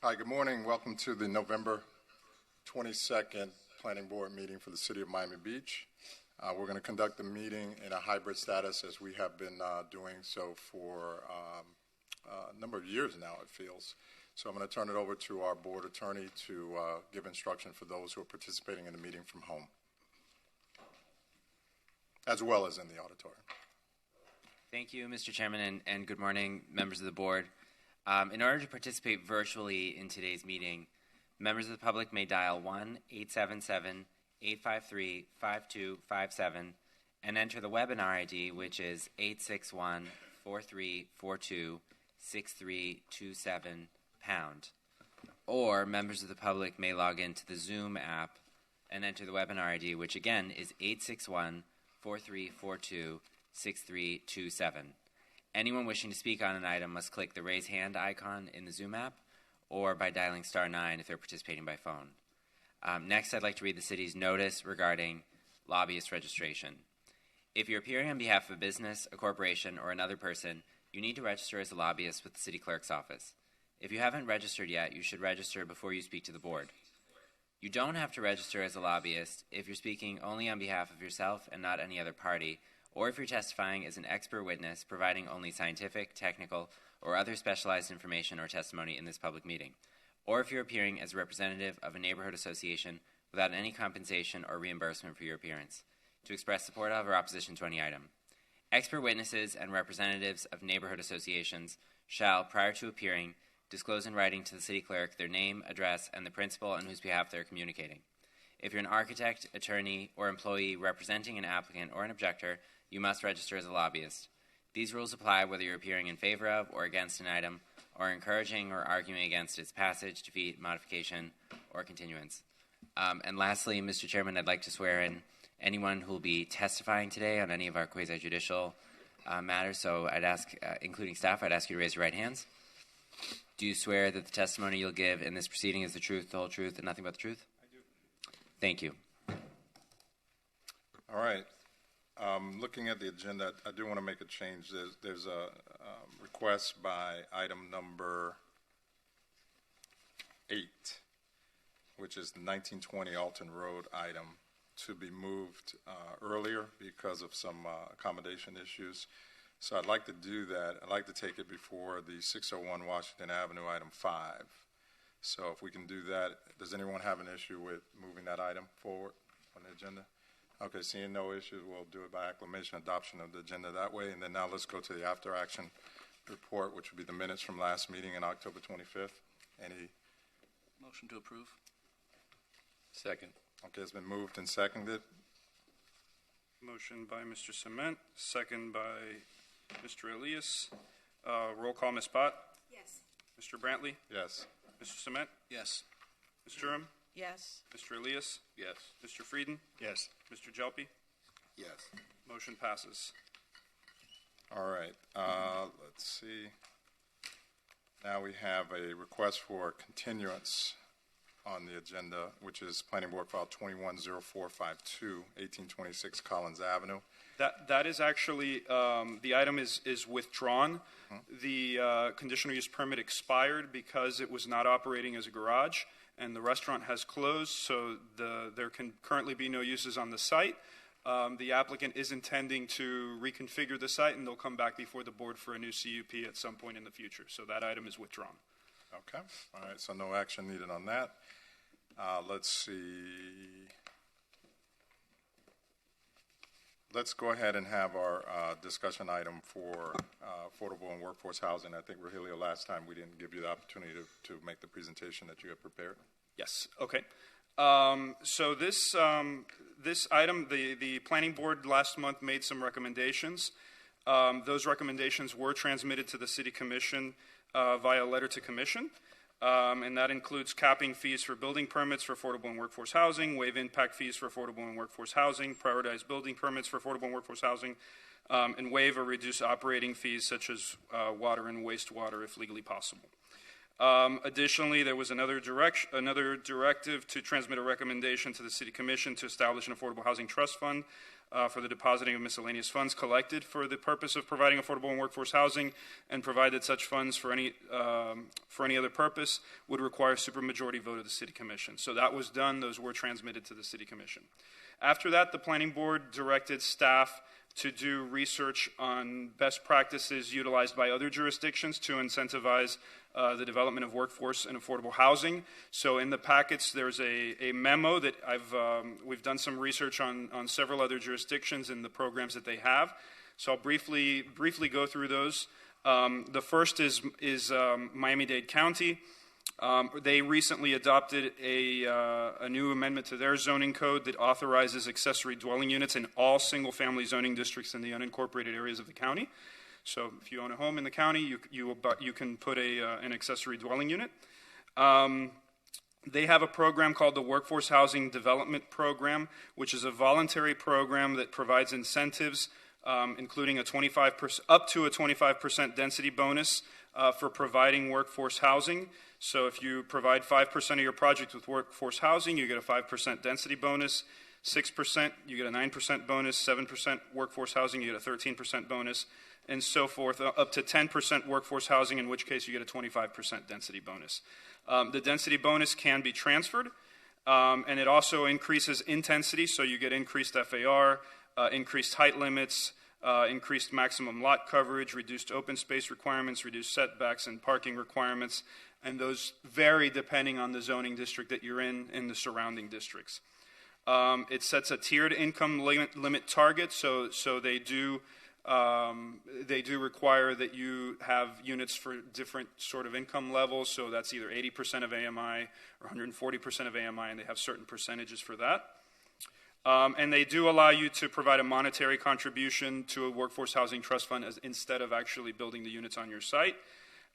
Hi, good morning. Welcome to the November 22nd Planning Board meeting for the City of Miami Beach. We're going to conduct the meeting in a hybrid status as we have been doing so for a number of years now, it feels. So I'm going to turn it over to our board attorney to give instruction for those who are participating in the meeting from home, as well as in the auditorium. Thank you, Mr. Chairman, and good morning, members of the board. In order to participate virtually in today's meeting, members of the public may dial 1-877-853-5257 and enter the webinar ID, which is 861-4342-6327#. Or members of the public may log into the Zoom app and enter the webinar ID, which again is 861-4342-6327. Anyone wishing to speak on an item must click the raise hand icon in the Zoom app or by dialing *9 if they're participating by phone. Next, I'd like to read the city's notice regarding lobbyist registration. If you're appearing on behalf of a business, a corporation, or another person, you need to register as a lobbyist with the city clerk's office. If you haven't registered yet, you should register before you speak to the board. You don't have to register as a lobbyist if you're speaking only on behalf of yourself and not any other party, or if you're testifying as an expert witness providing only scientific, technical, or other specialized information or testimony in this public meeting, or if you're appearing as a representative of a neighborhood association without any compensation or reimbursement for your appearance, to express support of or opposition to any item. Expert witnesses and representatives of neighborhood associations shall, prior to appearing, disclose in writing to the city clerk their name, address, and the principal on whose behalf they're communicating. If you're an architect, attorney, or employee representing an applicant or an objector, you must register as a lobbyist. These rules apply whether you're appearing in favor of or against an item, or encouraging or arguing against its passage, defeat, modification, or continuance. And lastly, Mr. Chairman, I'd like to swear in anyone who will be testifying today on any of our quasi-judicial matters. So I'd ask, including staff, I'd ask you to raise your right hands. Do you swear that the testimony you'll give in this proceeding is the truth, the whole truth, and nothing but the truth? I do. Thank you. All right. Looking at the agenda, I do want to make a change. There's a request by item number 8, which is the 1920 Alton Road item, to be moved earlier because of some accommodation issues. So I'd like to do that. I'd like to take it before the 601 Washington Avenue, item 5. So if we can do that, does anyone have an issue with moving that item forward on the agenda? Okay, seeing no issues, we'll do it by acclamation, adoption of the agenda that way. And then now let's go to the after action report, which would be the minutes from last meeting on October 25th. Any? Motion to approve. Second. Okay, it's been moved and seconded. Motion by Mr. Cement, second by Mr. Elias. Roll call, Ms. Pott. Yes. Mr. Brantley. Yes. Mr. Cement. Yes. Ms. Durham. Yes. Mr. Elias. Yes. Mr. Frieden. Yes. Mr. Jelpe. Yes. Motion passes. All right. Let's see. Now we have a request for continuance on the agenda, which is Planning Board File 210452, 1826 Collins Avenue. That is actually, the item is withdrawn. The conditional use permit expired because it was not operating as a garage, and the restaurant has closed, so there can currently be no uses on the site. The applicant is intending to reconfigure the site, and they'll come back before the board for a new CUP at some point in the future. So that item is withdrawn. Okay. All right. So no action needed on that. Let's see. Let's go ahead and have our discussion item for affordable and workforce housing. I think, Rogelio, last time we didn't give you the opportunity to make the presentation that you had prepared. Yes. Okay. So this item, the planning board last month made some recommendations. Those recommendations were transmitted to the city commission via letter to commission. And that includes capping fees for building permits for affordable and workforce housing, waive impact fees for affordable and workforce housing, prioritize building permits for affordable and workforce housing, and waive or reduce operating fees such as water and wastewater if legally possible. Additionally, there was another directive to transmit a recommendation to the City Commission to establish an affordable housing trust fund for the depositing of miscellaneous funds collected for the purpose of providing affordable and workforce housing, and provide that such funds for any other purpose would require supermajority vote of the City Commission. So that was done. Those were transmitted to the City Commission. After that, the Planning Board directed staff to do research on best practices utilized by other jurisdictions to incentivize the development of workforce and affordable housing. So in the packets, there's a memo that we've done some research on several other jurisdictions and the programs that they have. So I'll briefly go through those. The first is Miami-Dade County. They recently adopted a new amendment to their zoning code that authorizes accessory dwelling units in all single-family zoning districts in the unincorporated areas of the county. So if you own a home in the county, you can put an accessory dwelling unit. They have a program called the Workforce Housing Development Program, which is a voluntary program that provides incentives, including up to a 25% density bonus for providing workforce housing. So if you provide 5% of your project with workforce housing, you get a 5% density bonus. 6%, you get a 9% bonus. 7% workforce housing, you get a 13% bonus, and so forth, up to 10% workforce housing, in which case you get a 25% density bonus. The density bonus can be transferred, and it also increases intensity, so you get increased FAR, increased height limits, increased maximum lot coverage, reduced open space requirements, reduced setbacks and parking requirements, and those vary depending on the zoning district that you're in the surrounding districts. It sets a tiered income limit target, so they do require that you have units for different sort of income levels, so that's either 80% of AMI or 140% of AMI, and they have certain percentages for that. And they do allow you to provide a monetary contribution to a workforce housing trust fund instead of actually building the units on your site.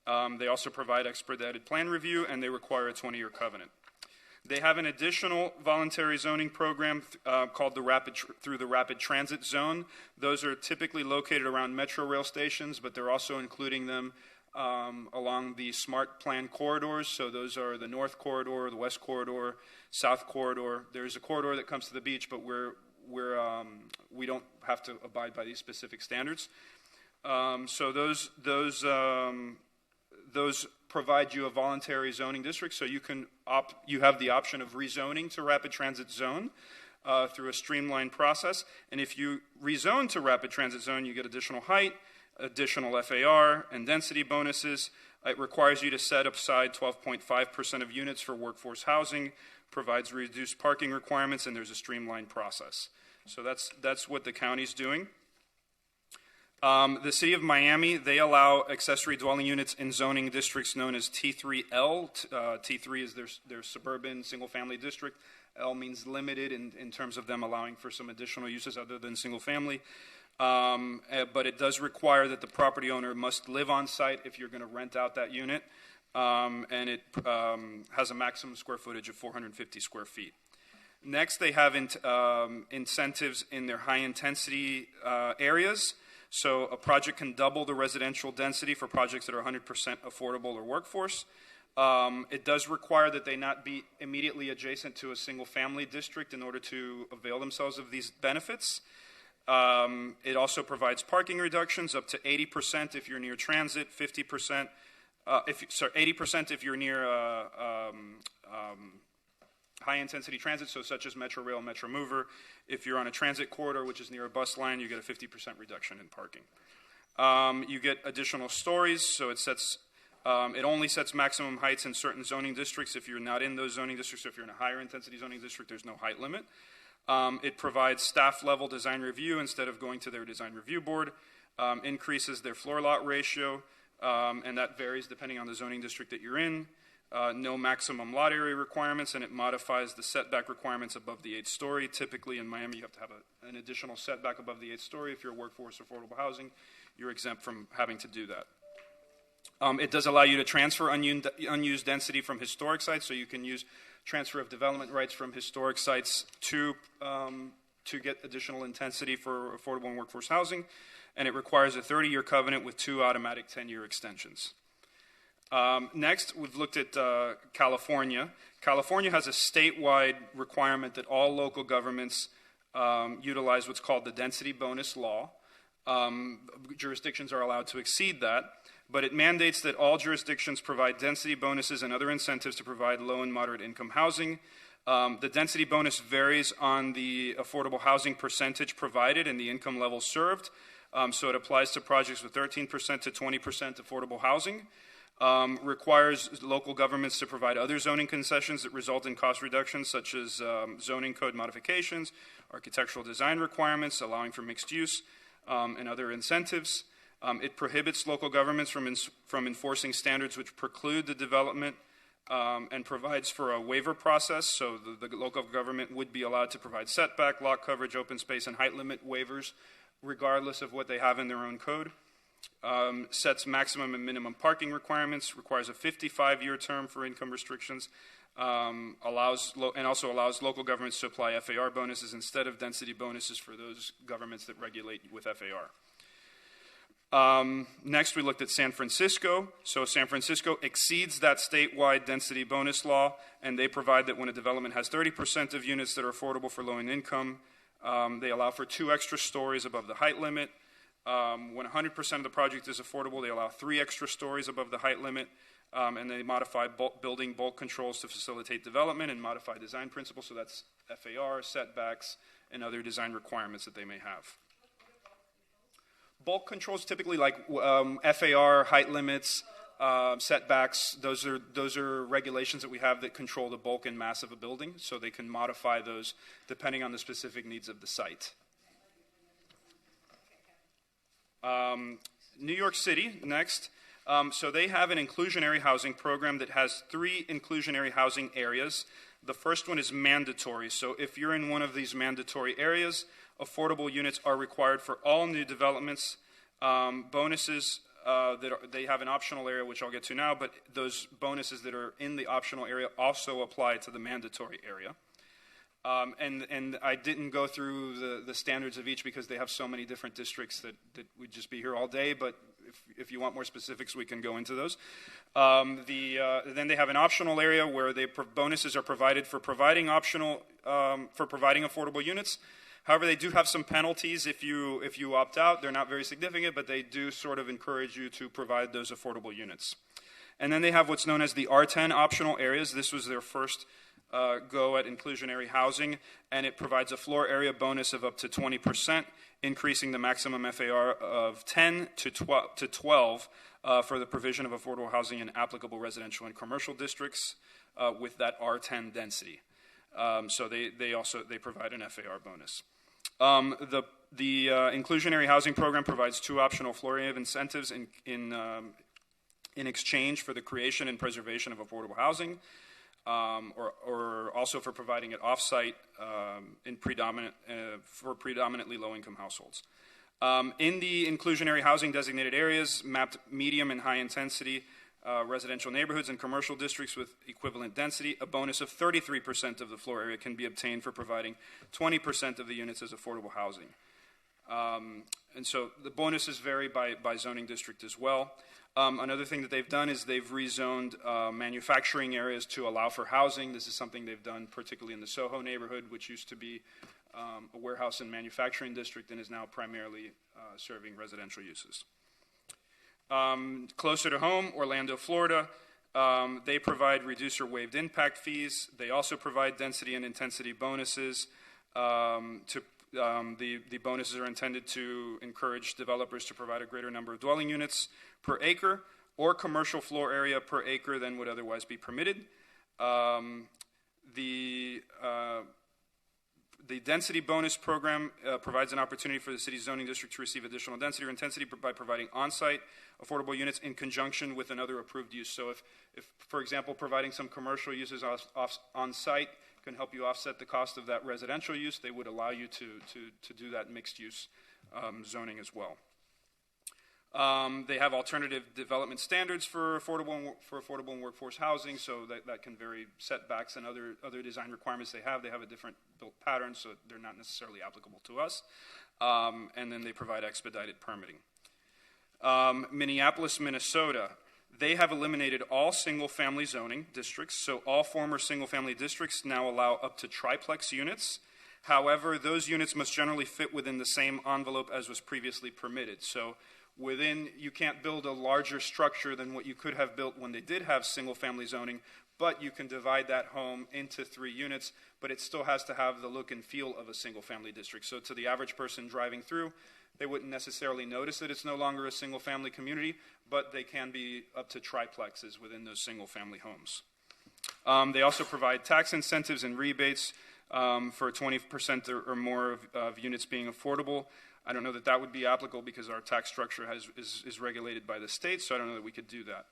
They also provide expedited plan review, and they require a 20-year covenant. They have an additional voluntary zoning program called through the Rapid Transit Zone. Those are typically located around metro rail stations, but they're also including them along the SMART plan corridors. So those are the North Corridor, the West Corridor, South Corridor. There's a corridor that comes to the beach, but we don't have to abide by these specific standards. So those provide you a voluntary zoning district, so you have the option of rezoning to Rapid Transit Zone through a streamlined process. And if you rezone to Rapid Transit Zone, you get additional height, additional FAR, and density bonuses. It requires you to set aside 12.5% of units for workforce housing, provides reduced parking requirements, and there's a streamlined process. So that's what the county's doing. The City of Miami, they allow accessory dwelling units in zoning districts known as T3L. T3 is their suburban single-family district. L means limited in terms of them allowing for some additional uses other than single-family. But it does require that the property owner must live on site if you're going to rent out that unit, and it has a maximum square footage of 450 square feet. Next, they have incentives in their high-intensity areas. So a project can double the residential density for projects that are 100% affordable or workforce. It does require that they not be immediately adjacent to a single-family district in order to avail themselves of these benefits. It also provides parking reductions up to 80% if you're near transit, 80% if you're near high-intensity transit, so such as Metro Rail, Metro Mover. If you're on a transit corridor, which is near a bus line, you get a 50% reduction in parking. You get additional stories, so it only sets maximum heights in certain zoning districts. If you're not in those zoning districts, if you're in a higher intensity zoning district, there's no height limit. It provides staff-level design review instead of going to their design review board, increases their floor lot ratio, and that varies depending on the zoning district that you're in. No maximum lot area requirements, and it modifies the setback requirements above the 8th story. Typically in Miami, you have to have an additional setback above the 8th story. If you're workforce affordable housing, you're exempt from having to do that. It does allow you to transfer unused density from historic sites, so you can use transfer of development rights from historic sites to get additional intensity for affordable and workforce housing, and it requires a 30-year covenant with 2 automatic 10-year extensions. Next, we've looked at California. California has a statewide requirement that all local governments utilize what's called the density bonus law. Jurisdictions are allowed to exceed that, but it mandates that all jurisdictions provide density bonuses and other incentives to provide low and moderate income housing. The density bonus varies on the affordable housing percentage provided and the income level served. So it applies to projects with 13% to 20% affordable housing. Requires local governments to provide other zoning concessions that result in cost reductions, such as zoning code modifications, architectural design requirements, allowing for mixed use, and other incentives. It prohibits local governments from enforcing standards which preclude the development and provides for a waiver process. So the local government would be allowed to provide setback, lot coverage, open space, and height limit waivers, regardless of what they have in their own code. Sets maximum and minimum parking requirements, requires a 55-year term for income restrictions, and also allows local governments to apply FAR bonuses instead of density bonuses for those governments that regulate with FAR. Next, we looked at San Francisco. So San Francisco exceeds that statewide density bonus law, and they provide that when a development has 30% of units that are affordable for low income, they allow for 2 extra stories above the height limit. When 100% of the project is affordable, they allow 3 extra stories above the height limit, and they modify building bulk controls to facilitate development and modify design principles, so that's FAR, setbacks, and other design requirements that they may have. Bulk controls typically like FAR, height limits, setbacks, those are regulations that we have that control the bulk and mass of a building, so they can modify those depending on the specific needs of the site. New York City, next. So they have an inclusionary housing program that has 3 inclusionary housing areas. The first one is mandatory. So if you're in one of these mandatory areas, affordable units are required for all new developments. Bonuses, they have an optional area, which I'll get to now, but those bonuses that are in the optional area also apply to the mandatory area. And I didn't go through the standards of each because they have so many different districts that we'd just be here all day, but if you want more specifics, we can go into those. Then they have an optional area where bonuses are provided for providing affordable units. However, they do have some penalties if you opt out. They're not very significant, but they do sort of encourage you to provide those affordable units. And then they have what's known as the R10 optional areas. This was their first go at inclusionary housing, and it provides a floor area bonus of up to 20%, increasing the maximum FAR of 10 to 12 for the provision of affordable housing in applicable residential and commercial districts with that R10 density. So they provide an FAR bonus. The inclusionary housing program provides 2 optional floor area incentives in exchange for the creation and preservation of affordable housing. Or also for providing it off-site for predominantly low-income households. In the inclusionary housing designated areas, mapped medium and high-intensity residential neighborhoods and commercial districts with equivalent density, a bonus of 33% of the floor area can be obtained for providing 20% of the units as affordable housing. And so the bonuses vary by zoning district as well. Another thing that they've done is they've rezoned manufacturing areas to allow for housing. This is something they've done particularly in the Soho neighborhood, which used to be a warehouse and manufacturing district and is now primarily serving residential uses. Closer to home, Orlando, Florida, they provide reduced or waived impact fees. They also provide density and intensity bonuses. The bonuses are intended to encourage developers to provide a greater number of dwelling units per acre or commercial floor area per acre than would otherwise be permitted. The density bonus program provides an opportunity for the city's zoning district to receive additional density or intensity by providing on-site affordable units in conjunction with another approved use. So if for example, providing some commercial uses on-site can help you offset the cost of that residential use, they would allow you to do that mixed use zoning as well. They have alternative development standards for affordable and workforce housing, so that can vary setbacks and other design requirements they have. They have a different built pattern, so they're not necessarily applicable to us. And then they provide expedited permitting. Minneapolis, Minnesota, they have eliminated all single-family zoning districts, so all former single-family districts now allow up to triplex units. However, those units must generally fit within the same envelope as was previously permitted. So you can't build a larger structure than what you could have built when they did have single-family zoning, but you can divide that home into 3 units, but it still has to have the look and feel of a single-family district. So to the average person driving through, they wouldn't necessarily notice that it's no longer a single-family community, but they can be up to triplexes within those single-family homes. They also provide tax incentives and rebates for 20% or more of units being affordable. I don't know that that would be applicable because our tax structure is regulated by the state, so I don't know that we could do that.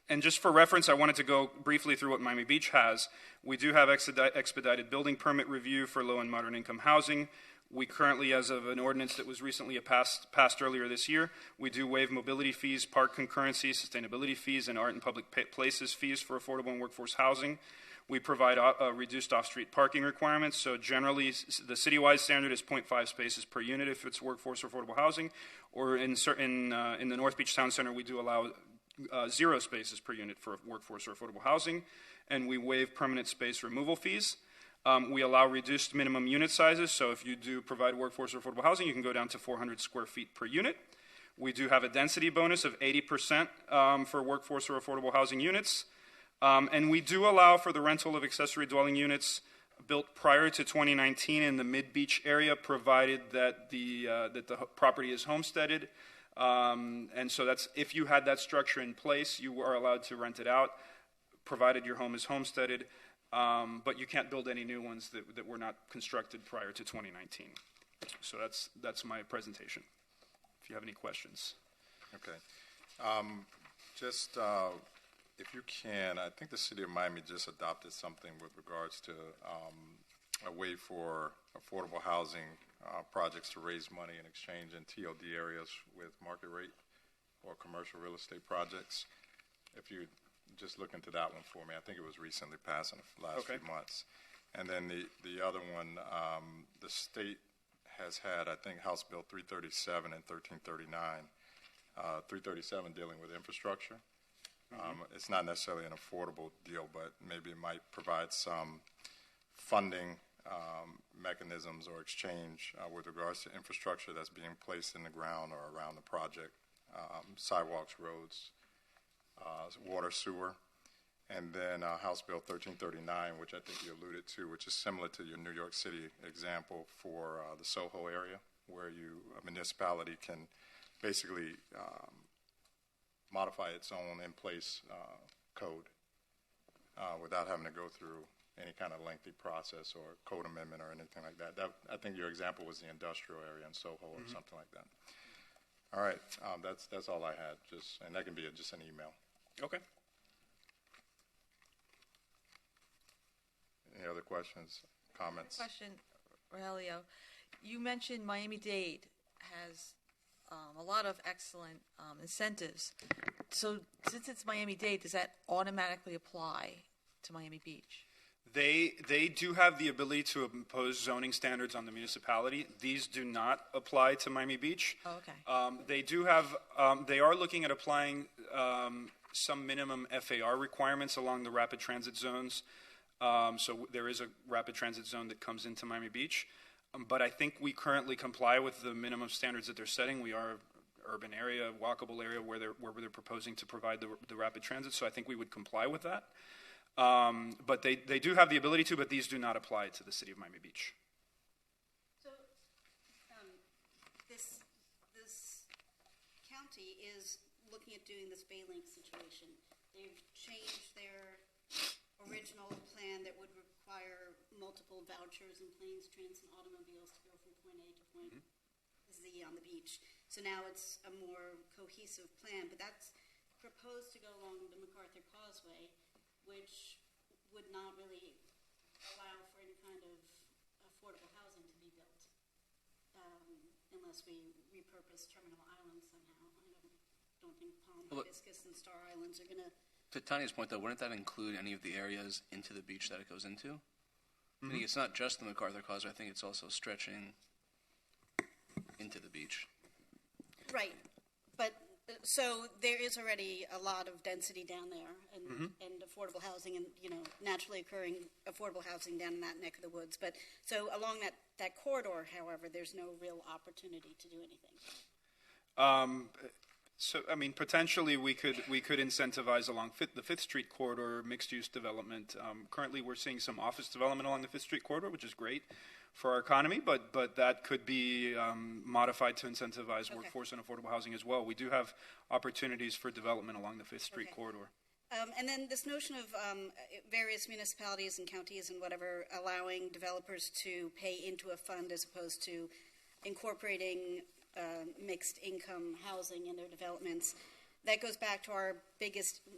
And just for reference, I wanted to go briefly through what Miami Beach has. We do have expedited building permit review for low and moderate income housing. We currently, as of an ordinance that was recently passed earlier this year, we do waive mobility fees, park concurrency, sustainability fees, and art and public places fees for affordable and workforce housing. We provide reduced off-street parking requirements. So generally, the citywide standard is 0.5 spaces per unit if it's workforce or affordable housing. Or in the North Beach Town Center, we do allow 0 spaces per unit for workforce or affordable housing. And we waive permanent space removal fees. We allow reduced minimum unit sizes. So if you do provide workforce or affordable housing, you can go down to 400 square feet per unit. We do have a density bonus of 80% for workforce or affordable housing units. And we do allow for the rental of accessory dwelling units built prior to 2019 in the Mid-Beach area, provided that the property is homesteaded. And so that's, if you had that structure in place, you are allowed to rent it out, provided your home is homesteaded. But you can't build any new ones that were not constructed prior to 2019. So that's my presentation. If you have any questions. Okay. If you can, I think the city of Miami just adopted something with regards to a way for affordable housing projects to raise money in exchange in TLD areas with market rate or commercial real estate projects. If you just look into that one for me, I think it was recently passed in the last few months. And then the other one, the state has had, I think, House Bill 337 and 1339. 337 dealing with infrastructure. It's not necessarily an affordable deal, but maybe it might provide some funding mechanisms or exchange with regards to infrastructure that's being placed in the ground or around the project, sidewalks, roads, water, sewer. And then House Bill 1339, which I think you alluded to, which is similar to your New York City example for the Soho area, where a municipality can basically modify its own in-place code without having to go through any kind of lengthy process or code amendment or anything like that. I think your example was the industrial area in Soho or something like that. All right, that's all I had. And that can be just an email. Okay. Any other questions, comments? Question, Rogelio. You mentioned Miami-Dade has a lot of excellent incentives. So since it's Miami-Dade, does that automatically apply to Miami Beach? They do have the ability to impose zoning standards on the municipality. These do not apply to Miami Beach. Oh, okay. They are looking at applying some minimum FAR requirements along the rapid transit zones. So there is a rapid transit zone that comes into Miami Beach. But I think we currently comply with the minimum standards that they're setting. We are an urban area, walkable area where they're proposing to provide the rapid transit. So I think we would comply with that. But they do have the ability to, but these do not apply to the city of Miami Beach. So this county is looking at doing this Bay-Link situation. They've changed their original plan that would require multiple vouchers and planes, trains, and automobiles to go from point A to point Z on the beach. So now it's a more cohesive plan, but that's proposed to go along the MacArthur Causeway, which would not really allow for any kind of affordable housing to be built unless we repurpose Terminal Island somehow. I don't think Palm, Hibiscus, and Star Islands are going to... To Tanya's point, though, wouldn't that include any of the areas into the beach that it goes into? I think it's not just the MacArthur Causeway. I think it's also stretching into the beach. Right. But So there is already a lot of density down there and affordable housing and, naturally occurring affordable housing down in that neck of the woods. But so along that corridor, however, there's no real opportunity to do anything. So, I mean, potentially we could incentivize along the Fifth Street corridor mixed-use development. Currently, we're seeing some office development along the Fifth Street corridor, which is great for our economy, but that could be modified to incentivize workforce and affordable housing as well. We do have opportunities for development along the Fifth Street corridor. And then this notion of various municipalities and counties and whatever allowing developers to pay into a fund as opposed to incorporating mixed income housing in their developments. That goes back to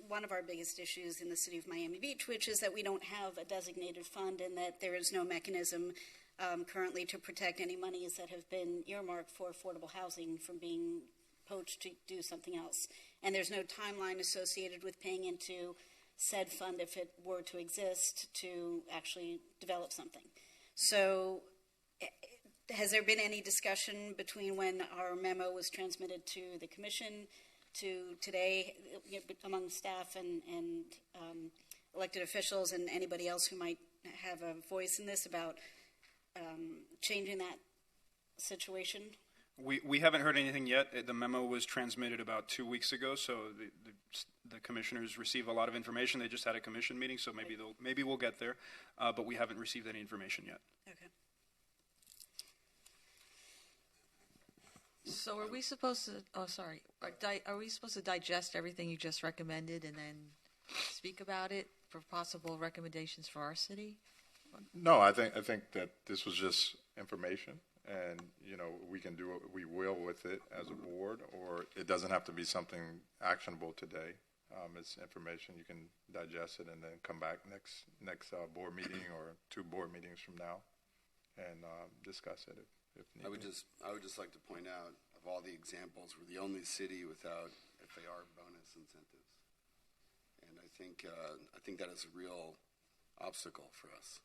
one of our biggest issues in the city of Miami Beach, which is that we don't have a designated fund and that there is no mechanism currently to protect any monies that have been earmarked for affordable housing from being poached to do something else. And there's no timeline associated with paying into said fund if it were to exist to actually develop something. So has there been any discussion between when our memo was transmitted to the commission to today among staff and elected officials and anybody else who might have a voice in this about changing that situation? We haven't heard anything yet. The memo was transmitted about 2 weeks ago, so the commissioners receive a lot of information. They just had a commission meeting, so maybe we'll get there, but we haven't received any information yet. Okay. So are we supposed to, are we supposed to digest everything you just recommended and then speak about it for possible recommendations for our city? No, I think that this was just information, and we can do what we will with it as a board, or it doesn't have to be something actionable today. It's information, you can digest it and then come back next board meeting or 2 board meetings from now and discuss it if needed. I would just like to point out, of all the examples, we're the only city without FAR bonus incentives, and I think that is a real obstacle for us.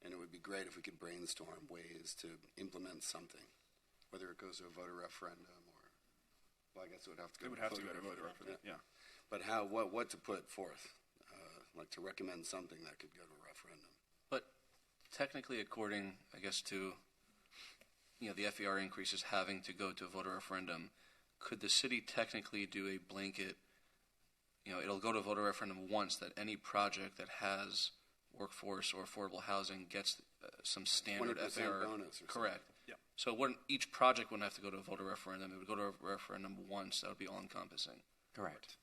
And it would be great if we could brainstorm ways to implement something, whether it goes to a voter referendum or, well, I guess it would have to go. It would have to go to a voter referendum. Yeah. But what to put forth, like to recommend something that could go to a referendum. But technically, according, I guess, to the FER increases having to go to a voter referendum, could the city technically do a blanket? It'll go to a voter referendum once that any project that has workforce or affordable housing gets some standard 20% FAR. bonus or Correct. Yeah. So each project wouldn't have to go to a voter referendum. It would go to a referendum once. That would be all-encompassing. Correct.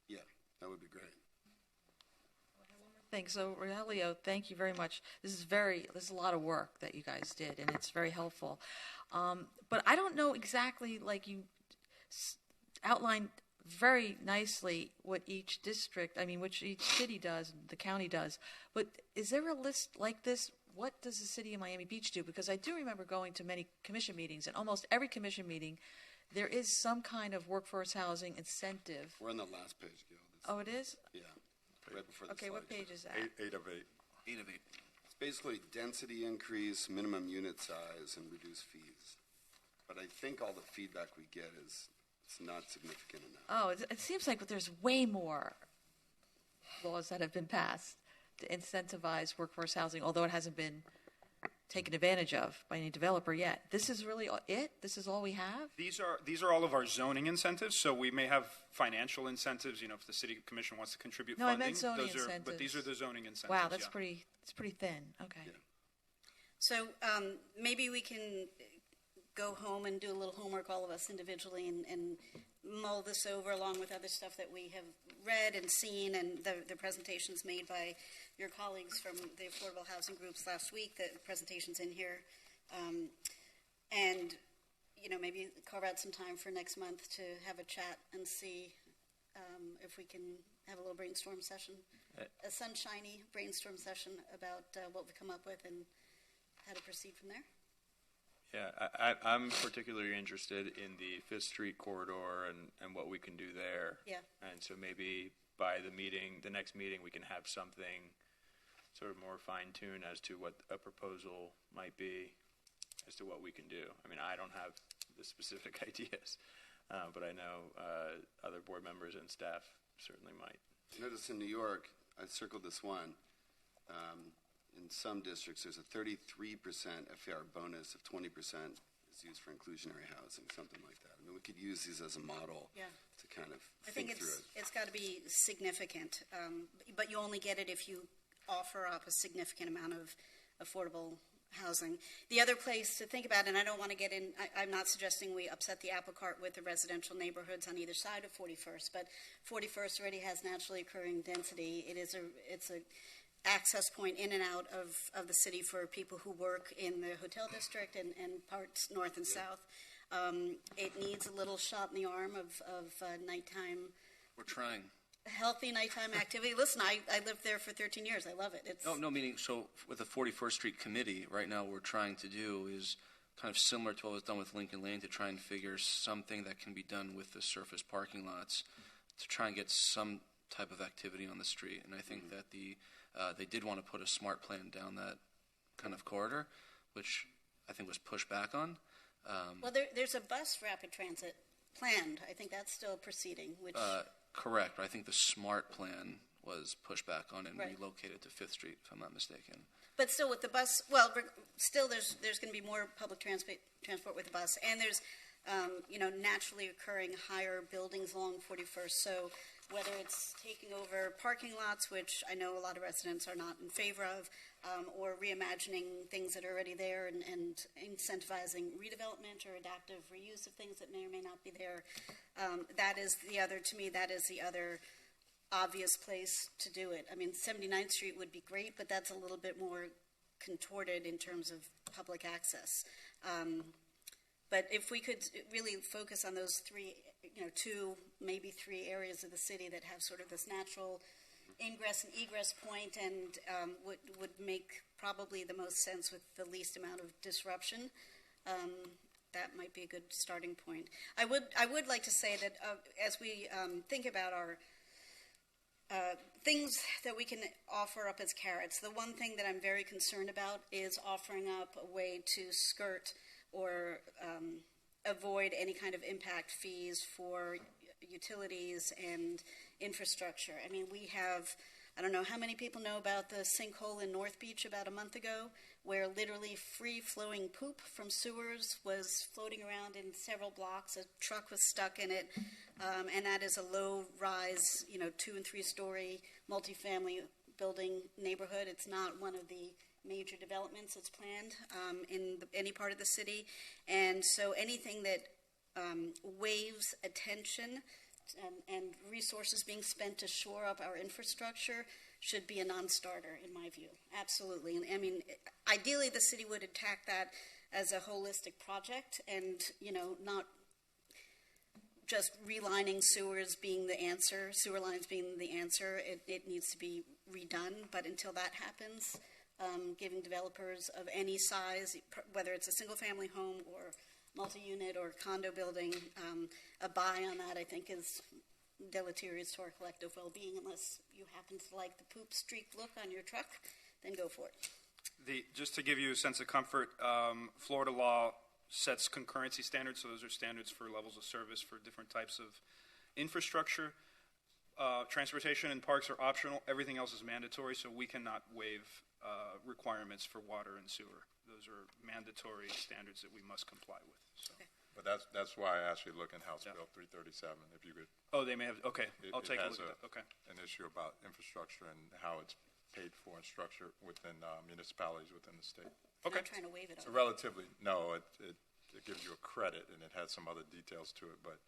Yeah, that would be great. Thanks. So, Rogelio, thank you very much. This is a lot of work that you guys did, and it's very helpful. But I don't know exactly, like you outlined very nicely what each which each city does, the county does. But is there a list like this? What does the city of Miami Beach do? Because I do remember going to many commission meetings, and almost every commission meeting, there is some kind of workforce housing incentive. We're on the last page, Gil. Oh, it is? Yeah, right before the Okay, what slideshow. page is that? 8 of 8. 8 of 8. It's basically density increase, minimum unit size, and reduce fees. But I think all the feedback we get is it's not significant enough. Oh, it seems like there's way more laws that have been passed to incentivize workforce housing, although it hasn't been taken advantage of by any developer yet. This is really it? This is all we have? These are all of our zoning incentives. So we may have financial incentives. If the city commission wants to contribute No, I funding, meant zoning but incentives. these are the zoning incentives. Wow, that's yeah. it's pretty thin. Okay. Yeah. So maybe we can go home and do a little homework, all of us individually, and mull this over along with other stuff that we have read and seen and the presentations made by your colleagues from the affordable housing groups last week, the presentations in here. And, maybe carve out some time for next month to have a chat and see if we can have a little brainstorm session, a sunshiny brainstorm session about what we come up with and how to proceed from there. Yeah, I'm particularly interested in the Fifth Street corridor and what we can do there. Yeah. And so maybe by the next meeting, we can have something sort of more fine-tuned as to what a proposal might be, as to what we can do. I mean, I don't have the specific ideas, but I know other board members and staff certainly might. Notice in New York, I circled this one. In some districts, there's a 33% FAR bonus if 20% is used for inclusionary housing, something like that. I mean, we could use these as a model Yeah. to kind of I think think through it. it's got to be significant, but you only get it if you offer up a significant amount of affordable housing. The other place to think about, and I don't want to get in, I'm not suggesting we upset the apple cart with the residential neighborhoods on either side of 41st, but 41st already has naturally occurring density. It's a access point in and out of the city for people who work in the hotel district and parts north and south. It needs a little shot in the arm of nighttime, We're trying. healthy nighttime activity. Listen, I lived there for 13 years. I love it. It's No, meaning, so with the 41st Street Committee, right now what we're trying to do is kind of similar to what was done with Lincoln Lane, to try and figure something that can be done with the surface parking lots to try and get some type of activity on the street. And I think that they did want to put a smart plan down that kind of corridor, which I think was pushed back on. well, there's a bus rapid transit planned. I think that's still proceeding, which Correct. I think the smart plan was pushed back on and Right. relocated to 5th Street, if I'm not mistaken. but still with the bus. Well, still there's going to be more public transport with the bus, and there's naturally occurring higher buildings along 41st. So whether it's taking over parking lots, which I know a lot of residents are not in favor of, or reimagining things that are already there and incentivizing redevelopment or adaptive reuse of things that may or may not be there, that is the other obvious place to do it. I mean, 79th Street would be great, but that's a little bit more contorted in terms of public access. But if we could really focus on those two, maybe three areas of the city that have sort of this natural ingress and egress point, and would make probably the most sense with the least amount of disruption, that might be a good starting point. I would like to say that as we think about our things that we can offer up as carrots, the one thing that I'm very concerned about is offering up a way to skirt or avoid any kind of impact fees for utilities and infrastructure. I mean, we have, I don't know how many people know about the sinkhole in North Beach about a month ago, where literally free-flowing poop from sewers was floating around in several blocks. A truck was stuck in it, and that is a low-rise, 2- and 3-story multifamily building neighborhood. It's not one of the major developments that's planned in any part of the city, and so anything that waives attention and resources being spent to shore up our infrastructure should be a non-starter, in my view. Absolutely. And I mean, ideally, the city would attack that as a holistic project, and not just relining sewers being the answer, sewer lines being the answer. It needs to be redone. But until that happens, giving developers of any size, whether it's a single-family home or multi-unit or condo building, a buy on that, I think, is deleterious to our collective well-being. Unless you happen to like the poop streak look on your truck, then go for it. Just to give you a sense of comfort, Florida law sets concurrency standards, so those are standards for levels of service for different types of infrastructure. Transportation and parks are optional. Everything else is mandatory, so we cannot waive requirements for water and sewer. Those are mandatory standards that we must comply with. So. Okay. But that's why I asked you to look in House Bill 337, if you could. Oh, they may have. Okay, I'll take a has look at that. Okay. An issue about infrastructure and how it's paid for and structured within municipalities within the state. I'm Okay. not trying to waive it. It's a relatively, it gives you a credit, and it has some other details to it, but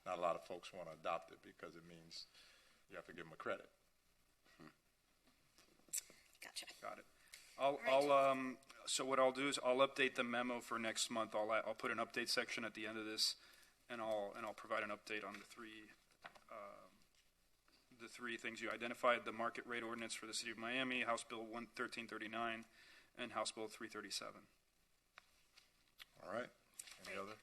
not a lot of folks want to adopt it because it means you have to give them a credit. Gotcha. Got it. right. So what I'll do is I'll update the memo for next month. I'll put an update section at the end of this, and I'll provide an update on the three things you identified: the market rate ordinance for the City of Miami, House Bill 1339, and House Bill 337. All right. Any other?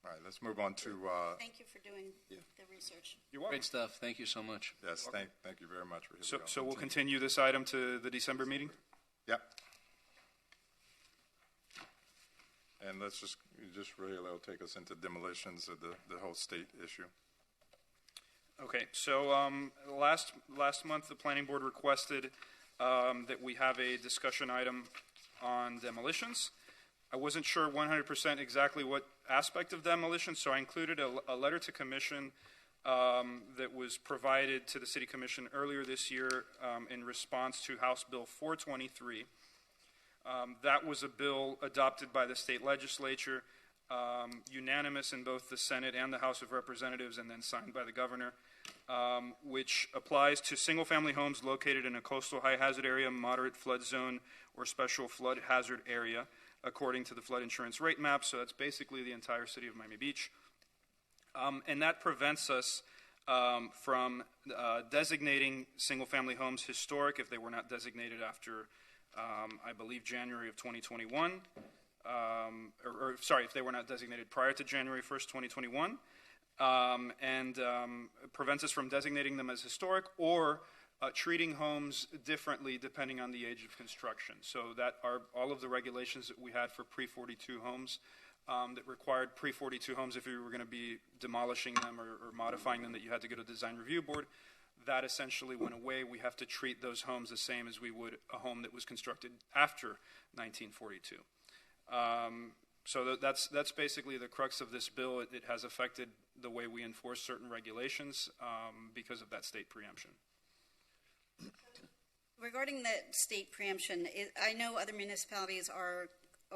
All right, let's move on to, Thank you for doing the research. You're welcome. Great stuff. Thank you so much. yes, thank you very much for So, here we go. so we'll continue this item to the December meeting? Yep. And just really, it'll take us into demolitions of the whole state issue. Okay, so last month, the planning board requested that we have a discussion item on demolitions. I wasn't sure 100% exactly what aspect of demolition, so I included a letter to commission that was provided to the City Commission earlier this year in response to House Bill 423. That was a bill adopted by the state legislature, unanimous in both the Senate and the House of Representatives, and then signed by the governor, which applies to single-family homes located in a coastal high-hazard area, moderate flood zone, or special flood hazard area, according to the flood insurance rate map. So that's basically the entire city of Miami Beach. And that prevents us from designating single-family homes historic if they were not designated after, I believe, January of 2021. If they were not designated prior to January 1st, 2021. And prevents us from designating them as historic or treating homes differently depending on the age of construction. So that are all of the regulations that we had for pre-42 homes that required pre-42 homes if you were going to be demolishing them or modifying them, that you had to go to design review board. That essentially went away. We have to treat those homes the same as we would a home that was constructed after 1942. So that's basically the crux of this bill. It has affected the way we enforce certain regulations because of that state preemption. Regarding the state preemption, I know other municipalities are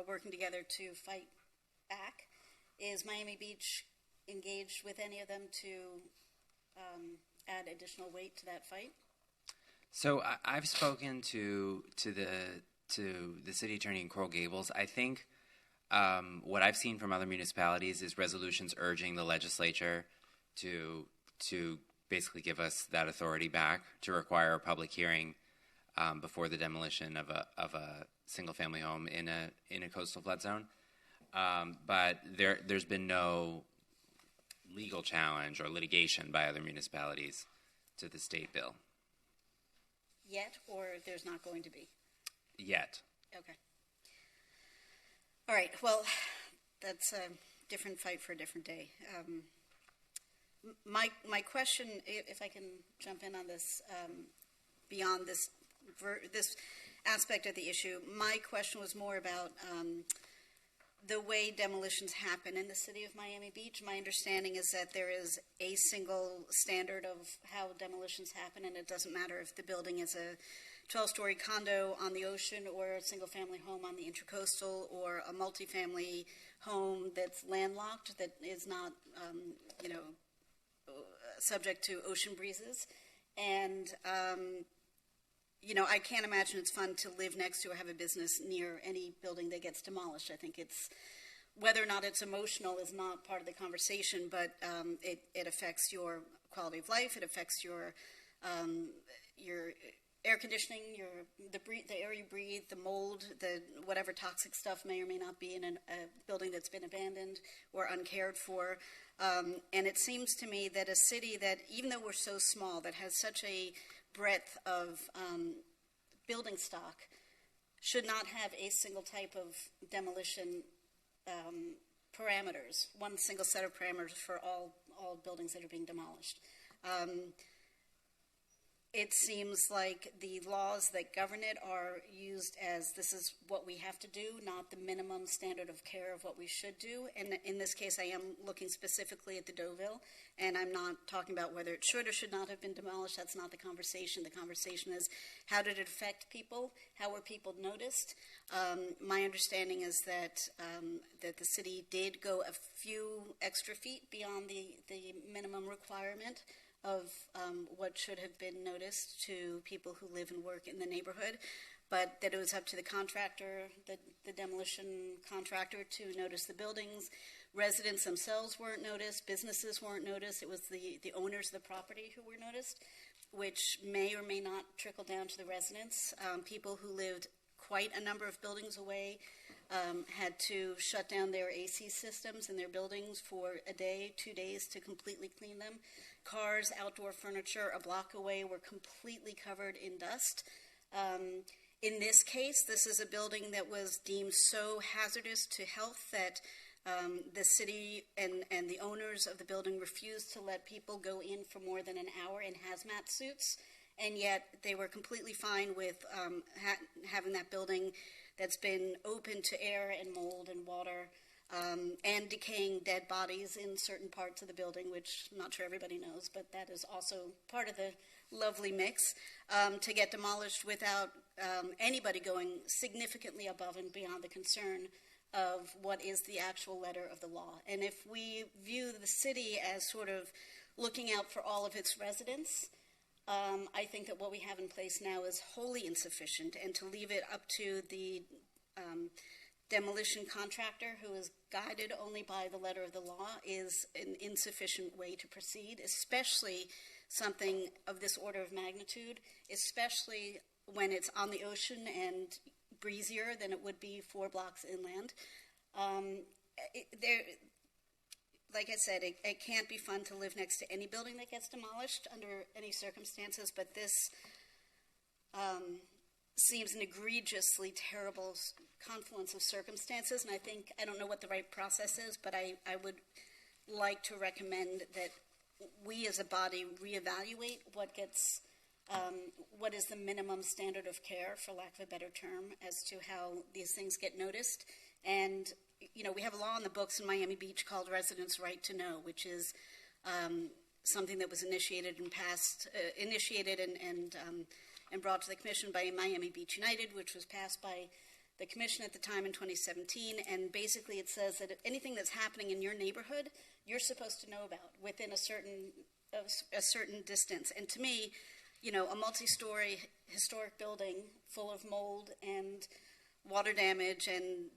working together to fight back. Is Miami Beach engaged with any of them to add additional weight to that fight? So I've spoken to the city attorney in Coral Gables. I think what I've seen from other municipalities is resolutions urging the legislature to basically give us that authority back to require a public hearing before the demolition of a single-family home in a coastal flood zone. But there's been no legal challenge or litigation by other municipalities to the state bill. Yet, or there's not going to be? Yet. Okay. All right, well, that's a different fight for a different day. My question, if I can jump in on this, beyond this aspect of the issue, my question was more about the way demolitions happen in the city of Miami Beach. My understanding is that there is a single standard of how demolitions happen, and it doesn't matter if the building is a 12-story condo on the ocean or a single-family home on the intracoastal or a multifamily home that's landlocked that is not, subject to ocean breezes. And, I can't imagine it's fun to live next to or have a business near any building that gets demolished. I think it's, whether or not it's emotional is not part of the conversation, but it affects your quality of life. It affects your air conditioning, the air you breathe, the mold, the whatever toxic stuff may or may not be in a building that's been abandoned or uncared for. And it seems to me that a city that, even though we're so small, that has such a breadth of building stock, should not have a single type of demolition parameters, one single set of parameters for all buildings that are being demolished. It seems like the laws that govern it are used as this is what we have to do, not the minimum standard of care of what we should do. And in this case, I am looking specifically at the Deauville, and I'm not talking about whether it should or should not have been demolished. That's not the conversation. The conversation is, how did it affect people? How were people noticed? My understanding is that the city did go a few extra feet beyond the minimum requirement of what should have been noticed to people who live and work in the neighborhood, but that it was up to the contractor, the demolition contractor, to notice the buildings. Residents themselves weren't noticed. Businesses weren't noticed. It was the owners of the property who were noticed, which may or may not trickle down to the residents. People who lived quite a number of buildings away had to shut down their AC systems in their buildings for a day, 2 days to completely clean them. Cars, outdoor furniture a block away were completely covered in dust. In this case, this is a building that was deemed so hazardous to health that the city and the owners of the building refused to let people go in for more than an hour in hazmat suits, and yet they were completely fine with having that building that's been open to air and mold and water and decaying dead bodies in certain parts of the building, which I'm not sure everybody knows, but that is also part of the lovely mix, to get demolished without anybody going significantly above and beyond the concern of what is the actual letter of the law. And if we view the city as sort of looking out for all of its residents, I think that what we have in place now is wholly insufficient, and to leave it up to the demolition contractor, who is guided only by the letter of the law, is an insufficient way to proceed, especially something of this order of magnitude, especially when it's on the ocean and breezier than it would be 4 blocks inland. Like I said, it can't be fun to live next to any building that gets demolished under any circumstances, but this seems an egregiously terrible confluence of circumstances, and I don't know what the right process is, but I would like to recommend that we as a body reevaluate what is the minimum standard of care, for lack of a better term, as to how these things get noticed. And, we have a law in the books in Miami Beach called Residents' Right to Know, which is something that was initiated and brought to the commission by Miami Beach United, which was passed by the commission at the time in 2017. And basically it says that anything that's happening in your neighborhood, you're supposed to know about within a certain distance. And to me, a multi-story historic building full of mold and water damage and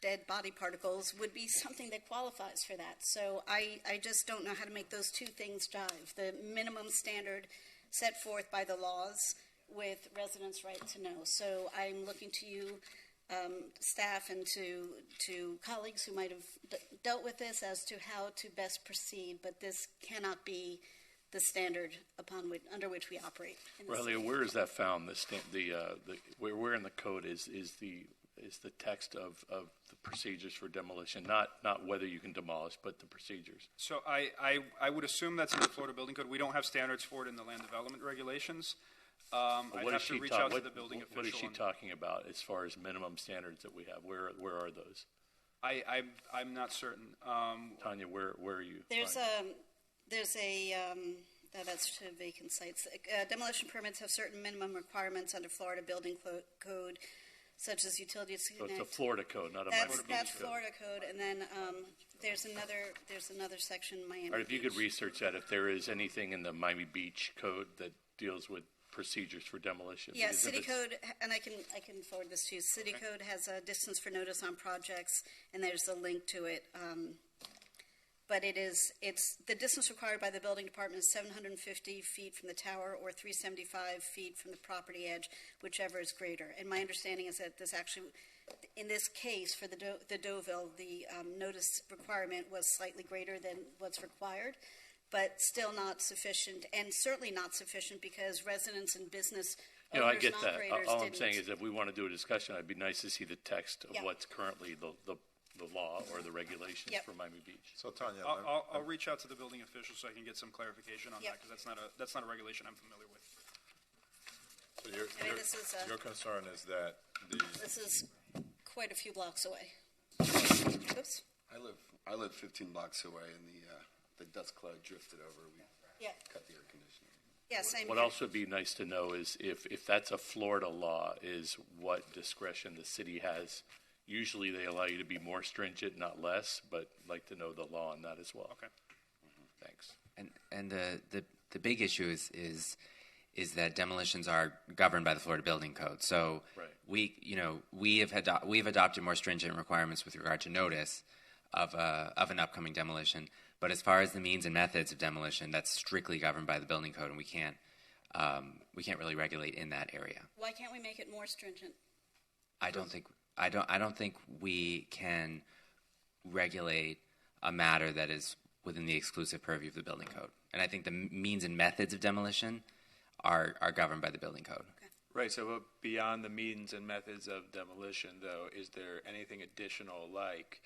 dead body particles would be something that qualifies for that. So I just don't know how to make those two things jive. The minimum standard set forth by the laws with residents' right to know. So I'm looking to you, staff, and to colleagues who might have dealt with this as to how to best proceed, but this cannot be the standard under which we operate. Rahelia, where is that found? Where in the code is the text of the procedures for demolition? Not whether you can demolish, but the procedures. So I would assume that's in the Florida Building Code. We don't have standards for it in the land development regulations. I'd have to reach out to the building official. What is she talking about as far as minimum standards that we have? Where are those? I'm not certain. Tanya, where are you? There's that's to vacant sites. Demolition permits have certain minimum requirements under Florida Building Code, such as utilities. So it's a Florida code, not a Miami Beach code. That's Florida code, and then there's another section, Miami. All right, if you Beach. could research that, if there is anything in the Miami Beach code that deals with procedures for demolition. Yeah, City Code, and I can forward this to you. City Code has a distance for notice on projects, and there's a link to it. But it's the distance required by the building department is 750 feet from the tower or 375 feet from the property edge, whichever is greater. And my understanding is that this actually, in this case for the Deauville, the notice requirement was slightly greater than what's required, but still not sufficient, and certainly not sufficient because residents and business owners I get and that. operators All I'm didn't. saying is if we want to do a discussion, it'd be nice to see the text of Yeah. what's currently the law or the regulations Yep. for Miami Beach. So Tanya, I'll reach out to the building official so I can get some clarification on Yep. that, because that's not a regulation I'm familiar with. so I mean, this is your concern is that This is quite a few blocks away. Oops. I live 15 blocks away, and the dust cloud drifted over. We Yeah. cut the air conditioning. Yeah. Same What here. else would be nice to know is if that's a Florida law, is what discretion the city has. Usually they allow you to be more stringent, not less, but I'd like to know the law on that as well. Okay. Thanks. And the big issue is that demolitions are governed by the Florida Building Code. So Right. we've adopted more stringent requirements with regard to notice of an upcoming demolition. But as far as the means and methods of demolition, that's strictly governed by the Building Code, and we can't really regulate in that area. Why can't we make it more stringent? I don't think we can regulate a matter that is within the exclusive purview of the building code. And I think the means and methods of demolition are governed by the building code. Right, so beyond the means and methods of demolition, though, is there anything additional like,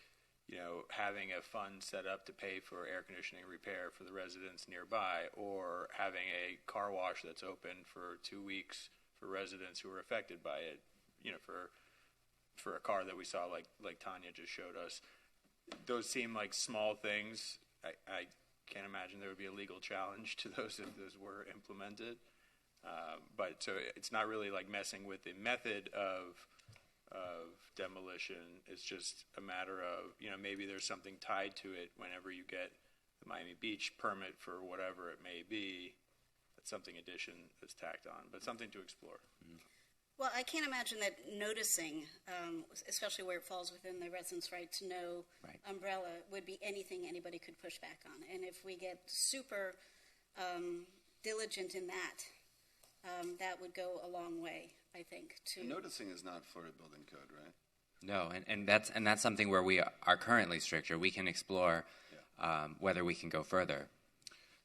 having a fund set up to pay for air conditioning repair for the residents nearby, or having a car wash that's open for 2 weeks for residents who are affected by it, for a car that we saw like Tanya just showed us? Those seem like small things. I can't imagine there would be a legal challenge to those if those were implemented. But so it's not really like messing with the method of demolition. It's just a matter of, maybe there's something tied to it whenever you get the Miami Beach permit for whatever it may be. That's something addition that's tacked on, but something to explore. Well, I can't imagine that noticing, especially where it falls within the resident's right to know Right. umbrella, would be anything anybody could push back on. And if we get super diligent in that, that would go a long way, I think, to... Noticing is not Florida Building Code, right? No, and that's something where we are currently stricter. We can explore whether we can go further.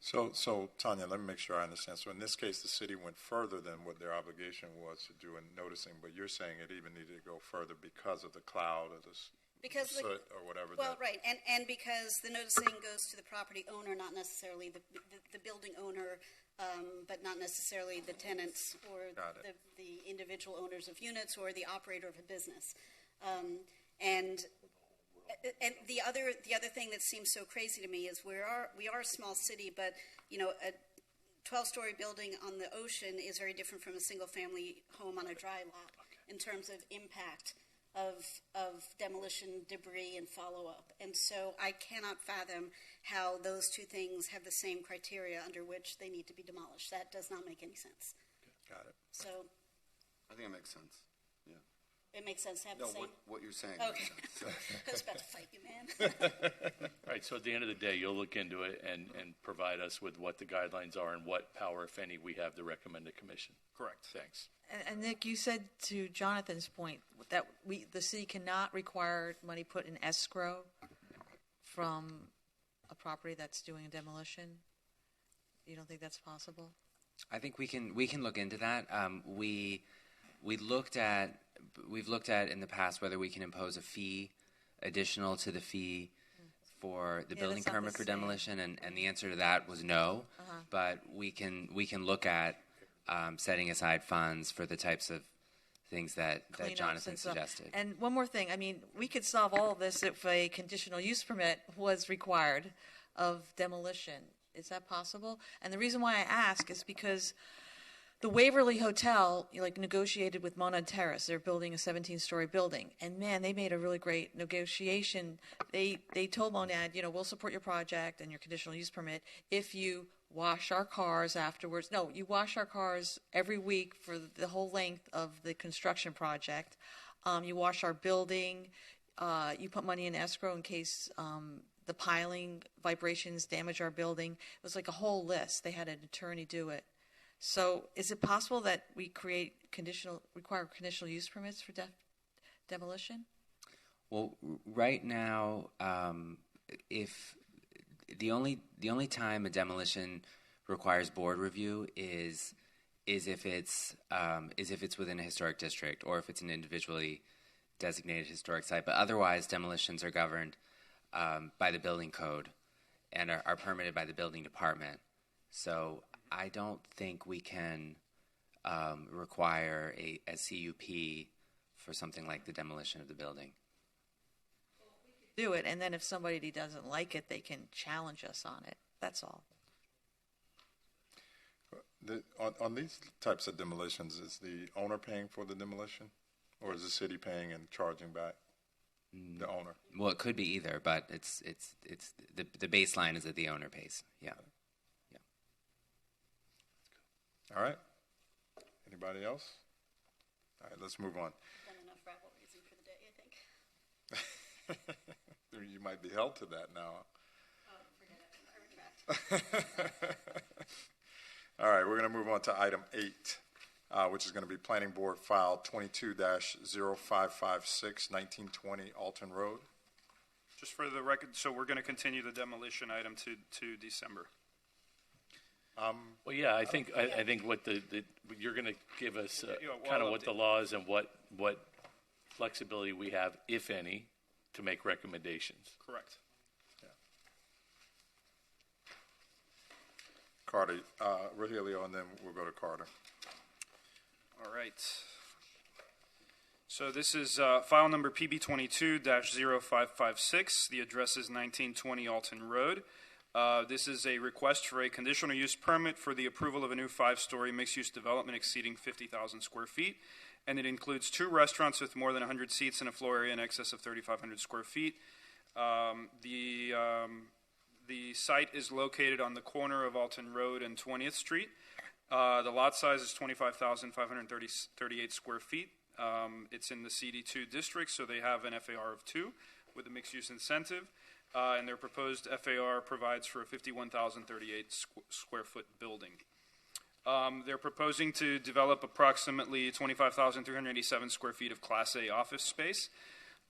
So Tanya, let me make sure I understand. So in this case, the city went further than what their obligation was to do in noticing, but you're saying it even needed to go further because of the cloud or the Because soot or whatever. Well, right, and because the noticing goes to the property owner, not necessarily the building owner, but not necessarily the tenants or Got it. the individual owners of units or the operator of a business. And the other thing that seems so crazy to me is we are a small city, but a 12-story building on the ocean is very different from a single-family home on a dry lot in terms of impact of demolition, debris, and follow-up. And so I cannot fathom how those two things have the same criteria under which they need to be demolished. That does not make any sense. Got it. So I think it makes sense. Yeah. it makes sense to have No, the same. what you're saying Okay. makes sense. I was about to fight you, man. Right, so at the end of the day, you'll look into it and provide us with what the guidelines are and what power, if any, we have to recommend the commission. Correct. Thanks. And Nick, you said to Jonathan's point that the city cannot require money put in escrow from a property that's doing a demolition. You don't think that's possible? I think we can look into that. We've looked at in the past whether we can impose a fee additional to the fee for the Yeah, building that's not permit the for same. demolition, and the answer to that was no. But we can look at setting aside funds for the types of things that Cleanups Jonathan and stuff. suggested. And one more thing, I mean, we could solve all of this if a conditional use permit was required of demolition. Is that possible? And the reason why I ask is because the Waverly Hotel, negotiated with Monad Terrace. They're building a 17-story building, and man, they made a really great negotiation. They told Monad, we'll support your project and your conditional use permit if you wash our cars afterwards. No, you wash our cars every week for the whole length of the construction project. You wash our building. You put money in escrow in case the piling vibrations damage our building. It was like a whole list. They had an attorney do it. So is it possible that we require conditional use permits for demolition? Well, right now, if the only time a demolition requires board review is if it's within a historic district or if it's an individually designated historic site. But otherwise, demolitions are governed by the building code and are permitted by the building department. So I don't think we can require a CUP for something like the demolition of the building. Do it, and then if somebody doesn't like it, they can challenge us on it. That's all. On these types of demolitions, is the owner paying for the demolition, or is the city paying and charging back the owner? Well, it could be either, but it's the baseline is that the owner pays. Yeah. All right. Anybody else? All right, let's move on. Done enough rabble raising for the day, I think. You might be held to that now. Oh, forget it. I retract. All right, we're going to move on to item 8, which is going to be Planning Board File 22-0556, 1920 Alton Road. Just for the record, so we're going to continue the demolition item to December. Well, yeah, I think what you're going to give us Yeah, well, kind of I'll what the law is and what flexibility we have, if any, to make recommendations. Correct. Carter, Rogelio, and then we'll go to Carter. All right. So this is file number PB22-0556. The address is 1920 Alton Road. This is a request for a conditional use permit for the approval of a new 5-story mixed-use development exceeding 50,000 square feet, and it includes 2 restaurants with more than 100 seats and a floor area in excess of 3,500 square feet. The site is located on the corner of Alton Road and 20th Street. The lot size is 25,538 square feet. It's in the CD2 district, so they have an FAR of 2 with a mixed-use incentive, and their proposed FAR provides for a 51,038 square foot building. They're proposing to develop approximately 25,387 square feet of Class A office space.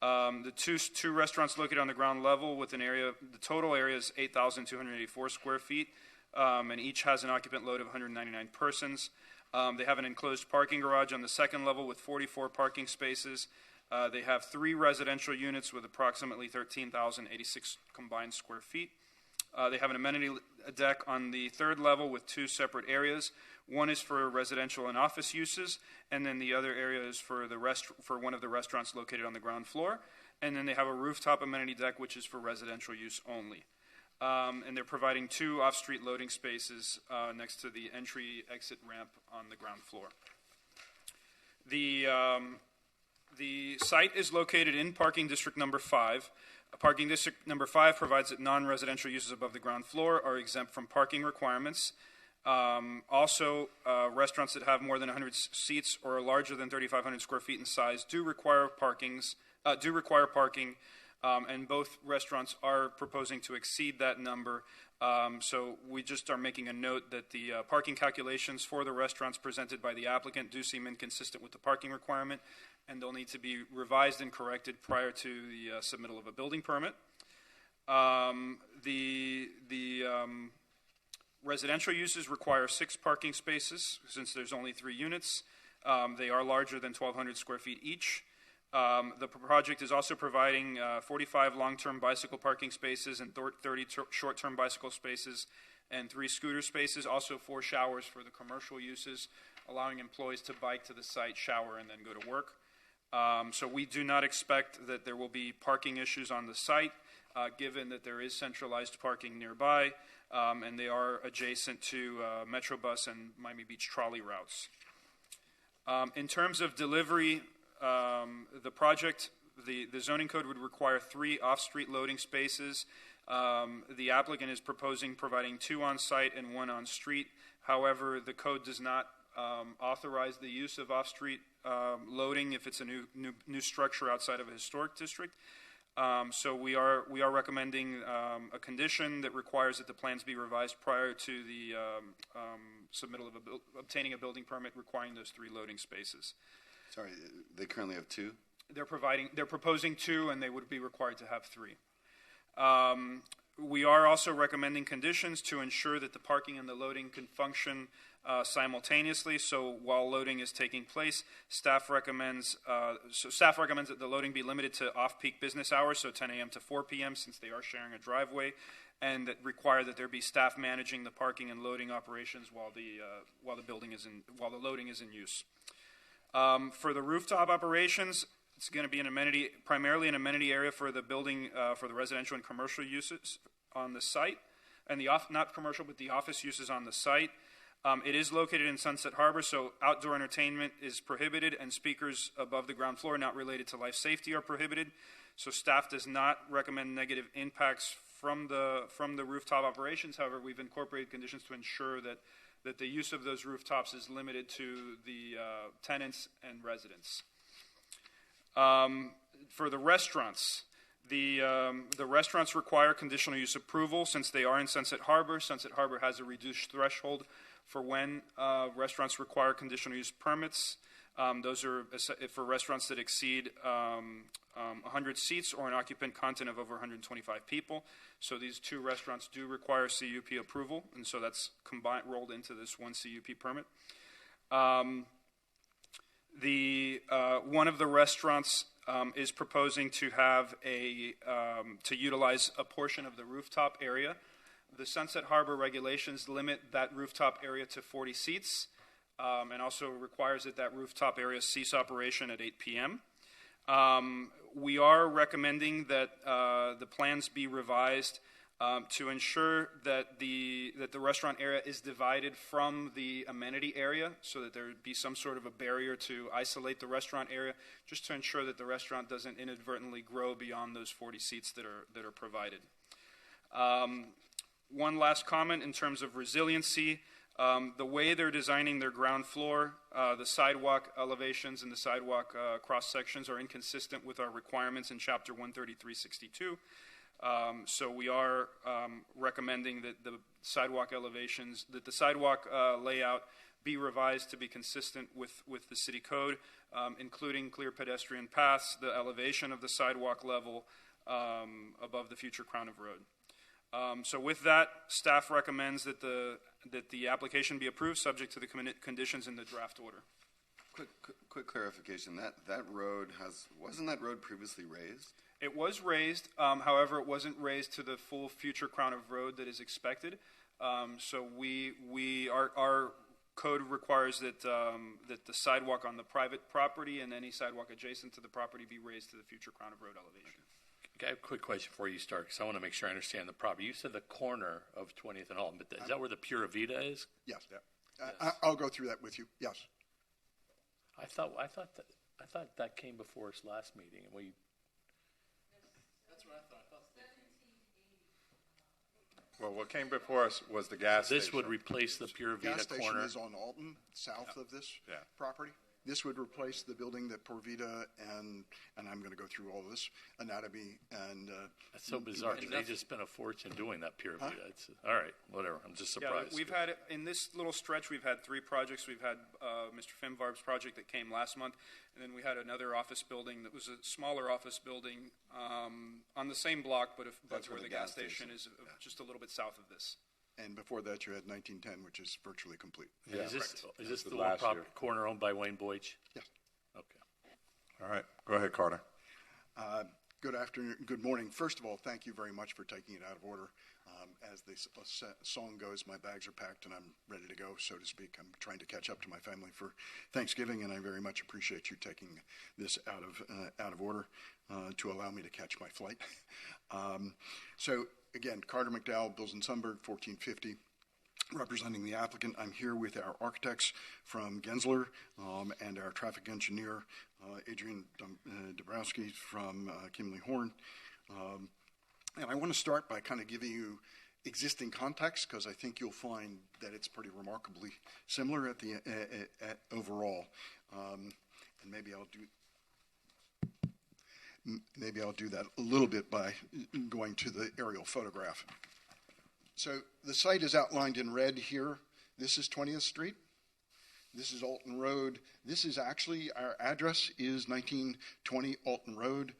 The two restaurants located on the ground level with an area, the total area is 8,284 square feet, and each has an occupant load of 199 persons. They have an enclosed parking garage on the second level with 44 parking spaces. They have 3 residential units with approximately 13,086 combined square feet. They have an amenity deck on the third level with 2 separate areas. One is for residential and office uses, and then the other area is for one of the restaurants located on the ground floor. And then they have a rooftop amenity deck, which is for residential use only. And they're providing 2 off-street loading spaces next to the entry-exit ramp on the ground floor. The site is located in Parking District Number 5. Parking District Number 5 provides that non-residential uses above the ground floor are exempt from parking requirements. Also, restaurants that have more than 100 seats or are larger than 3,500 square feet in size do require parking, and both restaurants are proposing to exceed that number. So we just are making a note that the parking calculations for the restaurants presented by the applicant do seem inconsistent with the parking requirement, and they'll need to be revised and corrected prior to the submittal of a building permit. The residential uses require 6 parking spaces since there's only 3 units. They are larger than 1,200 square feet each. The project is also providing 45 long-term bicycle parking spaces and 30 short-term bicycle spaces and 3 scooter spaces, also 4 showers for the commercial uses, allowing employees to bike to the site, shower, and then go to work. So we do not expect that there will be parking issues on the site, given that there is centralized parking nearby, and they are adjacent to Metrobus and Miami Beach trolley routes. In terms of delivery, the project, the zoning code would require 3 off-street loading spaces. The applicant is proposing providing 2 on-site and 1 on-street. However, the code does not authorize the use of off-street loading if it's a new structure outside of a historic district. So we are recommending a condition that requires that the plans be revised prior to the submittal of obtaining a building permit requiring those 3 loading spaces. Sorry, they currently have 2? They're proposing 2, and they would be required to have 3. We are also recommending conditions to ensure that the parking and the loading can function simultaneously. So while loading is taking place, staff recommends that the loading be limited to off-peak business hours, so 10 a.m. to 4 p.m. since they are sharing a driveway, and that require that there be staff managing the parking and loading operations while the loading is in use. For the rooftop operations, it's going to be primarily an amenity area for the building, for the residential and commercial uses on the site, and not commercial, but the office uses on the site. It is located in Sunset Harbor, so outdoor entertainment is prohibited, and speakers above the ground floor not related to life safety are prohibited. So staff does not recommend negative impacts from the rooftop operations. However, we've incorporated conditions to ensure that the use of those rooftops is limited to the tenants and residents. For the restaurants, the restaurants require conditional use approval since they are in Sunset Harbor. Sunset Harbor has a reduced threshold for when restaurants require conditional use permits. Those are for restaurants that exceed 100 seats or an occupant content of over 125 people. So these two restaurants do require CUP approval, and so that's rolled into this one CUP permit. One of the restaurants is proposing to have to utilize a portion of the rooftop area. The Sunset Harbor regulations limit that rooftop area to 40 seats, and also requires that rooftop area cease operation at 8 p.m. We are recommending that the plans be revised to ensure that the restaurant area is divided from the amenity area, so that there be some sort of a barrier to isolate the restaurant area, just to ensure that the restaurant doesn't inadvertently grow beyond those 40 seats that are provided. One last comment in terms of resiliency. The way they're designing their ground floor, the sidewalk elevations and the sidewalk cross sections are inconsistent with our requirements in Chapter 13362. So we are recommending that the sidewalk elevations, that the sidewalk layout be revised to be consistent with the city code, including clear pedestrian paths, the elevation of the sidewalk level above the future crown of road. So with that, staff recommends that the application be approved, subject to the conditions in the draft order. Quick clarification. That road wasn't that road previously raised? It was raised, however, it wasn't raised to the full future crown of road that is expected. So our code requires that that the sidewalk on the private property and any sidewalk adjacent to the property be raised to the future crown of road elevation. Okay, I have a quick question before you start, because I want to make sure I understand the property. You said the corner of 20th and Alton, but is that where the Pura Vida is? Yes. I'll go through that with you. Yes. I thought that came before us last meeting, and we. That's what I thought. Well, what came before us was the gas station. This would replace the Pura Vida Gas station corner. is on Alton, south of this Yeah. property. This would replace the building that Pura Vida and I'm going to go through all of this, anatomy and. That's so bizarre. They just spent a fortune doing that Pura Vida. It's, all right, whatever. I'm just surprised. Yeah, we've had, in this little stretch, we've had 3 projects. We've had Mr. Finvarb's project that came last month, and then we had another office building that was a smaller office building on the same block, but that's where the gas station is, just a little bit south of this. And before that, you had 1910, which is virtually complete. Yeah, is this the last one year. corner owned by Wayne Boych? Yes. Okay. All right. Go ahead, Carter. Good afternoon. Good morning. First of all, thank you very much for taking it out of order. As the song goes, my bags are packed and I'm ready to go, so to speak. I'm trying to catch up to my family for Thanksgiving, and I very much appreciate you taking this out of order to allow me to catch my flight. So again, Carter McDowell, Bills and Sunberg, 1450. Representing the applicant, I'm here with our architects from Gensler and our traffic engineer, Adrian Dabrowski from Kimley Horn. And I want to start by kind of giving you existing context, because I think you'll find that it's pretty remarkably similar at overall. And maybe I'll do that a little bit by going to the aerial photograph. So the site is outlined in red here. This is 20th Street. This is Alton Road. This is actually, our address is 1920 Alton Road.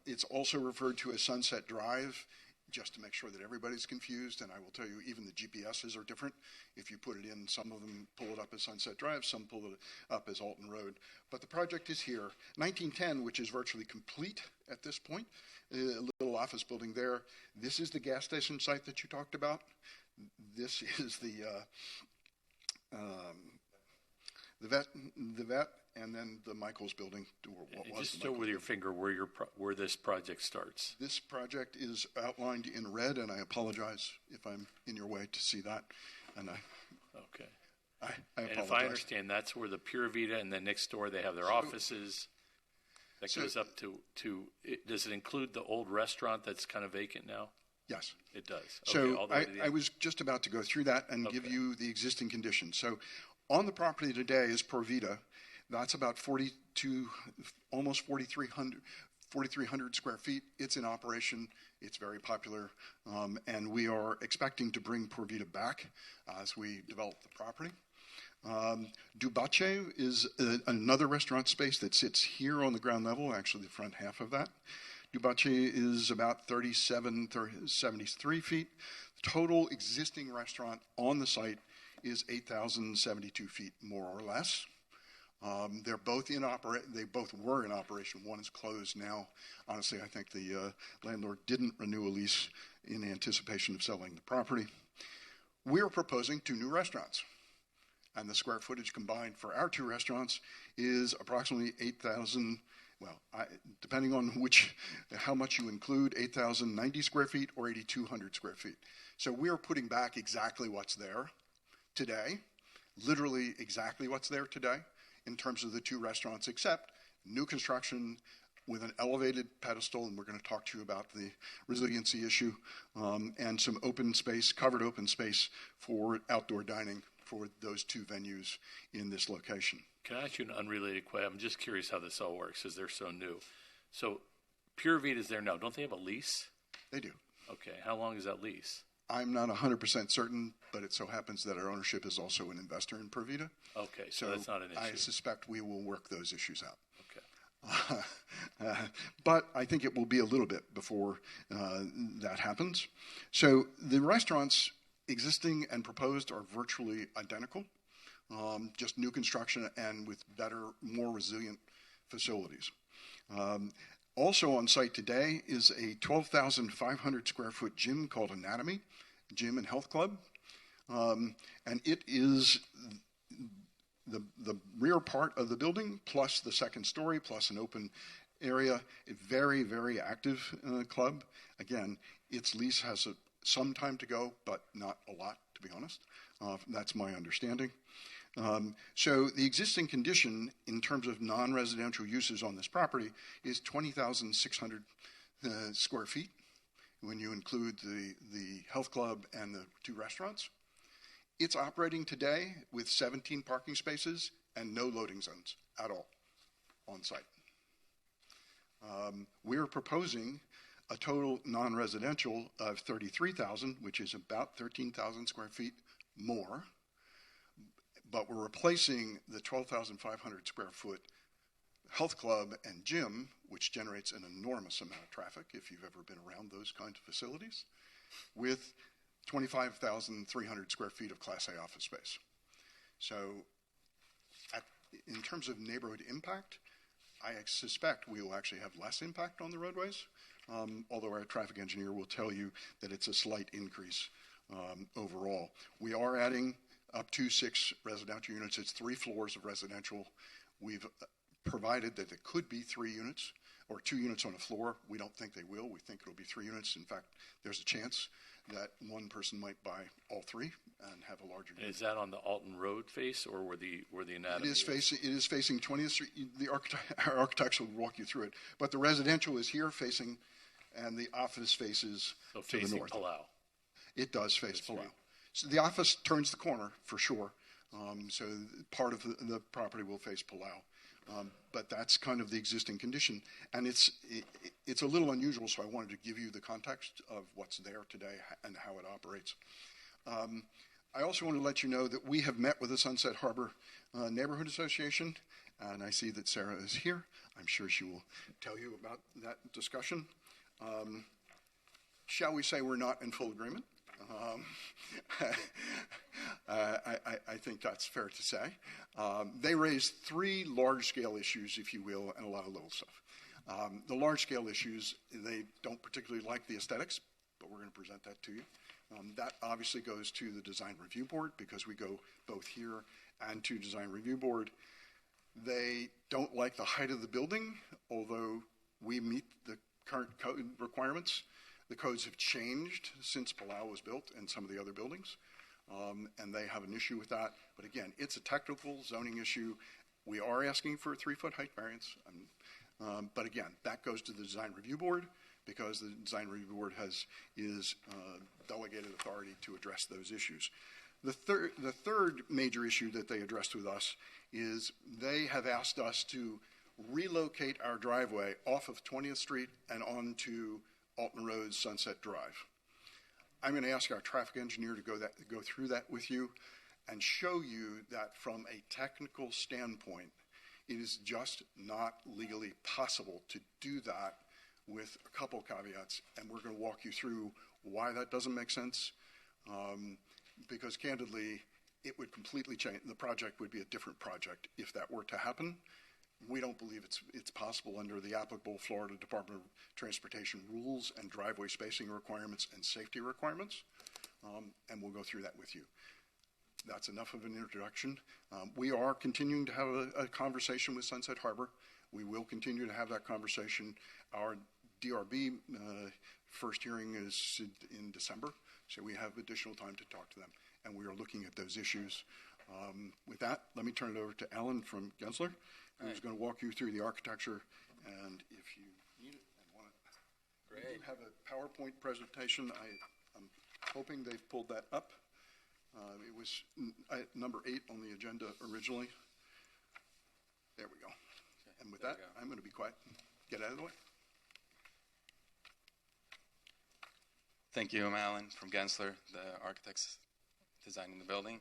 It's also referred to as Sunset Drive, just to make sure that everybody's confused. And I will tell you, even the GPSs are different. If you put it in, some of them pull it up as Sunset Drive, some pull it up as Alton Road. But the project is here. 1910, which is virtually complete at this point, a little office building there. This is the gas station site that you talked about. This is the vet, and then the Michaels building. Just show with your finger where this project starts. This project is outlined in red, and I apologize if I'm in your way to see that. And okay. I apologize. And if I understand, that's where the Pura Vida, and then next door they have their offices. That goes up to does it include the old restaurant that's kind of vacant now? Yes. It does. So okay, all the way to the I was just about to go through that and give you the existing conditions. So on the property today is Pura Vida. That's about almost 4,300 square feet. It's in operation. It's very popular. And we are expecting to bring Pura Vida back as we develop the property. Dubache is another restaurant space that sits here on the ground level, actually the front half of that. Dubache is about 73 feet. Total existing restaurant on the site is 8,072 feet, more or less. They're both they both were in operation. One is closed now. Honestly, I think the landlord didn't renew a lease in anticipation of selling the property. We're proposing 2 new restaurants, and the square footage combined for our 2 restaurants is approximately 8,000. Well, depending on how much you include, 8,090 square feet or 8,200 square feet. So we are putting back exactly what's there today, literally exactly what's there today in terms of the 2 restaurants, except new construction with an elevated pedestal, and we're going to talk to you about the resiliency issue, and some open space, covered open space for outdoor dining for those 2 venues in this location. Can I ask you an unrelated question? I'm just curious how this all works because they're so new. So Pure Vita is there now. Don't they have a lease? They do. Okay. How long is that lease? I'm not 100% certain, but it so happens that our ownership is also an investor in Pure Vita. Okay, so that's not an issue. I suspect we will work those issues out. Okay. But I think it will be a little bit before that happens. So the restaurants existing and proposed are virtually identical, just new construction and with better, more resilient facilities. Also on site today is a 12,500 square foot gym called Anatomy Gym and Health Club. And it is the rear part of the building plus the second story plus an open area. A very, very active club. Again, its lease has some time to go, but not a lot, to be honest. That's my understanding. So the existing condition in terms of non-residential uses on this property is 20,600 square feet when you include the health club and the 2 restaurants. It's operating today with 17 parking spaces and no loading zones at all on site. We're proposing a total non-residential of 33,000, which is about 13,000 square feet more. But we're replacing the 12,500 square foot health club and gym, which generates an enormous amount of traffic if you've ever been around those kinds of facilities, with 25,300 square feet of Class A office space. So in terms of neighborhood impact, I suspect we will actually have less impact on the roadways, although our traffic engineer will tell you that it's a slight increase overall. We are adding up to 6 residential units. It's 3 floors of residential. We've provided that it could be 3 units or 2 units on a floor. We don't think they will. We think it'll be 3 units. In fact, there's a chance that one person might buy all 3 and have a larger unit. Is that on the Alton Road face or where the Anatomy It is facing 20th Street. Our architects will walk you through it. But the residential is here facing, and the office faces to the north. Palau. It does face Palau. So the office turns the corner for sure. So part of the property will face Palau. But that's kind of the existing condition. And it's a little unusual, so I wanted to give you the context of what's there today and how it operates. I also want to let you know that we have met with the Sunset Harbor Neighborhood Association, and I see that Sarah is here. I'm sure she will tell you about that discussion. Shall we say we're not in full agreement? I think that's fair to say. They raised 3 large-scale issues, if you will, and a lot of little stuff. The large-scale issues, they don't particularly like the aesthetics, but we're going to present that to you. That obviously goes to the Design Review Board because we go both here and to Design Review Board. They don't like the height of the building, although we meet the current code requirements. The codes have changed since Palau was built and some of the other buildings, and they have an issue with that. But again, it's a technical zoning issue. We are asking for a 3-foot height variance, but again, that goes to the Design Review Board because the Design Review Board is delegated authority to address those issues. The third major issue that they addressed with us is they have asked us to relocate our driveway off of 20th Street and onto Alton Road, Sunset Drive. I'm going to ask our traffic engineer to go through that with you. and show you that from a technical standpoint, it is just not legally possible to do that with a couple caveats, and we're going to walk you through why that doesn't make sense, because candidly, it would completely change. The project would be a different project if that were to happen. We don't believe it's possible under the applicable Florida Department of Transportation rules and driveway spacing requirements and safety requirements, and we'll go through that with you. That's enough of an introduction. We are continuing to have a conversation with Sunset Harbor. We will continue to have that conversation. Our DRB first hearing is in December, so we have additional time to talk to them, and we are looking at those issues. With that, let me turn it over to Alan from Gensler, who's going to walk you through the architecture, and if you need it and want it. We do have a PowerPoint presentation. I'm hoping they've pulled that up. It was number 8 on the agenda originally. There we go. And with that, I'm going to be quiet. Get out of the way. Thank you. I'm Alan from Gensler, the architects designing the building.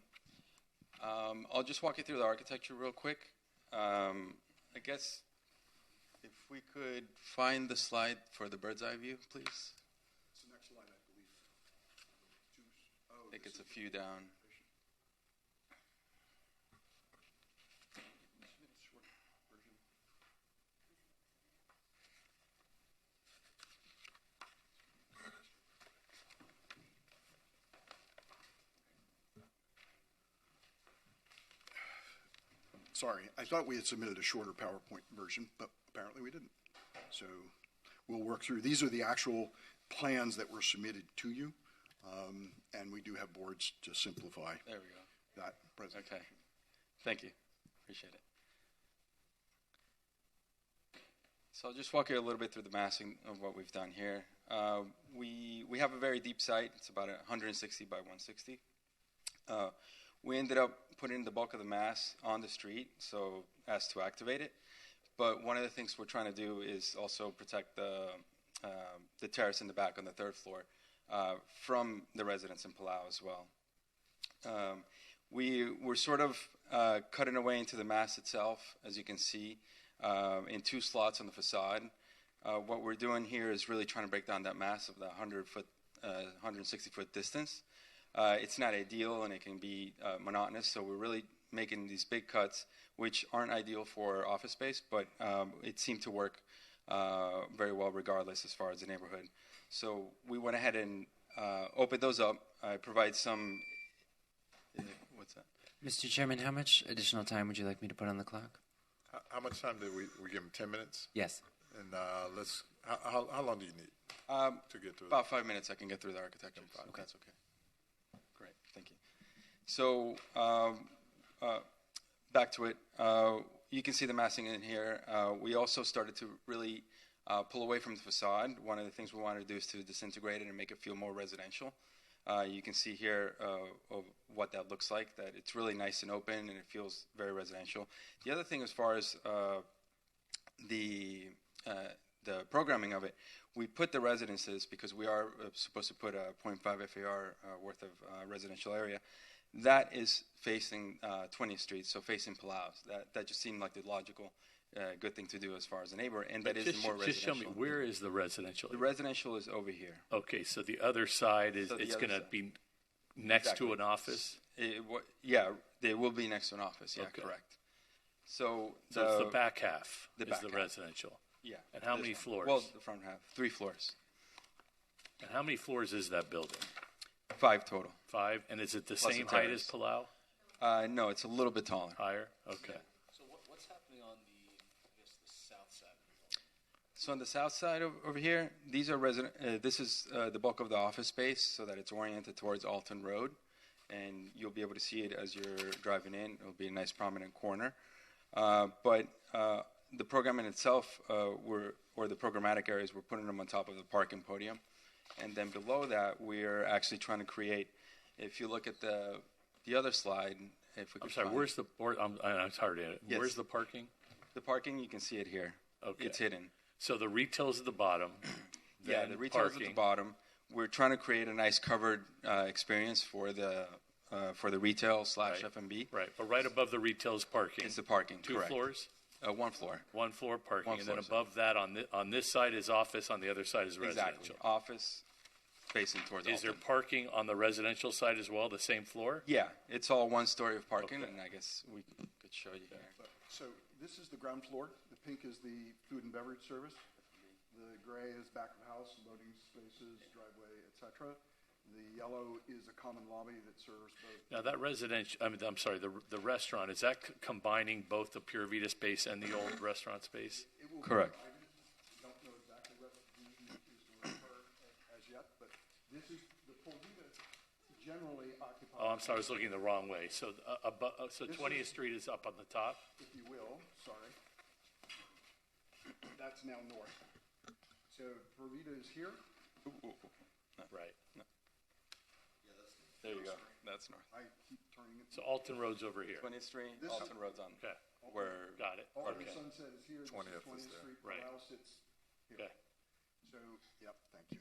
I'll just walk you through the architecture real quick. I guess if we could find the slide for the bird's eye view, please. It's the next slide, I believe. I think it's a few down. Sorry, I thought we had submitted a shorter PowerPoint version, but apparently we didn't. So we'll work through. These are the actual plans that were submitted to you, and we do have boards to simplify There we go. that presentation. Okay. Thank you. Appreciate it. So I'll just walk you a little bit through the massing of what we've done here. We have a very deep site. It's about 160 by 160. We ended up putting the bulk of the mass on the street so as to activate it. But one of the things we're trying to do is also protect the terrace in the back on the 3rd floor from the residents in Palau as well. We're sort of cutting away into the mass itself, as you can see, in 2 slots on the facade. What we're doing here is really trying to break down that mass of the 160-foot distance. It's not ideal, and it can be monotonous, so we're really making these big cuts, which aren't ideal for office space, but it seemed to work very well regardless as far as the neighborhood. So we went ahead and opened those up. I provide some... What's that? Mr. Chairman, how much additional time would you like me to put on the clock? How much time did we give them? 10 minutes? Yes. And how long do you need to get through About 5 minutes I can get through the architecture. Okay. If that's okay. Great, thank you. So back to it. You can see the massing in here. We also started to really pull away from the facade. One of the things we wanted to do is to disintegrate it and make it feel more residential. You can see here of what that looks like, that it's really nice and open and it feels very residential. The other thing as far as the programming of it, we put the residences, because we are supposed to put a 0.5 FAR worth of residential area. That is facing 20th Street, so facing Palau. That just seemed like the logical good thing to do as far as a neighbor, and that is the more residential. Just show me, where is the residential? The residential is over here. Okay, so the other side is, So the it's other going to side. be next Exactly. to an office? Yeah, they will be next to an office, yeah, Okay. correct. So So it's the back half the is back the half. residential. Yeah. And how this many one. floors? Well, the front half, 3 floors. And how many floors is that building? 5 total. 5? And is it the Plus same the height as terrace. Palau? No, it's a little bit taller. Higher? Okay. So what's happening on the south side? So on the south side over here, these are this is the bulk of the office space, so that it's oriented towards Alton Road, and you'll be able to see it as you're driving in. It'll be a nice prominent corner. But the program in itself, or the programmatic areas, we're putting them on top of the parking podium, and then below that, we're actually trying to create. If you look at the other slide, if we could I'm sorry, find- where's the, I'm sorry, Yes. where's the parking? the parking? You can see it here. Okay. It's hidden. So the retail's at the bottom. Yeah, then the retail's at parking. the bottom. We're trying to create a nice covered experience for the for the retail / Right. F&B. Right, but right above the retail is parking. It's the parking, Two correct. floors, One floor. one floor parking, One and then floor, above that, on this side is office, on the other side is Exactly. residential. Office facing towards Is there Alton. parking on the residential side as well, the same floor? Yeah, it's all one story of parking, Okay. and I guess we could show you here. So this is the ground floor. The pink is the food and beverage service. The gray is back of the house, loading spaces, driveway, etc. The yellow is a common lobby that serves both. Now, that residential, I'm sorry, the restaurant, is that combining both the Pure Vita space and the old restaurant space? It will be Correct. divided. We don't know exactly what the use is going to occur as yet, but this is the Pure Vita generally occupies. Oh, I'm sorry, I was looking the wrong way. So, so 20th Street is up on the top? If you will, sorry. That's now north. So Pure Vita is here. Right. There you go. That's north. I keep turning it. So Alton Road's over here. 20th Street, This- Alton Road's on. Okay, Where got it. Alton Okay. Sunset is here. This is 20th is 20th there. Street. Right. Corral sits here. Okay. So, yep, thank you.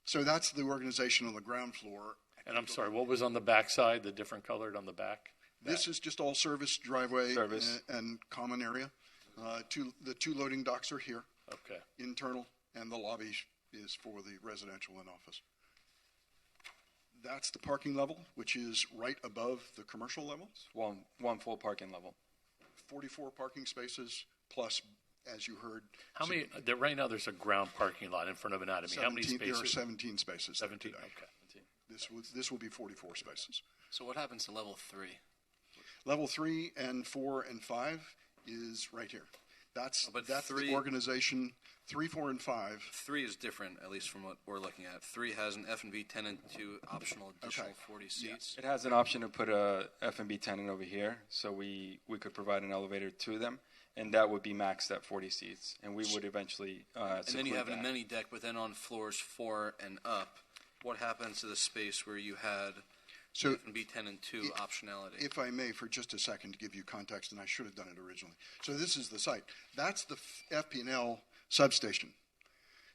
So that's the organization on the ground floor. And I'm sorry, what was on the back side, the different colored on the back? This is just all service, driveway, Service. and common area. The two loading docks are here, Okay. internal, and the lobby is for the residential and office. That's the parking level, which is right above the commercial level. One full parking level. 44 parking spaces plus, as you heard, How many, right now there's a ground parking lot in front of Anatomy. How many 17 there are spaces? 17 spaces there 17, today. okay. This will be 44 spaces. So what happens to level 3? Level 3 and 4 and 5 is right here. That's But the three- organization. 3, 4, and 5. 3 is different, at least from what we're looking at. 3 has an F&B tenant to optional additional Okay. 40 seats. It has an option to put a F&B tenant over here, so we could provide an elevator to them, and that would be maxed at 40 seats, and we would eventually And then you have an that. amenity deck, but then on floors 4 and up, what happens to the space where you had So F&B tenant to optionality? if I may, for just a second, to give you context, and I should have done it originally. So this is the site. That's the FP&L substation.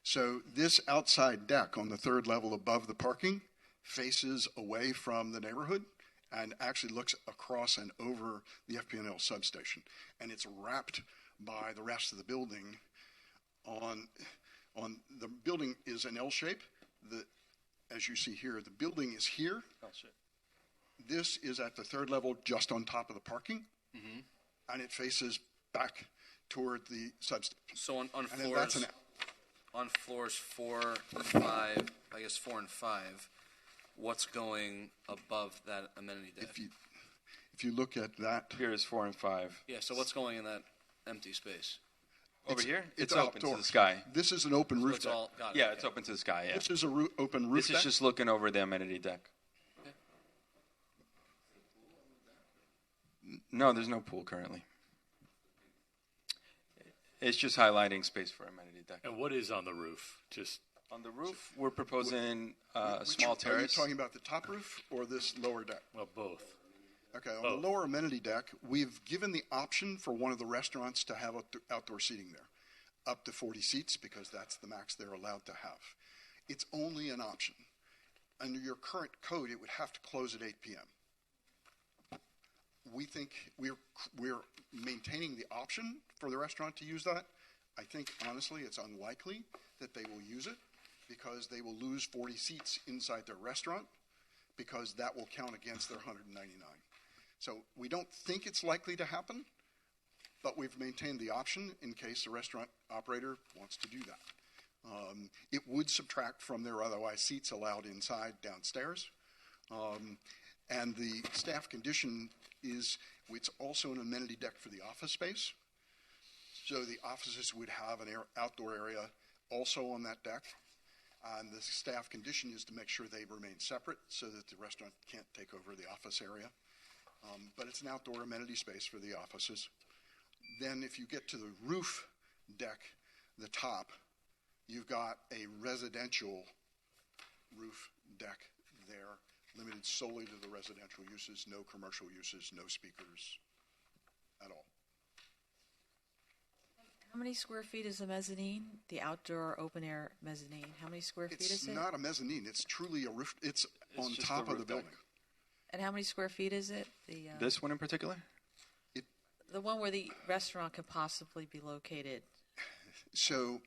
So this outside deck on the third level above the parking faces away from the neighborhood and actually looks across and over the FP&L substation. And it's wrapped by the rest of the building on the building is an L shape. As you see here, the building is here. This is at the third level, just on top of the parking, and it faces back toward the substation. So on And then that's floors, an, on floors 4, 5, I guess 4 and 5, what's going above that amenity deck? if you look at that, Here is 4 and 5. Yeah, so what's going in that empty space? Over here, it's open to outdoor. the sky. This is an open roof It's deck. all, got it. Yeah, okay. it's open to the sky, yeah. This is a open roof This is deck. just looking over the amenity deck. No, there's no pool currently. It's just highlighting space for amenity deck. And what is on the roof? Just, On the roof, we're proposing a Which- small Are you terrace. talking about the top roof or this lower deck? well, both. Okay, on Both. the lower amenity deck, we've given the option for one of the restaurants to have outdoor seating there, up to 40 seats, because that's the max they're allowed to have. It's only an option. Under your current code, it would have to close at 8 p.m. We think we're maintaining the option for the restaurant to use that. I think, honestly, it's unlikely that they will use it, because they will lose 40 seats inside their restaurant, because that will count against their 199. So we don't think it's likely to happen, but we've maintained the option in case the restaurant operator wants to do that. It would subtract from their otherwise seats allowed inside downstairs. And the staff condition is, it's also an amenity deck for the office space. So the offices would have an outdoor area also on that deck. And the staff condition is to make sure they remain separate so that the restaurant can't take over the office area. But it's an outdoor amenity space for the offices. Then if you get to the roof deck, the top, you've got a residential roof deck there, limited solely to the residential uses, no commercial uses, no speakers at all. How many square feet is the mezzanine? The outdoor open air mezzanine. How many square feet It's is it? not a mezzanine. It's truly a roof. It's on just top the of the roof deck. building. And how many square feet is it? This one in particular? The one where the restaurant could possibly be located. So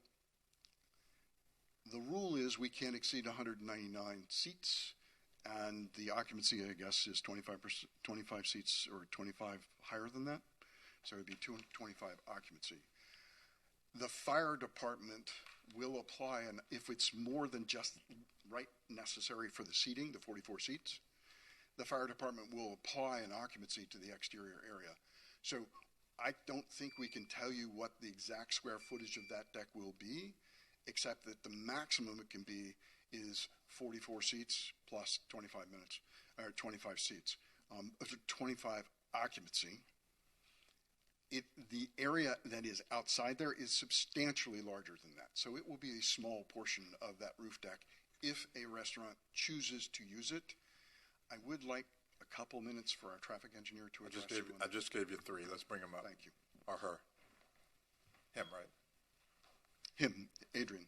the rule is we can't exceed 199 seats, and the occupancy, I guess, is 25 seats or 25 higher than that. So it would be 225 occupancy. The fire department will apply, and if it's more than just right necessary for the seating, the 44 seats, the fire department will apply an occupancy to the exterior area. So I don't think we can tell you what the exact square footage of that deck will be, except that the maximum it can be is 44 seats plus 25 minutes, or 25 seats, 25 occupancy. The area that is outside there is substantially larger than that. So it will be a small portion of that roof deck if a restaurant chooses to use it. I would like a couple minutes for our traffic engineer to address you. I just gave you 3. Let's bring him up. Thank you. Or her. Him, right? Him, Adrian.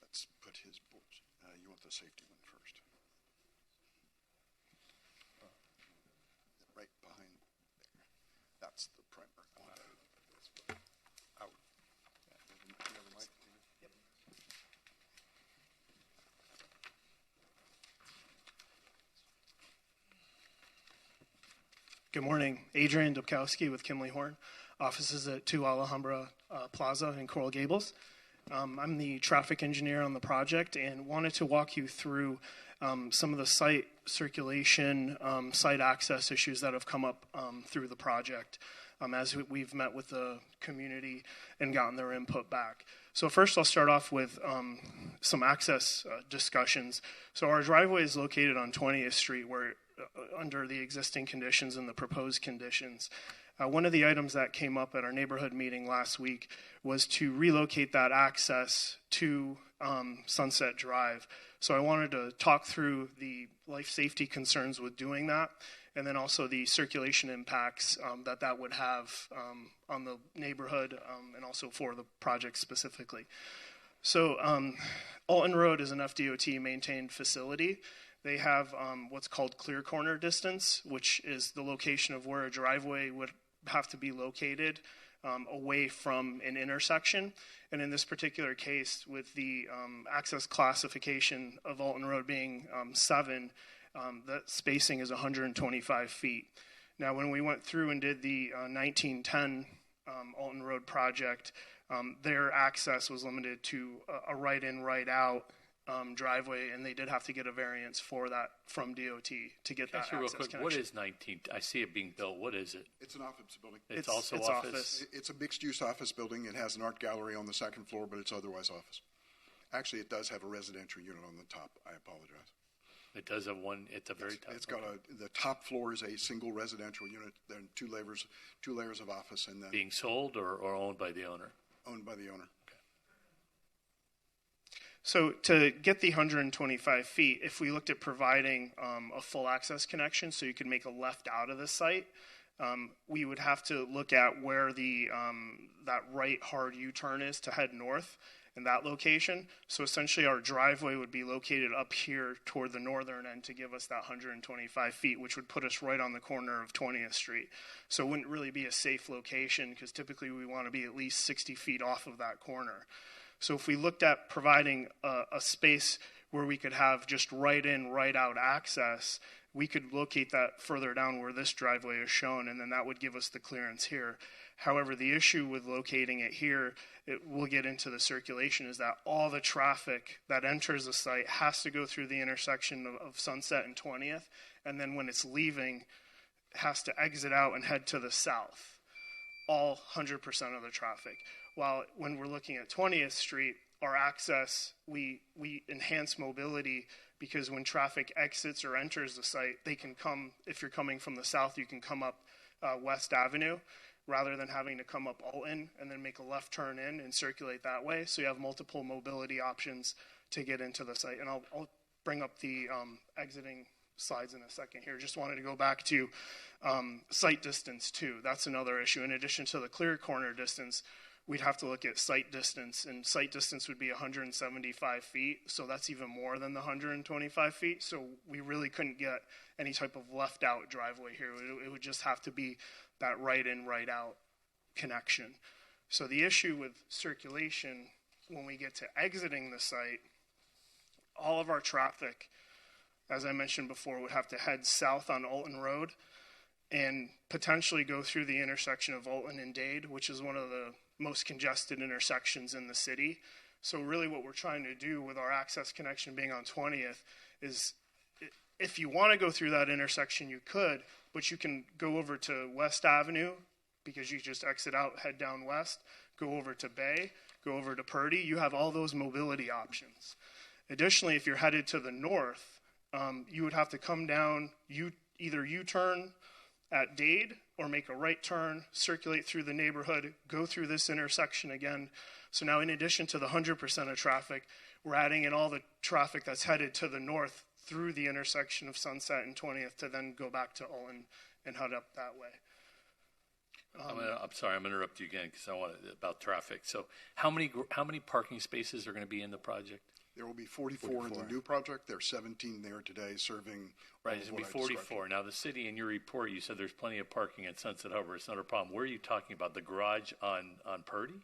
Let's put his boards. You want the safety one first. Right behind there. That's the primer. Out. You have a mic? Yep. Good morning. Adrian Dubkowski with Kimley Horn. Offices at 2 Alhambra Plaza in Coral Gables. I'm the traffic engineer on the project and wanted to walk you through some of the site circulation, site access issues that have come up through the project as we've met with the community and gotten their input back. So first I'll start off with some access discussions. So our driveway is located on 20th Street where under the existing conditions and the proposed conditions. One of the items that came up at our neighborhood meeting last week was to relocate that access to Sunset Drive. So I wanted to talk through the life safety concerns with doing that, and then also the circulation impacts that would have on the neighborhood and also for the project specifically. So Alton Road is an FDOT maintained facility. They have what's called clear corner distance, which is the location of where a driveway would have to be located away from an intersection. And in this particular case, with the access classification of Alton Road being 7, that spacing is 125 feet. Now, when we went through and did the 1910 Alton Road project, their access was limited to a right-in, right-out driveway, and they did have to get a variance for that from DOT to get that access real quick, connection. what is 19? I see it being built. What is it? It's an office building. It's also it's office? It's a mixed-use office building. It has an art gallery on the second floor, but it's otherwise office. Actually, it does have a residential unit on the top. I apologize. It does have one at the very top. It's got the top floor is a single residential unit, then two layers of office, and then Being sold or owned by the owner? owned by the owner. So to get the 125 feet, if we looked at providing a full access connection so you could make a left out of the site, we would have to look at where the that right hard U-turn is to head north in that location. So essentially our driveway would be located up here toward the northern end to give us that 125 feet, which would put us right on the corner of 20th Street. So it wouldn't really be a safe location because typically we want to be at least 60 feet off of that corner. So if we looked at providing a space where we could have just right in, right out access, we could locate that further down where this driveway is shown, and then that would give us the clearance here. However, the issue with locating it here, we'll get into the circulation, is that all the traffic that enters the site has to go through the intersection of Sunset and 20th, and then when it's leaving, has to exit out and head to the south. All 100% of the traffic. While when we're looking at 20th Street, our access, we enhance mobility because when traffic exits or enters the site, they can come, if you're coming from the south, you can come up West Avenue rather than having to come up Alton and then make a left turn in and circulate that way. So you have multiple mobility options to get into the site. And I'll bring up the exiting slides in a second here. Just wanted to go back to site distance too. That's another issue. In addition to the clear corner distance, we'd have to look at site distance, and site distance would be 175 feet, so that's even more than the 125 feet. So we really couldn't get any type of left out driveway here. It would just have to be that right in, right out connection. So the issue with circulation, when we get to exiting the site, all of our traffic, as I mentioned before, would have to head south on Alton Road and potentially go through the intersection of Alton and Dade, which is one of the most congested intersections in the city. So really what we're trying to do with our access connection being on 20th is, if you want to go through that intersection, you could, but you can go over to West Avenue because you just exit out, head down west, go over to Bay, go over to Purdy. You have all those mobility options. Additionally, if you're headed to the north, you would have to come down, either U-turn at Dade or make a right turn, circulate through the neighborhood, go through this intersection again. So now in addition to the 100% of traffic, we're adding in all the traffic that's headed to the north through the intersection of Sunset and 20th to then go back to Alton and head up that way. I'm sorry, I'm going to interrupt you again because I want about traffic. So how many parking spaces are going to be in the project? There will be 44 in the new project. There's 17 there today serving. Right, it's going to be 44. Now, the city, in your report, you said there's plenty of parking at Sunset Harbor. It's not a problem. Where are you talking about? The garage on Purdy?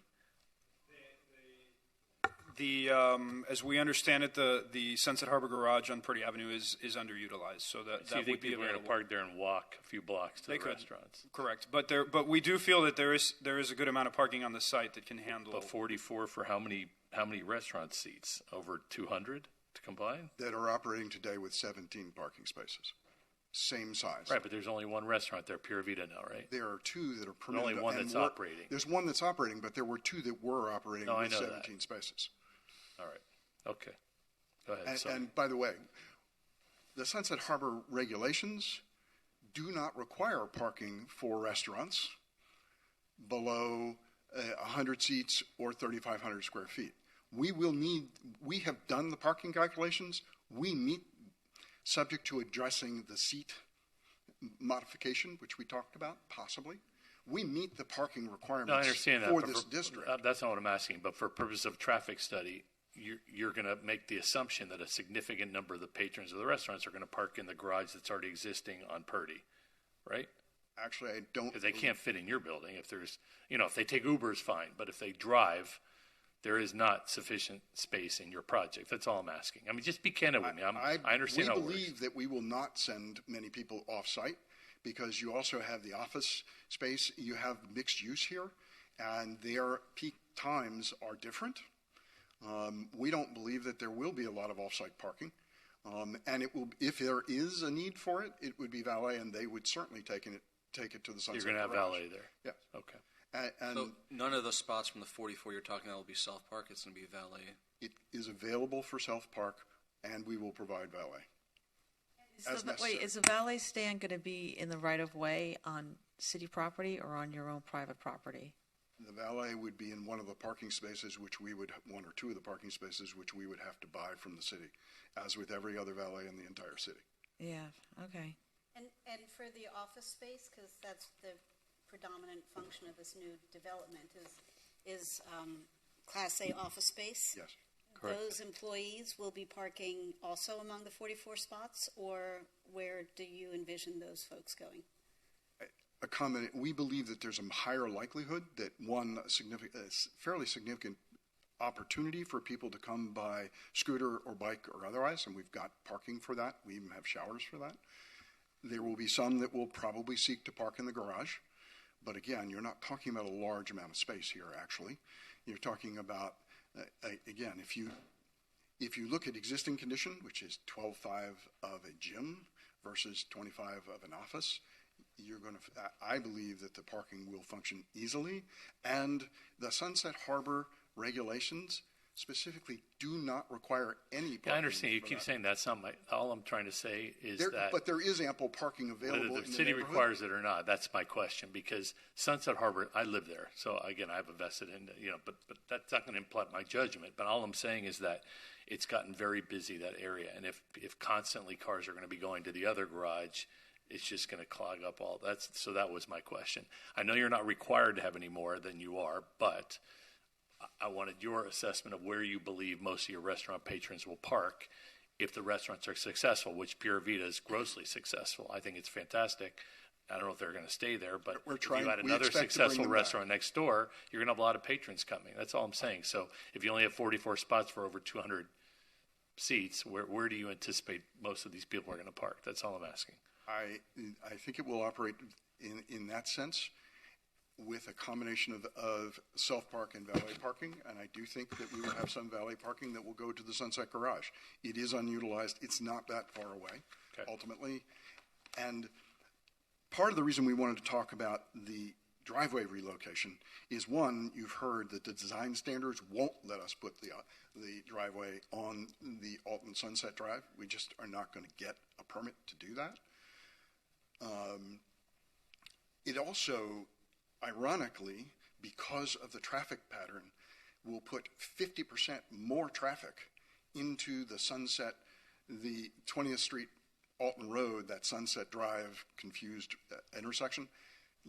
As we understand it, the Sunset Harbor garage on Purdy Avenue is underutilized, so that So you would think be people are going available. to park there and walk a few blocks to They the could. restaurants? Correct, but we do feel that there is a good amount of parking on the site that can handle. But 44 for how many restaurant seats? Over 200 to combine? That are operating today with 17 parking spaces. Same size. Right, but there's only one restaurant there, Pura Vida now, right? There are two that are permitted. only one and that's more- operating. There's one that's operating, but there were two that were operating No, I with know that. 17 spaces. All right. Okay. Go ahead. And, Sorry. and by the way, the Sunset Harbor regulations do not require parking for restaurants below 100 seats or 3,500 square feet. We have done the parking calculations. We meet, subject to addressing the seat modification, which we talked about, possibly. We meet the parking requirements No, I understand that. for but this district. That's not what I'm asking. But for purpose of traffic study, you're going to make the assumption that a significant number of the patrons of the restaurants are going to park in the garage that's already existing on Purdy, right? Actually, I don't. Because they can't fit in your building. If there's, if they take Ubers, fine. But if they drive, there is not sufficient space in your project. That's all I'm asking. I mean, just be candid with me. I understand how it We works. believe that we will not send many people off-site because you also have the office space. You have mixed use here, and their peak times are different. We don't believe that there will be a lot of off-site parking. And it will, if there is a need for it, it would be valet, and they would certainly take it to the Sunset You're going to have Garage. valet there. Yes. Okay. And So none of the spots from the 44 you're talking about will be self-park. It's going to be valet. it is available for self-park, and we will provide valet. as necessary. Wait, is the valet stand going to be in the right-of-way on city property or on your own private property? The valet would be in one of the parking spaces, one or two of the parking spaces, which we would have to buy from the city, as with every other valet in the entire city. Yeah, okay. And for the office space, because that's the predominant function of this new development, is Class A office space? Yes. Correct. Those employees will be parking also among the 44 spots, or where do you envision those folks going? We believe that there's a higher likelihood that fairly significant opportunity for people to come by scooter or bike or otherwise, and we've got parking for that. We even have showers for that. There will be some that will probably seek to park in the garage, but again, you're not talking about a large amount of space here, actually. You're talking about, again, if you look at existing condition, which is 12.5 of a gym versus 25 of an office, I believe that the parking will function easily, and the Sunset Harbor regulations specifically do not require any parking. Yeah, I understand. You for keep that. saying that's not my. All I'm trying to say is But there is ample parking available whether the in city neighborhood. requires it or not. That's my question, because Sunset Harbor, I live there, so again, I have a vested in, but that's not going to imply my judgment. But all I'm saying is that it's gotten very busy, that area, and if constantly cars are going to be going to the other garage, it's just going to clog up all that. So that was my question. I know you're not required to have any more than you are, but I wanted your assessment of where you believe most of your restaurant patrons will park if the restaurants are successful, which Pura Vida is grossly successful. I think it's fantastic. I don't know if they're going to stay there, but if you had we another expect to bring successful them back. restaurant next door, you're going to have a lot of patrons coming. That's all I'm saying. So if you only have 44 spots for over 200 seats, where do you anticipate most of these people are going to park? That's all I'm asking. I think it will operate in that sense with a combination of self-park and valet parking, and I do think that we will have some valet parking that will go to the Sunset Garage. It is unutilized. It's not that far away, ultimately. And part of the reason we wanted to talk about the driveway relocation is, one, you've heard that the design standards won't let us put the driveway on the Alton Sunset Drive. We just are not going to get a permit to do that. It also, ironically, because of the traffic pattern, will put 50% more traffic into the Sunset, the 20th Street, Alton Road, that Sunset Drive confused intersection.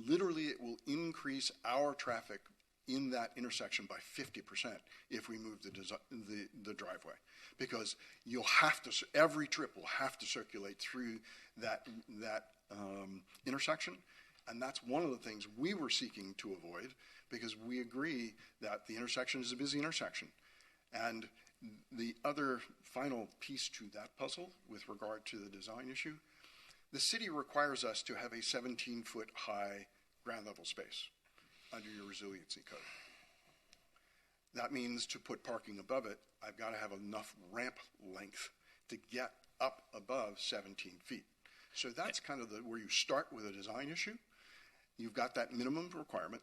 Literally, it will increase our traffic in that intersection by 50% if we move the driveway, because you'll have to, every trip will have to circulate through that intersection. And that's one of the things we were seeking to avoid, because we agree that the intersection is a busy intersection. And the other final piece to that puzzle with regard to the design issue, the city requires us to have a 17-foot high ground level space under your resiliency code. That means to put parking above it, I've got to have enough ramp length to get up above 17 feet. So that's kind of where you start with a design issue. You've got that minimum requirement.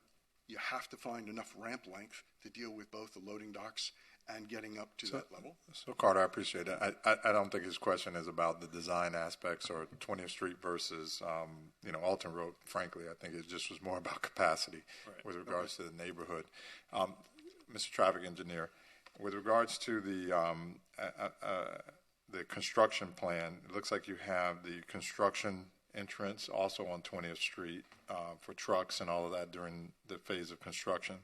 You have to find enough ramp length to deal with both the loading docks and getting up to that level. So, Carter, I appreciate that. I don't think his question is about the design aspects or 20th Street versus, Alton Road. Frankly, I think it just was more about capacity with regards to the neighborhood. Mr. Traffic Engineer, with regards to the construction plan, it looks like you have the construction entrance also on 20th Street for trucks and all of that during the phase of construction.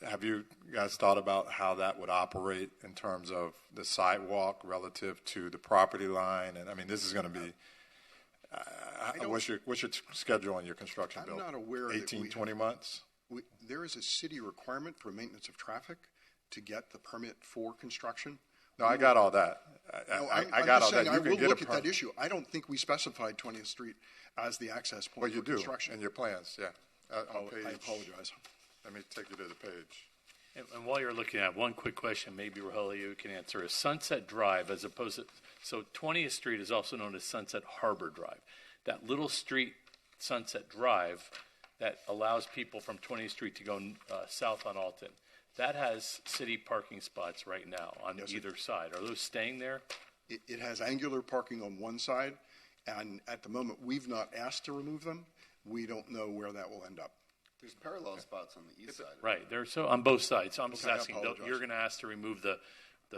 Have you guys thought about how that would operate in terms of the sidewalk relative to the property line? And I mean, this is going to be, what's your schedule on your construction bill? I'm not aware 18, 20 months? There is a city requirement for maintenance of traffic to get the permit for construction. No, I got all that. I got all that. I will look at that issue. I don't think we specified 20th Street as the access point for construction. Well, you do in your plans, yeah. I apologize. Let me take you to the page. And while you're looking at one quick question, maybe Rogelio you can answer, is Sunset Drive as opposed to, so 20th Street is also known as Sunset Harbor Drive. That little street, Sunset Drive, that allows people from 20th Street to go south on Alton, that has city parking spots right now on either side. Are those staying there? It has angular parking on one side, and at the moment, we've not asked to remove them. We don't know where that will end up. There's parallel spots on the east side. Right, they're so on both sides. So I'm just Okay, I asking, apologize. you're going to ask to remove the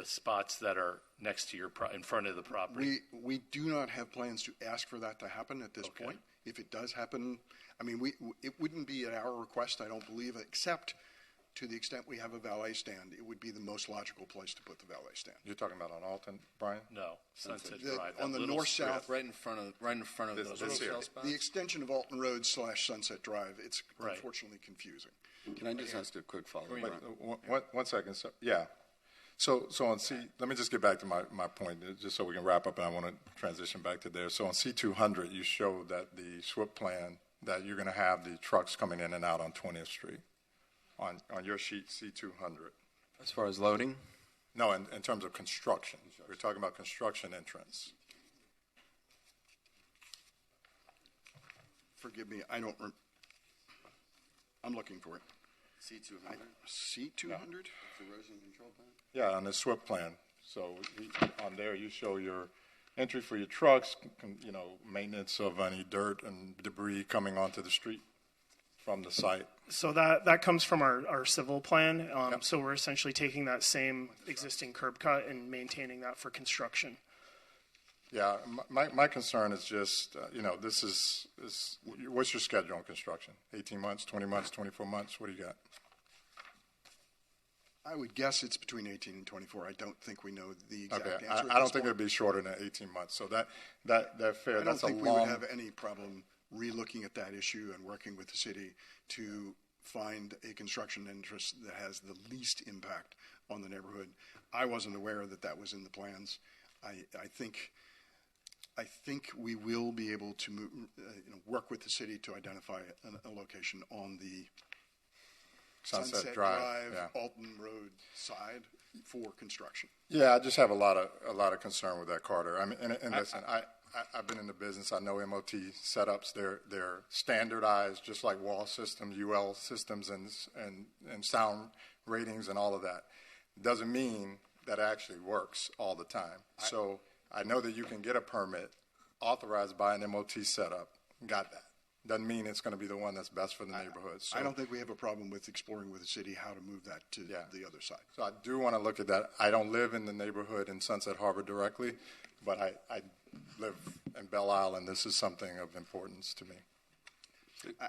spots that are next to your in front of the property. We do not have plans to ask for that to happen at this point. If it does happen, I mean, it wouldn't be at our request, I don't believe, except to the extent we have a valet stand. It would be the most logical place to put the valet stand. You're talking about on Alton, Brian? No, Sunset The- Drive. on that the little north-south- strip. Right in front of This- those this little here. spots. The extension of Alton Road / Sunset Drive, it's Right. unfortunately confusing. Can I just ask a quick follow-up? One second. So, yeah. So on C, let me just get back to my point, just so we can wrap up, and I want to transition back to there. So on C200, you show that the SWIP plan, that you're going to have the trucks coming in and out on 20th Street. On your sheet, C200. As far as loading? No, in terms of construction. We're talking about construction entrance. Forgive me, I'm looking for it. C200? C200? Erosion control plan? Yeah, on the SWIP plan. So on there, you show your entry for your trucks, maintenance of any dirt and debris coming onto the street from the site. So that comes from our civil plan. So we're essentially taking that same existing curb cut and maintaining that for construction. Yeah, my concern is just, this is what's your schedule on construction? 18 months, 20 months, 24 months? What do you got? I would guess it's between 18 and 24. I don't think we know the exact Okay, answer. I don't think it'd be shorter than 18 months. So that fair. I don't That's think a we would long. have any problem relooking at that issue and working with the city to find a construction interest that has the least impact on the neighborhood. I wasn't aware that that was in the plans. I think we will be able to work with the city to identify a location on the Sunset Drive, yeah. Alton Road side for construction. Yeah, I just have a lot of concern with that, Carter. I mean, and listen, I've been in the business. I know MOT setups. They're standardized, just like wall systems, UL systems, and sound ratings and all of that. Doesn't mean that it actually works all the time. So I know that you can get a permit authorized by an MOT setup. Got that. Doesn't mean it's going to be the one that's best for the neighborhood. So, I don't think we have a problem with exploring with the city how to move that to the other side. So I do want to look at that. I don't live in the neighborhood in Sunset Harbor directly, but I live in Belle Isle, and this is something of importance to me.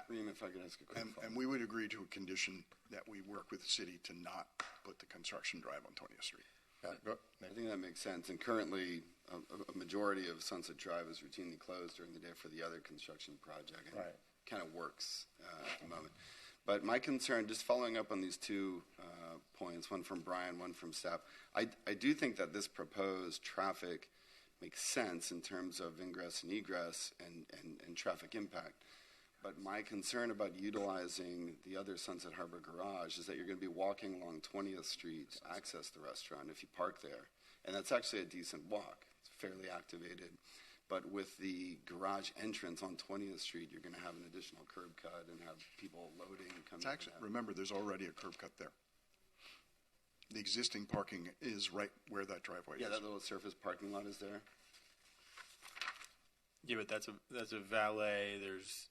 Reem, if I could ask a quick follow-up. And we would agree to a condition that we work with the city to not put the construction drive on 20th Street. Yeah, go, I think that makes sense. And currently, a majority of Sunset Drive is routinely closed during the day for the other construction project. And Right. it kind of works at the moment. But my concern, just following up on these two points, one from Brian, one from staff, I do think that this proposed traffic makes sense in terms of ingress and egress and traffic impact. But my concern about utilizing the other Sunset Harbor garage is that you're going to be walking along 20th Street to access the restaurant if you park there. And that's actually a decent walk. It's fairly activated. But with the garage entrance on 20th Street, you're going to have an additional curb cut and have people loading and coming. Remember, there's already a curb cut there. The existing parking is right where that driveway Yeah, is. that little surface parking lot is there. Yeah, but that's a valet. There's,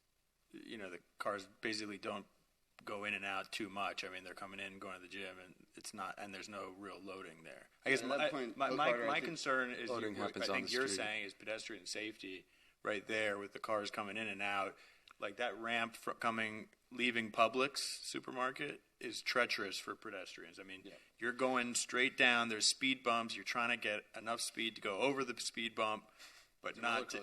the cars basically don't go in and out too much. I mean, they're coming in, going to the gym, and there's no real loading there. I guess at that point, my concern is loading happens on the you're street. saying is pedestrian safety right there with the cars coming in and out. Like that ramp leaving Publix supermarket is treacherous for pedestrians. I mean, you're going straight down. There's speed bumps. You're trying to get enough speed to go over the speed bump, but not,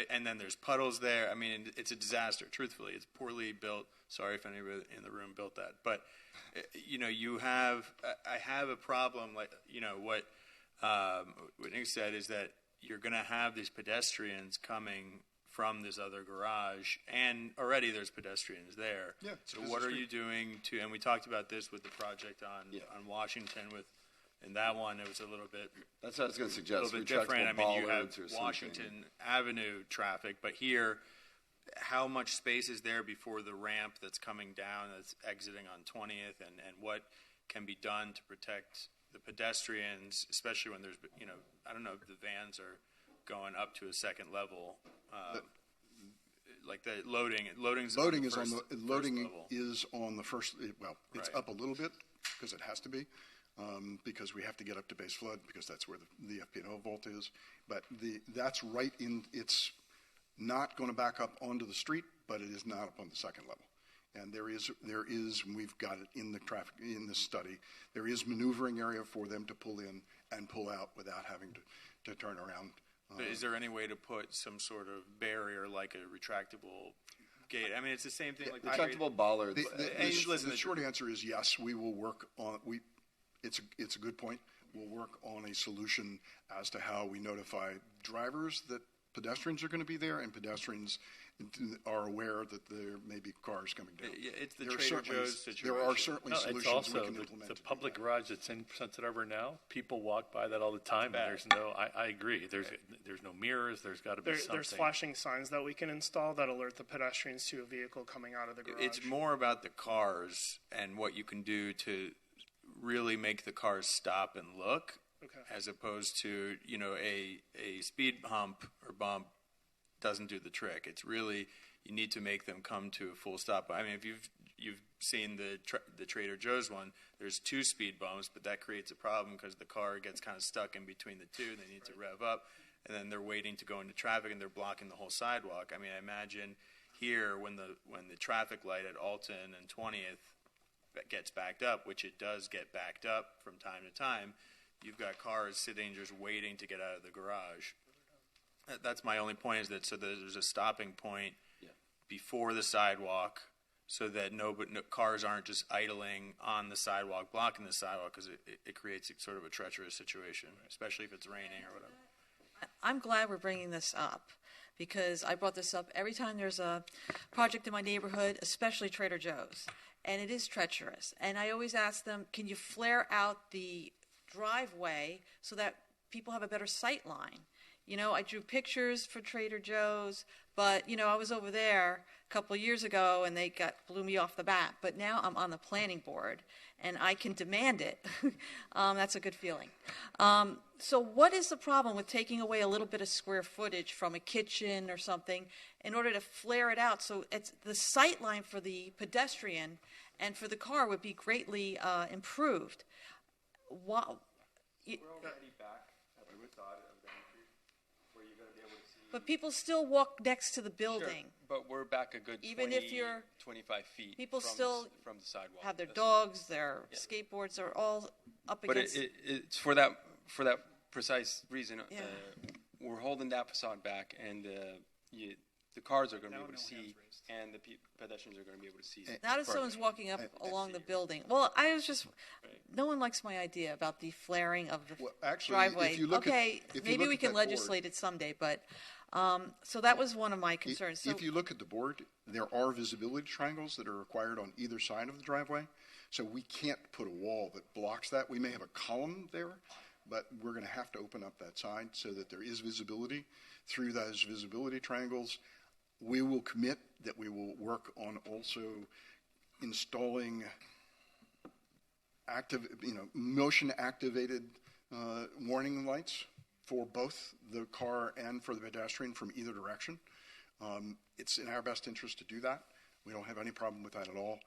and then there's puddles there. I mean, it's a disaster. Truthfully, it's poorly built. Sorry if anybody in the room built that, but I have a problem. Like, what Nick said is that you're going to have these pedestrians coming from this other garage, and already there's pedestrians there. Yeah, So what are you doing to? And we talked about this with the project on Washington in that one, it was a little bit. That's what I was going to A suggest. little bit different. I mean, you have bollards or Washington something. Avenue traffic, but here, how much space is there before the ramp that's coming down, that's exiting on 20th, and what can be done to protect the pedestrians, especially when there's, I don't know if the vans are going up to a second level. Like the loading is Loading on the first level. is on the first. Well, it's Right. up a little bit because it has to be, because we have to get up to base flood because that's where the FP&O vault is. But that's right in. It's not going to back up onto the street, but it is not up on the second level. And there is. We've got it in the traffic in the study. There is maneuvering area for them to pull in and pull out without having to turn around. But is there any way to put some sort of barrier, like a retractable gate? I mean, it's the same thing. Like Retractable bollards. The short answer is yes. We will work on. It's a good point. We'll work on a solution as to how we notify drivers that pedestrians are going to be there, and pedestrians are aware that there may be cars coming down. It's the There are Trader certainly- Joe's situation. There are certainly It's solutions also we can implement. the to do public that. garage that's in Sunset Harbor now. People walk by that all the time. Bad. And there's no. I agree. There's no mirrors. There's got to be something. There's flashing signs that we can install that alert the pedestrians to a vehicle coming out of the garage. It's more about the cars and what you can do to really make the cars stop and look, Okay. as opposed to, a speed hump or bump doesn't do the trick. It's really, you need to make them come to a full stop. I mean, if you've seen the Trader Joe's one, there's 2 speed bumps, but that creates a problem because the car gets kind of stuck in between the two. They need to rev up, and then they're waiting to go into traffic, and they're blocking the whole sidewalk. I mean, I imagine here when the traffic light at Alton and 20th gets backed up, which it does get backed up from time to time, you've got cars sitting just waiting to get out of the garage. That's my only point, is that so there's a stopping point before the sidewalk, so that cars aren't just idling on the sidewalk, blocking the sidewalk, because it creates sort of a treacherous situation, especially if it's raining or whatever. I'm glad we're bringing this up, because I brought this up every time there's a project in my neighborhood, especially Trader Joe's, and it is treacherous. And I always ask them, can you flare out the driveway so that people have a better sight line? I drew pictures for Trader Joe's, but, I was over there a couple of years ago and they blew me off the bat. But now I'm on the planning board and I can demand it. That's a good feeling. So what is the problem with taking away a little bit of square footage from a kitchen or something in order to flare it out so it's the sight line for the pedestrian and for the car would be greatly improved? Wow. We're already back at the side of the entry where you're going to be able to see. But people still walk next to the building. Sure, but we're back a good Even 20, if you're 25 feet people from, still from the sidewalk. have their dogs, their skateboards are all up But against. it's for that precise reason. We're holding that facade back, and the cars are going to be able to see, and the pedestrians are going to be able to see. Not if someone's walking up along the building. Well, I was just, no one likes my idea about the flaring of the driveway. If you look Okay, if you maybe look we at can that board- legislate it someday, but, so that was one of my concerns. So If you look at the board, there are visibility triangles that are required on either side of the driveway. So we can't put a wall that blocks that. We may have a column there, but we're going to have to open up that side so that there is visibility. Through those visibility triangles, we will commit that we will work on also installing motion-activated warning lights for both the car and for the pedestrian from either direction. It's in our best interest to do that. We don't have any problem with that at all.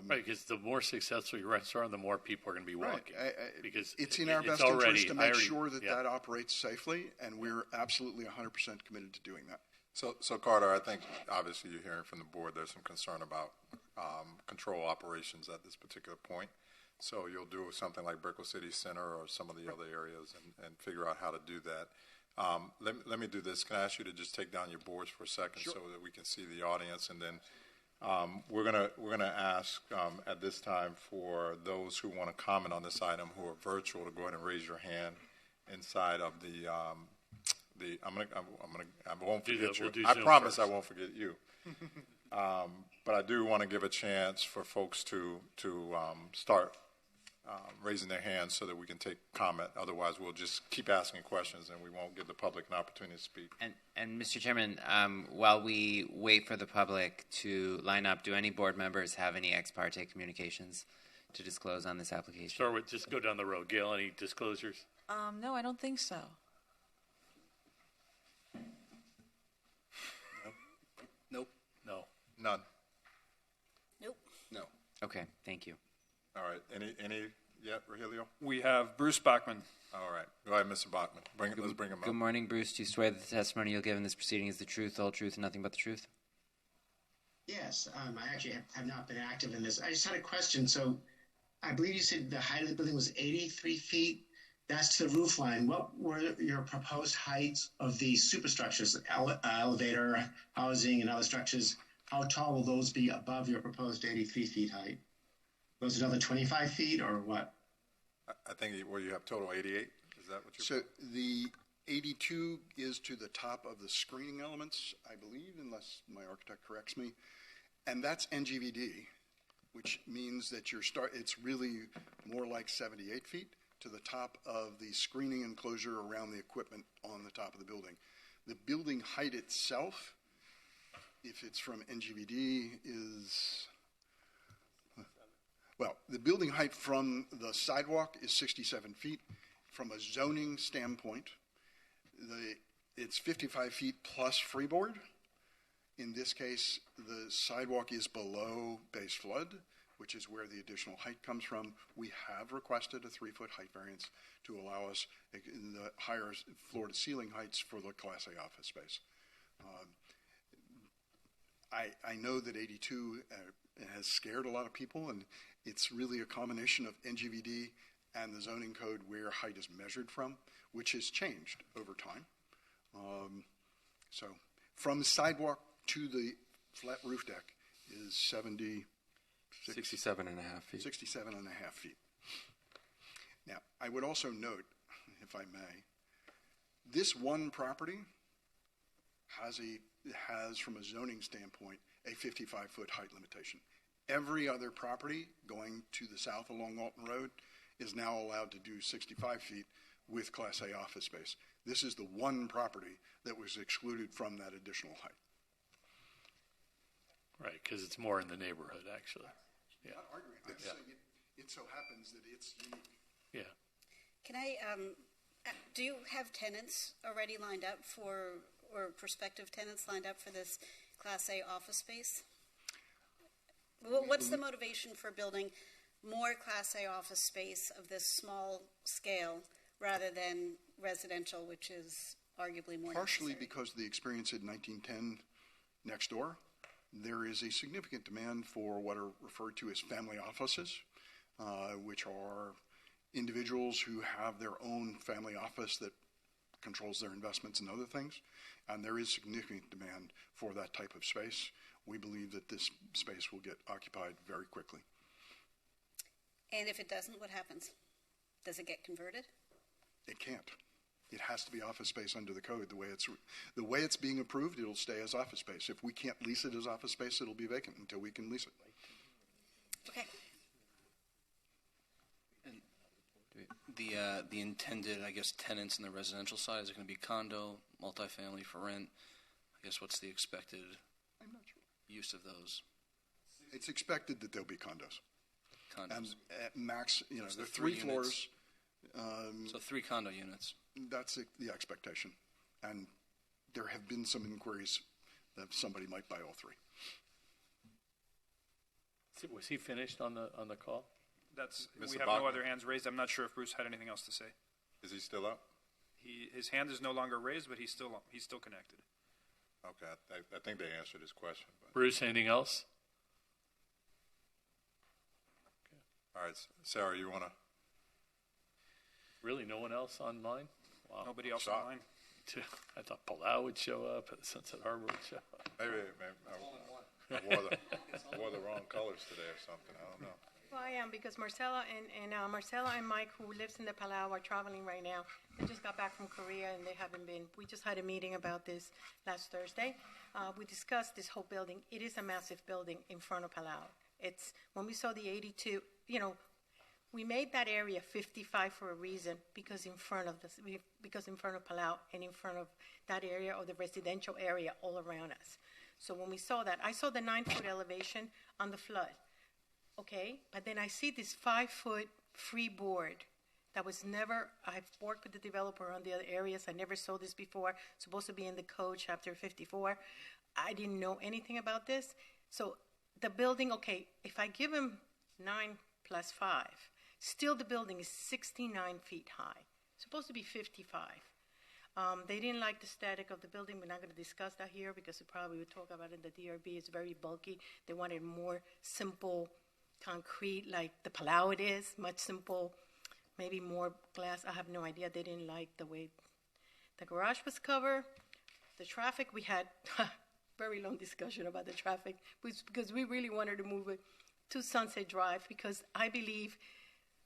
Right, because the more successful your restaurants are, the more people are going to be walking. Because it's in our best interest to make sure that that operates safely, and we're absolutely 100% committed to doing that. So Carter, I think obviously you're hearing from the board there's some concern about control operations at this particular point. So you'll do something like Brickell City Center or some of the other areas and figure out how to do that. Let me do this. Can I ask you to just take down your boards for a second so that we can see the audience, and then we're gonna ask at this time for those who want to comment on this item who are virtual to go ahead and raise your hand inside of the. I won't forget you. I promise I won't forget you. But I do want to give a chance for folks to start raising their hands so that we can take comment. Otherwise, we'll just keep asking questions and we won't give the public an opportunity to speak. And Mr. Chairman, while we wait for the public to line up, do any board members have any ex parte communications to disclose on this application? Start with, just go down the road. Gail, any disclosures? No, I don't think so. Nope. No. None. Nope. No. Okay, thank you. All right. Any yet, Rogelio? We have Bruce Bachman. All right. Go ahead, Mr. Bachman. Let's bring him up. Good morning, Bruce. Do you swear that the testimony you'll give in this proceeding is the truth, the whole truth, and nothing but the truth? Yes, I actually have not been active in this. I just had a question. So I believe you said the height of the building was 83 feet. That's to the roof line. What were your proposed heights of the superstructures, elevator, housing, and other structures? How tall will those be above your proposed 83 feet height? Was it another 25 feet or what? I think you have total 88. Is that what you're? So the 82 is to the top of the screening elements, I believe, unless my architect corrects me, and that's NGVD, which means that it's really more like 78 feet to the top of the screening enclosure around the equipment on the top of the building. The building height itself, if it's from NGVD, is Well, the building height from the sidewalk is 67 feet. From a zoning standpoint, it's 55 feet plus freeboard. In this case, the sidewalk is below base flood, which is where the additional height comes from. We have requested a 3-foot height variance to allow us the higher floor-to-ceiling heights for the Class A office space. I know that 82 has scared a lot of people, and it's really a combination of NGVD and the zoning code where height is measured from, which has changed over time. So from the sidewalk to the flat roof deck is 67 and a half feet. 67 and a half feet. Now, I would also note, if I may, this one property has, from a zoning standpoint, a 55-foot height limitation. Every other property going to the south along Alton Road is now allowed to do 65 feet with Class A office space. This is the one property that was excluded from that additional height. Right, because it's more in the neighborhood, actually. Yeah. Not arguing. I'm saying it so happens that it's unique. Yeah. Can I, do you have tenants already lined up or prospective tenants lined up for this Class A office space? What's the motivation for building more Class A office space of this small scale rather than residential, which is arguably more Partially necessary? because of the experience in 1910 next door. There is a significant demand for what are referred to as family offices, which are individuals who have their own family office that controls their investments and other things. And there is significant demand for that type of space. We believe that this space will get occupied very quickly. And if it doesn't, what happens? Does it get converted? It can't. It has to be office space under the code. The way it's being approved, it'll stay as office space. If we can't lease it as office space, it'll be vacant until we can lease it. Okay. And the intended, I guess, tenants in the residential side, is it going to be condo, multifamily for rent? I guess what's the expected I'm not sure. use of those It's expected that there'll be condos. condos? And at max, So there are the 3 3 floors. So 3 condo units. That's the expectation. And there have been some inquiries that somebody might buy all 3. Was he finished on the call? We Mr. have no Bachman? other hands raised. I'm not sure if Bruce had anything else to say. Is he still up? His hand is no longer raised, but he's still connected. Okay, I think they answered his question. But. Bruce, anything else? All right, Sarah, you want to? Really, no one else online? Wow. Nobody else Shot. online. I thought Palau would show up, Sunset Harbor would show up. Maybe I wore the wrong colors today or something. I don't know. Well, I am because Marcella and Mike, who lives in the Palau, are traveling right now. They just got back from Korea and they haven't been. We just had a meeting about this last Thursday. We discussed this whole building. It is a massive building in front of Palau. It's when we saw the 82. We made that area 55 for a reason because in front of Palau and in front of that area or the residential area all around us. So when we saw that, I saw the 9-foot elevation on the flood. Okay, but then I see this 5-foot freeboard that was never, I've worked with the developer on the other areas. I never saw this before. Supposed to be in the code, chapter 54. I didn't know anything about this. So the building, okay, if I give him 9 plus 5, still the building is 69 feet high. It's supposed to be 55. They didn't like the static of the building. We're not going to discuss that here because we probably would talk about it in the DRB. It's very bulky. They wanted more simple concrete like the Palau it is, much simple, maybe more glass. I have no idea. They didn't like the way the garage was covered. The traffic, we had very long discussion about the traffic because we really wanted to move it to Sunset Drive because I believe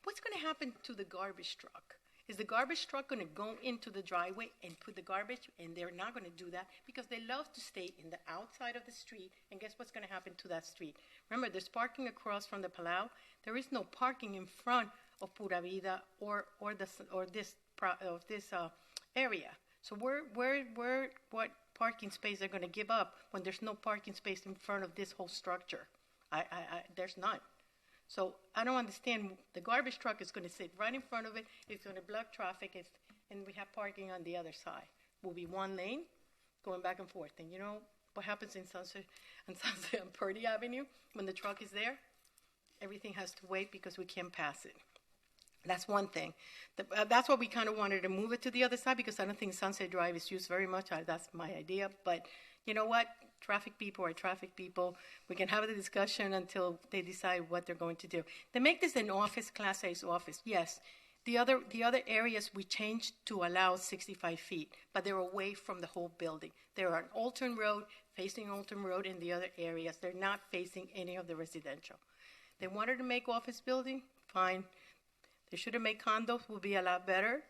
what's going to happen to the garbage truck? Is the garbage truck going to go into the driveway and put the garbage? And they're not going to do that because they love to stay in the outside of the street. And guess what's going to happen to that street? Remember, there's parking across from the Palau. There is no parking in front of Pura Vida or this area. So what parking space they're going to give up when there's no parking space in front of this whole structure? There's none. So I don't understand. The garbage truck is going to sit right in front of it. It's going to block traffic, and we have parking on the other side. Will be one lane going back and forth. And you know what happens in Sunset and Purdy Avenue when the truck is there? Everything has to wait because we can't pass it. That's one thing. That's why we kind of wanted to move it to the other side, because I don't think Sunset Drive is used very much. That's my idea. But you know what? Traffic people are traffic people. We can have the discussion until they decide what they're going to do. They make this an office, Class A's office. Yes. The other areas we changed to allow 65 feet, but they're away from the whole building. They're on Alton Road, facing Alton Road in the other areas. They're not facing any of the residential. They wanted to make office building, fine. They should have made condos, would be a lot better.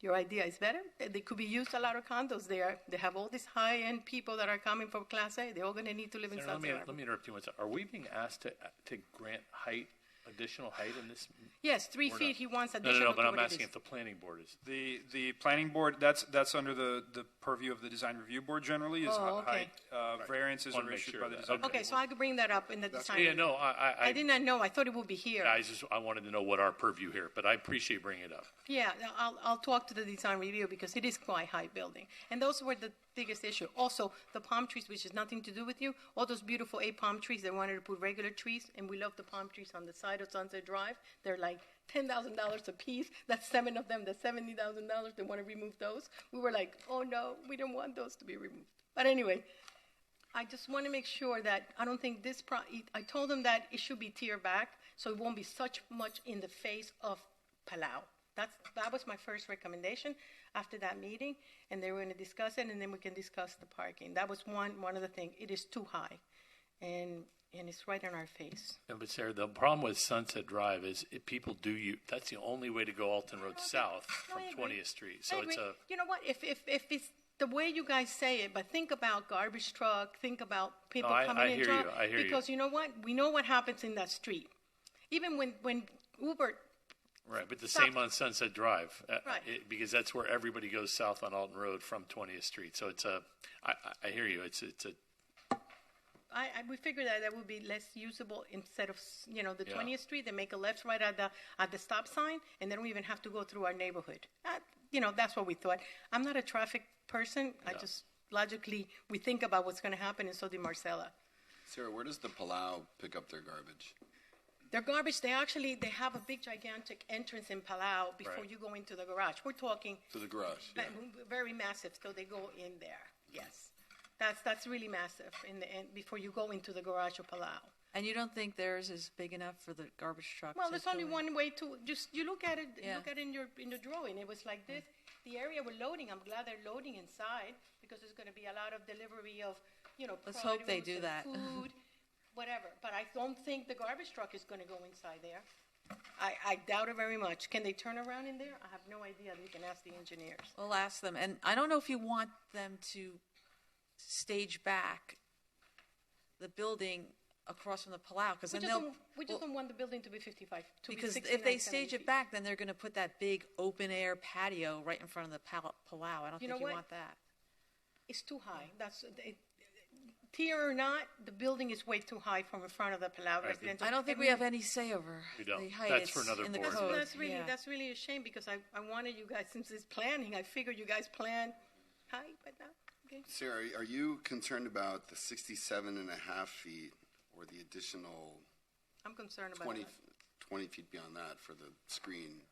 Your idea is better. They could be used a lot of condos there. They have all these high-end people that are coming from Class A. They're all going to need to live in Sunset Harbor. Let me interrupt you one second. Are we being asked to grant additional height in this? Yes, 3 feet. He wants additional. No, but I'm asking if the planning board is. The planning board, that's under the purview of the design review board generally, is height. Variances are issued by the design. Okay, so I could bring that up in the design. Yeah, no, I did not know. I thought it would be here. I wanted to know what our purview here, but I appreciate bringing it up. Yeah, I'll talk to the design review because it is quite high building. And those were the biggest issue. Also, the palm trees, which has nothing to do with you, all those beautiful palm trees, they wanted to put regular trees, and we love the palm trees on the side of Sunset Drive. They're like $10,000 a piece. That's 7 of them. That's $70,000. They want to remove those. We were like, oh no, we don't want those to be removed. But anyway, I just want to make sure that I don't think this, I told them that it should be tiered back so it won't be such much in the face of Palau. That was my first recommendation after that meeting, and they were going to discuss it, and then we can discuss the parking. That was one of the things. It is too high, and it's right in our face. No, but Sarah, the problem with Sunset Drive is people that's the only way to go Alton Road south from 20th Street. So it's you know what? If it's the way you guys say it, but think about garbage truck, think about people coming in. I hear you. Because you know what? We know what happens in that street. Even when Uber. Right, but the same on Sunset Drive, right. Because that's where everybody goes south on Alton Road from 20th Street. So it's I hear you. We figured that would be less usable instead of the 20th Street. They make a left right at the stop sign, and they don't even have to go through our neighborhood. That's what we thought. I'm not a traffic person. I just logically we think about what's going to happen, and so did Marcella. Sarah, where does the Palau pick up their garbage? Their garbage, they have a big, gigantic entrance in Palau before you go into the garage. We're talking... To the garage, yeah. Very massive, so they go in there, yes. That's really massive before you go into the garage of Palau. And you don't think theirs is big enough for the garbage truck? Well, there's only one way to... You look at it, look at it in the drawing. It was like this. The area we're loading, I'm glad they're loading inside because there's going to be a lot of delivery of, Let's hope they do that. Food. Whatever, but I don't think the garbage truck is going to go inside there. I doubt it very much. Can they turn around in there? I have no idea. You can ask the engineers. We'll ask them. And I don't know if you want them to stage back the building across from the Palau, because then we just don't want the building to be 55. Because if they stage it back, then they're going to put that big open air patio right in front of the Palau. I don't think you want that. It's too high. Tier or not, the building is way too high from in front of the Palau residential. I don't think we have any say over the height. That's for another board. That's really a shame because I wanted you guys, since it's planning, I figured you guys plan high, but no. Okay. Sarah, are you concerned about the 67.5 feet or the additional I'm concerned about 20 feet beyond that for the screen?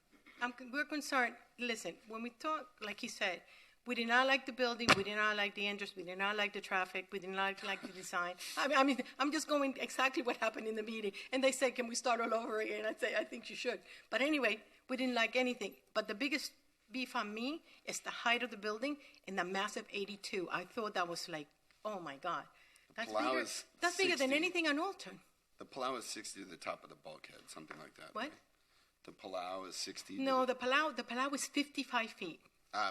We're concerned. Listen, when we talk, like he said, we did not like the building. We did not like the entrance. We did not like the traffic. We did not like the design. I mean, I'm just going exactly what happened in the meeting. And they say, can we start all over again? I say, I think you should. But anyway, we didn't like anything. But the biggest beef on me is the height of the building and the massive 82. I thought that was like, oh, my God. That's bigger than anything on Alton. The Palau is 60 to the top of the bulkhead, something like that. What? Right? The Palau is 60. No, the Palau is 55 feet.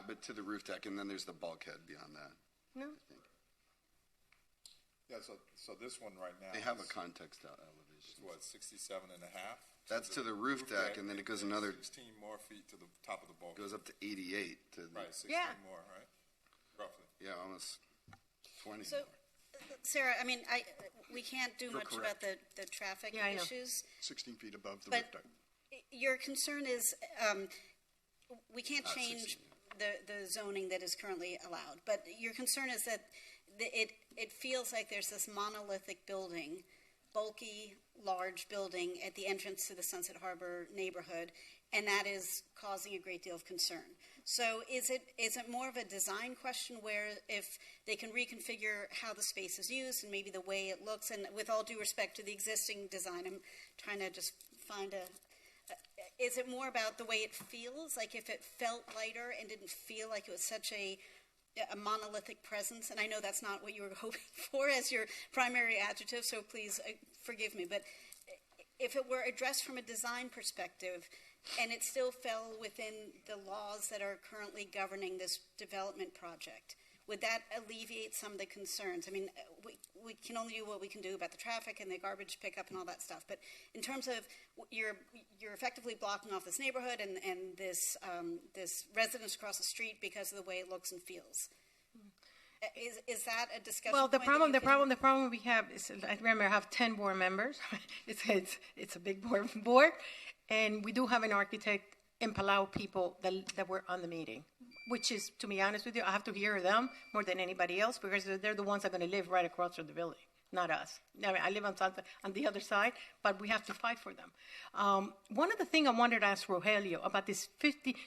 But to the roof deck, and then there's the bulkhead beyond that. No. Yeah, so this one right now. They have a context elevation. What, 67.5? That's to the roof deck, and then it goes another 16 more feet to the top of the bulkhead. Goes up to 88 to right, 16 more, right? Roughly. Yeah, almost 20 so, more. Sarah, I mean, we can't do much about the traffic Yeah, I know. issues. 16 feet above the But roof deck. your concern is, we can't change the zoning that is currently allowed, but your concern is that it feels like there's this monolithic building, bulky, large building at the entrance to the Sunset Harbor neighborhood, and that is causing a great deal of concern. So is it more of a design question where if they can reconfigure how the space is used and maybe the way it looks, and with all due respect to the existing design, I'm trying to just find is it more about the way it feels, like if it felt lighter and didn't feel like it was such a monolithic presence? And I know that's not what you were hoping for as your primary adjective, so please forgive me. But if it were addressed from a design perspective and it still fell within the laws that are currently governing this development project, would that alleviate some of the concerns? I mean, we can only do what we can do about the traffic and the garbage pickup and all that stuff. But in terms of you're effectively blocking off this neighborhood and this residence across the street because of the way it looks and feels. Is that a discussion? Well, the point that problem we have is, I remember I have 10 board members. it's a big board, and we do have an architect and Palau people that were on the meeting, which is, to be honest with you, I have to hear them more than anybody else because they're the ones that are going to live right across from the building, not us. I mean, I live on the other side, but we have to fight for them. One of the things I wanted to ask Rogelio about this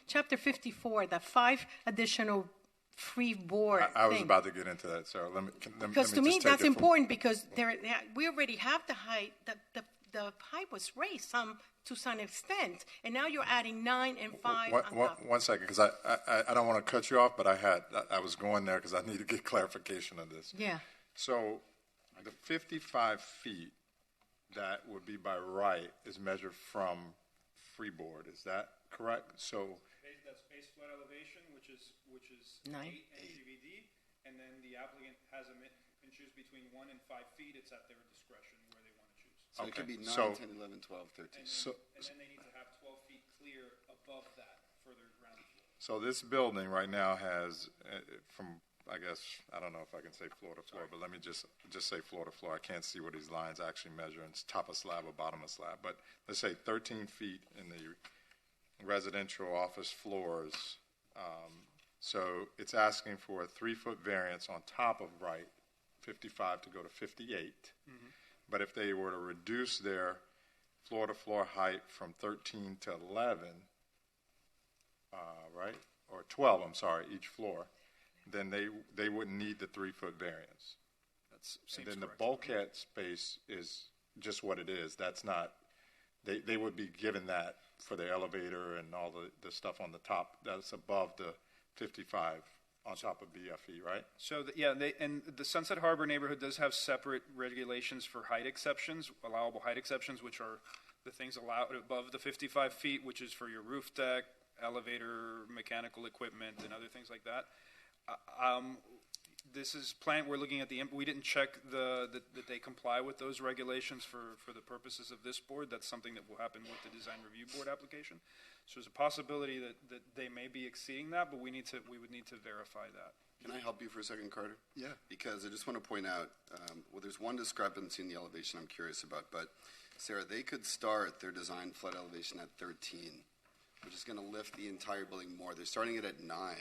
chapter 54, the 5 additional free board I was thing. about to get into that, so let me Because to me, that's important because we already have the height. The height was raised to some extent, and now you're adding 9 and 5 on top. One second, because I don't want to cut you off, but I was going there because I need to get clarification on this. Yeah. So the 55 feet that would be by right is measured from freeboard. Is that correct? So That's base flood elevation, which is 9. 8 NGVD, and then the applicant can choose between 1 and 5 feet. It's at their discretion where they want to choose. So it could be 9, So- 10, 11, 12, 13. And then they need to have 12 feet clear above that for their ground floor. So this building right now has, from, I guess, I don't know if I can say floor to floor, but let me just say floor to floor. I can't see what these lines actually measure. It's top of slab or bottom of slab. But let's say 13 feet in the residential office floors. So it's asking for a 3-foot variance on top of right, 55 to go to 58. But if they were to reduce their floor-to-floor height from 13 to 11, right, or 12, I'm sorry, each floor, then they wouldn't need the 3-foot variance. And then the bulkhead space is just what it is. That's not, they would be given that for the elevator and all the stuff on the top. That's above the 55 on top of BFE, right? So, and the Sunset Harbor neighborhood does have separate regulations for height exceptions, allowable height exceptions, which are the things allowed above the 55 feet, which is for your roof deck, elevator, mechanical equipment, and other things like that. This is we're looking at we didn't check that they comply with those regulations for the purposes of this board. That's something that will happen with the design review board application. So there's a possibility that they may be exceeding that, but we would need to verify that. Can I help you for a second, Carter? Yeah. Because I just want to point out, well, there's one discrepancy in the elevation I'm curious about. But, Sarah, they could start their design flood elevation at 13, which is going to lift the entire building more. They're starting it at 9.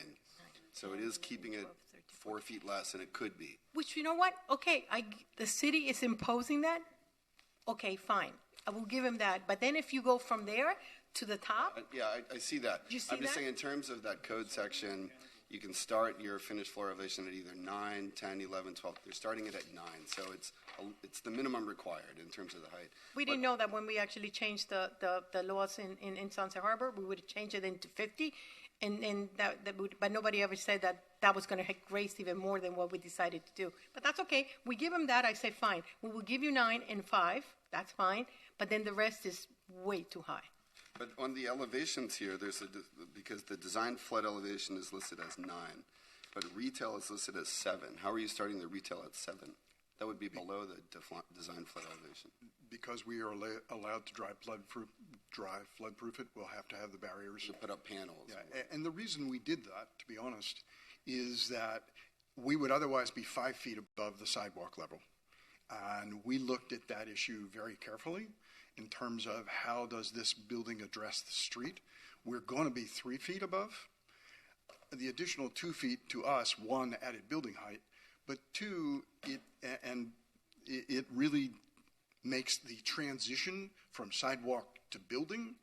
So it is keeping it 4 feet less than it could be. Which, you know what? Okay, the city is imposing that. Okay, fine. I will give him that. But then if you go from there to the top. Yeah, I see that. You see I'm just that? saying in terms of that code section, you can start your finished floor elevation at either 9, 10, 11, 12. They're starting it at 9. So it's the minimum required in terms of the height. We didn't know that when we actually changed the laws in Sunset Harbor, we would change it into 50. And but nobody ever said that was going to raise even more than what we decided to do. But that's okay. We give them that. I say, fine. We will give you 9 and 5. That's fine. But then the rest is way too high. But on the elevations here, because the design flood elevation is listed as 9, but retail is listed as 7. How are you starting the retail at 7? That would be below the design flood elevation. Because we are allowed to dry flood-proof it, we'll have to have the barriers. To put up panels. Yeah, and the reason we did that, to be honest, is that we would otherwise be 5 feet above the sidewalk level. And we looked at that issue very carefully in terms of how does this building address the street. We're going to be 3 feet above. The additional 2 feet to us, one, added building height, but two, it really makes the transition from sidewalk to building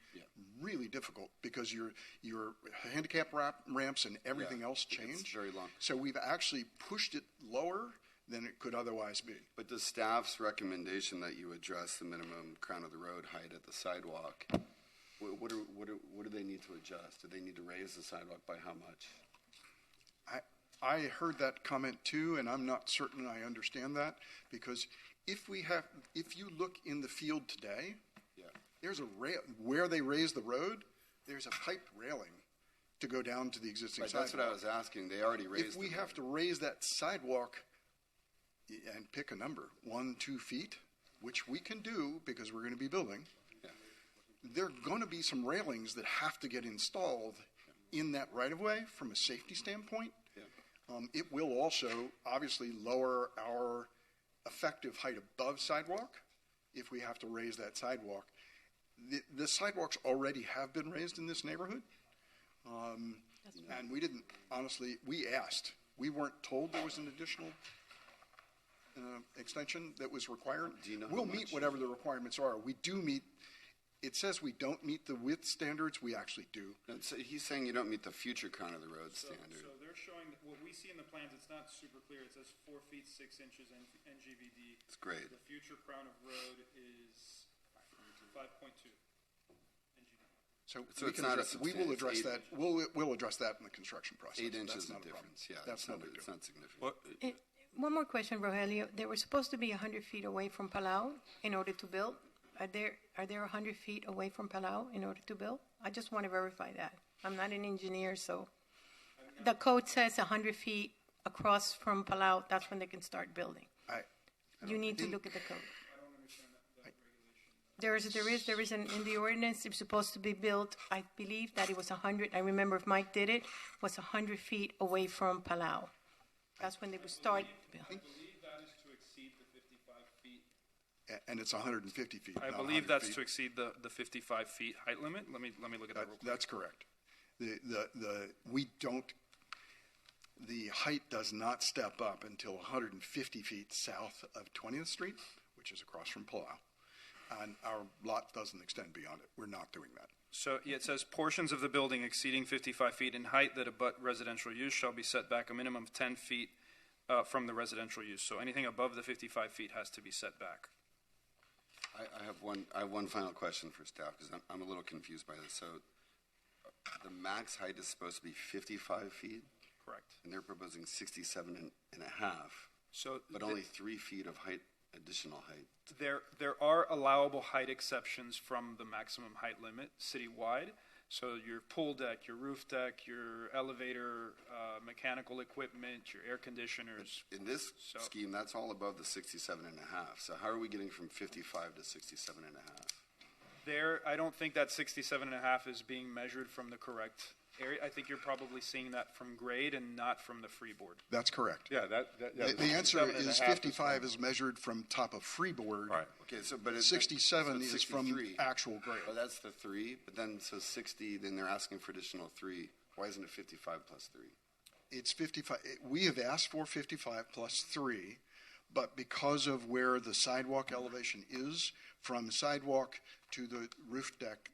really difficult because your handicap ramps and everything else change. It's very long. So we've actually pushed it lower than it could otherwise be. But the staff's recommendation that you address the minimum crown of the road height at the sidewalk, what do they need to adjust? Do they need to raise the sidewalk by how much? I heard that comment too, and I'm not certain I understand that, because if you look in the field today, there's a where they raise the road, there's a piped railing to go down to the existing sidewalk. That's what I was asking. They already raised. If we have to raise that sidewalk and pick a number, 1-2 feet, which we can do because we're going to be building, there are going to be some railings that have to get installed in that right-of-way from a safety standpoint. It will also obviously lower our effective height above sidewalk if we have to raise that sidewalk. The sidewalks already have been raised in this neighborhood, and we didn't, honestly, we asked. We weren't told there was an additional extension that was required. Do you know we'll meet whatever the requirements are. We do meet. It says we don't meet the width standards. We actually do. So he's saying you don't meet the future crown of the road standard. So they're showing what we see in the plans. It's not super clear. It says 4 feet 6 inches NGVD. It's great. The future crown of road is 5.2. So it's not we will address that. We'll address that in the construction process. 8 inches That's not of a problem. difference. Yeah, That's not a big it's deal. not significant. One more question, Rogelio. They were supposed to be 100 feet away from Palau in order to build. Are there 100 feet away from Palau in order to build? I just want to verify that. I'm not an engineer, so the code says 100 feet across from Palau. That's when they can start building. You need to look at the code. There is in the ordinance. It's supposed to be built. I believe that it was 100. I remember if Mike did it, was 100 feet away from Palau. That's when they would start. I believe that is to exceed the 55 feet. And it's 150 feet. I believe that's to exceed the 55 feet height limit. Let me look at that real quick. That's correct. The height does not step up until 150 feet south of 20th Street, which is across from Palau. And our lot doesn't extend beyond it. We're not doing that. So it says portions of the building exceeding 55 feet in height that abut residential use shall be set back a minimum of 10 feet from the residential use. So anything above the 55 feet has to be set back. I have one final question for staff because I'm a little confused by this. So the max height is supposed to be 55 feet? Correct. And they're proposing 67 and a half, but only 3 feet of height, additional height. There are allowable height exceptions from the maximum height limit citywide. So your pool deck, your roof deck, your elevator, mechanical equipment, your air conditioners. But in this scheme, that's all above the 67 and a half. So how are we getting from 55 to 67 and a half? I don't think that 67 and a half is being measured from the correct area. I think you're probably seeing that from grade and not from the freeboard. That's correct. Yeah, the answer is 55 is measured from top of freeboard. Right. Okay, but 67 is from actual grade. Oh, that's the 3. But then 60. Then they're asking for additional 3. Why isn't it 55 plus 3? It's 55. We have asked for 55 plus 3, but because of where the sidewalk elevation is, from sidewalk to the roof deck,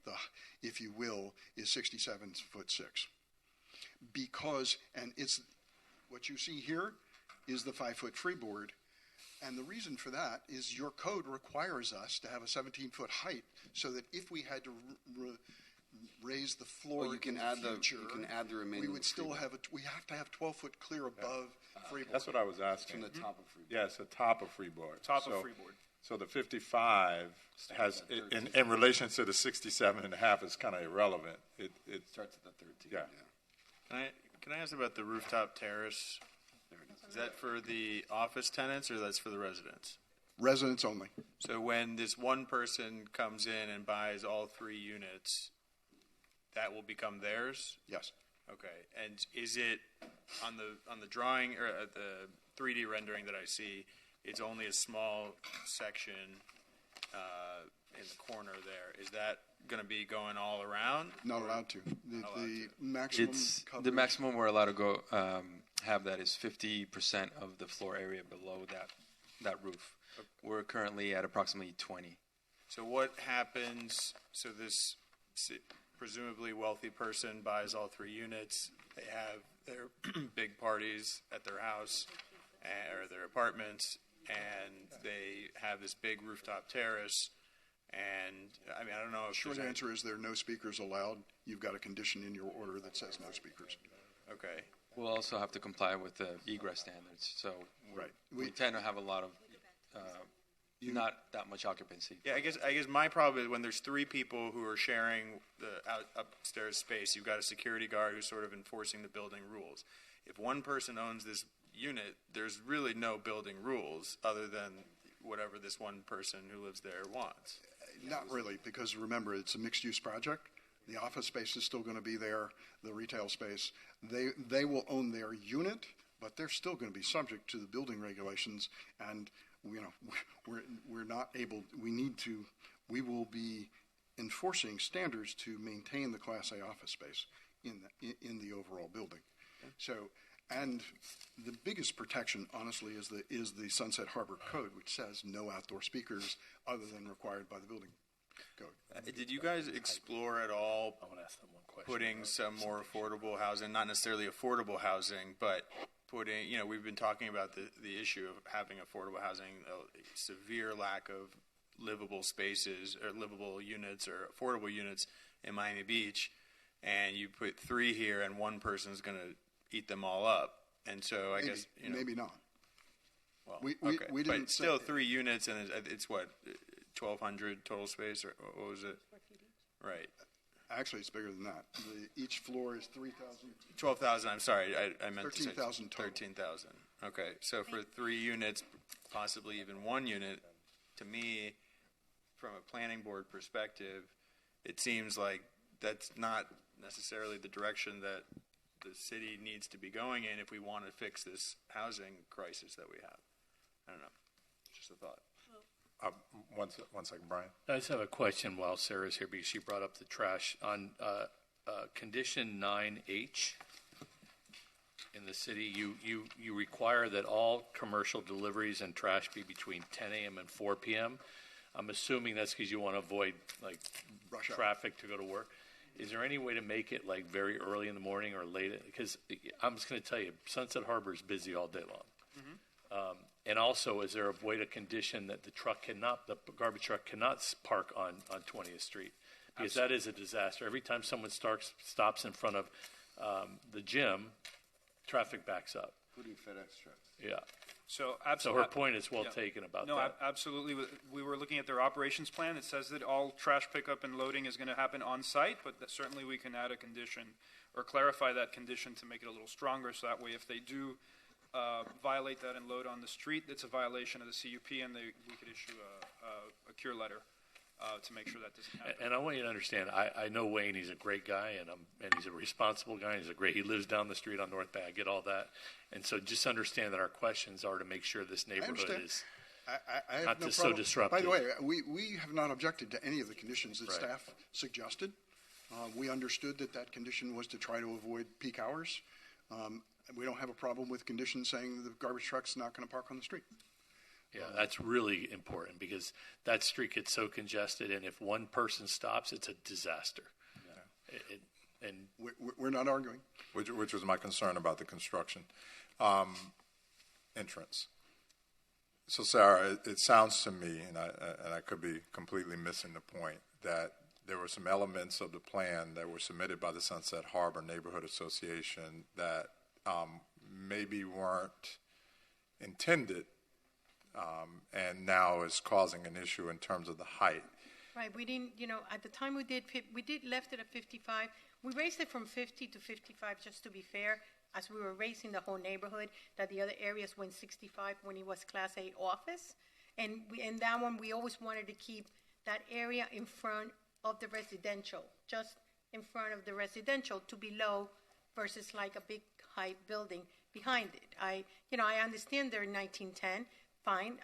if you will, is 67'6". And it's what you see here is the 5-foot freeboard. And the reason for that is your code requires us to have a 17-foot height so that if we had to raise the floor you can in add the future, you can add the remaining. we would still have we have to have 12-foot clear above freeboard. That's what I was asking. From the top of freeboard. Yes, the top of freeboard. Top of freeboard. So the 55 has, in relation to the 67 and a half, is kind of irrelevant. It starts at the 13. Yeah. Can I ask about the rooftop terrace? Is that for the office tenants or that's for the residents? Residents only. So when this one person comes in and buys all 3 units, that will become theirs? Yes. Okay, and is it on the drawing or the 3D rendering that I see? It's only a small section in the corner there. Is that going to be going all around? Not allowed to. The maximum coverage. The maximum we're allowed to go have that is 50% of the floor area below that roof. We're currently at approximately 20. So what happens? So this presumably wealthy person buys all 3 units. They have their big parties at their house or their apartments, and they have this big rooftop terrace. And I mean, I don't know if Short answer is there are no speakers allowed. You've got a condition in your order that says no speakers. Okay. We'll also have to comply with the egress standards. So we tend to have a lot of not that much occupancy. Yeah, I guess my problem is when there's 3 people who are sharing the upstairs space, you've got a security guard who's sort of enforcing the building rules. If one person owns this unit, there's really no building rules other than whatever this one person who lives there wants. Not really, because remember, it's a mixed-use project. The office space is still going to be there, the retail space. They will own their unit, but they're still going to be subject to the building regulations, and we're not able. We will be enforcing standards to maintain the Class A office space in the overall building. So, and the biggest protection, honestly, is the Sunset Harbor Code, which says no outdoor speakers other than required by the building code. Did you guys explore at all putting some more affordable housing, not necessarily affordable housing, but putting, we've been talking about the issue of having affordable housing, a severe lack of livable spaces or livable units or affordable units in Miami Beach, and you put 3 here and one person's going to eat them all up. And so I guess, maybe not. Well, we didn't but still 3 units, and it's what, 1,200 total space, or what was it? Right. Actually, it's bigger than that. Each floor is 3,000. 12,000. I'm sorry, I meant 13,000 total. 13,000. Okay, so for 3 units, possibly even 1 unit, to me, from a planning board perspective, it seems like that's not necessarily the direction that the city needs to be going in if we want to fix this housing crisis that we have. I don't know. Just a thought. One second, Brian. I just have a question while Sarah's here because she brought up the trash. On condition 9H in the city, you require that all commercial deliveries and trash be between 10 a.m. and 4 p.m. I'm assuming that's because you want to avoid traffic to go to work. Is there any way to make it like very early in the morning or late? Because I'm just going to tell you, Sunset Harbor is busy all day long. Mm-hmm. And also, is there a way to condition that the garbage truck cannot park on 20th Street? Because that is a disaster. Every time someone stops in front of the gym, traffic backs up. Including FedEx trucks. Yeah. So her point is well taken about that. No, absolutely. We were looking at their operations plan. It says that all trash pickup and loading is going to happen on site, but that certainly we can add a condition or clarify that condition to make it a little stronger. So that way, if they do violate that and load on the street, it's a violation of the CUP, and we could issue a cure letter to make sure that doesn't happen. And I want you to understand, I know Wayne. He's a great guy, and he's a responsible guy. He lives down the street on North Bay. I get all that, and so just understand that our questions are to make sure this neighborhood is I not have no so problem. disruptive. By the way, we have not objected to any of the conditions that staff suggested. We understood that condition was to try to avoid peak hours. We don't have a problem with conditions saying the garbage truck's not going to park on the street. Yeah, that's really important because that street gets so congested, and if one person stops, it's a disaster. Yeah. And we're not arguing. Which was my concern about the construction entrance. So, Sarah, it sounds to me, and I could be completely missing the point, that there were some elements of the plan that were submitted by the Sunset Harbor Neighborhood Association that maybe weren't intended and now is causing an issue in terms of the height. Right. We didn't, at the time we did left it at 55. We raised it from 50 to 55 just to be fair, as we were raising the whole neighborhood, that the other areas went 65 when it was Class A office. And in that one, we always wanted to keep that area in front of the residential, just in front of the residential to below versus like a big high building behind it. I understand they're 1910, fine.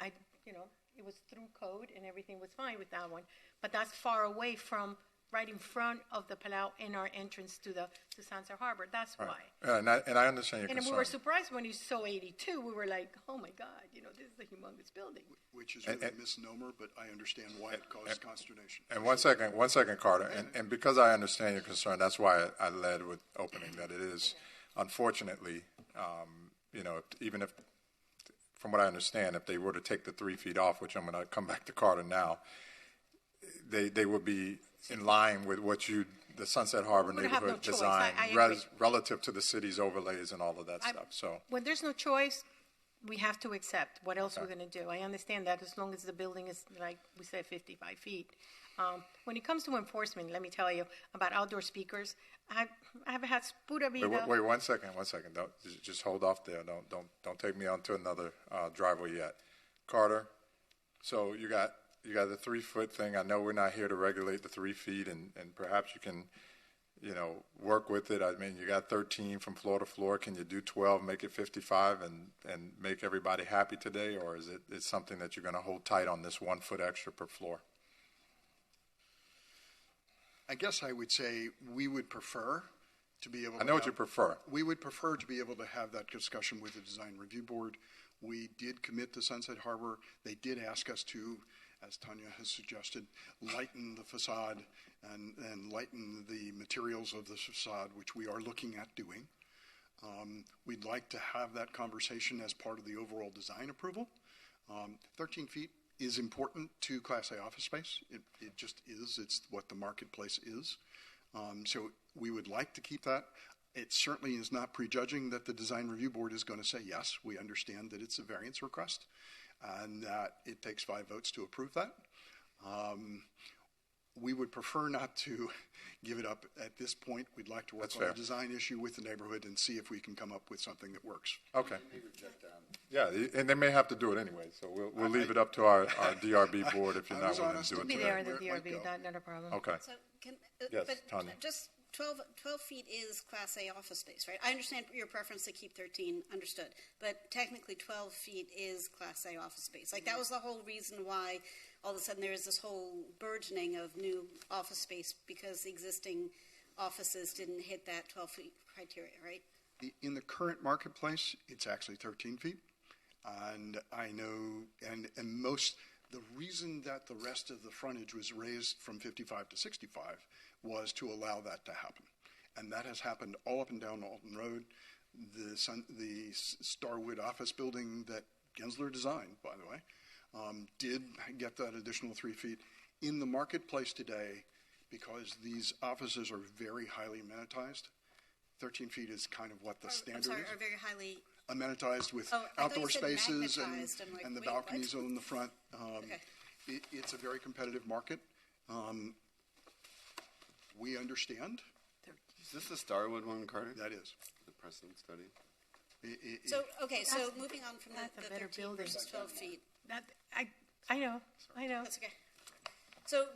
It was through code and everything was fine with that one, but that's far away from right in front of the Palau and our entrance to Sunset Harbor. That's why. And I understand your And concern. we were surprised when you saw 82. We were like, oh my God, this is a humongous building. Which is really a misnomer, but I understand why it caused consternation. And one second, Carter. And because I understand your concern, that's why I led with opening that it is, unfortunately, even if, from what I understand, if they were to take the 3 feet off, which I'm going to come back to Carter now, they would be in line with what the Sunset Harbor We would have no neighborhood choice. design I agree. relative to the city's overlays and all of that stuff. So When there's no choice, we have to accept. What else we're going to do? I understand that as long as the building is, like we said, 55 feet. When it comes to enforcement, let me tell you about outdoor speakers. I've had pura vida. wait, 1 second. Don't, just hold off there. Don't take me onto another driveway yet, Carter. So you got the 3 foot thing. I know we're not here to regulate the 3 feet, and perhaps you can, work with it. I mean, you got 13 from floor to floor. Can you do 12, make it 55, and make everybody happy today, or is it something that you're going to hold tight on this 1 foot extra per floor? I guess I would say we would prefer to be able to. I know what you prefer. We would prefer to be able to have that discussion with the design review board. We did commit to Sunset Harbor. They did ask us to, as Tanya has suggested, lighten the facade and lighten the materials of the facade, which we are looking at doing. We'd like to have that conversation as part of the overall design approval. 13 feet is important to Class A office space. It just is. It's what the marketplace is. So we would like to keep that. It certainly is not prejudging that the design review board is going to say, yes, we understand that it's a variance request and that it takes 5 votes to approve that. We would prefer not to give it up at this point. We'd like to work on a design issue with the neighborhood and see if we can come up with something that works. Okay. Yeah, and they may have to do it anyway, so we'll leave it up to our DRB board if you're not willing to do it Be today. there in the DRB, not a problem. Okay. So Yes, but Tanya. just 12 feet is Class A office space, right? I understand your preference to keep 13, understood. But technically 12 feet is Class A office space. Like that was the whole reason why all of a sudden there is this whole burgeoning of new office space because the existing offices didn't hit that 12 feet criteria, right? In the current marketplace, it's actually 13 feet. And I know, and the reason that the rest of the frontage was raised from 55 to 65 was to allow that to happen. And that has happened all up and down Alton Road. The Starwood office building that Gensler designed, by the way, did get that additional 3 feet. In the marketplace today, because these offices are very highly amenitized, 13 feet is kind of what the standard is. Are very highly Amenitized with outdoor spaces and the balconies on the front. It's a very competitive market. We understand. Is this the Starwood one, Carter? That is. The precedent study? So moving on from That's the a better 13 building. versus 12 feet. I know. That's okay. So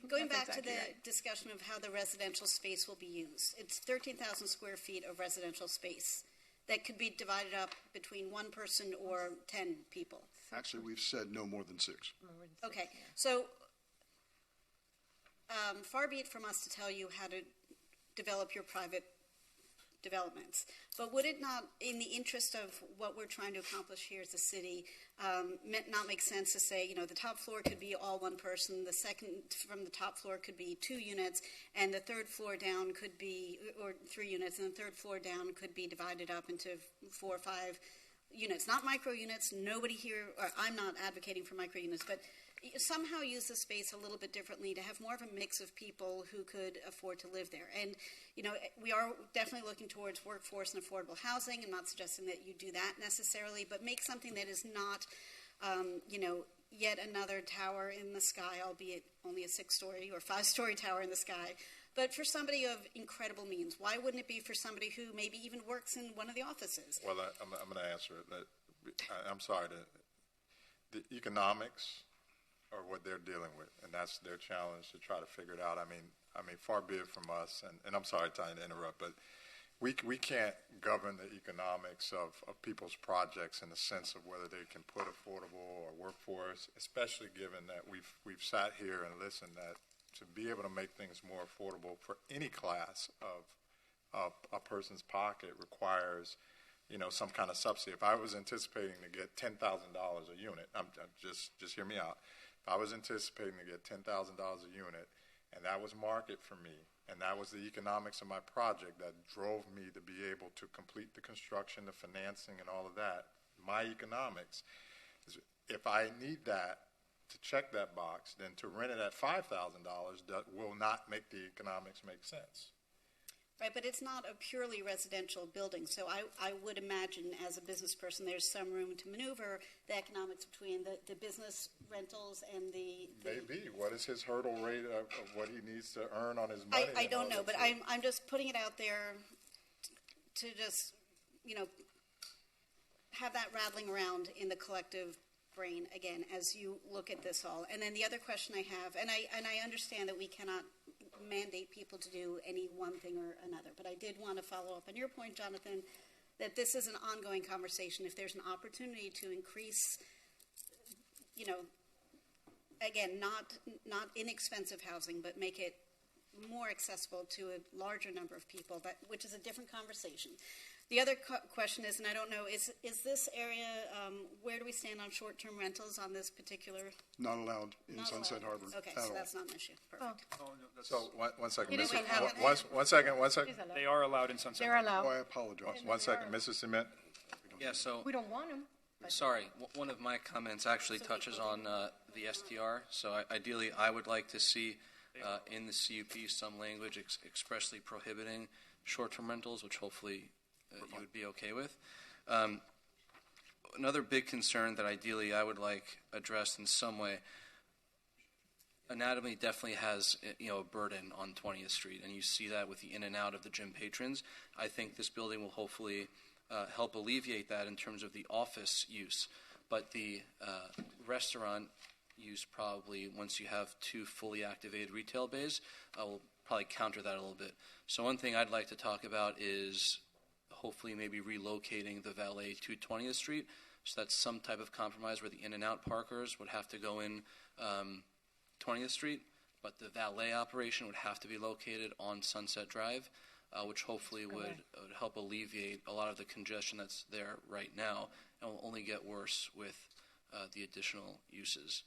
going That's back to the exactly right. discussion of how the residential space will be used, it's 13,000 square feet of residential space that could be divided up between one person or 10 people. Actually, we've said no more than 6. Okay, so far be it from us to tell you how to develop your private developments, but would it not, in the interest of what we're trying to accomplish here as a city, not make sense to say, the top floor could be all one person, the second from the top floor could be 2 units, and the third floor down could be, or 3 units, and the third floor down could be divided up into 4 or 5 units, not micro units. Nobody here, or I'm not advocating for micro units, but somehow use the space a little bit differently to have more of a mix of people who could afford to live there. And, we are definitely looking towards workforce and affordable housing. I'm not suggesting that you do that necessarily, but make something that is not, yet another tower in the sky, albeit only a 6-story or 5-story tower in the sky. But for somebody of incredible means, why wouldn't it be for somebody who maybe even works in one of the offices? Well, I'm going to answer it. I'm sorry. The economics are what they're dealing with, and that's their challenge to try to figure it out. I mean, far be it from us, and I'm sorry, Tanya, to interrupt, but we can't govern the economics of people's projects in the sense of whether they can put affordable or workforce, especially given that we've sat here and listened that to be able to make things more affordable for any class of a person's pocket requires, some kind of subsidy. If I was anticipating to get $10,000 a unit, I'm just hear me out. If I was anticipating to get $10,000 a unit, and that was market for me, and that was the economics of my project that drove me to be able to complete the construction, the financing, and all of that, my economics, is if I need that to check that box, then to rent it at $5,000 that will not make the economics make sense. Right, but it's not a purely residential building, so I would imagine as a business person there's some room to maneuver the economics between the business rentals and the Maybe. What is his hurdle rate of what he needs to earn on his money? I don't know, but I'm just putting it out there to just, have that rattling around in the collective brain again as you look at this all. And then the other question I have, and I understand that we cannot mandate people to do any one thing or another, but I did want to follow up on your point, Jonathan, that this is an ongoing conversation. If there's an opportunity to increase, again, not inexpensive housing, but make it more accessible to a larger number of people, which is a different conversation. The other question is, and I don't know, is this area, where do we stand on short-term rentals on this particular? Not allowed in Sunset Harbor. Okay, so that's not an issue. Perfect. So one second, It is Mrs. allowed. One second. They are allowed in Sunset. They're allowed. Oh, I apologize. One second, Mrs. Cement. Yeah, so, We don't want them. sorry, one of my comments actually touches on the STR. So ideally, I would like to see in the CUP some language expressly prohibiting short-term rentals, which hopefully you would be okay with. Another big concern that ideally I would like addressed in some way, Anatomy definitely has a burden on 20th Street, and you see that with the in and out of the gym patrons. I think this building will hopefully help alleviate that in terms of the office use, but the restaurant use probably, once you have 2 fully activated retail bays, will probably counter that a little bit. So one thing I'd like to talk about is hopefully maybe relocating the valet to 20th Street, so that's some type of compromise where the in-and-out parkers would have to go in 20th Street, but the valet operation would have to be located on Sunset Drive, which hopefully would help alleviate a lot of the congestion that's there right now, and will only get worse with the additional uses.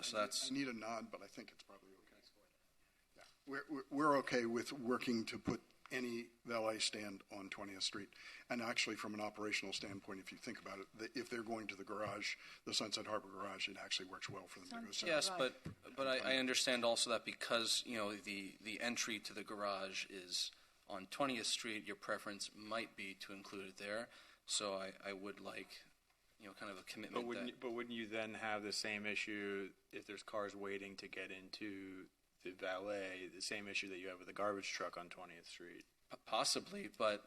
So that's. I need a nod, but I think it's probably okay. Yeah. We're okay with working to put any valet stand on 20th Street. And actually, from an operational standpoint, if you think about it, if they're going to the garage, the Sunset Harbor garage, it actually works well for them to go south. Yes, but I understand also that because, the entry to the garage is on 20th Street, your preference might be to include it there. So I would like, kind of a commitment. But wouldn't you then have the same issue if there's cars waiting to get into the valet, the same issue that you have with the garbage truck on 20th Street? Possibly, but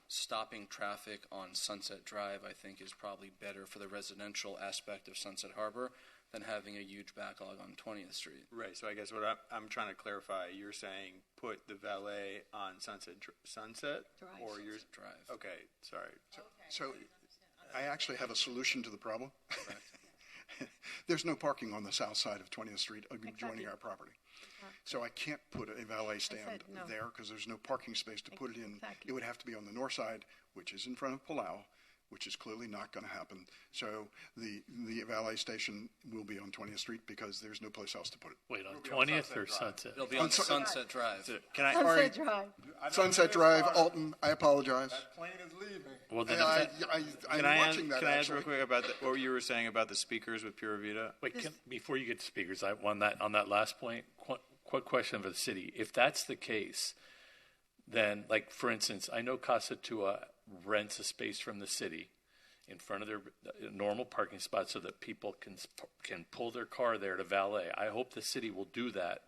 stopping traffic on Sunset Drive, I think, is probably better for the residential aspect of Sunset Harbor than having a huge backlog on 20th Street. Right. So I guess what I'm trying to clarify, you're saying put the valet on Sunset Drive. or you're Drive. Okay. Sorry. So I actually have a solution to the problem. There's no parking on the south side of 20th Street adjoining our property. So I can't put a valet stand there because there's no parking space to put it in. Exactly. It would have to be on the north side, which is in front of Palau, which is clearly not going to happen. So the valet station will be on 20th Street because there's no place else to put it. Wait, on 20th or Sunset? It'll be on Sunset Drive. Can I? Sunset Drive. Sunset Drive, Alton, I apologize. That plane is leaving. Well, then I'm watching that, Can I ask actually. real quick about what you were saying about the speakers with Pura Vida? wait, before you get to speakers, I want that on that last point. Quick question for the city. If that's the case, then, like, for instance, I know Casa Tua rents a space from the city in front of their normal parking spot so that people can pull their car there to valet. I hope the city will do that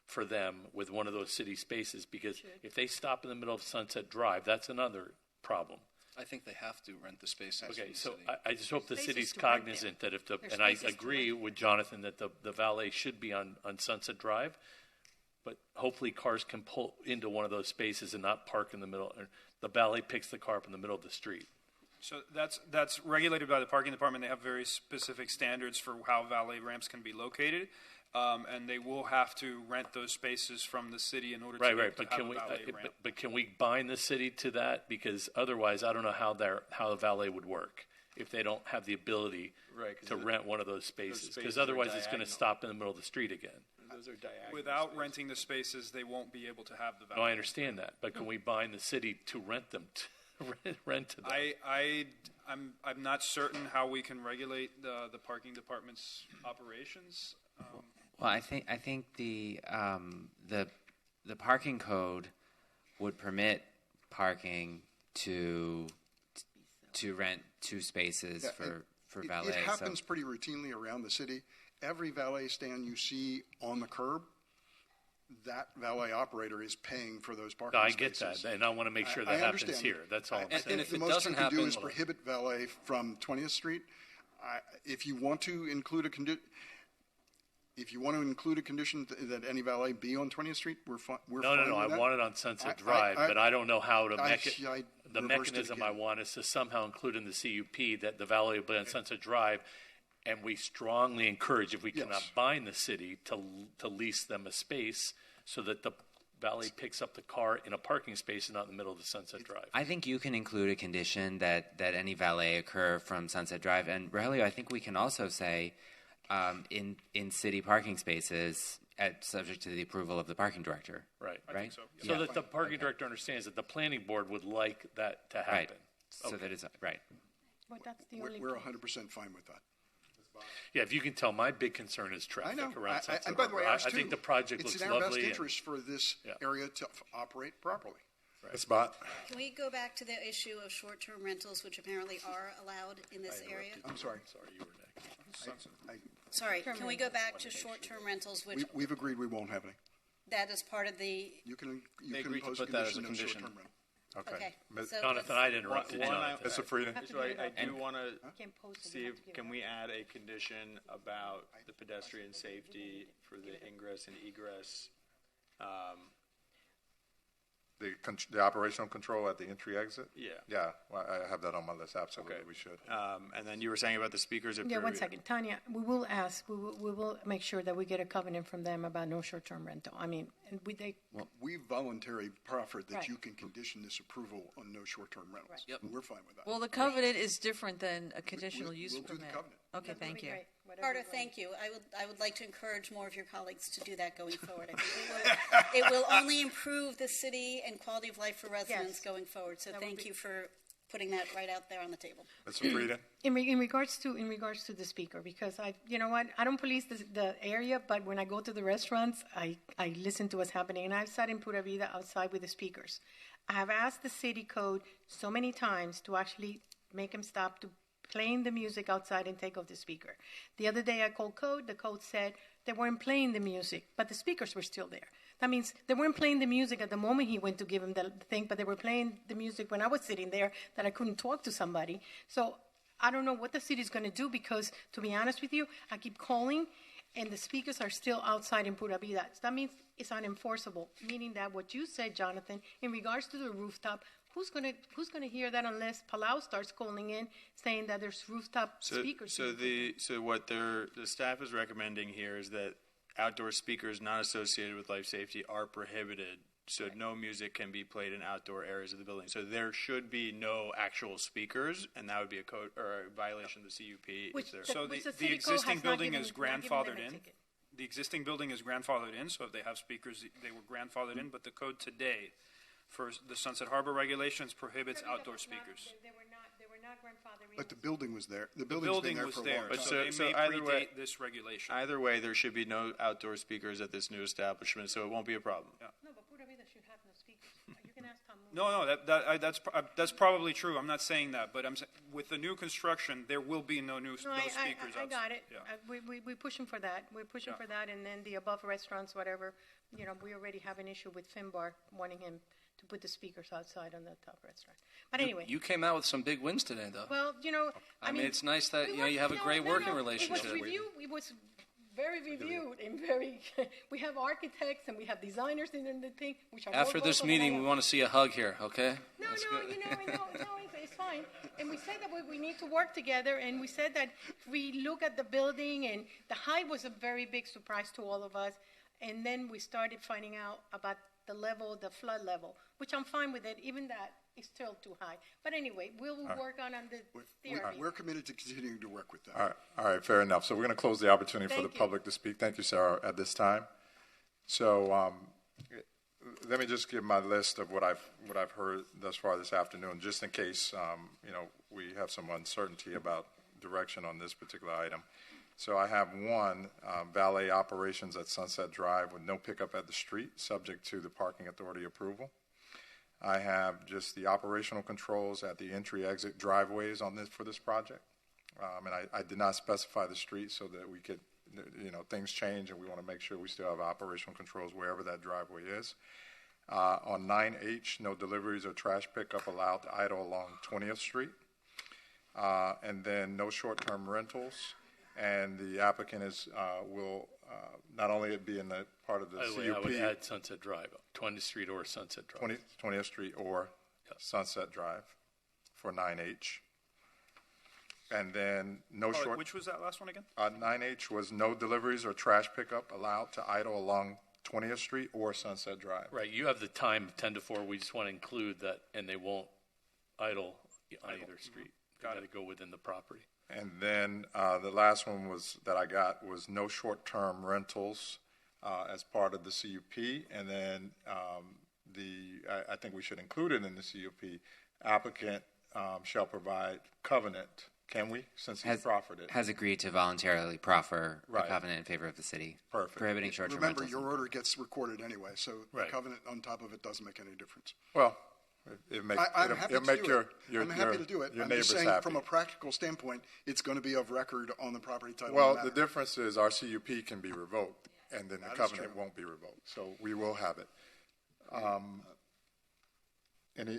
for them with one of those city spaces, because if they stop in the middle of Sunset Drive, that's another problem. I think they have to rent the spaces. Okay, from the so city. I just hope the Spaces city's to rent cognizant that if There's and I spaces to agree with Jonathan that the valet should be on Sunset Drive, but hopefully cars can pull into one of those spaces and not park in the middle. Or the valet picks the car up in the middle of the street. So that's regulated by the parking department. They have very specific standards for how valet ramps can be located, and they will have to rent those spaces from the city in order to, Right. to But have can a we? valet ramp. But can we bind the city to that? Because otherwise, I don't know how the valet would work if they don't have the ability Right, 'cause to rent one of those spaces. spaces Because are otherwise, it's going to diagonal. stop in the middle of the street again. Those are diagonal. Without spaces. renting the spaces, they won't be able to have the valet. No, I understand that, but can we bind the city to rent them? Rent to them? I'm not certain how we can regulate the parking department's operations. Well, I think the parking code would permit parking to rent 2 spaces for valet. It happens pretty routinely around the city. Every valet stand you see on the curb, that valet operator is paying for those parking I spaces. get that, and I want to make sure that I happens understand. here. That's all I'm I saying. think if the it most doesn't you can do happen- is prohibit valet from 20th Street. If you want to include a condition that any valet be on 20th Street, we're fine. No. I with want it on Sunset I- Drive, I- but I don't know how to I- make it. I The reversed it mechanism I again. want is to somehow include in the CUP that the valet will be on Sunset Drive, and we strongly encourage, if we cannot Yes. bind the city, to lease them a space so that the valet picks up the car in a parking space and not in the middle of the Sunset Drive. I think you can include a condition that any valet occur from Sunset Drive. And Rogelio, I think we can also say in city parking spaces, subject to the approval of the parking director. Right. I think so. So that the parking director understands that the planning board would like that to Right. happen. So that it's right. Well, that's the only. We're 100% fine with that. Yeah, if you can tell, my big concern is traffic I know. around Sunset And by the way, Harbor. ours I too. think the project it's looks in our lovely. best and- interest for this Yeah. area to operate properly. Ms. Bott? Can we go back to the issue of short-term rentals, which apparently are allowed in this area? I'm sorry. Sorry, you were next. Sorry, can we go back to short-term rentals, which We've agreed we won't have any. that is part of the, You can They agreed to impose a put that as a condition of condition. short-term rental. okay. Ms. So Jonathan, let's- I'd interrupted One- Jonathan. Mr. Frieden? Have to So give it I up. do want to Can't post it, see you if, have to give can it we add a condition about the pedestrian safety for the ingress and egress? The operational control at the entry exit? Yeah. Yeah, well, I have that on my list, absolutely, Okay. we should. And then you were saying about the speakers. If Yeah, there- one second. Tanya, we will ask, we will make sure that we get a covenant from them about no short-term rental. I mean, and We voluntarily proffered that Right. you can condition this approval on no short-term rentals. Yep. We're fine with that. Well, the covenant is different than a conditional use we'll do the permit. covenant. Okay, that'd thank be you. great. Whatever Carter, you want. thank you. I would like to encourage more of your colleagues to do that going forward. I think it will only improve the city and quality of life for residents Yes. going forward. So That would thank be- you for putting that right out there on the table. Mr. Frieden? In regards to the speaker, because you know what, I don't police the area, but when I go to the restaurants, I listen to what's happening, and I've sat in Pura Vida outside with the speakers. I have asked the city code so many times to actually make them stop to playing the music outside and take off the speaker. The other day I called code. The code said they weren't playing the music, but the speakers were still there. That means they weren't playing the music at the moment he went to give him the thing, but they were playing the music when I was sitting there that I couldn't talk to somebody. So I don't know what the city's going to do because, to be honest with you, I keep calling, and the speakers are still outside in Pura Vida. So that means it's unenforceable, meaning that what you said, Jonathan, in regards to the rooftop, who's going to hear that unless Palau starts calling in saying that there's rooftop speakers? So what the staff is recommending here is that outdoor speakers not associated with life safety are prohibited. So no music can be played in outdoor areas of the building. So there should be no actual speakers, and that would be a code or a violation of the CUP. Which if there- the- So which the city code existing has not building given- is not given them a grandfathered in. ticket. The existing building is grandfathered in, so if they have speakers, they were grandfathered in, but the code today for the Sunset Harbor regulations prohibits outdoor speakers. They were not grandfathered. But the building was there. The The building's been building there was for a there, long But time. so they so may either way- predate this regulation. Either way, there should be no outdoor speakers at this new establishment, so it won't be a problem. No, but Pura Vida should have no speakers. You can ask Tom. No, that's probably true. I'm not saying that, but with the new construction, there will be no No, speakers. I got it. Yeah. We're pushing for that. We're pushing for that, and then the above restaurants, whatever. You know, we already have an issue with Finbar wanting him to put the speakers outside on the top restaurant. But anyway, You came out with some big wins today, though. well, you know, I mean, it's nice that you have a great working relationship. It was very reviewed and very, we have architects and we have designers in the thing, which are After more this vocal than meeting, I we am. want to see a hug here, okay? No, That's no, good. it's fine. And we said that we need to work together, and we said that we look at the building, and the height was a very big surprise to all of us. And then we started finding out about the level, the flood level, which I'm fine with it, even that is still too high. But anyway, we'll work on the theory. We're committed to continuing to work with them. All right, fair enough. So we're going to close the opportunity for Thank the you. public to speak. Thank you, Sarah, at this time. So let me just give my list of what I've heard thus far this afternoon, just in case we have some uncertainty about direction on this particular item. So I have one, valet operations at Sunset Drive with no pickup at the street, subject to the parking authority approval. I have just the operational controls at the entry-exit driveways for this project. And I did not specify the street so that we could, things change and we want to make sure we still have operational controls wherever that driveway is. On 9H, no deliveries or trash pickup allowed to idle along 20th Street. And then no short-term rentals. And the applicant will not only be in the part of the By the way, CUP. I would add Sunset Drive, 20th Street or Sunset Drive. 20th Street or Sunset Drive for 9H. And then no short. Which was that last one again? 9H was no deliveries or trash pickup allowed to idle along 20th Street or Sunset Drive. Right, you have the time of 10 to 4. We just want to include that, and they won't idle on either street. Got to go within the property. And then the last one that I got was no short-term rentals as part of the CUP. And then I think we should include it in the CUP. Applicant shall provide covenant. Can we? Since he proffered it. Has agreed to voluntarily proffer Right. a covenant in favor of the city. Perfect. Prohibiting short-term Remember, rentals. your order gets recorded anyway, so Right. the covenant on top of it doesn't make any difference. Well, it'll make, I'm it'll, happy it'll to make do your, it. your, I'm happy your, to do it. your I'm neighbors just saying, happy. from a practical standpoint, it's going to be of record on the property title. Well, matter. the difference is our CUP can be revoked, and then the That is covenant true. won't be revoked. So we will have it.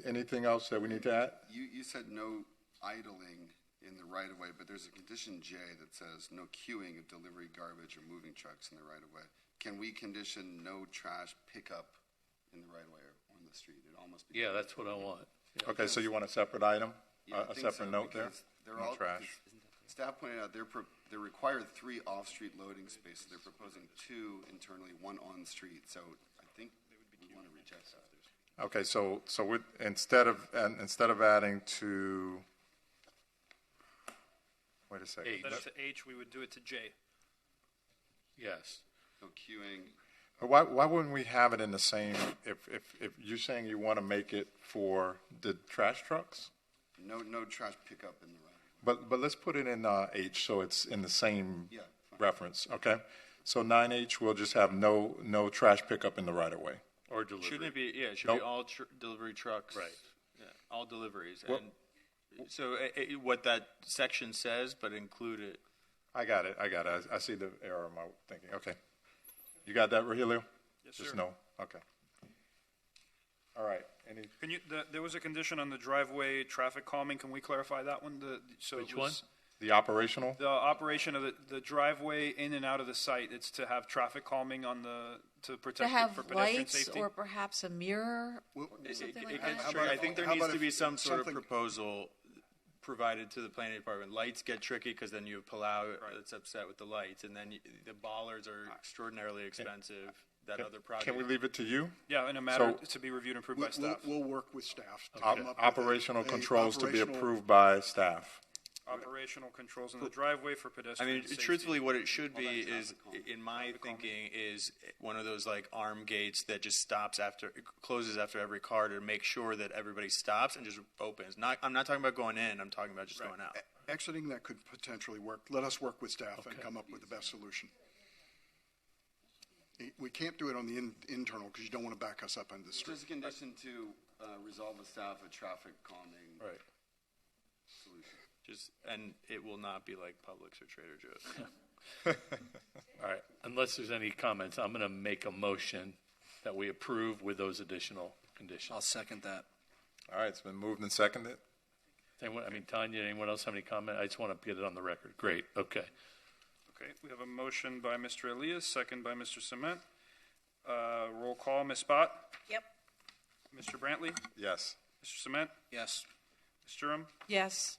Anything else that we need to add? You said no idling in the right-of-way, but there's a condition J that says no queuing of delivery garbage or moving trucks in the right-of-way. Can we condition no trash pickup in the right-of-way or on the street? It almost be. Yeah, that's what I want. Okay, so you want a separate item, Yeah, I a think separate so, note there? because they're No all, trash. Staff pointed out they're required 3 off-street loading spaces. They're proposing 2 internally, 1 on-street. So I think we want to reject that. Okay, so instead of adding to, wait a second. Instead of to H, we would do it to J. Yes. No queuing. Why wouldn't we have it in the same, if you're saying you want to make it for the trash trucks? No trash pickup in the right-of-way. But let's put it in H, so it's in the same Yeah, fine. reference, okay? So 9H will just have no trash pickup in the right-of-way. Or delivery. Shouldn't it be? Yeah, it should Nope. be all delivery trucks. Right. Yeah, all deliveries. Well- And so what that section says, but include it. I got it. I see the error in my thinking. Okay. You got that, Rogelio? Yes, Just sir. no? Okay. All right. There was a condition on the driveway traffic calming. Can we clarify that one? Which one? The operational? The operation of the driveway in and out of the site. It's to have traffic calming to To protect have for pedestrian lights safety. or perhaps a mirror, It something like gets that? tricky. I think there how needs about to be if some sort of something- proposal provided to the planning department. Lights get tricky because then you pull out that's upset with the lights, and then the bollards are extraordinarily expensive. That other project. Can we leave it to you? Yeah, in a matter So- to be reviewed and approved by staff. We'll work with staff. to come up with Operational a controls to be operational- approved by staff. Operational controls in the driveway for I pedestrian mean, safety. truthfully, what it should Well, be that's is, traffic calming. in my thinking, is one of those like arm gates that just stops closes after every car to make sure that everybody stops and just opens. I'm not talking about going in. I'm talking about just going out. Exiting that could potentially work. Let us work with staff and come up with the best solution. We can't do it on the internal because you don't want to back us up on the street. Just a condition to resolve with staff a traffic calming Right. solution. And it will not be like Publix or Trader Joe's. All right. Unless there's any comments, I'm going to make a motion that we approve with those additional conditions. I'll second that. All right, it's been moved and seconded. Tanya, anyone else have any comment? I just want to get it on the record. Great. Okay. Okay, we have a motion by Mr. Elias, second by Mr. Cement. Roll call, Ms. Bott, Yep. Mr. Brantley, Yes. Mr. Cement, Yes. Ms. Jerem, Yes.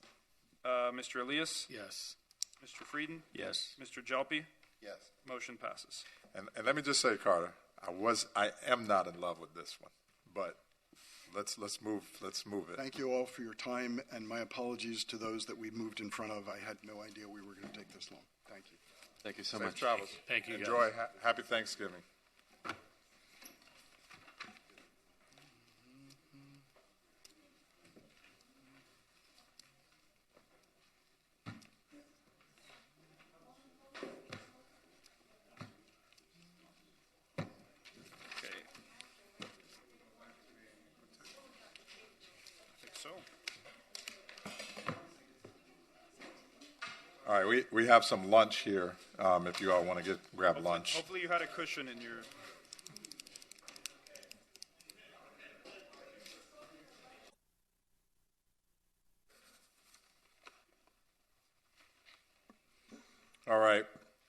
Mr. Elias, Yes. Mr. Frieden, Yes. Mr. Jalpi. Yes. Motion passes. And let me just say, Carter, I am not in love with this one, but let's move it. Thank you all for your time, and my apologies to those that we moved in front of. I had no idea we were going to take this long. Thank you. Thank you so Safe much. travels. Thank you, guys. Enjoy. Happy Thanksgiving. Okay. I think so. All right, we have some lunch here, if you all want to grab lunch. Hopefully you had a cushion in your... All right,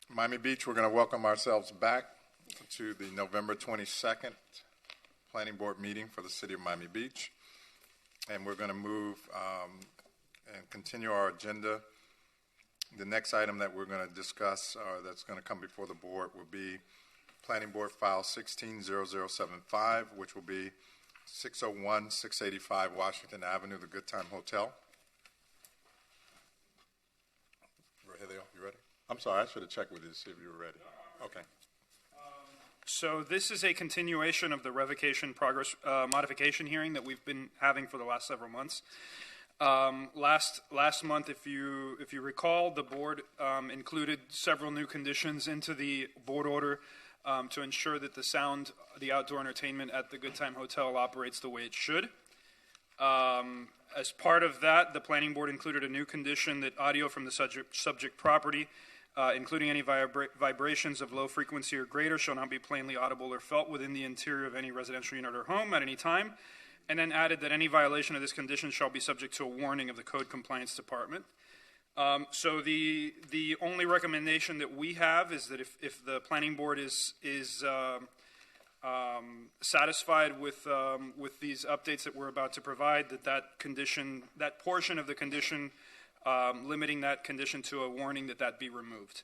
Miami Beach, we're going to welcome ourselves back to the November 22nd Planning Board meeting for the City of Miami Beach. And we're going to move and continue our agenda. The next item that we're going to discuss, that's going to come before the board, will be Planning Board File 160075, which will be 601-685 Washington Avenue, the Good Time Hotel. Rogelio, you ready? I'm sorry, I should have checked with you to see if you were ready. Okay. So this is a continuation of the revocation modification hearing that we've been having for the last several months. Last month, if you recall, the board included several new conditions into the board order to ensure that the outdoor entertainment at the Good Time Hotel operates the way it should. As part of that, the planning board included a new condition that audio from the subject property, including any vibrations of low frequency or greater, shall not be plainly audible or felt within the interior of any residential unit or home at any time, and then added that any violation of this condition shall be subject to a warning of the Code Compliance Department. So the only recommendation that we have is that if the planning board is satisfied with these updates that we're about to provide, that portion of the condition limiting that condition to a warning, that be removed.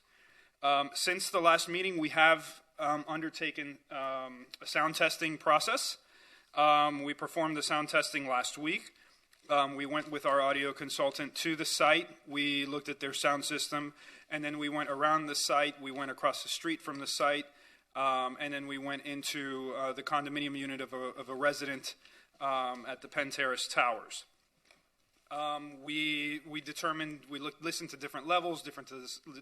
Since the last meeting, we have undertaken a sound testing process. We performed the sound testing last week. We went with our audio consultant to the site. We looked at their sound system, and then we went around the site. We went across the street from the site, and then we went into the condominium unit of a resident at the Penn Terrace Towers. We determined, listened to different levels,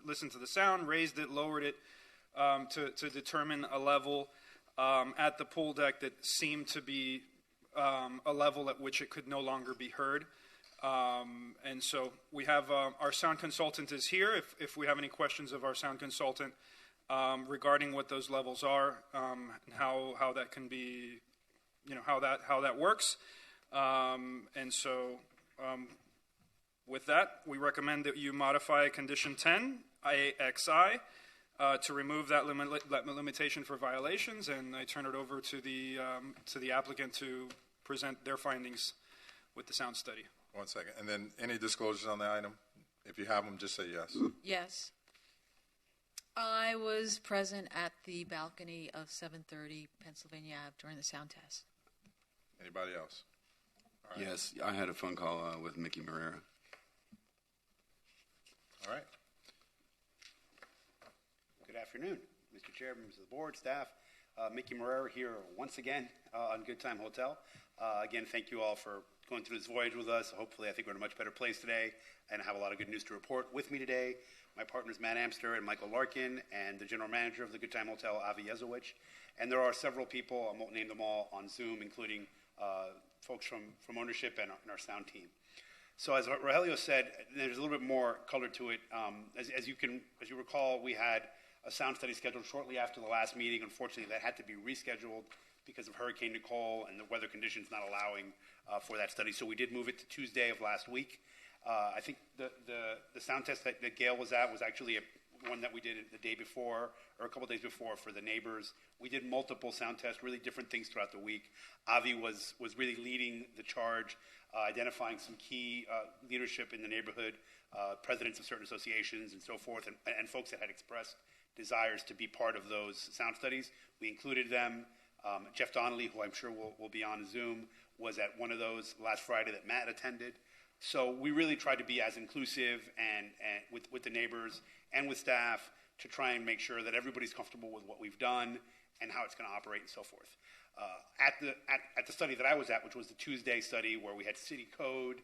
listened to the sound, raised it, lowered it to determine a level at the pool deck that seemed to be a level at which it could no longer be heard. And so we have our sound consultant is here. If we have any questions of our sound consultant regarding what those levels are, and how that can be, how that works. And so with that, we recommend that you modify Condition 10, IAXI, to remove that limitation for violations, and I turn it over to the applicant to present their findings with the sound study. 1 second. And then any disclosures on the item? If you have them, just say yes. Yes. I was present at the balcony of 730 Pennsylvania Ave during the sound test. Anybody else? All right. Yes, I had a phone call with Mickey Marrera. All right. Good afternoon, Mr. Chair, members of the board, staff. Mickey Marrera here once again on Good Time Hotel. Again, thank you all for going through this voyage with us. Hopefully, I think we're in a much better place today and have a lot of good news to report. With me today, my partners Matt Amster and Michael Larkin, and the general manager of the Good Time Hotel, Avi Yezowich. And there are several people, I won't name them all, on Zoom, including folks from ownership and our sound team. So as Rogelio said, there's a little bit more color to it. As you recall, we had a sound study scheduled shortly after the last meeting. Unfortunately, that had to be rescheduled because of Hurricane Nicole and the weather conditions not allowing for that study. So we did move it to Tuesday of last week. I think the sound test that Gail was at was actually one that we did the day before or a couple days before for the neighbors. We did multiple sound tests, really different things throughout the week. Avi was really leading the charge, identifying some key leadership in the neighborhood, presidents of certain associations and so forth, and folks that had expressed desires to be part of those sound studies. We included them. Jeff Donnelly, who I'm sure will be on Zoom, was at one of those last Friday that Matt attended. So we really tried to be as inclusive and with the neighbors and with staff to try and make sure that everybody's comfortable with what we've done and how it's going to operate and so forth. At the study that I was at, which was the Tuesday study where we had city code,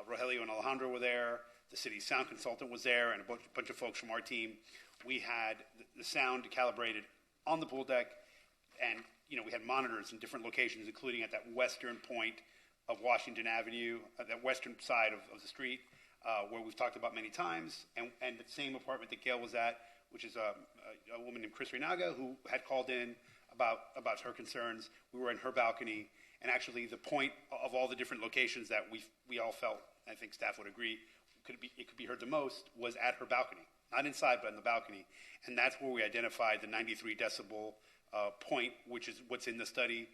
Rogelio and Alejandro were there, the city's sound consultant was there, and a bunch of folks from our team. We had the sound calibrated on the pool deck, and we had monitors in different locations, including at that western point of Washington Avenue, that western side of the street, where we've talked about many times, and the same apartment that Gail was at, which is a woman named Chris Renaga, who had called in about her concerns. We were in her balcony, and actually the point of all the different locations that we all felt, I think staff would agree, it could be heard the most, was at her balcony. Not inside, but in the balcony. And that's where we identified the 93 decibel point, which is what's in the study.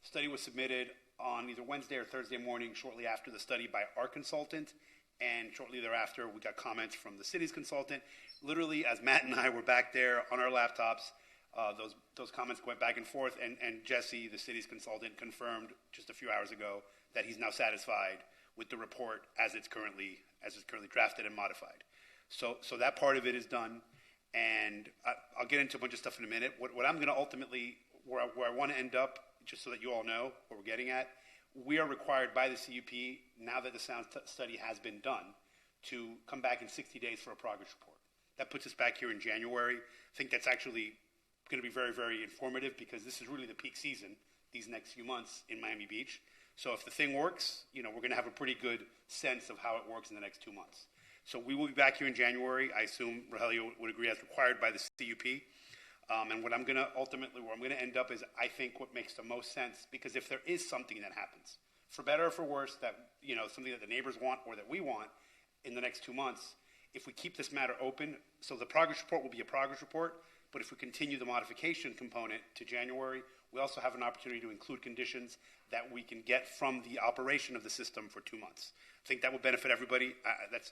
The study was submitted on either Wednesday or Thursday morning, shortly after the study by our consultant, and shortly thereafter we got comments from the city's consultant. Literally, as Matt and I were back there on our laptops, those comments went back and forth, and Jesse, the city's consultant, confirmed just a few hours ago that he's now satisfied with the report as it's currently drafted and modified. So that part of it is done, and I'll get into a bunch of stuff in a minute. What I'm going to ultimately, where I want to end up, just so that you all know what we're getting at, we are required by the CUP, now that the sound study has been done, to come back in 60 days for a progress report. That puts us back here in January. I think that's actually going to be very, very informative because this is really the peak season these next few months in Miami Beach. So if the thing works, we're going to have a pretty good sense of how it works in the next 2 months. So we will be back here in January. I assume Rogelio would agree as required by the CUP. And what I'm going to ultimately, where I'm going to end up is, I think, what makes the most sense, because if there is something that happens, for better or for worse, that something that the neighbors want or that we want in the next 2 months, if we keep this matter open, so the progress report will be a progress report, but if we continue the modification component to January, we also have an opportunity to include conditions that we can get from the operation of the system for 2 months. I think that will benefit everybody. That's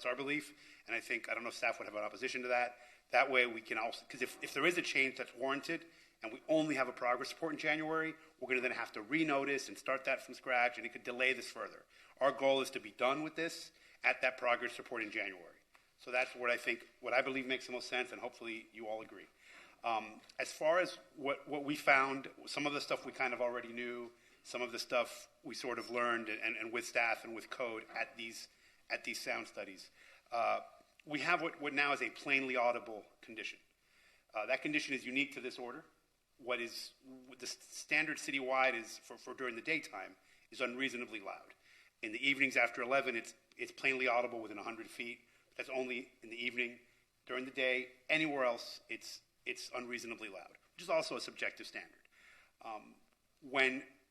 our belief, and I don't know if staff would have an opposition to that. That way we can also, because if there is a change that's warranted and we only have a progress report in January, we're going to then have to renotice and start that from scratch, and it could delay this further. Our goal is to be done with this at that progress report in January. So that's what I believe makes the most sense, and hopefully you all agree. As far as what we found, some of the stuff we kind of already knew, some of the stuff we sort of learned and with staff and with code at these sound studies. We have what now is a plainly audible condition. That condition is unique to this order. What the standard citywide is for during the daytime is unreasonably loud. In the evenings after 11, it's plainly audible within 100 feet. That's only in the evening. During the day, anywhere else, it's unreasonably loud, which is also a subjective standard.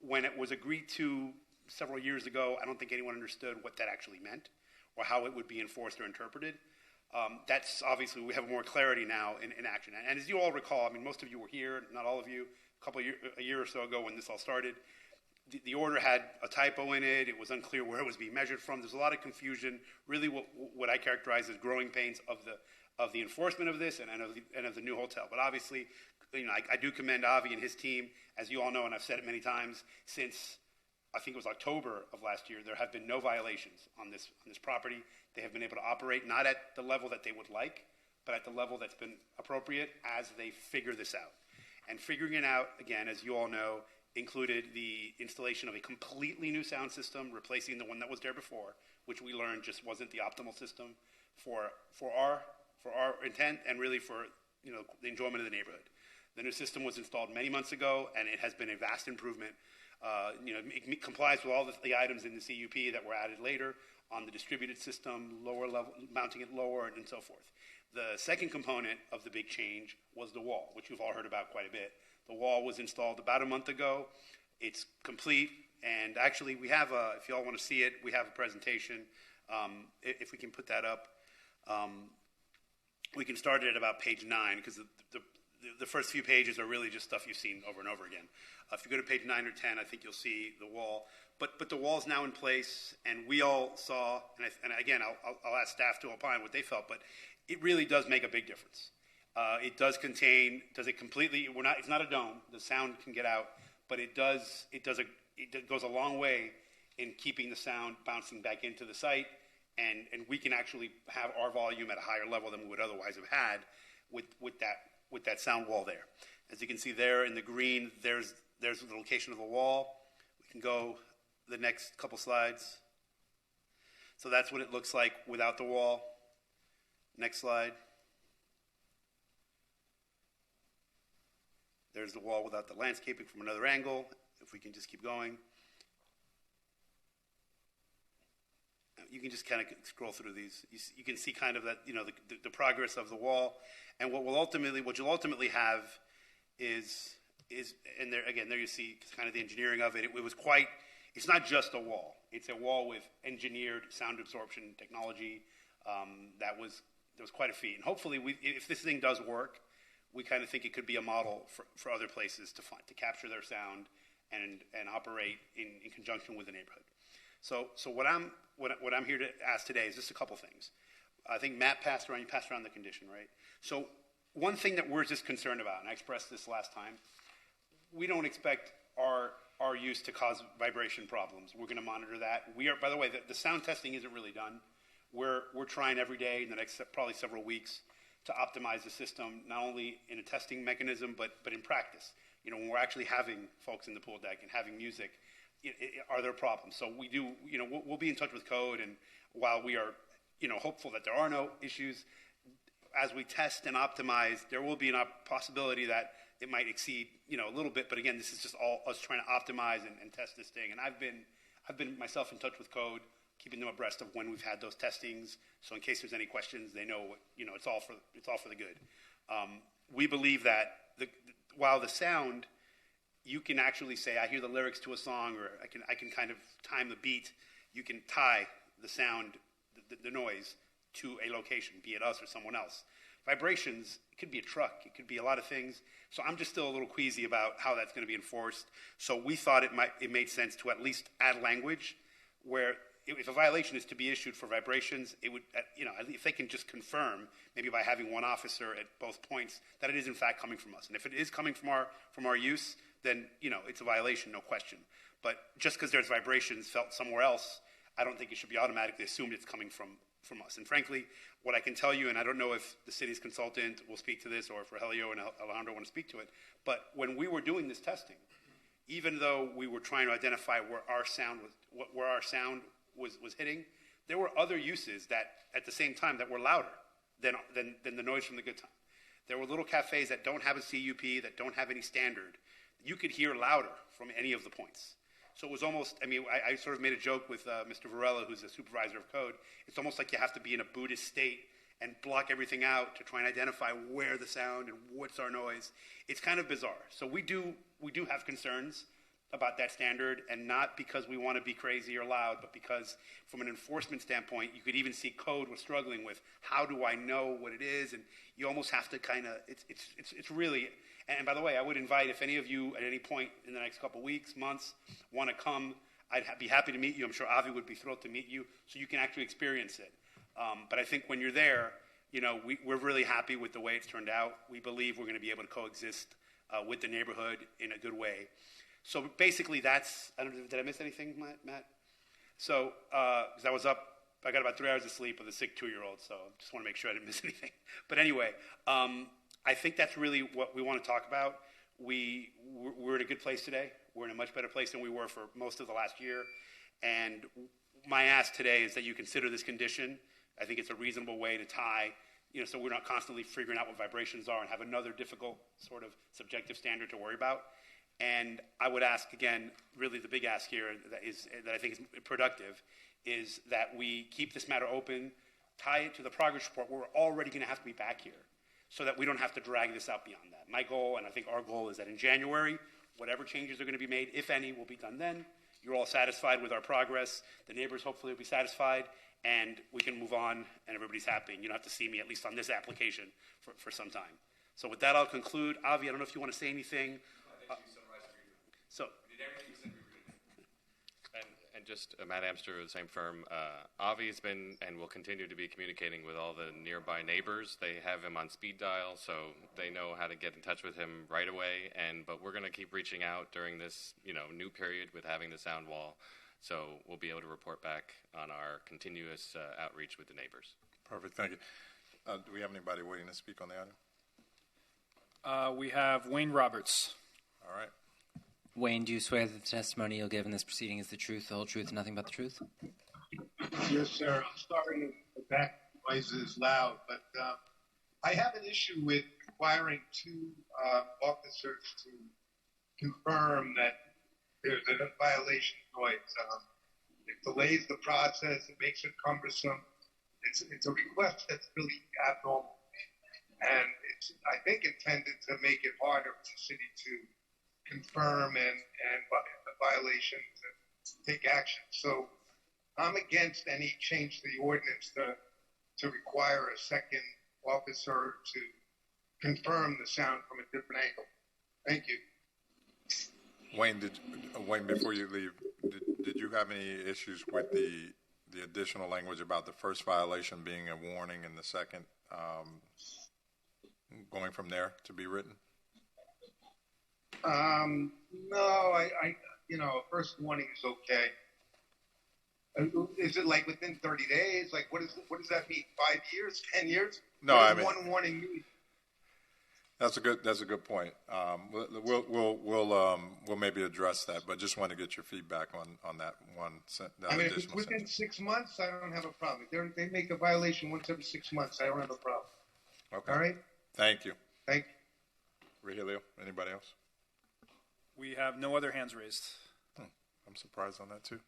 When it was agreed to several years ago, I don't think anyone understood what that actually meant or how it would be enforced or interpreted. That's obviously, we have more clarity now in action. And as you all recall, most of you were here, not all of you, a year or so ago when this all started. The order had a typo in it. It was unclear where it was being measured from. There's a lot of confusion, really what I characterize as growing pains of the enforcement of this and of the new hotel. But obviously, I do commend Avi and his team. As you all know, and I've said it many times, since I think it was October of last year, there have been no violations on this property. They have been able to operate not at the level that they would like, but at the level that's been appropriate as they figure this out. And figuring it out, again, as you all know, included the installation of a completely new sound system, replacing the one that was there before, which we learned just wasn't the optimal system for our intent and really for the enjoyment of the neighborhood. The new system was installed many months ago, and it has been a vast improvement. It complies with all the items in the CUP that were added later on the distributed system, lower level, mounting it lower, and so forth. The second component of the big change was the wall, which you've all heard about quite a bit. The wall was installed about a month ago. It's complete, and actually we have if you all want to see it, we have a presentation. If we can put that up. we can start it at about page 9, because the first few pages are really just stuff you've seen over and over again. If you go to page 9 or 10, I think you'll see the wall. But the wall's now in place, and we all saw, and again, I'll ask staff to opine what they felt, but it really does make a big difference. It does contain, does it completely, it's not a dome, the sound can get out, but it goes a long way in keeping the sound bouncing back into the site, and we can actually have our volume at a higher level than we would otherwise have had with that sound wall there. As you can see there in the green, there's the location of the wall. We can go the next couple slides. So that's what it looks like without the wall. Next slide. There's the wall without the landscaping from another angle. If we can just keep going. You can just kind of scroll through these. You can see kind of that, the progress of the wall. And what you'll ultimately have is, and there you see kind of the engineering of it. It's not just a wall. It's a wall with engineered sound absorption technology. That was quite a feat. And hopefully, if this thing does work, we kind of think it could be a model for other places to capture their sound and operate in conjunction with the neighborhood. So what I'm here to ask today is just a couple things. I think Matt passed around the condition, right? So one thing that we're just concerned about, and I expressed this last time, we don't expect our use to cause vibration problems. We're going to monitor that. By the way, the sound testing isn't really done. We're trying every day in the next probably several weeks to optimize the system, not only in a testing mechanism, but in practice. When we're actually having folks in the pool deck and having music, are there problems? So we do, we'll be in touch with code, and while we are, hopeful that there are no issues, as we test and optimize, there will be a possibility that it might exceed, a little bit. But again, this is just all us trying to optimize and test this thing. And I've been myself in touch with code, keeping them abreast of when we've had those testings. So in case there's any questions, they know, it's all for the good. We believe that while the sound, you can actually say, I hear the lyrics to a song, or I can kind of time the beat. You can tie the sound, the noise, to a location, be it us or someone else. Vibrations, it could be a truck, it could be a lot of things. So I'm just still a little queasy about how that's going to be enforced. So we thought it made sense to at least add language where if a violation is to be issued for vibrations, it would, if they can just confirm, maybe by having one officer at both points, that it is in fact coming from us. And if it is coming from our use, then it's a violation, no question. But just because there's vibrations felt somewhere else, I don't think it should be automatically assumed it's coming from us. And frankly, what I can tell you, and I don't know if the city's consultant will speak to this or if Rogelio and Alejandro want to speak to it, but when we were doing this testing, even though we were trying to identify where our sound was hitting, there were other uses that at the same time that were louder than the noise from the good time. There were little cafes that don't have a CUP, that don't have any standard. You could hear louder from any of the points. So it was almost, I sort of made a joke with Mr. Varela, who's the supervisor of code. It's almost like you have to be in a Buddhist state and block everything out to try and identify where the sound and what's our noise. It's kind of bizarre. So we do have concerns about that standard, and not because we want to be crazy or loud, but because from an enforcement standpoint, you could even see code was struggling with how do I know what it is, and you almost have to kind of, it's really, and by the way, I would invite if any of you at any point in the next couple weeks, months, want to come, I'd be happy to meet you. I'm sure Avi would be thrilled to meet you so you can actually experience it. But I think when you're there, we're really happy with the way it's turned out. We believe we're going to be able to coexist with the neighborhood in a good way. So basically that's, I don't know, did I miss anything, Matt? So, because I got about 3 hours of sleep with a sick 2-year-old, so I just want to make sure I didn't miss anything. But anyway, I think that's really what we want to talk about. We're in a good place today. We're in a much better place than we were for most of the last year. And my ask today is that you consider this condition. I think it's a reasonable way to tie, so we're not constantly figuring out what vibrations are and have another difficult sort of subjective standard to worry about. And I would ask, again, really the big ask here that I think is productive, is that we keep this matter open, tie it to the progress report. We're already going to have to be back here so that we don't have to drag this out beyond that. My goal, and I think our goal, is that in January, whatever changes are going to be made, if any, will be done then. you're all satisfied with our progress. The neighbors hopefully will be satisfied, and we can move on, and everybody's happy. And you don't have to see me, at least on this application, for some time. So with that, I'll conclude. Avi, I don't know if you want to say anything. So. And just Matt Amster of the same firm. Avi's been and will continue to be communicating with all the nearby neighbors. They have him on speed dial, so they know how to get in touch with him right away. But we're going to keep reaching out during this new period with having the sound wall. So we'll be able to report back on our continuous outreach with the neighbors. Perfect. Thank you. Do we have anybody waiting to speak on the item? We have Wayne Roberts. All right. Wayne, do you swear that the testimony you'll give in this proceeding is the truth, the whole truth, and nothing but the truth? Yes, sir. I'm sorry if the back noise is loud, but I have an issue with requiring two officers to confirm that there's a violation noise. It delays the process. It makes it cumbersome. It's a request that's really abnormal, and it's, I think, intended to make it harder for the city to confirm and the violations and take action. So I'm against any change to the ordinance to require a second officer to confirm the sound from a different angle. Thank you. Wayne, before you leave, did you have any issues with the additional language about the first violation being a warning and the second going from there to be written? No, a first warning is okay. Is it like within 30 days? Like, what does that mean? 5 years, 10 years? No, I mean, one warning mean? That's a good point. We'll maybe address that, but just want to get your feedback on that one. I mean, if it's within 6 months, I don't have a problem. They make a violation once every 6 months. I don't have a problem. Okay. All right. Thank you. Thank you. Regilio, anybody else? We have no other hands raised. I'm surprised on that too.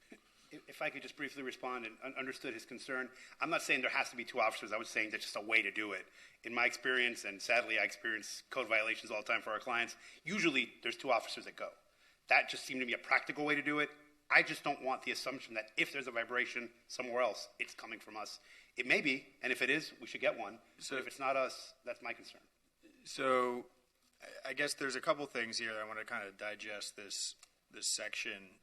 If I could just briefly respond and understood his concern, I'm not saying there has to be two officers. I was saying that's just a way to do it. In my experience, and sadly I experience code violations all the time for our clients, usually there's two officers that go. That just seemed to be a practical way to do it. I just don't want the assumption that if there's a vibration somewhere else, it's coming from us. It may be, and if it is, we should get one. So but if it's not us, that's my concern. So I guess there's a couple things here that I want to kind of digest this section.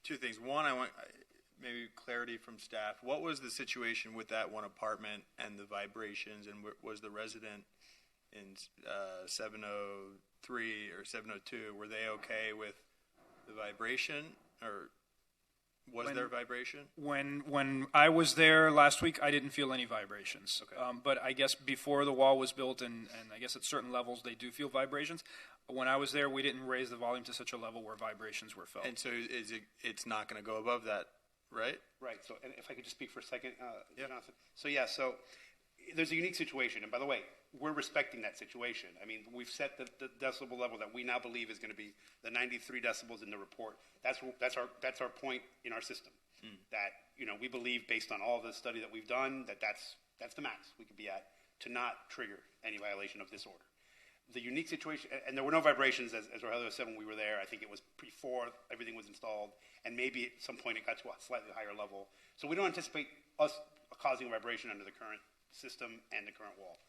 Two things. One, I want maybe clarity from staff. What was the situation with that one apartment and the vibrations, and was the resident in 703 or 702, were they okay with the vibration, or was there vibration? When I was there last week, I didn't feel any vibrations. Okay. But I guess before the wall was built, and I guess at certain levels they do feel vibrations. When I was there, we didn't raise the volume to such a level where vibrations were felt. And so it's not going to go above that, right? Right. So, and if I could just speak for a second, Jonathan. So there's a unique situation. And by the way, we're respecting that situation. I mean, we've set the decibel level that we now believe is going to be the 93 decibels in the report. That's our point in our system. That, we believe based on all the study that we've done, that's the max we could be at to not trigger any violation of this order. The unique situation, and there were no vibrations, as Rogelio said when we were there. I think it was before everything was installed, and maybe at some point it got to a slightly higher level. So we don't anticipate us causing a vibration under the current system and the current wall.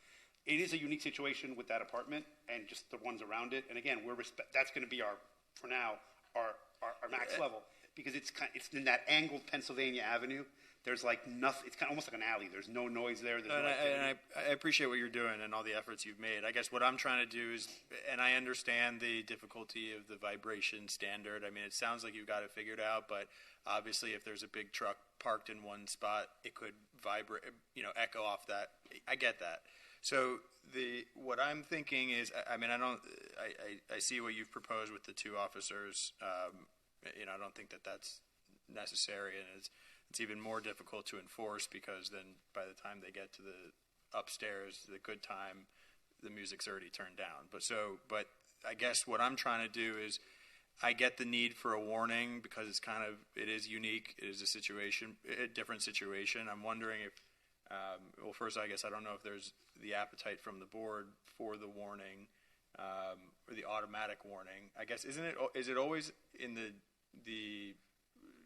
It is a unique situation with that apartment and just the ones around it. And again, that's going to be for now, our max level, because it's in that angled Pennsylvania Avenue. There's like nothing. It's kind of almost like an alley. There's no noise there. I appreciate what you're doing and all the efforts you've made. I guess what I'm trying to do is, and I understand the difficulty of the vibration standard. I mean, it sounds like you've got it figured out, but obviously, if there's a big truck parked in one spot, it could vibrate, echo off that. I get that. So what I'm thinking is, I see what you've proposed with the two officers. I don't think that that's necessary, and it's even more difficult to enforce because then by the time they get to the upstairs, the good time, the music's already turned down. But I guess what I'm trying to do is, I get the need for a warning because it is unique. It is a different situation. I'm wondering if, first, I guess I don't know if there's the appetite from the board for the warning. or the automatic warning. I guess is it always in the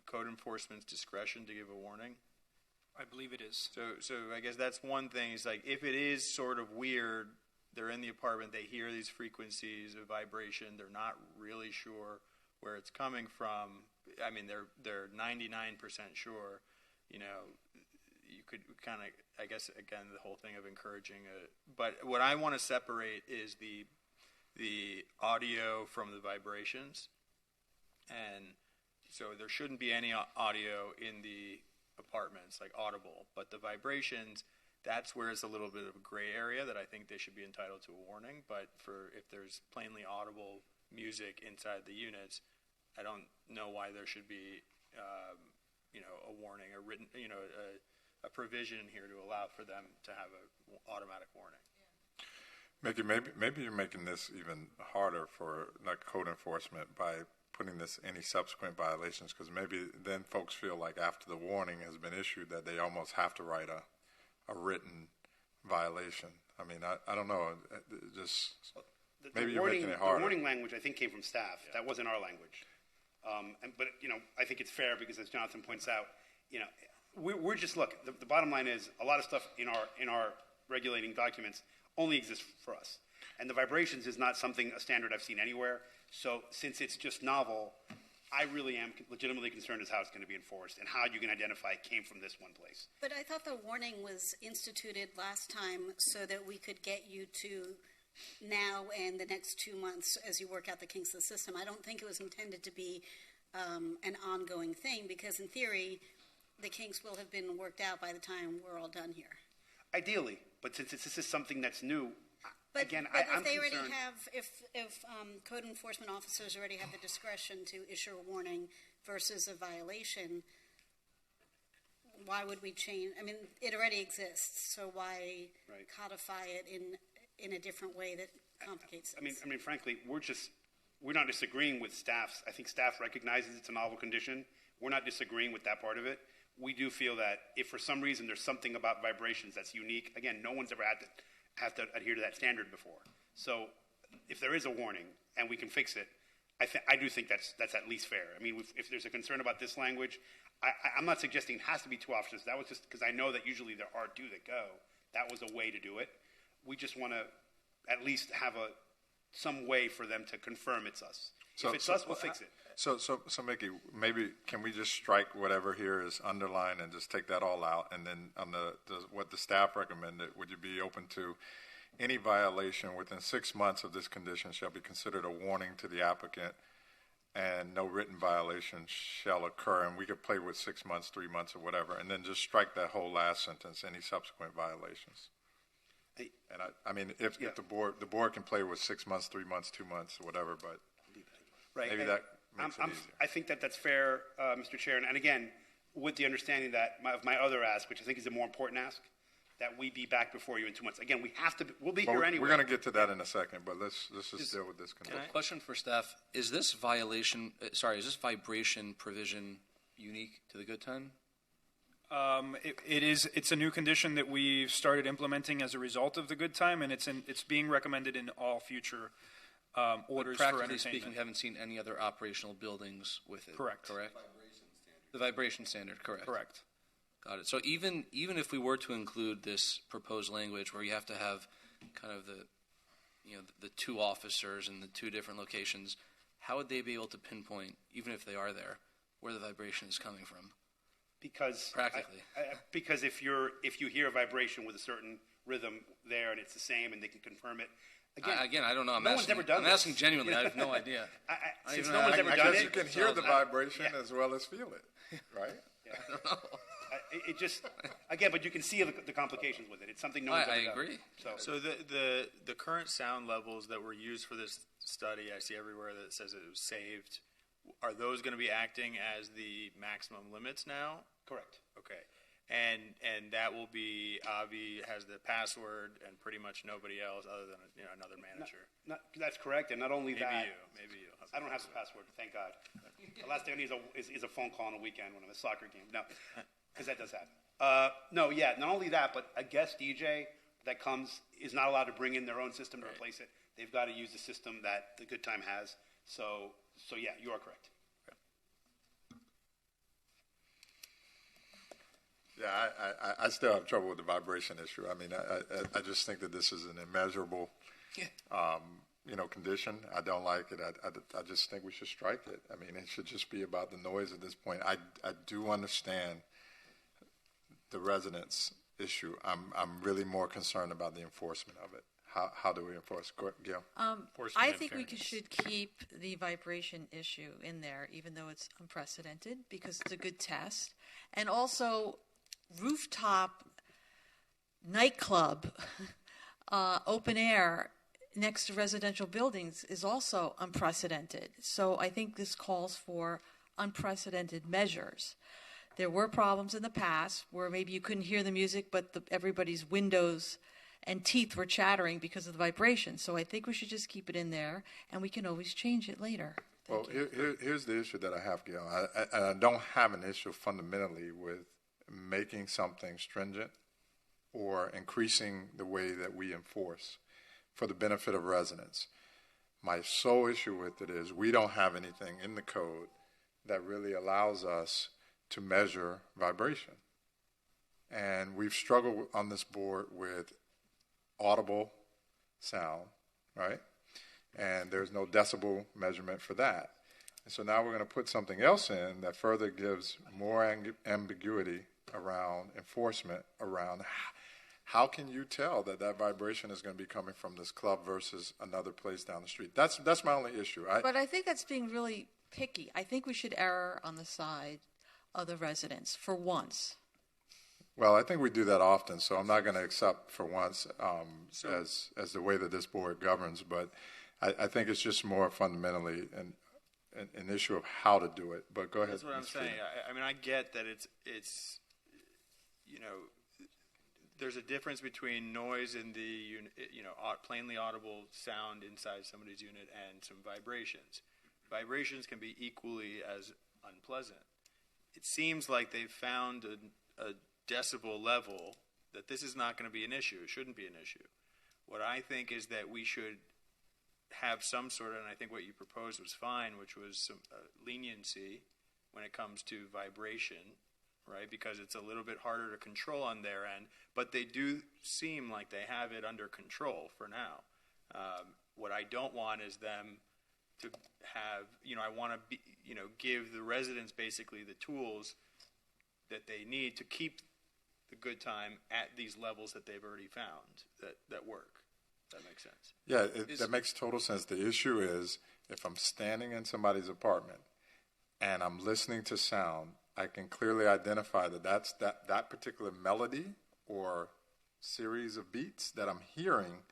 code enforcement's discretion to give a warning? I believe it is. So I guess that's one thing. Is like if it is sort of weird, they're in the apartment, they hear these frequencies of vibration, they're not really sure where it's coming from. I mean, they're 99% sure. You know, you could kind of, I guess, again, the whole thing of encouraging it. But what I want to separate is the audio from the vibrations, and so there shouldn't be any audio in the apartments, like audible. But the vibrations, that's where it's a little bit of a gray area that I think they should be entitled to a warning. But if there's plainly audible music inside the units, I don't know why there should be, a warning, a written, a provision here to allow for them to have an automatic warning. Maybe you're making this even harder for like code enforcement by putting this any subsequent violations, because maybe then folks feel like after the warning has been issued that they almost have to write a written violation. I mean, I don't know. Maybe you're making it harder. The warning language, I think, came from staff. Yeah. That wasn't our language. But I think it's fair because, as Jonathan points out, we're just look. The bottom line is a lot of stuff in our regulating documents only exists for us, and the vibrations is not a standard I've seen anywhere. So since it's just novel, I really am legitimately concerned as how it's going to be enforced and how you can identify it came from this one place. But I thought the warning was instituted last time so that we could get you to now and the next 2 months as you work out the kinks of the system. I don't think it was intended to be an ongoing thing, because in theory, the kinks will have been worked out by the time we're all done here. Ideally, but since this is something that's new, But again, if they I'm already concerned. have, if code enforcement officers already have the discretion to issue a warning versus a violation, why would we change? I mean, it already exists, so why codify it in a different way that complicates things? I mean, frankly, we're not disagreeing with staff. I think staff recognizes it's a novel condition. We're not disagreeing with that part of it. We do feel that if for some reason there's something about vibrations that's unique, again, no one's ever had to have to adhere to that standard before. So if there is a warning and we can fix it, I do think that's at least fair. I mean, if there's a concern about this language, I'm not suggesting it has to be 2 officers. That was just because I know that usually there are 2 that go. That was a way to do it. We just want to at least have some way for them to confirm it's us. If it's us, we'll fix it. So Mickey, maybe can we just strike whatever here is underlined and just take that all out, and then on what the staff recommended, would you be open to any violation within 6 months of this condition shall be considered a warning to the applicant, and no written violation shall occur, and we could play with 6 months, 3 months, or whatever, and then just strike that whole last sentence, any subsequent violations. And I mean, if the board can play with 6 months, 3 months, 2 months, or whatever, but maybe that makes it easier. I think that's fair, Mr. Chair. And again, with the understanding that of my other ask, which I think is a more important ask, that we be back before you in 2 months. Again, we'll be here anyway. We're going to get to that in a second, but let's just deal with this condition. Question for staff: is this vibration provision unique to the good time? It's a new condition that we've started implementing as a result of the good time, and it's being recommended in all future orders for entertainment. Practically speaking, haven't seen any other operational buildings with it. Correct. The vibration standard, correct. Correct. Got it. So even if we were to include this proposed language where you have to have kind of the 2 officers in the 2 different locations, how would they be able to pinpoint, even if they are there, where the vibration is coming from? Because practically, because if you hear a vibration with a certain rhythm there and it's the same and they can confirm it. Again, I don't know. No one's ever done this. I'm asking genuinely. I have no idea. Since no one's ever done it, you can hear the vibration as well as feel it, right? Yeah. I don't know. It just but you can see the complications with it. It's something no one's ever done. I agree. So the current sound levels that were used for this study, I see everywhere that says it was saved. Are those going to be acting as the maximum limits now? Correct. Okay. And that will be Avi has the password and pretty much nobody else other than another manager. That's correct, and not only that. Maybe you. I don't have the password. Thank God. The last thing I need is a phone call on a weekend when I'm at a soccer game. No, because that does happen. Not only that, but a guest DJ that comes is not allowed to bring in their own system to replace it. they've got to use the system that the Good Time has. So yeah, you are correct. Yeah, I still have trouble with the vibration issue. I mean, I just think that this is an immeasurable, condition. I don't like it. I just think we should strike it. I mean, it should just be about the noise at this point. I do understand the residents' issue. I'm really more concerned about the enforcement of it. How do we enforce? Gail? I think we should keep the vibration issue in there, even though it's unprecedented, because it's a good test. And also, rooftop nightclub, open air next to residential buildings is also unprecedented. So I think this calls for unprecedented measures. There were problems in the past where maybe you couldn't hear the music, but everybody's windows and teeth were chattering because of the vibration. So I think we should just keep it in there, and we can always change it later. Here's the issue that I have, Gail. I don't have an issue fundamentally with making something stringent or increasing the way that we enforce for the benefit of residents. My sole issue with it is we don't have anything in the code that really allows us to measure vibration. And we've struggled on this board with audible sound, right? And there's no decibel measurement for that. And so now we're going to put something else in that further gives more ambiguity around enforcement, around how can you tell that vibration is going to be coming from this club versus another place down the street? That's my only issue. But I think that's being really picky. I think we should err on the side of the residents for once. Well, I think we do that often, so I'm not going to accept for once as the way that this board governs, but I think it's just more fundamentally an issue of how to do it. But go ahead. That's what I'm saying. I mean, I get that it's there's a difference between noise in the plainly audible sound inside somebody's unit and some vibrations. Vibrations can be equally as unpleasant. It seems like they've found a decibel level that this is not going to be an issue. It shouldn't be an issue. What I think is that we should have some sort of, and I think what you proposed was fine, which was some leniency when it comes to vibration, right? Because it's a little bit harder to control on their end, but they do seem like they have it under control for now. What I don't want is them to have, I want to give the residents basically the tools that they need to keep the Good Time at these levels that they've already found that work. That makes sense. Yeah, that makes total sense. The issue is if I'm standing in somebody's apartment and I'm listening to sound, I can clearly identify that particular melody or series of beats that I'm hearing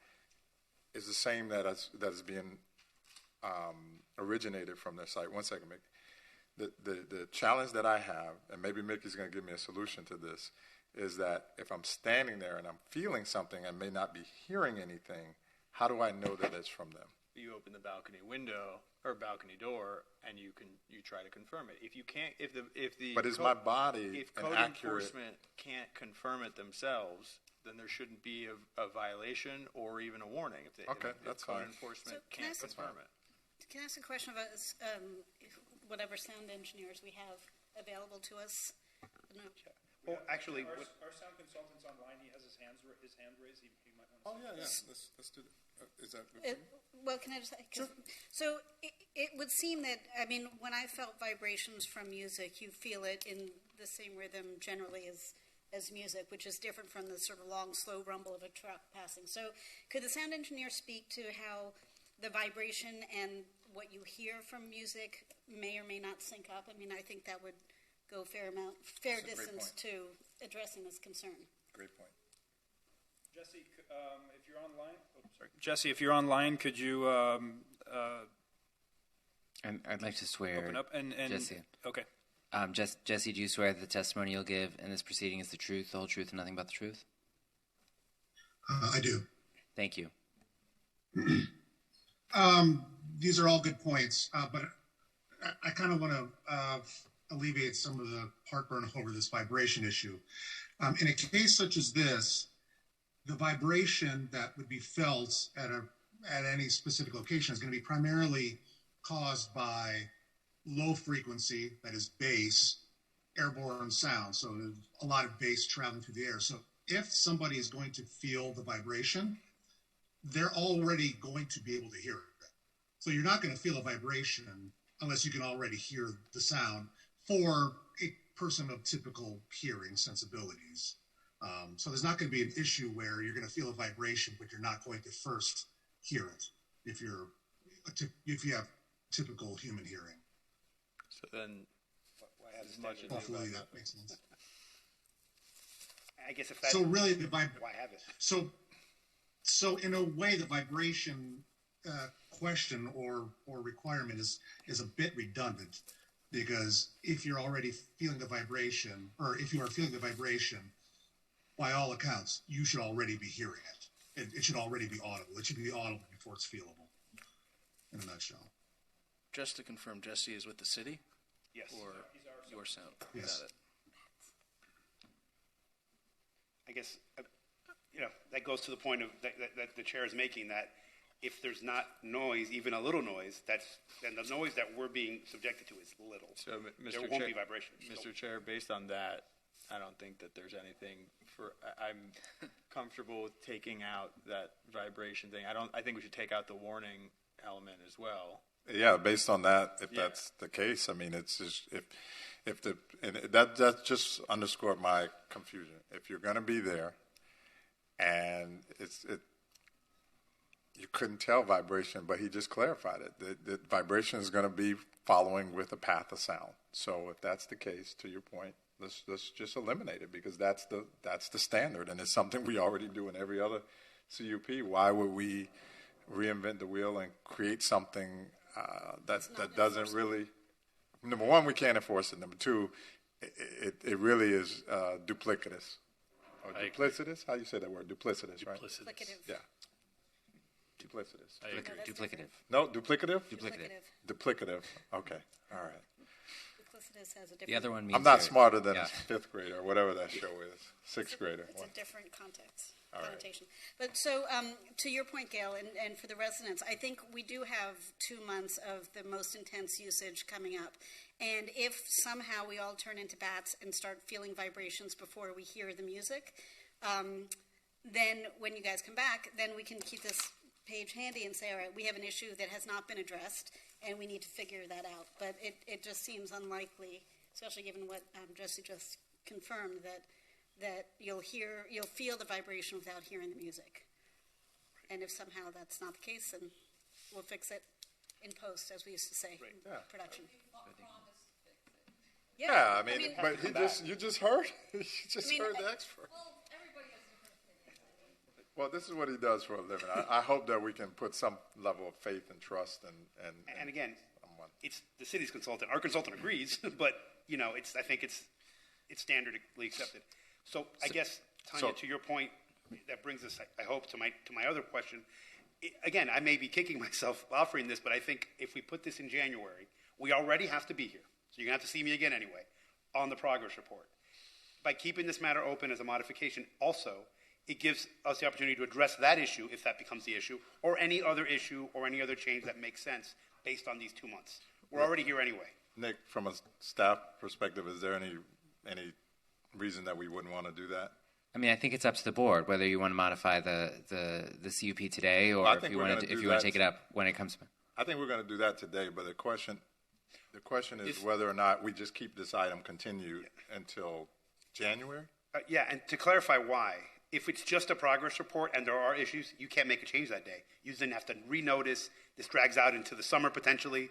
is the same that is being originated from their site. One second, Mickey. The challenge that I have, and maybe Mickey's going to give me a solution to this, is that if I'm standing there and I'm feeling something and may not be hearing anything, how do I know that it's from them? You open the balcony window or balcony door, and you try to confirm it. If you can't, but is my body if code inaccurate? Enforcement can't confirm it themselves, then there shouldn't be a violation or even a warning. If that's code fine. enforcement can't confirm it. Can I ask a question about whatever sound engineers we have available to us? No. Well, actually, our sound consultant's online. He has his hand raised. He might want to. Oh yeah. Let's do that. Is that good? Well, can I just? Sure. So it would seem that when I felt vibrations from music, you feel it in the same rhythm generally as music, which is different from the sort of long, slow rumble of a truck passing. So, could the sound engineer speak to how the vibration and what you hear from music may or may not sync up? I mean, I think that would go fair distance to addressing this concern. Great point. Jesse, if you're online, Jesse, if you're online, could you? I'd like to swear. Open up and Jesse. Okay. Jesse, do you swear that the testimony you'll give in this proceeding is the truth, the whole truth, and nothing but the truth? I do. Thank you. These are all good points, but I kind of want to alleviate some of the heartburn over this vibration issue. In a case such as this, the vibration that would be felt at a at any specific location is going to be primarily caused by low frequency, that is bass, airborne sound. So there's a lot of bass traveling through the air. So if somebody is going to feel the vibration, they're already going to be able to hear it. So you're not going to feel a vibration unless you can already hear the sound for a person of typical hearing sensibilities. So there's not going to be an issue where you're going to feel a vibration, but you're not going to first hear it if you have typical human hearing. So then, as much as hopefully that makes sense. I guess if that, so really why have it? So in a way, the vibration question or requirement is a bit redundant, because if you're already feeling the vibration, or if you are feeling the vibration, by all accounts, you should already be hearing it. It should already be audible. It should be audible before it's feelable, in a nutshell. Just to confirm, Jesse is with the city? Yes. Or your sound? Yes. Got it. I guess, that goes to the point of that the chair is making, that if there's not noise, even a little noise, then the noise that we're being subjected to is little. So, Mr. There Chair, won't be vibration. Mr. Chair, based on that, I don't think that there's anything I'm comfortable with taking out that vibration thing. I think we should take out the warning element as well. Yeah, based on that, if that's the case, I mean, it's just that just underscored my confusion. If you're going to be there, and you couldn't tell vibration, but he just clarified it. The vibration is going to be following with a path of sound. So if that's the case, to your point, let's just eliminate it, because that's the standard, and it's something we already do in every other CUP. Why would we reinvent the wheel and create something that doesn't really? Number one, we can't enforce it. Number two, it really is duplicitous. Or duplicitous? How do you say that word? Duplicitous, right? Duplicative. Yeah. Duplicitous. Duplicative. No, duplicative? Duplicative. Okay. All right. Duplicitous has a different. The other one means I'm not you're- smarter than yeah. a fifth grader or whatever that show is. Sixth grader. It's a different context, All right. connotation. But so, to your point, Gail, and for the residents, I think we do have 2 months of the most intense usage coming up. And if somehow we all turn into bats and start feeling vibrations before we hear the music, then when you guys come back, then we can keep this page handy and say, all right, we have an issue that has not been addressed, and we need to figure that out. But it just seems unlikely, especially given what Jesse just confirmed, that you'll feel the vibration without hearing the music. And if somehow that's not the case, then we'll fix it in post, as we used to say, in production. Yeah, I mean, but you just heard the expert. Well, this is what he does for a living. I hope that we can put some level of faith and trust And again, it's the city's consultant. Our consultant agrees, but I think it's standardly accepted. So I guess, Tanya, to your point, that brings us, I hope, to my other question. Again, I may be kicking myself offering this, but I think if we put this in January, we already have to be here. So you're going to have to see me again anyway on the progress report. By keeping this matter open as a modification, also, it gives us the opportunity to address that issue, if that becomes the issue, or any other issue or any other change that makes sense based on these 2 months. We're already here anyway. Nick, from a staff perspective, is there any reason that we wouldn't want to do that? I mean, I think it's up to the board whether you want to modify the CUP today, or if you want to take it up when it comes. I think we're going to do that today, but the question is whether or not we just keep this item continued until January. And to clarify why, if it's just a progress report and there are issues, you can't make a change that day. You then have to renotice. This drags out into the summer potentially.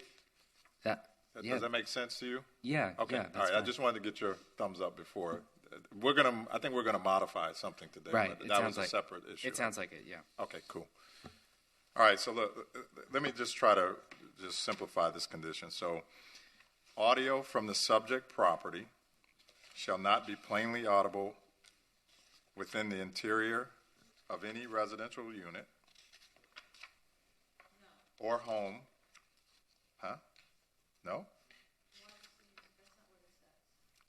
Does that make sense to you? Yeah. Okay. Yeah, all right. fine. I just wanted to get your thumbs up before. I think we're gonna modify something today. Right. But that was a separate issue. It sounds like it. Yeah. Okay. Cool. All right. So let me just try to just simplify this condition. So, audio from the subject property shall not be plainly audible within the interior of any residential unit or home. Huh? No?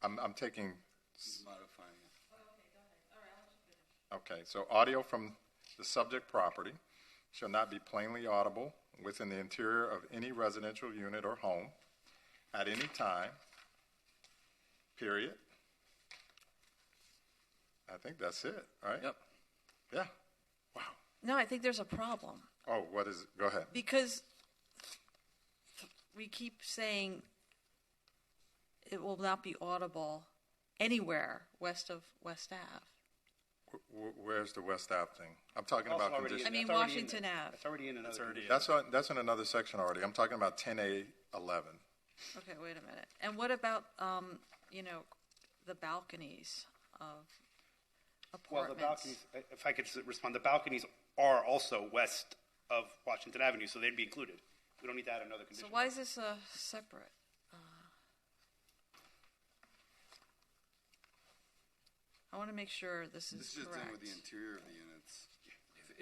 I'm taking. Modifying it. Okay, so audio from the subject property shall not be plainly audible within the interior of any residential unit or home at any time, period. I think that's it, right? Yep. Yeah. No, I think there's a problem. Oh, what is it? Go ahead. Because we keep saying it will not be audible anywhere west of West Ave. Where's the West Ave thing? I'm talking Also about already conditions. I mean, that's already Washington Ave. That's already in another. That's in another section already. I'm talking about 10A11. Okay, wait a minute. And what about, the balconies of Well, apartments? the balconies, if I could respond, the balconies are also west of Washington Avenue, so they'd be included. We don't need to add another So condition. why is this separate? I want to make sure this is This is just correct. in with the interior of the units.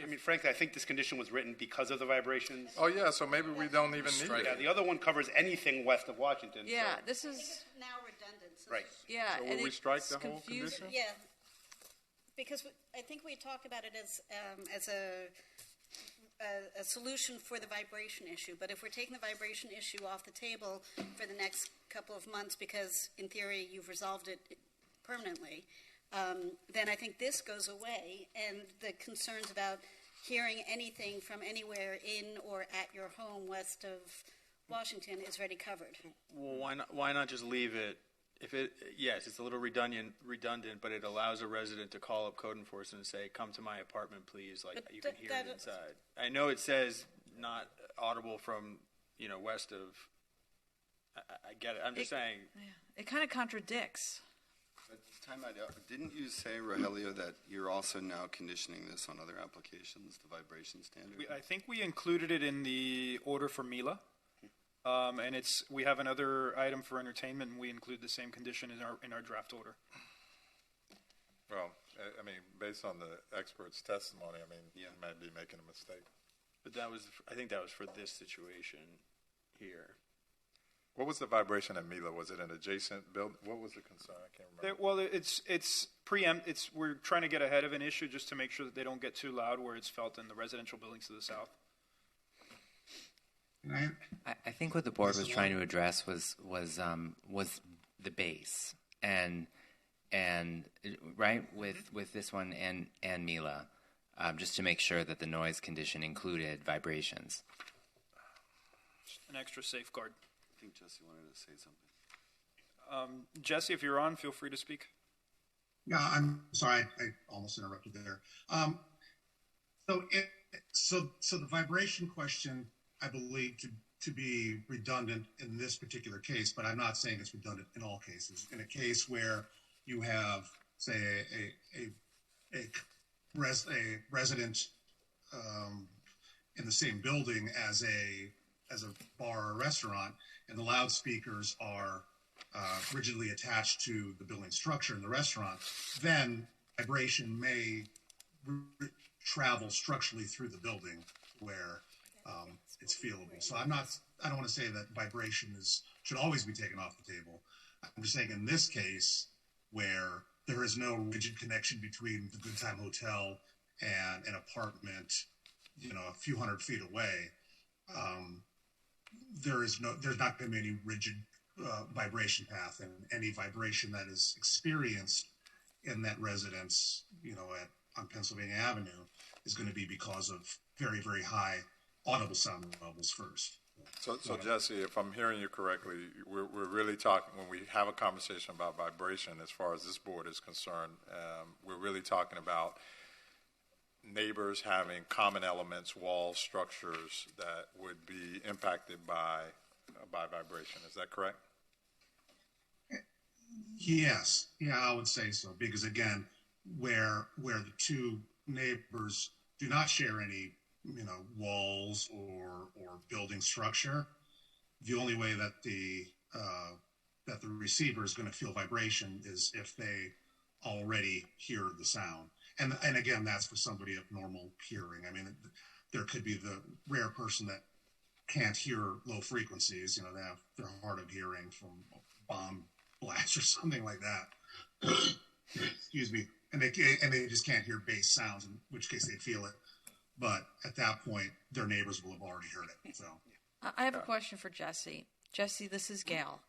I mean, frankly, I think this condition was written because of the vibrations. Oh, yeah, so maybe we don't even need Yeah, it. the other one covers anything west of Washington. so- Yeah, this is, Now redundant. So Right. yeah. So and will we it's strike the whole confusing. condition? Yeah, because I think we talk about it as a solution for the vibration issue. But if we're taking the vibration issue off the table for the next couple of months, because in theory you've resolved it permanently, then I think this goes away, and the concerns about hearing anything from anywhere in or at your home west of Washington is already covered. Well, why not just leave it? Yes, it's a little redundant, but it allows a resident to call up code enforcement and say, "Come to my apartment, please." Like But you can hear it that- inside. I know it says not audible from west of. I get it. I'm just saying. Yeah, it kind of contradicts. But time out. Didn't you say, Rogelio, that you're also now conditioning this on other applications, the vibration standard? I think we included it in the order for Mila. And we have another item for entertainment, and we include the same condition in our draft order. Well, I mean, based on the expert's testimony, I mean, you might be making a mistake. But I think that was for this situation here. What was the vibration at Mila? Was it an adjacent building? What was the concern? I can't remember. Well, it's preempt. We're trying to get ahead of an issue just to make sure that they don't get too loud where it's felt in the residential buildings to the south. I think what the board was trying to address was the base and right with this one and Mila, just to make sure that the noise condition included vibrations. An extra safeguard. I think Jesse wanted to say something. Jesse, if you're on, feel free to speak. Yeah, I'm sorry, I almost interrupted there. So the vibration question, I believe, to be redundant in this particular case, but I'm not saying it's redundant in all cases. In a case where you have, say, a resident in the same building as a bar or restaurant, and the loudspeakers are rigidly attached to the building structure in the restaurant, then vibration may travel structurally through the building where it's feelable. So I don't want to say that vibration should always be taken off the table. I'm just saying in this case where there is no rigid connection between the Good Time Hotel and an apartment, a few hundred feet away, there's not going to be any rigid vibration path, and any vibration that is experienced in that residence, on Pennsylvania Avenue, is going to be because of very, very high audible sound levels first. So Jesse, if I'm hearing you correctly, we're really talking, when we have a conversation about vibration, as far as this board is concerned, we're really talking about neighbors having common elements, walls, structures that would be impacted by vibration. Is that correct? Yes, I would say so, because again, where the two neighbors do not share any, walls or building structure, the only way that the receiver is going to feel vibration is if they already hear the sound. And again, that's for somebody of normal hearing. I mean, there could be the rare person that can't hear low frequencies. They have their hard of hearing from bomb blast or something like that. Excuse me. And they just can't hear bass sounds, in which case they feel it. but at that point, their neighbors will have already heard it. So I have a question for Jesse. Jesse, this is Gail.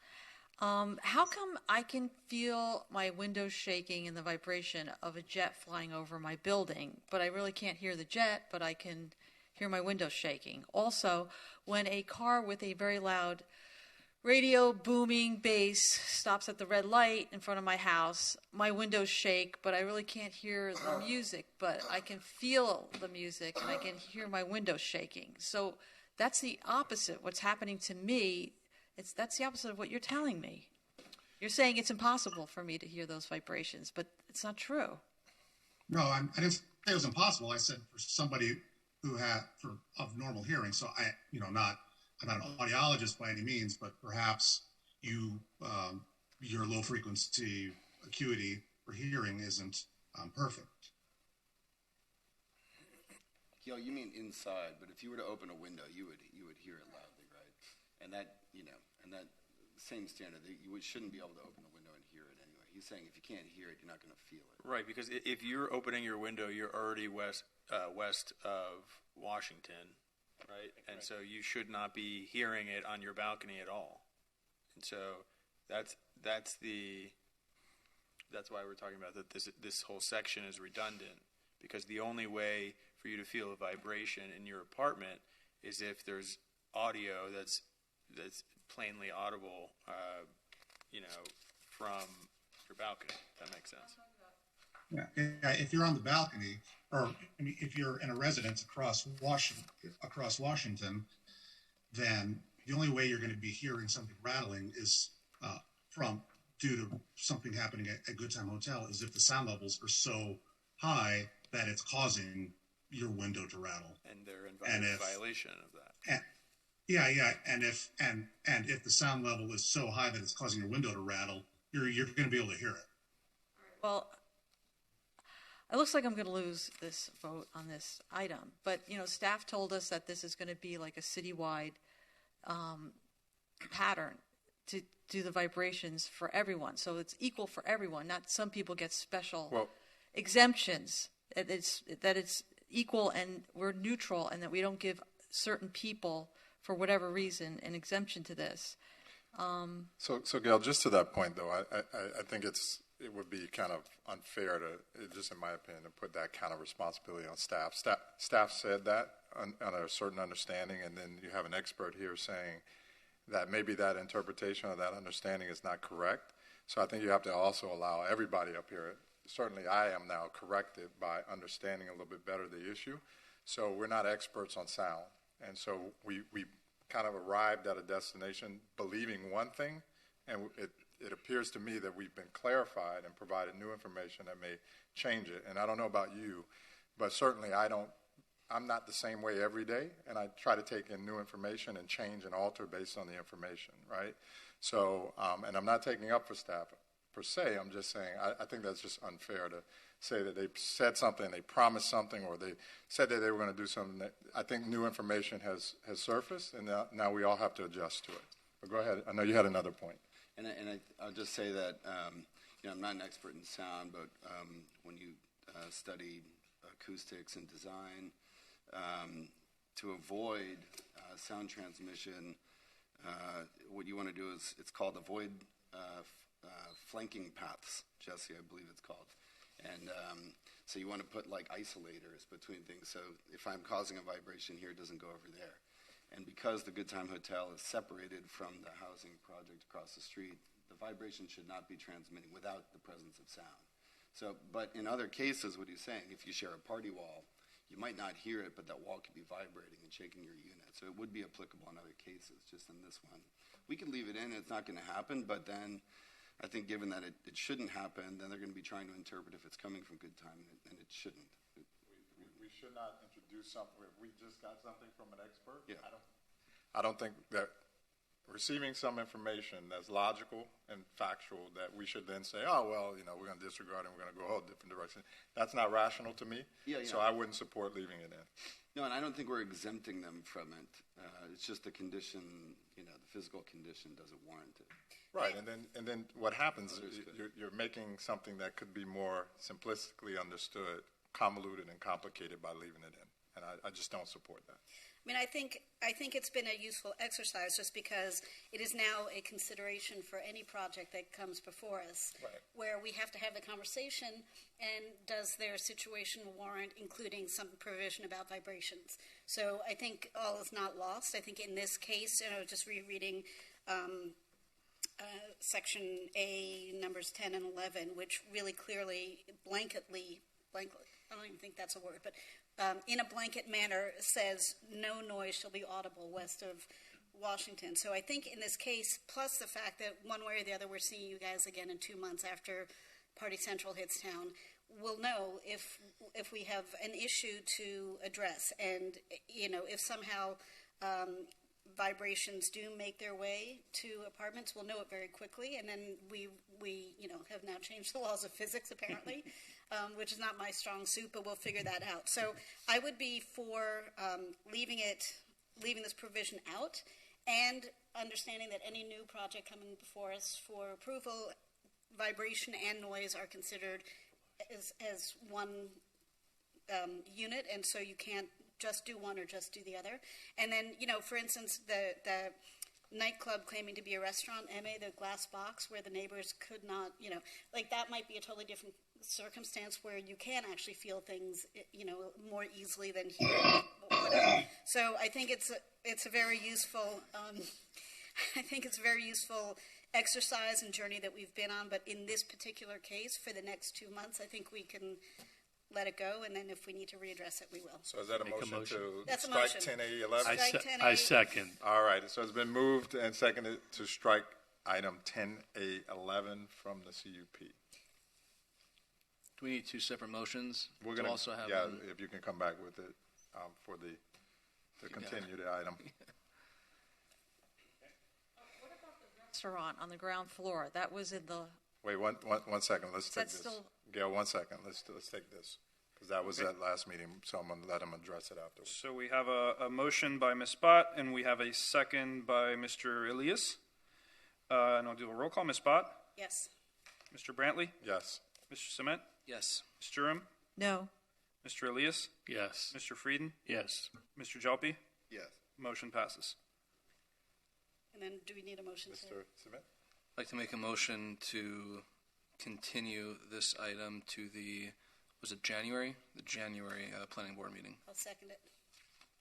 How come I can feel my windows shaking and the vibration of a jet flying over my building, but I really can't hear the jet, but I can hear my windows shaking? Also, when a car with a very loud radio booming bass stops at the red light in front of my house, my windows shake, but I really can't hear the music, but I can feel the music and I can hear my windows shaking. So that's the opposite. What's happening to me, that's the opposite of what you're telling me. You're saying it's impossible for me to hear those vibrations, but it's not true. no, I didn't say it was impossible. I said for somebody who of normal hearing. So I'm not an audiologist by any means, but perhaps your low frequency acuity for hearing isn't perfect. Gail, you mean inside, but if you were to open a window, you would hear it loudly, right? And that same standard, you shouldn't be able to open a window and hear it anyway. He's saying if you can't hear it, you're not going to feel it. Right, because if you're opening your window, you're already west of Washington, right? And so you should not be hearing it on your balcony at all. And so that's why we're talking about that this whole section is redundant, because the only way for you to feel a vibration in your apartment is if there's audio that's plainly audible, from your balcony. If that makes sense. Yeah, if you're on the balcony, or if you're in a residence across Washington, then the only way you're going to be hearing something rattling is due to something happening at Good Time Hotel, is if the sound levels are so high that it's causing your window to rattle. And they're in violation of that. And if the sound level is so high that it's causing your window to rattle, you're going to be able to hear it. Well, it looks like I'm going to lose this vote on this item. But, staff told us that this is going to be like a citywide pattern to do the vibrations for everyone. So it's equal for everyone, not some people get special exemptions. That it's equal and we're neutral, and that we don't give certain people, for whatever reason, an exemption to this. So Gail, just to that point, though, I think it would be kind of unfair to, just in my opinion, to put that kind of responsibility on staff. Staff said that on a certain understanding, and then you have an expert here saying that maybe that interpretation or that understanding is not correct. So I think you have to also allow everybody up here. Certainly I am now corrected by understanding a little bit better the issue. So we're not experts on sound. And so we kind of arrived at a destination believing one thing, and it appears to me that we've been clarified and provided new information that may change it. And I don't know about you, but certainly I'm not the same way every day, and I try to take in new information and change and alter based on the information, right? So, and I'm not taking up for staff per se. I'm just saying I think that's just unfair to say that they said something, they promised something, or they said that they were going to do something. I think new information has surfaced, and now we all have to adjust to it. But go ahead. I know you had another point. And I'll just say that I'm not an expert in sound, but when you study acoustics and design, to avoid sound transmission, what you want to do is it's called avoid flanking paths, Jesse, I believe it's called. And so you want to put like isolators between things. So if I'm causing a vibration here, it doesn't go over there. And because the Good Time Hotel is separated from the housing project across the street, the vibration should not be transmitting without the presence of sound. So, but in other cases, what he's saying, if you share a party wall, you might not hear it, but that wall could be vibrating and shaking your unit. So it would be applicable in other cases, just in this one. We can leave it in, it's not going to happen, but then I think given that it shouldn't happen, then they're going to be trying to interpret if it's coming from Good Time, and it shouldn't. We should not introduce something if we just got something from an expert. Yeah. I don't think that receiving some information that's logical and factual that we should then say, oh, well, we're going to disregard it and we're going to go a whole different direction. That's not rational to me. Yeah. So I wouldn't support leaving it in. No, and I don't think we're exempting them from it. It's just the condition, the physical condition doesn't warrant it. Right, and then what happens is you're making something that could be more simplistically understood, convoluted and complicated by leaving it in. and I just don't support that. I mean, I think it's been a useful exercise just because it is now a consideration for any project that comes before us, Right. where we have to have the conversation, and does their situation warrant including some provision about vibrations? So I think all is not lost. I think in this case, just rereading Section A, numbers 10 and 11, which really clearly, blanketly, I don't even think that's a word, but in a blanket manner says no noise shall be audible west of Washington. So I think in this case, plus the fact that one way or the other we're seeing you guys again in 2 months after Party Central hits town, we'll know if we have an issue to address. And, if somehow vibrations do make their way to apartments, we'll know it very quickly. And then we have now changed the laws of physics, apparently, which is not my strong suit, but we'll figure that out. So I would be for leaving this provision out, and understanding that any new project coming before us for approval, vibration and noise are considered as one unit, and so you can't just do one or just do the other. And then, for instance, the nightclub claiming to be a restaurant, the glass box where the neighbors could not, that might be a totally different circumstance where you can actually feel things, more easily than here. So I think it's a very useful, exercise and journey that we've been on. But in this particular case, for the next 2 months, I think we can let it go, and then if we need to readdress it, we will. So is that a motion to That's a strike motion. 10A11? Strike 10A. I second. All right, so it's been moved and seconded to strike item 10A11 from the CUP. Do we need two separate motions? We're to going also have yeah, them? if you can come back with it for the continued item. Restaurant on the ground floor, that was in the, Wait, one second. Let's take that's this. still- Gail, 1 second. Let's take this, because that was at last meeting, so I'm going to let him address it afterwards. So we have a motion by Ms. Bott, and we have a second by Mr. Elias. And I'll do a roll call. Ms. Bott? Yes. Mr. Brantley? Yes. Mr. Cement? Yes. Ms. Durham? no. Mr. Elias? Yes. Mr. Frieden? Yes. Mr. Jalpi? Yes. Motion passes. And then do we need a motion to? Mr. Cement? I'd like to make a motion to continue this item to the January planning board meeting. I'll second it.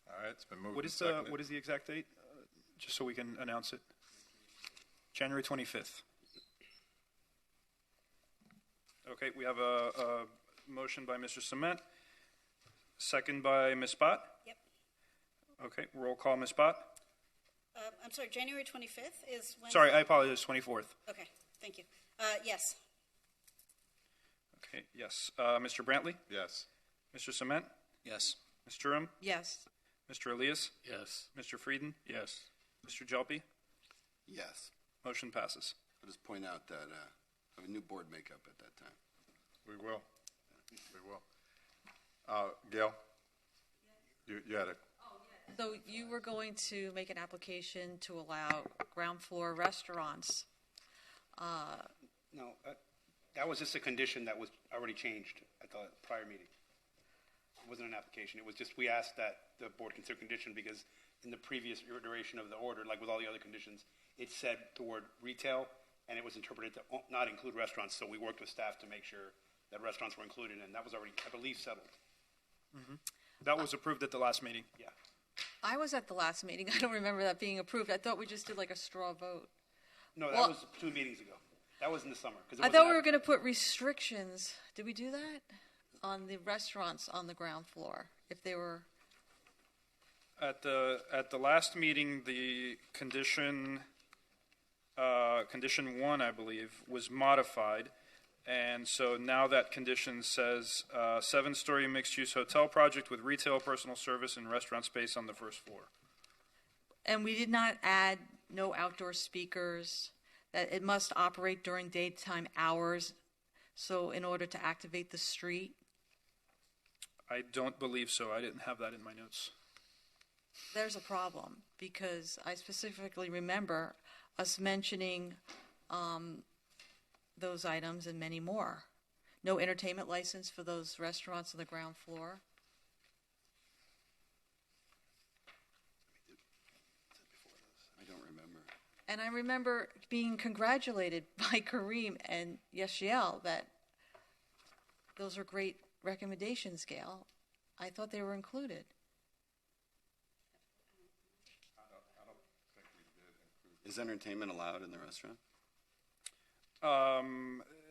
All right, it's been moved What and is seconded. the exact date? Just so we can announce it. January 25th. Okay, we have a motion by Mr. Cement, second by Ms. Bott. Yep. Okay, roll call, Ms. Bott. I'm sorry, January 25th is when? Sorry, I apologize, 24th. Okay, thank you. Yes. Okay, yes. Mr. Brantley? Yes. Mr. Cement? Yes. Ms. Durham? Yes. Mr. Elias? Yes. Mr. Frieden? Yes. Mr. Jalpi? Yes. Motion passes. I'll just point out that I have a new board makeup at that time. We will. We will. Gail? You had a... So you were going to make an application to allow ground floor restaurants. No, that was just a condition that was already changed at the prior meeting. It wasn't an application. It was just, we asked that the board consider condition because in the previous iteration of the order, like with all the other conditions, it said the word retail, and it was interpreted to not include restaurants. So we worked with staff to make sure that restaurants were included, and that was already, I believe, settled. Mm-hmm. That was approved at the last meeting. Yeah. I was at the last meeting. I don't remember that being approved. I thought we just did like a straw vote. No, that was 2 meetings ago. That was in the summer. I thought we were going to put restrictions. Did we do that? On the restaurants on the ground floor, if they were... At the last meeting, the condition 1, I believe, was modified, and so now that condition says 7-story mixed-use hotel project with retail, personal service, and restaurant space on the first floor. And we did not add no outdoor speakers, that it must operate during daytime hours, so in order to activate the street. I don't believe so. I didn't have that in my notes. There's a problem, because I specifically remember us mentioning those items and many more. No entertainment license for those restaurants on the ground floor. And I remember being congratulated by Kareem and Yeshiel that those are great recommendations, Gail. I thought they were included. Is entertainment allowed in the restaurant?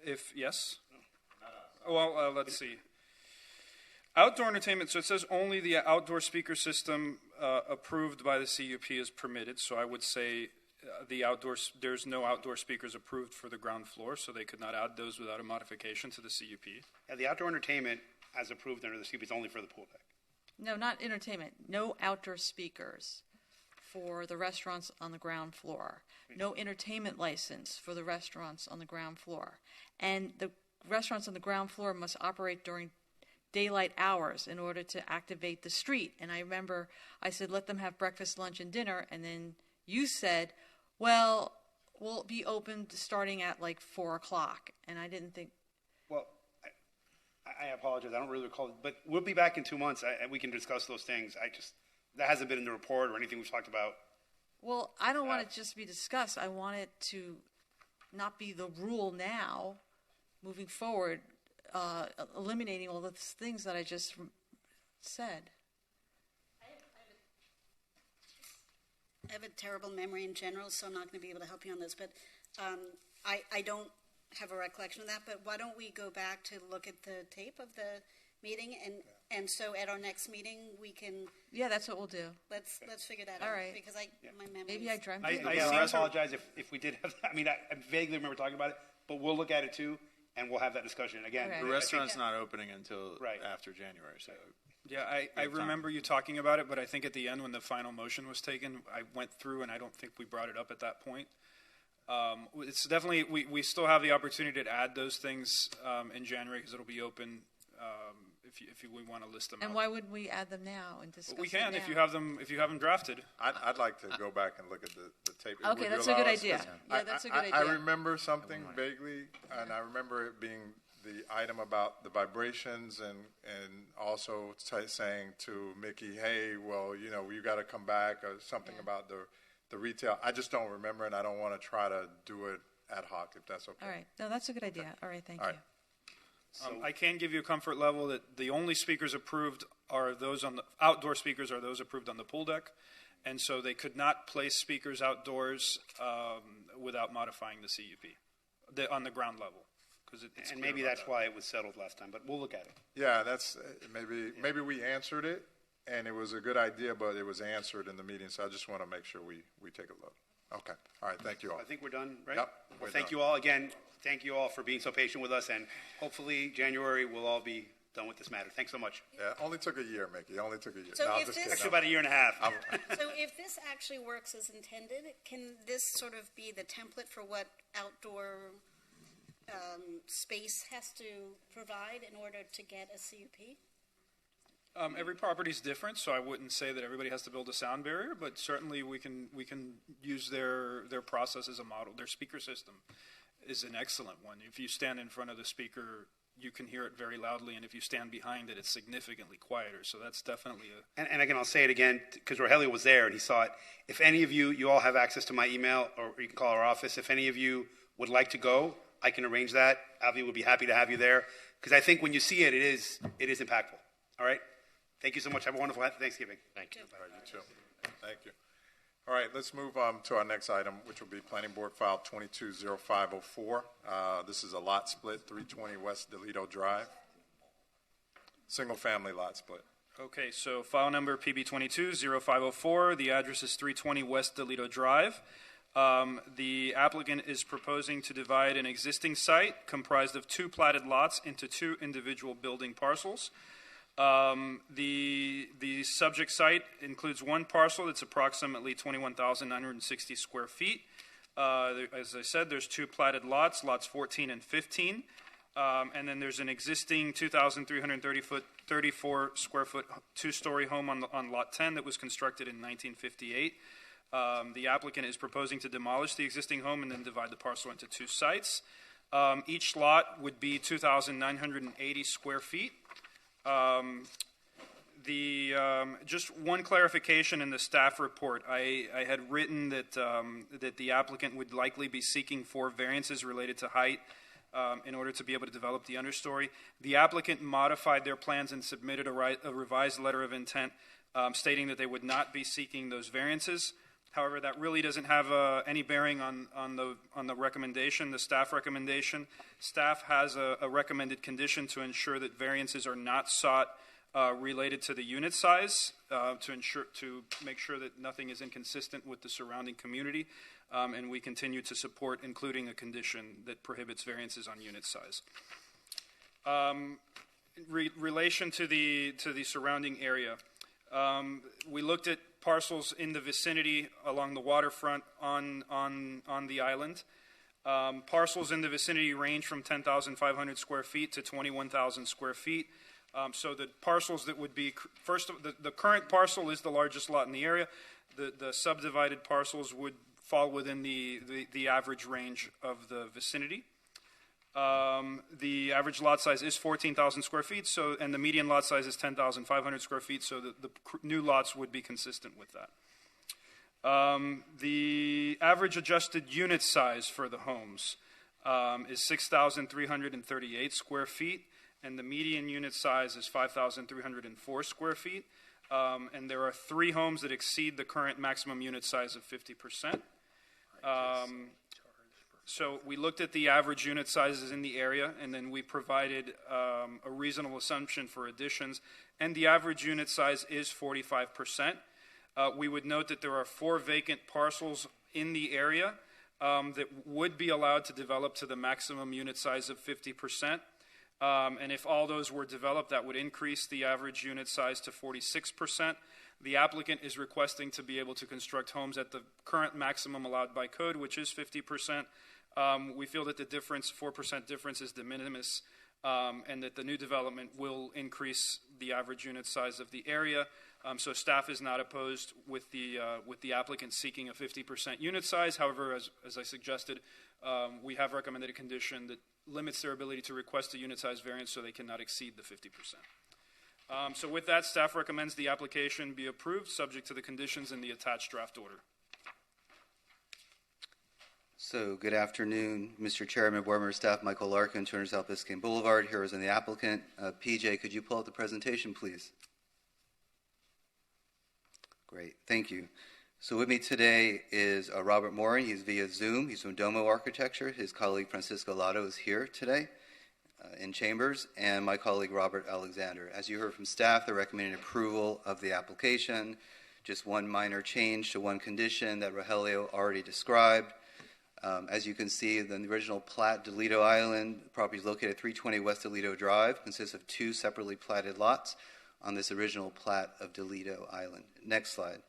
If yes. Well, let's see. Outdoor entertainment, so it says only the outdoor speaker system approved by the CUP is permitted, so I would say there's no outdoor speakers approved for the ground floor, so they could not add those without a modification to the CUP. Yeah, the outdoor entertainment, as approved under the CUP, is only for the pool deck. No, not entertainment. No outdoor speakers for the restaurants on the ground floor. No entertainment license for the restaurants on the ground floor. And the restaurants on the ground floor must operate during daylight hours in order to activate the street. And I remember I said, let them have breakfast, lunch, and dinner. And then you said, well, we'll be open starting at like 4 o'clock. And I didn't think. Well, I apologize. I don't really recall, but we'll be back in 2 months. We can discuss those things. That hasn't been in the report or anything we've talked about. Well, I don't want it just to be discussed. I want it to not be the rule now, moving forward, eliminating all the things that I just said. I have a terrible memory in general, so I'm not going to be able to help you on this. But I don't have a recollection of that. But why don't we go back to look at the tape of the meeting, and so at our next meeting we can. Yeah, that's what we'll do. Let's figure that All out. right. Because my memory. Maybe I dreamt I it. apologize if we did have that. I mean, I vaguely remember talking about it, but we'll look at it too, and we'll have that discussion again. Okay. The restaurant's not opening until after January, so. Yeah, I remember you talking about it, but I think at the end when the final motion was taken, I went through and I don't think we brought it up at that point. It's definitely, we still have the opportunity to add those things in January because it'll be open if we want to list them And out. why wouldn't we add them now and discuss We it can now? if you have them drafted. I'd like to go back and look at the tape. Okay, Would you that's a good allow us? idea. 'Cause Yeah, that's a good I idea. remember something vaguely, and I remember it being the item about the vibrations and also saying to Mickey, hey, well, you got to come back, or something about the retail. I just don't remember, and I don't want to try to do it ad hoc, if that's okay. All right. No, that's a good idea. All right, thank All you. right. I can give you a comfort level that the only speakers approved are those on the outdoor speakers are those approved on the pool deck, and so they could not place speakers outdoors without modifying the CUP on the ground level. It's and maybe that's why it was settled last time, but we'll look at it. Yeah, that's maybe we answered it, and it was a good idea, but it was answered in the meeting. So I just want to make sure we take a look. Okay. All right. Thank you all. I think we're done, right? Yep. Well, thank you all again. Thank you all for being so patient with us, and hopefully January we'll all be done with this matter. Thanks so much. Yeah, only took a year, Mickey. Only took a year. So no, I'm if just this- kidding. Actually, about a year and a half. So if this actually works as intended, can this sort of be the template for what outdoor space has to provide in order to get a CUP? Every property is different, so I wouldn't say that everybody has to build a sound barrier, but certainly we can use their process as a model. Their speaker system is an excellent one. If you stand in front of the speaker, you can hear it very loudly, and if you stand behind it, it's significantly quieter. So that's definitely And again, I'll say it again because Rogelio was there and he saw it. If any of you all have access to my email, or you can call our office. If any of you would like to go, I can arrange that. Avi would be happy to have you there because I think when you see it, it is impactful. All right. Thank you so much. Have a wonderful Thanksgiving. Thank you. All right, you too. Thank you. All right, let's move to our next item, which will be Planning Board File 220504. This is a lot split, 320 West Delito Drive. Single-family lot split. Okay, so file number PB22-0504. The address is 320 West Delito Drive. The applicant is proposing to divide an existing site comprised of 2 platted lots into 2 individual building parcels. The subject site includes 1 parcel that's approximately 21,960 square feet. As I said, there's 2 platted lots, lots 14 and 15. And then there's an existing 2,334 square foot 2-story home on lot 10 that was constructed in 1958. The applicant is proposing to demolish the existing home and then divide the parcel into 2 sites. Each lot would be 2,980 square feet. Just one clarification in the staff report. I had written that that the applicant would likely be seeking 4 variances related to height in order to be able to develop the understory. The applicant modified their plans and submitted a revised letter of intent stating that they would not be seeking those variances. However, that really doesn't have any bearing on the recommendation, the staff recommendation. Staff has a recommended condition to ensure that variances are not sought related to the unit size, to make sure that nothing is inconsistent with the surrounding community, and we continue to support including a condition that prohibits variances on unit size. Relation to the surrounding area, we looked at parcels in the vicinity along the waterfront on the island. Parcels in the vicinity range from 10,500 square feet to 21,000 square feet. So the parcels that would be, the current parcel is the largest lot in the area. The subdivided parcels would fall within the average range of the vicinity. The average lot size is 14,000 square feet, and the median lot size is 10,500 square feet, so the new lots would be consistent with that. The average adjusted unit size for the homes is 6,338 square feet, and the median unit size is 5,304 square feet. And there are 3 homes that exceed the current maximum unit size of 50%. So we looked at the average unit sizes in the area, and then we provided a reasonable assumption for additions, and the average unit size is 45%. We would note that there are 4 vacant parcels in the area that would be allowed to develop to the maximum unit size of 50%. And if all those were developed, that would increase the average unit size to 46%. The applicant is requesting to be able to construct homes at the current maximum allowed by code, which is 50%. We feel that the difference, 4% difference, is de minimis, and that the new development will increase the average unit size of the area. So staff is not opposed with the applicant seeking a 50% unit size. However, as I suggested, we have recommended a condition that limits their ability to request a unit size variance, so they cannot exceed the 50%. So with that, staff recommends the application be approved, subject to the conditions in the attached draft order. So good afternoon, Mr. Chairman, board member, staff. Michael Larkin, Turner South Biscayne Boulevard. Here is the applicant. PJ, could you pull up the presentation, please? Great, thank you. So with me today is Robert Morin. He's via Zoom. He's from Domo Architecture. His colleague Francisco Lotto is here today in chambers, and my colleague Robert Alexander. As you heard from staff, they're recommending approval of the application. Just one minor change to one condition that Rogelio already described. As you can see, the original plat, Delito Island, the property is located at 320 West Delito Drive, consists of 2 separately platted lots on this original plat of Delito Island. Next slide.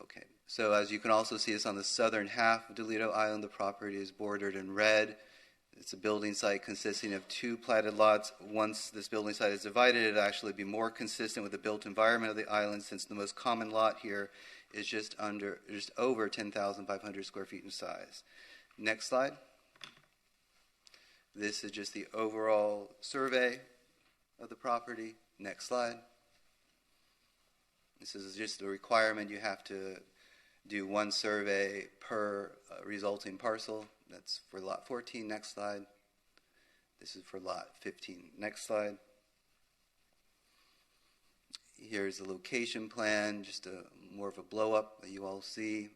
Okay, so as you can also see, it's on the southern half of Delito Island. The property is bordered in red. It's a building site consisting of 2 platted lots. Once this building site is divided, it'll actually be more consistent with the built environment of the island, since the most common lot here is just over 10,500 square feet in size. Next slide. This is just the overall survey of the property. Next slide. This is just a requirement. You have to do 1 survey per resulting parcel. That's for lot 14. Next slide. This is for lot 15. Next slide. Here's the location plan, just more of a blow-up that you all see,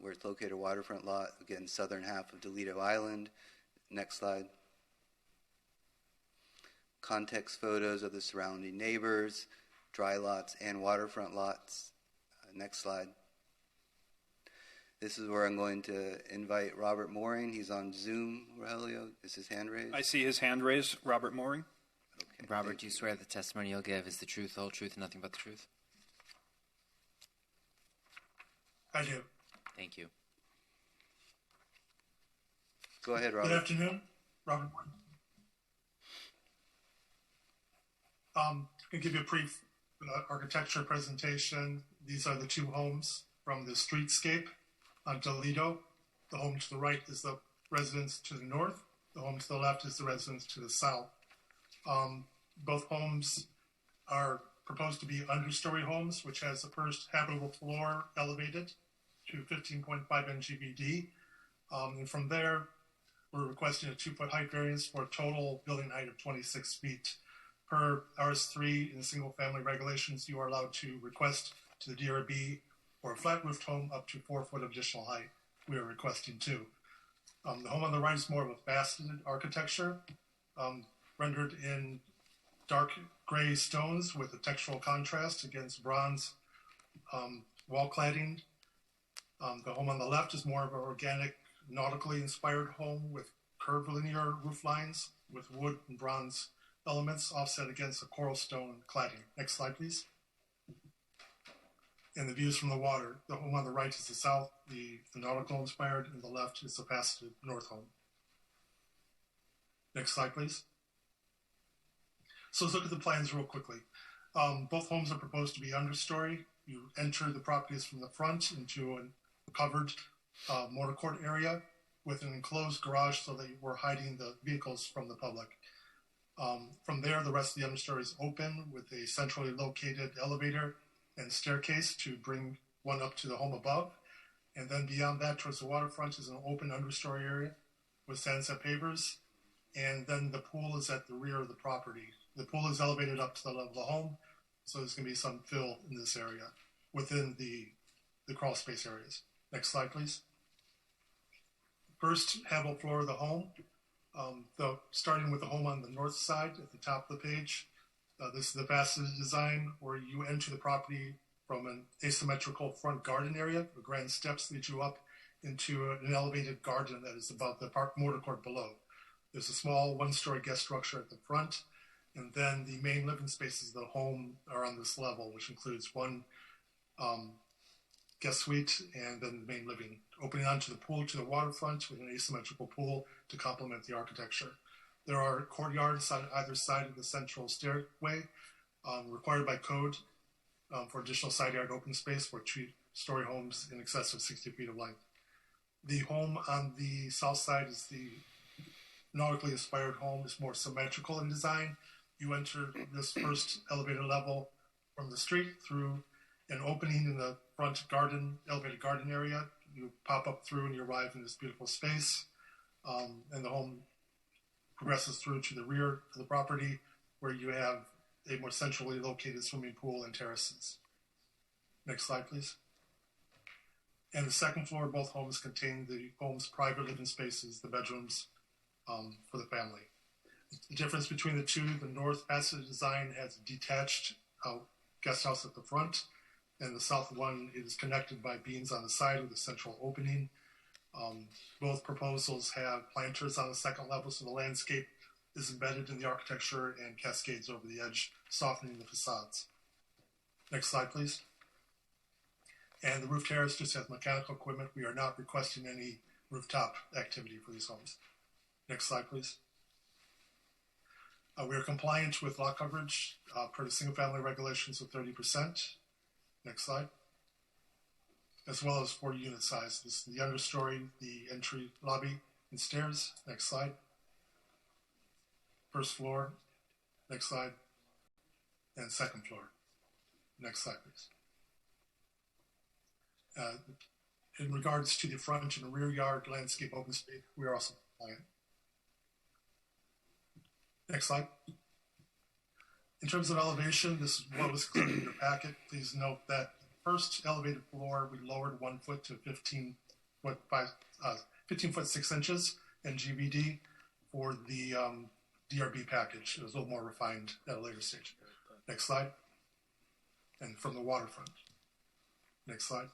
where it's located, waterfront lot, again, southern half of Delito Island. Next slide. Context photos of the surrounding neighbors, dry lots and waterfront lots. Next slide. This is where I'm going to invite Robert Moring. He's on Zoom, Rogelio. Is his hand raised? I see his hand raised, Robert Moring. Okay, Robert, do you swear the testimony you'll give is the truth, the whole truth, and nothing but the truth? I do. Thank you. Go ahead, Robert. Good afternoon, Robert Moring. I'm going to give you a brief architecture presentation. These are the 2 homes from the streetscape on Delito. The home to the right is the residence to the north. The home to the left is the residence to the south. Both homes are proposed to be understory homes, which has the first habitable floor elevated to 15.5 NGVD. And from there, we're requesting a 2-foot height variance for a total building height of 26 feet. Per RS3 in single-family regulations, you are allowed to request to the DRB for a flat-roofed home up to 4 foot of additional height. We are requesting 2. The home on the right is more of a faceted architecture, rendered in dark gray stones with a textural contrast against bronze wall cladding. The home on the left is more of an organic, nautically inspired home with curvilinear roof lines with wood and bronze elements offset against a coral stone cladding. Next slide, please. And the views from the water. The home on the right is the south, the nautical inspired, and the left is the faceted north home. Next slide, please. So let's look at the plans real quickly. Both homes are proposed to be understory. You enter the properties from the front into a covered motor court area with an enclosed garage so that we're hiding the vehicles from the public. From there, the rest of the understory is open with a centrally located elevator and staircase to bring one up to the home above. And then beyond that, towards the waterfront, is an open understory area with sandset pavers. And then the pool is at the rear of the property. The pool is elevated up to the level of the home, so there's going to be some fill in this area within the crawl space areas. Next slide, please. First, habitable floor of the home. Starting with the home on the north side at the top of the page. This is the faceted design where you enter the property from an asymmetrical front garden area. The grand steps lead you up into an elevated garden that is above the park motor court below. There's a small one-story guest structure at the front, and then the main living spaces of the home are on this level, which includes one guest suite and then the main living, opening onto the pool to the waterfront with an asymmetrical pool to complement the architecture. There are courtyards on either side of the central stairway, required by code for additional side yard open space for 2-story homes in excess of 60 feet of length. The home on the south side is the nautically inspired home. Is more symmetrical in design. You enter this first elevator level from the street through an opening in the front garden, elevated garden area. You pop up through and you arrive in this beautiful space. And the home progresses through to the rear of the property where you have a more centrally located swimming pool and terraces. Next slide, please. And the second floor, both homes contain the home's private living spaces, the bedrooms for the family. The difference between the two, the north faceted design has a detached guest house at the front, and the south one is connected by beams on the side with a central opening. Both proposals have planters on the second level, so the landscape is embedded in the architecture and cascades over the edge, softening the facades. Next slide, please. And the roof terrace just has mechanical equipment. We are not requesting any rooftop activity for these homes. Next slide, please. We are compliant with lot coverage per the single-family regulations of 30%. Next slide. As well as 40 unit size. This is the understory, the entry lobby and stairs. Next slide. First floor. Next slide. And second floor. Next slide, please. In regards to the front and rear yard landscape open space, we are also compliant. Next slide. In terms of elevation, this is what was included in your packet. Please note that first elevated floor, we lowered 1 foot to 15 foot 6 inches in GVD for the DRB package. It was a little more refined at a later stage. Next slide. And from the waterfront. Next slide.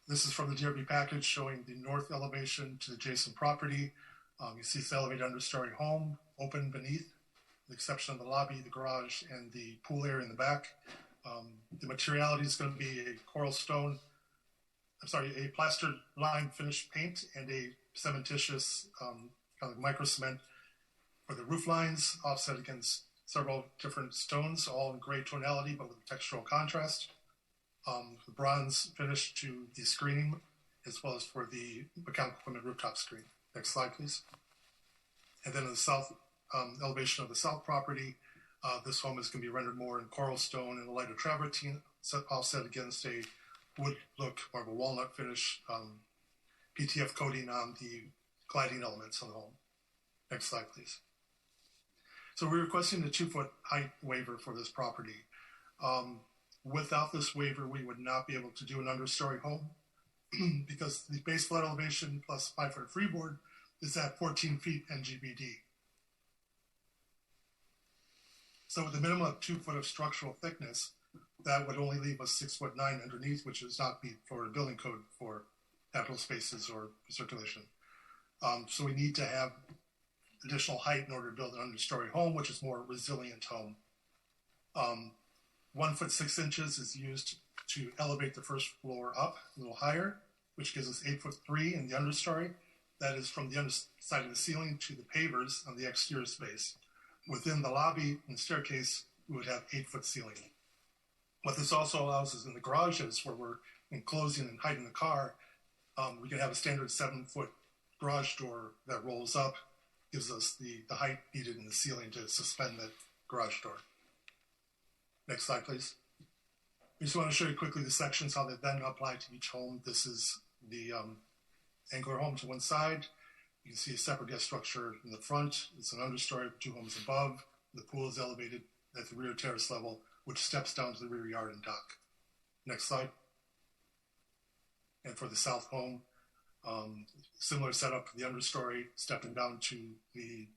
This is from the DRB package showing the north elevation to the adjacent property. You see the elevated understory home open beneath, with the exception of the lobby, the garage, and the pool area in the back. The materiality is going to be a plastered lime finished paint and a cementitious kind of micro cement for the roof lines, offset against several different stones, all in gray tonality but with textural contrast. The bronze finish to the screening, as well as for the mechanical equipment rooftop screen. Next slide, please. And then in the south elevation of the south property. This home is going to be rendered more in coral stone and a lighter travertine offset against a wood look, more of a walnut finish, PTF coating on the cladding elements of the home. Next slide, please. So we're requesting the 2-foot height waiver for this property. Without this waiver, we would not be able to do an understory home because the base flood elevation plus 5-foot freeboard is at 14 feet NGBD. So with a minimum of 2 foot of structural thickness, that would only leave us 6'9" underneath, which does not meet Florida building code for habitable spaces or circulation. So we need to have additional height in order to build an understory home, which is more resilient home. 1 foot 6 inches is used to elevate the first floor up a little higher, which gives us 8'3" in the understory. That is from the underside of the ceiling to the pavers on the exterior space. Within the lobby and staircase, we would have 8-foot ceiling. What this also allows is in the garages where we're enclosing and hiding the car, we can have a standard 7-foot garage door that rolls up, gives us the height needed in the ceiling to suspend that garage door. Next slide, please. I just want to show you quickly the sections, how they then apply to each home. This is the angular home to one side. You can see a separate guest structure in the front. It's an understory with 2 homes above. The pool is elevated at the rear terrace level, which steps down to the rear yard and dock. Next slide. And for the south home, similar setup for the understory, stepping down to the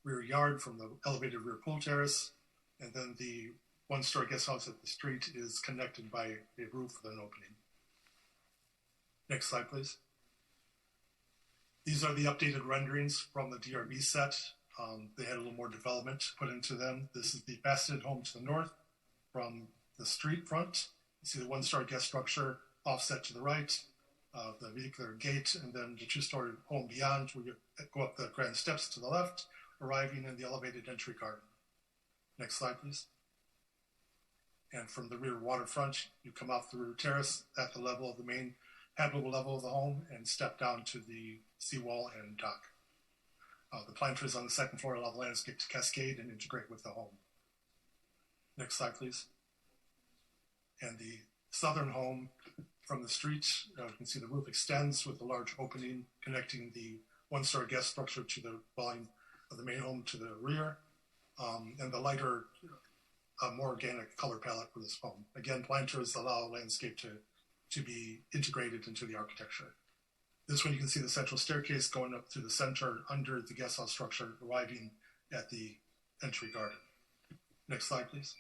rear yard from the elevated rear pool terrace. And then the 1-story guest house at the street is connected by a roof with an opening. Next slide, please. These are the updated renderings from the DRB set. They had a little more development put into them. This is the faceted home to the north from the street front. You see the 1-story guest structure offset to the right, the vehicular gate, and then the 2-story home beyond. We go up the grand steps to the left, arriving in the elevated entry garden. Next slide, please. And from the rear waterfront, you come off the rear terrace at the level of the main habitable level of the home and step down to the seawall and dock. The planters on the 2nd floor allow the landscape to cascade and integrate with the home. Next slide, please. And the southern home from the street, you can see the roof extends with a large opening connecting the 1-story guest structure to the volume of the main home to the rear, and the lighter, more organic color palette for this home. Again, planters allow the landscape to be integrated into the architecture. This one, you can see the central staircase going up through the center under the guest house structure, arriving at the entry garden. Next slide, please.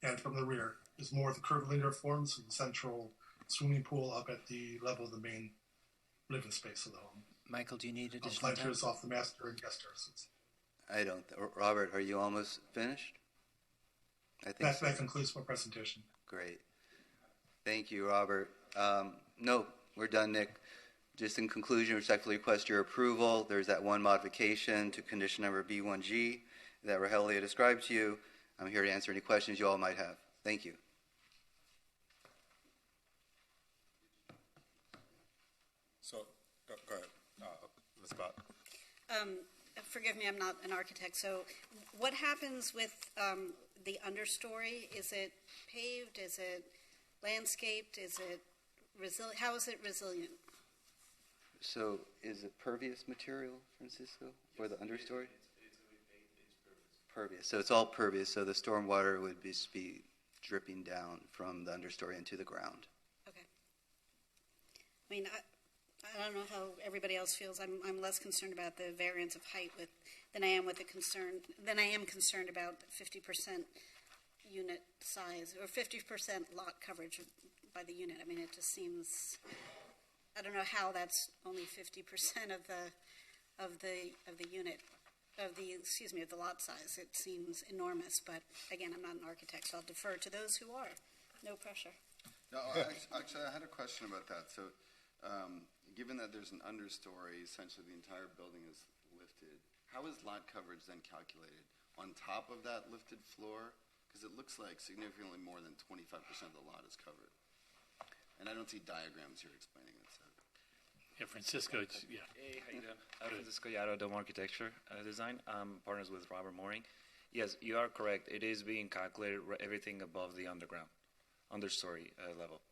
And from the rear is more of the curvilinear forms of the central swimming pool up at the level of the main living space of the home. Michael, do you need additional time? Planters off the master and guest terraces. I don't. Robert, are you almost finished? I think that concludes my presentation. Great. Thank you, Robert. No, we're done, Nick. Just in conclusion, respectfully request your approval. There's that one modification to condition number B1G that Rogelio described to you. I'm here to answer any questions you all might have. Thank you. So, go ahead, Ms. Bott. Forgive me, I'm not an architect. So what happens with the understory? Is it paved? Is it landscaped? Is it resilient? How is it resilient? So is it pervious material, Francisco, for the understory? It's pervious. So it's all pervious. So the stormwater would just be dripping down from the understory into the ground. Okay. I mean, I don't know how everybody else feels. I'm less concerned about the variance of height than I am concerned about 50% unit size or 50% lot coverage by the unit. I mean, it just seems. I don't know how that's only 50% of the unit of the lot size. It seems enormous, but again, I'm not an architect, so I'll defer to those who are. No pressure. No, actually, I had a question about that. So, given that there's an understory, essentially the entire building is lifted. How is lot coverage then calculated? On top of that lifted floor? Because it looks like significantly more than 25% of the lot is covered. And I don't see diagrams here explaining it. So. Yeah, Francisco, yeah. Hey, how you doing? Francisco Yaro, Dome Architecture Design. I'm partners with Robert Mooring. Yes, you are correct. It is being calculated everything above the understory level.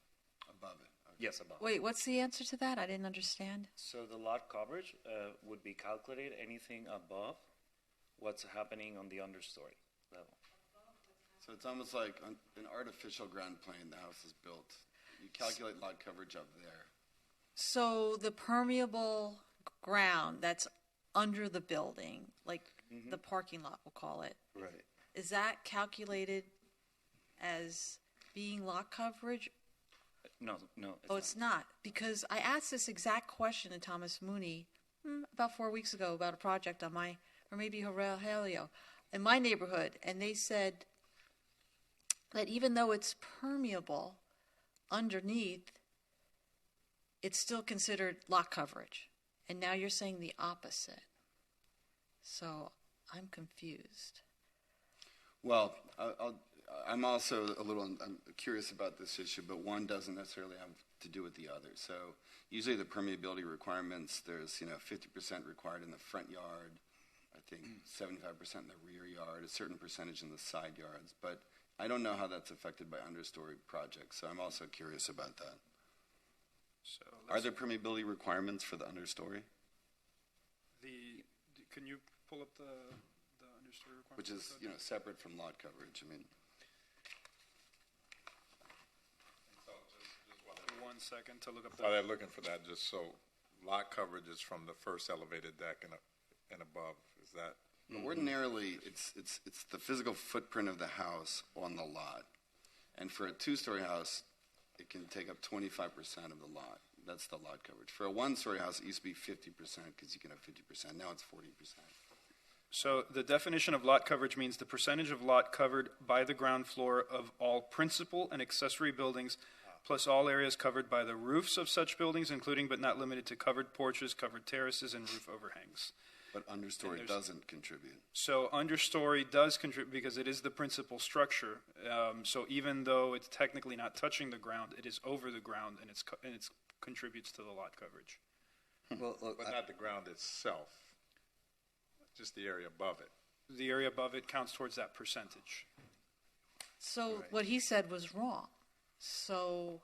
Above it. Yes, above. Wait, what's the answer to that? I didn't understand. So the lot coverage would be calculated anything above what's happening on the understory level. So it's almost like an artificial ground plane the house is built. You calculate lot coverage up there. So the permeable ground that's under the building, like the parking lot, we'll call it, Right. is that calculated as being lot coverage? No. It's not. Because I asked this exact question to Thomas Mooney about 4 weeks ago about a project on or maybe Aurelio, in my neighborhood, and they said that even though it's permeable underneath, it's still considered lot coverage. And now you're saying the opposite. So I'm confused. Well, I'm also I'm curious about this issue, but one doesn't necessarily have to do with the other. So usually the permeability requirements, there's 50% required in the front yard, I think 75% in the rear yard, a certain percentage in the side yards. But I don't know how that's affected by understory projects, so I'm also curious about that. So Are there permeability requirements for the understory? Can you pull up the understory requirements? Which is, separate from lot coverage. I mean, 1 second to look up While they're looking for that, just so lot coverage is from the first elevated deck and above. Is that? Ordinarily, it's the physical footprint of the house on the lot. And for a two-story house, it can take up 25% of the lot. That's the lot coverage. For a one-story house, it used to be 50% because you can have 50%. Now it's 40%. So the definition of lot coverage means the percentage of lot covered by the ground floor of all principal and accessory buildings, plus all areas covered by the roofs of such buildings, including but not limited to covered porches, covered terraces, and roof overhangs. But understory doesn't contribute. So understory does contribute because it is the principal structure. So even though it's technically not touching the ground, it is over the ground, and it contributes to the lot coverage. Well, look, but not the ground itself, just the area above it. The area above it counts towards that percentage. So what he said was wrong. So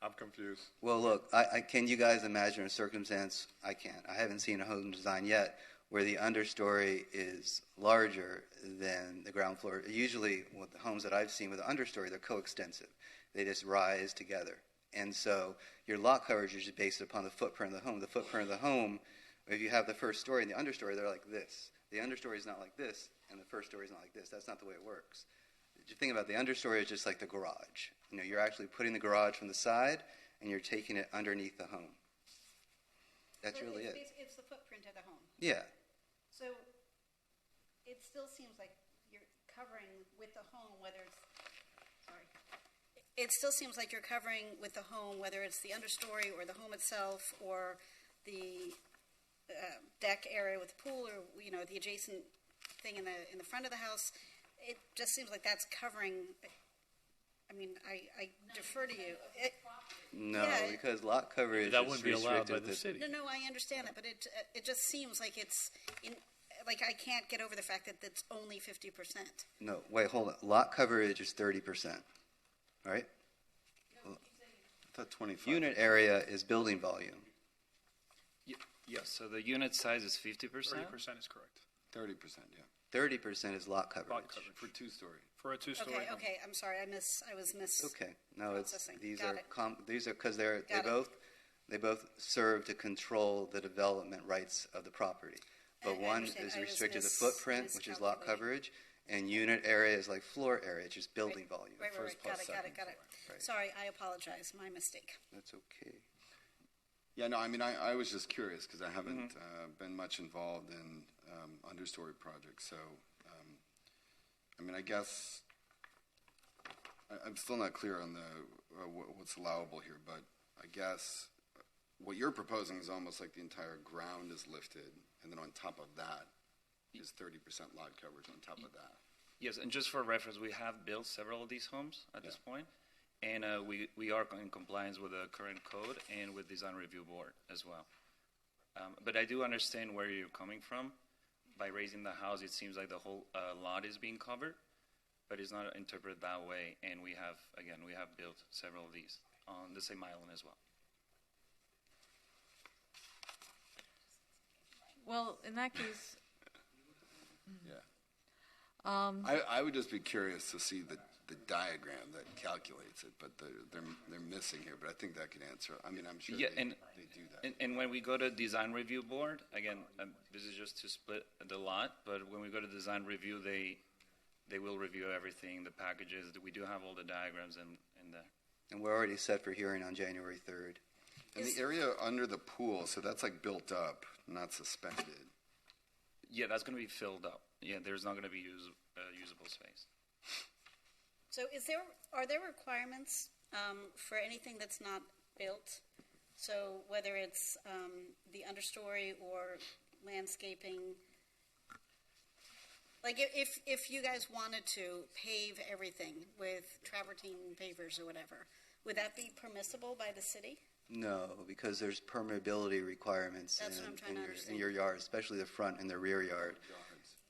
I'm confused. Well, look, can you guys imagine a circumstance? I can't. I haven't seen a home design yet where the understory is larger than the ground floor. Usually, with the homes that I've seen with the understory, they're coextensive. They just rise together. And so your lot coverage is just based upon the footprint of the home. The footprint of the home, if you have the first story and the understory, they're like this. The understory is not like this, and the first story is not like this. That's not the way it works. You think about the understory is just like the garage. You're actually putting the garage from the side, and you're taking it underneath the home. That's really it. It's the footprint of the home. Yeah. So it still seems like you're covering with the home, whether it's, sorry. It still seems like you're covering with the home, whether it's the understory or the home itself or the deck area with the pool or, the adjacent thing in the front of the house. It just seems like that's covering. I mean, I defer to you. No, because lot coverage that is wouldn't be allowed by the to city. No, I understand that, but it just seems like it's like I can't get over the fact that it's only 50%. No, wait, hold on. Lot coverage is 30%. All right? I thought 25. Unit area is building volume. Yes, so the unit size is 50%? 30% is correct. 30%, yeah. 30% is lot coverage. Lot coverage. For two-story. For a two-story home. Okay. I'm sorry. I was miss. Okay. No, it's processing. these Got are it. these are because they Got it. both serve to control the development rights of the property. But I one understand. is I was restricted to footprint, which is lot coverage, and unit area is like floor area, which is building volume. Right. Got it. Right. Sorry, I apologize. My mistake. That's okay. Yeah, no, I mean, I was just curious because I haven't been much involved in understory projects. So, I mean, I guess I'm still not clear on what's allowable here, but I guess what you're proposing is almost like the entire ground is lifted, and then on top of that is 30% lot coverage on top of that. Yes, and just for reference, we have built several of these homes at this point, And we are in compliance with the current code and with design review board as well. But I do understand where you're coming from. By raising the house, it seems like the whole lot is being covered, but it's not interpreted that way. And we have built several of these on the same island as well. Well, in that case, Yeah. um, I would just be curious to see the diagram that calculates it, but they're missing here. But I think that could answer. I mean, I'm sure they do that. And when we go to design review board, again, this is just to split the lot, but when we go to design review, they will review everything, the packages. We do have all the diagrams in there. And we're already set for hearing on January 3rd. And the area under the pool, so that's like built up, not suspended. Yeah, that's going to be filled up. Yeah, there's not going to be usable space. So are there requirements for anything that's not built? So whether it's the understory or landscaping, like if you guys wanted to pave everything with travertine pavers or whatever, would that be permissible by the city? No, because there's permeability requirements That's what I'm trying to in understand. your yard, especially the front and the rear yard.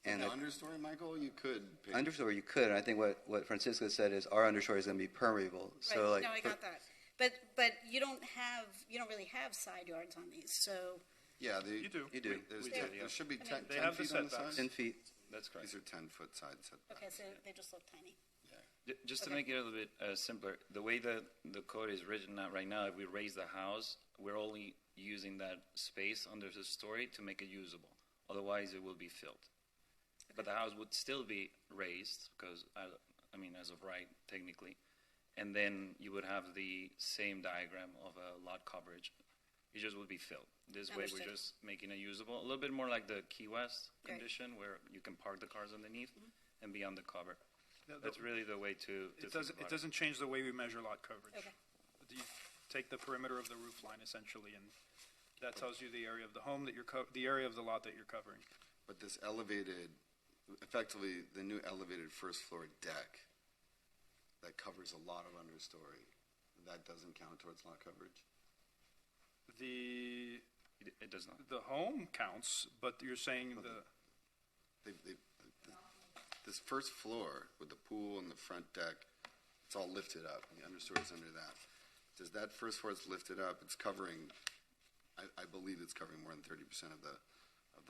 And the understory, Michael, you could pave. Understory you could, and I think what Francisco said is our understory is going to be permeable. So Right, like no, I got that. But you don't really have side yards on these, so. Yeah, You do. You do. There should be 10, They 10 have the feet on the setbacks. side. 10 feet. That's correct. These are 10-foot side setbacks. Okay, so they just look tiny. Just to Okay. make it a little bit simpler, the way the code is written out right now, if we raise the house, we're only using that space under the story to make it usable. Otherwise, it will be filled. But the house would still be raised because, as of right, technically. And then you would have the same diagram of a lot coverage. It just would be filled. This way, Understood. we're just making it usable. A little bit more like the Key West Right. condition where you can park the cars underneath and be undercover. No, the- That's really the way to It think about it doesn't change the way we measure lot coverage. Okay. You take the perimeter of the roof line essentially, and that tells you the area of the home that the area of the lot that you're covering. But this elevated, effectively, the new elevated first floor deck that covers a lot of understory, that doesn't count towards lot coverage? It does not. The home counts, but you're saying This first floor with the pool and the front deck, it's all lifted up. The understory's under that. Does that first floor that's lifted up, it's covering, I believe it's covering more than 30% of the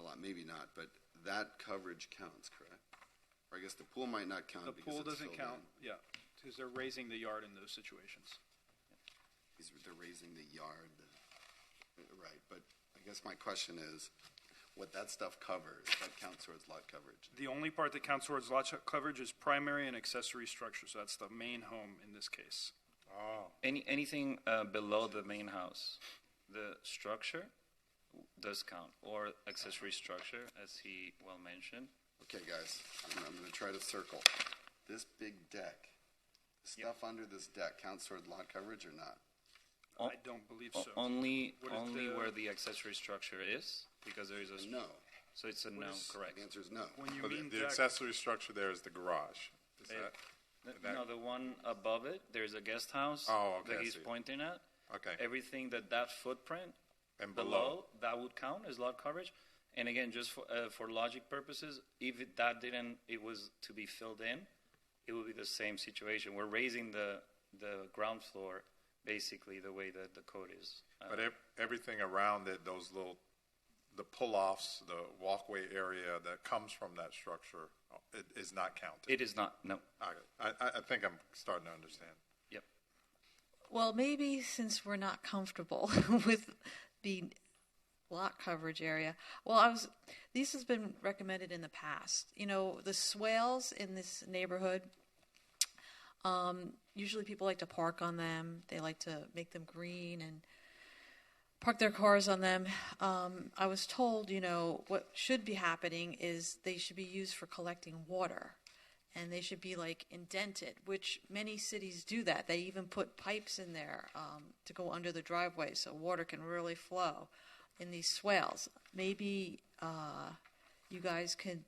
lot. Maybe not, but that coverage counts, correct? Or I guess the pool might not count the because pool it's doesn't filled count, in. yeah, because they're raising the yard in those situations. They're raising the yard. Right, but I guess my question is, what that stuff covers, that counts towards lot coverage. The only part that counts towards lot coverage is primary and accessory structure, so that's the main home in this case. Oh. Anything below the main house, the structure does count, or accessory structure, as he well mentioned. Okay, guys, I'm going to try to circle. This big deck, stuff under this deck counts toward lot coverage or not? I don't believe so. Only What is where the accessory structure is, because there is a no. So it's a no, correct. The answer is no. When you But mean the deck, accessory structure there is the garage. Is that? No, the one above it, there's a guest house Oh, okay, that I he's see. pointing at. Okay. Everything that footprint And below, that would count as lot coverage. And again, just for logic purposes, if it was to be filled in, it would be the same situation. We're raising the ground floor basically the way that the code is. But everything around it, the pull-offs, the walkway area that comes from that structure, it is not counted. It is not, no. I think I'm starting to understand. Yep. well, maybe since we're not comfortable with the lot coverage area, this has been recommended in the past. You know, the swales in this neighborhood, usually people like to park on them. They like to make them green and park their cars on them. I was told, what should be happening is they should be used for collecting water. And they should be like indented, which many cities do that. They even put pipes in there to go under the driveway so water can really flow in these swales. Maybe you guys could,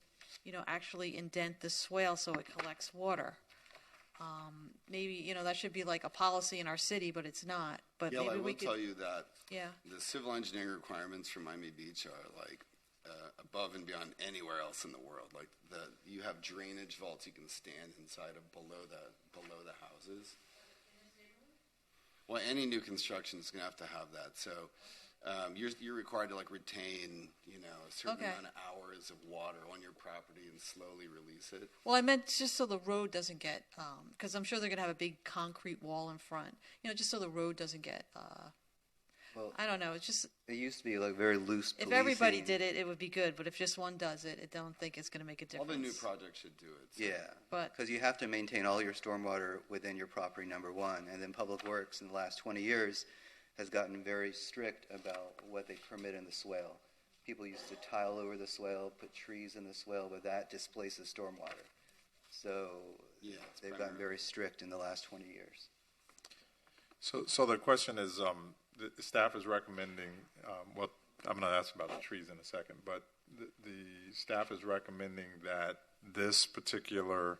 actually indent the swale so it collects water. Maybe, that should be like a policy in our city, but it's not. But Yeah, maybe I we will could. tell you that Yeah. the civil engineering requirements for Miami Beach are like above and beyond anywhere else in the world. Like you have drainage vaults you can stand inside of below the houses. Well, any new construction is going to have that. So you're required to retain a certain amount of hours of water on your property and slowly release it. Well, I meant just so the road doesn't get, because I'm sure they're going to have a big concrete wall in front. Just so the road doesn't get. Well, I don't know. It's just it used to be very loose. if everybody did it, it would be good. But if just one does it, I don't think it's going to make a difference. All the new projects should do it. So. Yeah, but because you have to maintain all your stormwater within your property, number one, and then Public Works in the last 20 years has gotten very strict about what they permit in the swale. People used to tile over the swale, put trees in the swale, but that displaces stormwater. So they've gotten very strict in the last 20 years. So the question is, the staff is recommending, well, I'm going to ask about the trees in a second, but the staff is recommending that this particular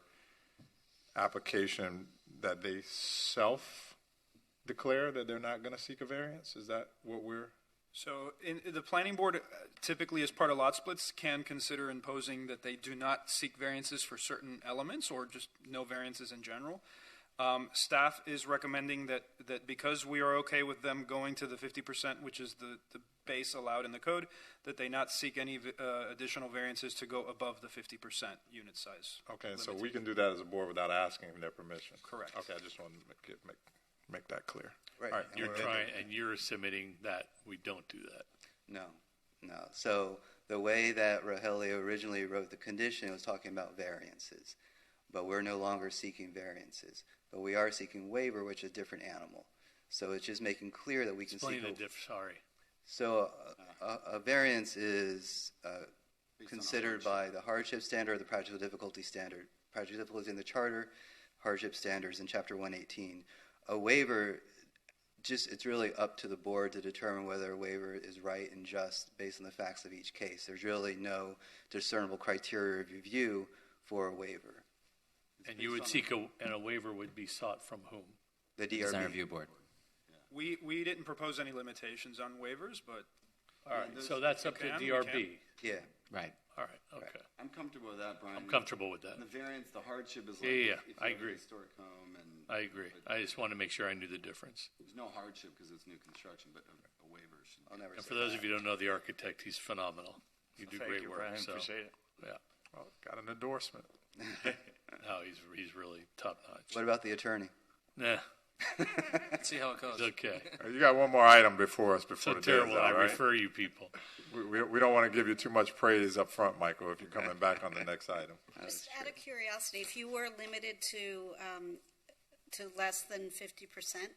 application, that they self-declare that they're not going to seek a variance? Is that what we're... So the planning board typically, as part of lot splits, can consider imposing that they do not seek variances for certain elements or just no variances in general. Staff is recommending that because we are okay with them going to the 50%, which is the base allowed in the code, that they not seek any additional variances to go above the 50% unit size. Okay, so we can do that as a board without asking their permission? Correct. Okay, I just wanted to make that clear. Right. All right. You're submitting that we don't do that. No. So the way that Rogelio originally wrote the condition, it was talking about variances. But we're no longer seeking variances. But we are seeking waiver, which is a different animal. So it's just making clear that we can Explain seek sorry. So a variance is considered by the hardship standard or the practical difficulty standard. Practical difficulty in the charter, hardship standards in Chapter 118. A waiver, it's really up to the board to determine whether a waiver is right and just based on the facts of each case. There's really no discernible criteria of review for a waiver. And you would seek and a waiver would be sought from whom? The DRB. Design Review Board. We didn't propose any limitations on waivers, but all right. So that's up to DRB. Yeah. Right. All right. Okay. I'm comfortable with that, Brian. I'm comfortable with that. And the variance, the hardship is if I agree. Have a historic home and I agree. I just wanted to make sure I knew the difference. There's no hardship because it's new construction, but a waiver should. And for those of you who don't know the architect, he's phenomenal. You do great work. Brian. So Appreciate it. Yeah. Well, got an endorsement. No, he's really top notch. What about the attorney? Nah. Let's see how it goes. It's okay. You got one more item before us before So the day is terrible. out, I right? refer you people. We don't want to give you too much praise up front, Michael, if you're coming back on the next item. Just out of curiosity, if you were limited to less than 50%,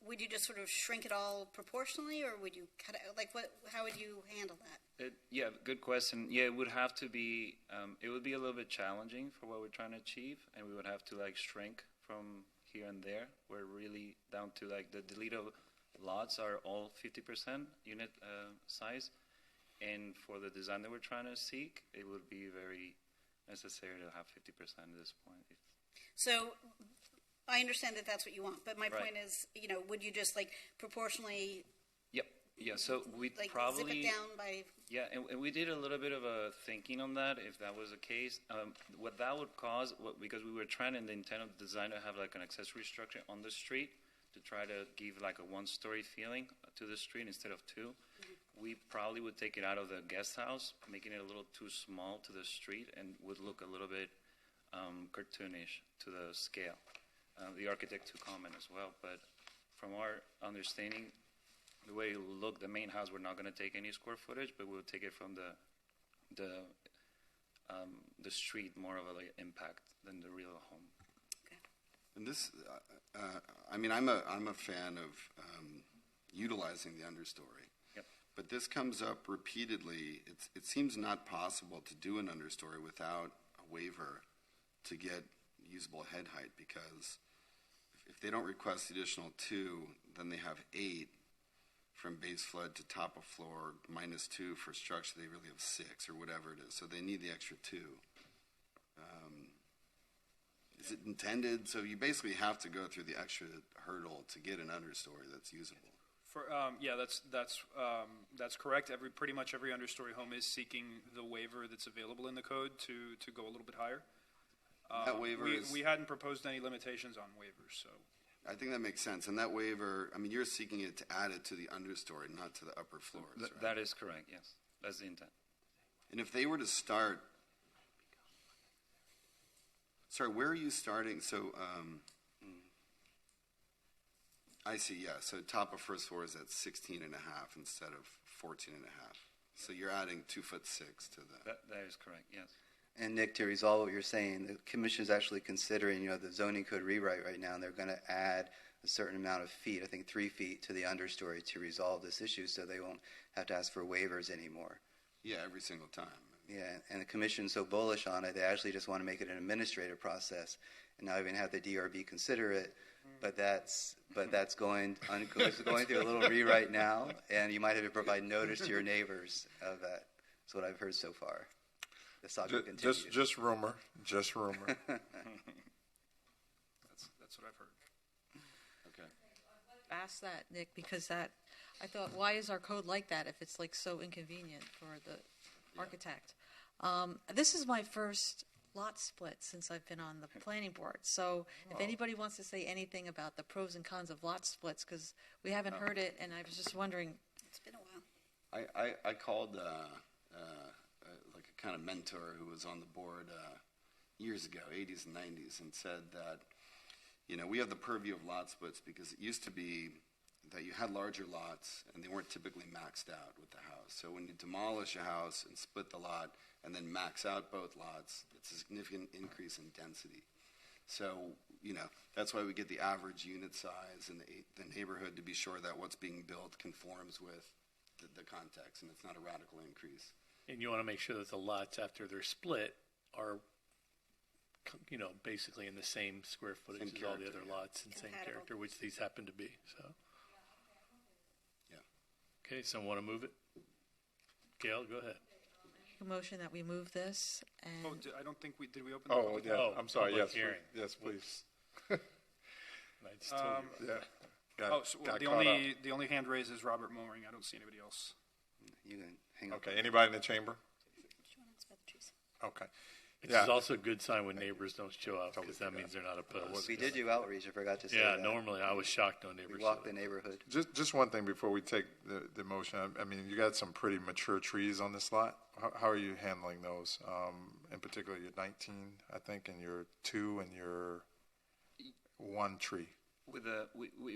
would you just sort of shrink it all proportionally, or would you cut it? How would you handle that? Yeah, good question. Yeah, it would have to be. It would be a little bit challenging for what we're trying to achieve, and we would have to shrink from here and there. We're really down to the deleted lots are all 50% unit size, and for the design that we're trying to seek, it would be very necessary to have 50% at this point. So I understand that that's what you want, but my Right. point is, would you just proportionally Yep. Yeah. So we probably zip it down by? Yeah, and we did a little bit of a thinking on that, if that was the case. What that would cause, because we were trying in the intent of the design to have an accessory structure on the street to try to give a one-story feeling to the street instead of two, we probably would take it out of the guest house, making it a little too small to the street, and would look a little bit cartoonish to the scale. The architect to comment as well, but from our understanding, the way it looked, the main house, we're not going to take any square footage, but we'll take it from the street, more of an impact than the real home. And this, I'm a fan of utilizing the understory. Yep. But this comes up repeatedly. It seems not possible to do an understory without a waiver to get usable head height, because if they don't request the additional 2, then they have 8 from base flood to top of floor, -2 for structure. They really have 6 or whatever it is. So they need the extra 2. Is it intended? So you basically have to go through the extra hurdle to get an understory that's usable. Yeah, that's correct. Pretty much every understory home is seeking the waiver that's available in the code to go a little bit higher. That waiver we hadn't proposed any limitations on waivers, so. I think that makes sense. And that waiver, I mean, you're seeking it to add it to the understory, not to the upper floors, right? That is correct, yes. That's the intent. And if they were to start, sorry, where are you starting? So, I see, yeah. So top of first floor is at 16 and a half instead of 14 and a half. So you're adding 2'6" to that. That is correct, yes. And Nick, to resolve what you're saying, the commission is actually considering, the zoning code rewrite right now, and they're going to add a certain amount of feet, I think 3 feet, to the understory to resolve this issue, so they won't have to ask for waivers anymore. Yeah, every single time. Yeah, and the commission's so bullish on it, they actually just want to make it an administrative process, and not even have the DRB consider it. But that's going through a little rewrite now, and you might have to provide notice to your neighbors of that. That's what I've heard so far. The saga continues. Just rumor. Just rumor. That's what I've heard. Okay. Ask that, Nick, because I thought, why is our code like that if it's like so inconvenient for the architect? This is my first lot split since I've been on the planning board. So if anybody wants to say anything about the pros and cons of lot splits, because we haven't heard it, and I was just wondering. It's been a while. I called like a kind of mentor who was on the board years ago, 80s and 90s, and said that, we have the purview of lot splits because it used to be that you had larger lots and they weren't typically maxed out with the house. So when you demolish a house and split the lot and then max out both lots, it's a significant increase in density. So, that's why we get the average unit size in the neighborhood to be sure that what's being built conforms with the context and it's not a radical increase. And you want to make sure that the lots after they're split are, basically in the same square footage as all the other lots and same character, which these happen to be. So. Yeah. Okay, someone want to move it? Gail, go ahead. Make a motion that we move this. And I don't think did we open the public yeah. hearing? I'm sorry. Public Yes, hearing. yes, please. I just told you. Yeah. Got caught up. The only hand raised is Robert Moering. I don't see anybody else. You can hang up. Okay. Anybody in the chamber? Okay. Which is also a good sign when neighbors don't show up, because that means they're not opposed. We did do outreach. I forgot to say that. that. Normally I was shocked no neighbors We walked the neighborhood. Just one thing before we take the motion. I mean, you got some pretty mature trees on this lot. How are you handling those? In particular, your 19, I think, and your 2 and your 1 tree. With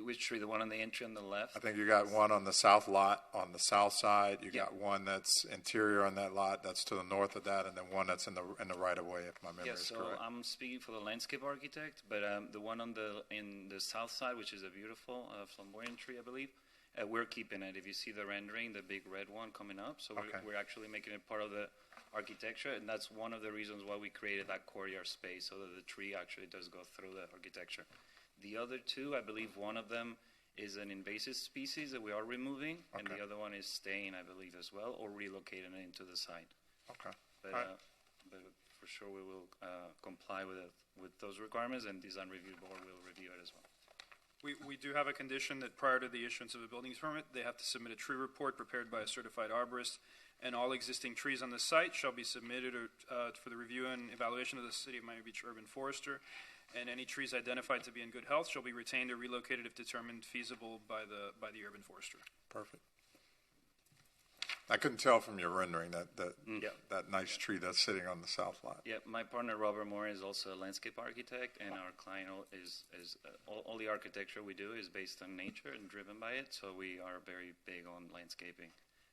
which tree? The one on the entry on the left? I think you got one on the south lot on the south side. You got one that's interior on that lot that's to the north of that, and then one that's in the right of way, if my memory is correct. So I'm speaking for the landscape architect, but the one in the south side, which is a beautiful flamboyant tree, I believe, we're keeping it. If you see the rendering, the big red one coming up, so we're actually making it part of the architecture, and that's one of the reasons why we created that courtyard space, so that the tree actually does go through the architecture. The other 2, I believe one of them is an invasive species that we are removing, and the other one is staying, I believe, as well, or relocating it into the site. Okay. But for sure we will comply with those requirements, and design review board will review it as well. We do have a condition that prior to the issuance of a building permit, they have to submit a tree report prepared by a certified arborist, and all existing trees on the site shall be submitted for the review and evaluation of the City of Miami Beach Urban Forester. And any trees identified to be in good health shall be retained or relocated if determined feasible by the urban forester. Perfect. I couldn't tell from your rendering that nice tree that's sitting on the south lot. Yeah, my partner Robert Moore is also a landscape architect, and our client is all the architecture we do is based on nature and driven by it. So we are very big on landscaping.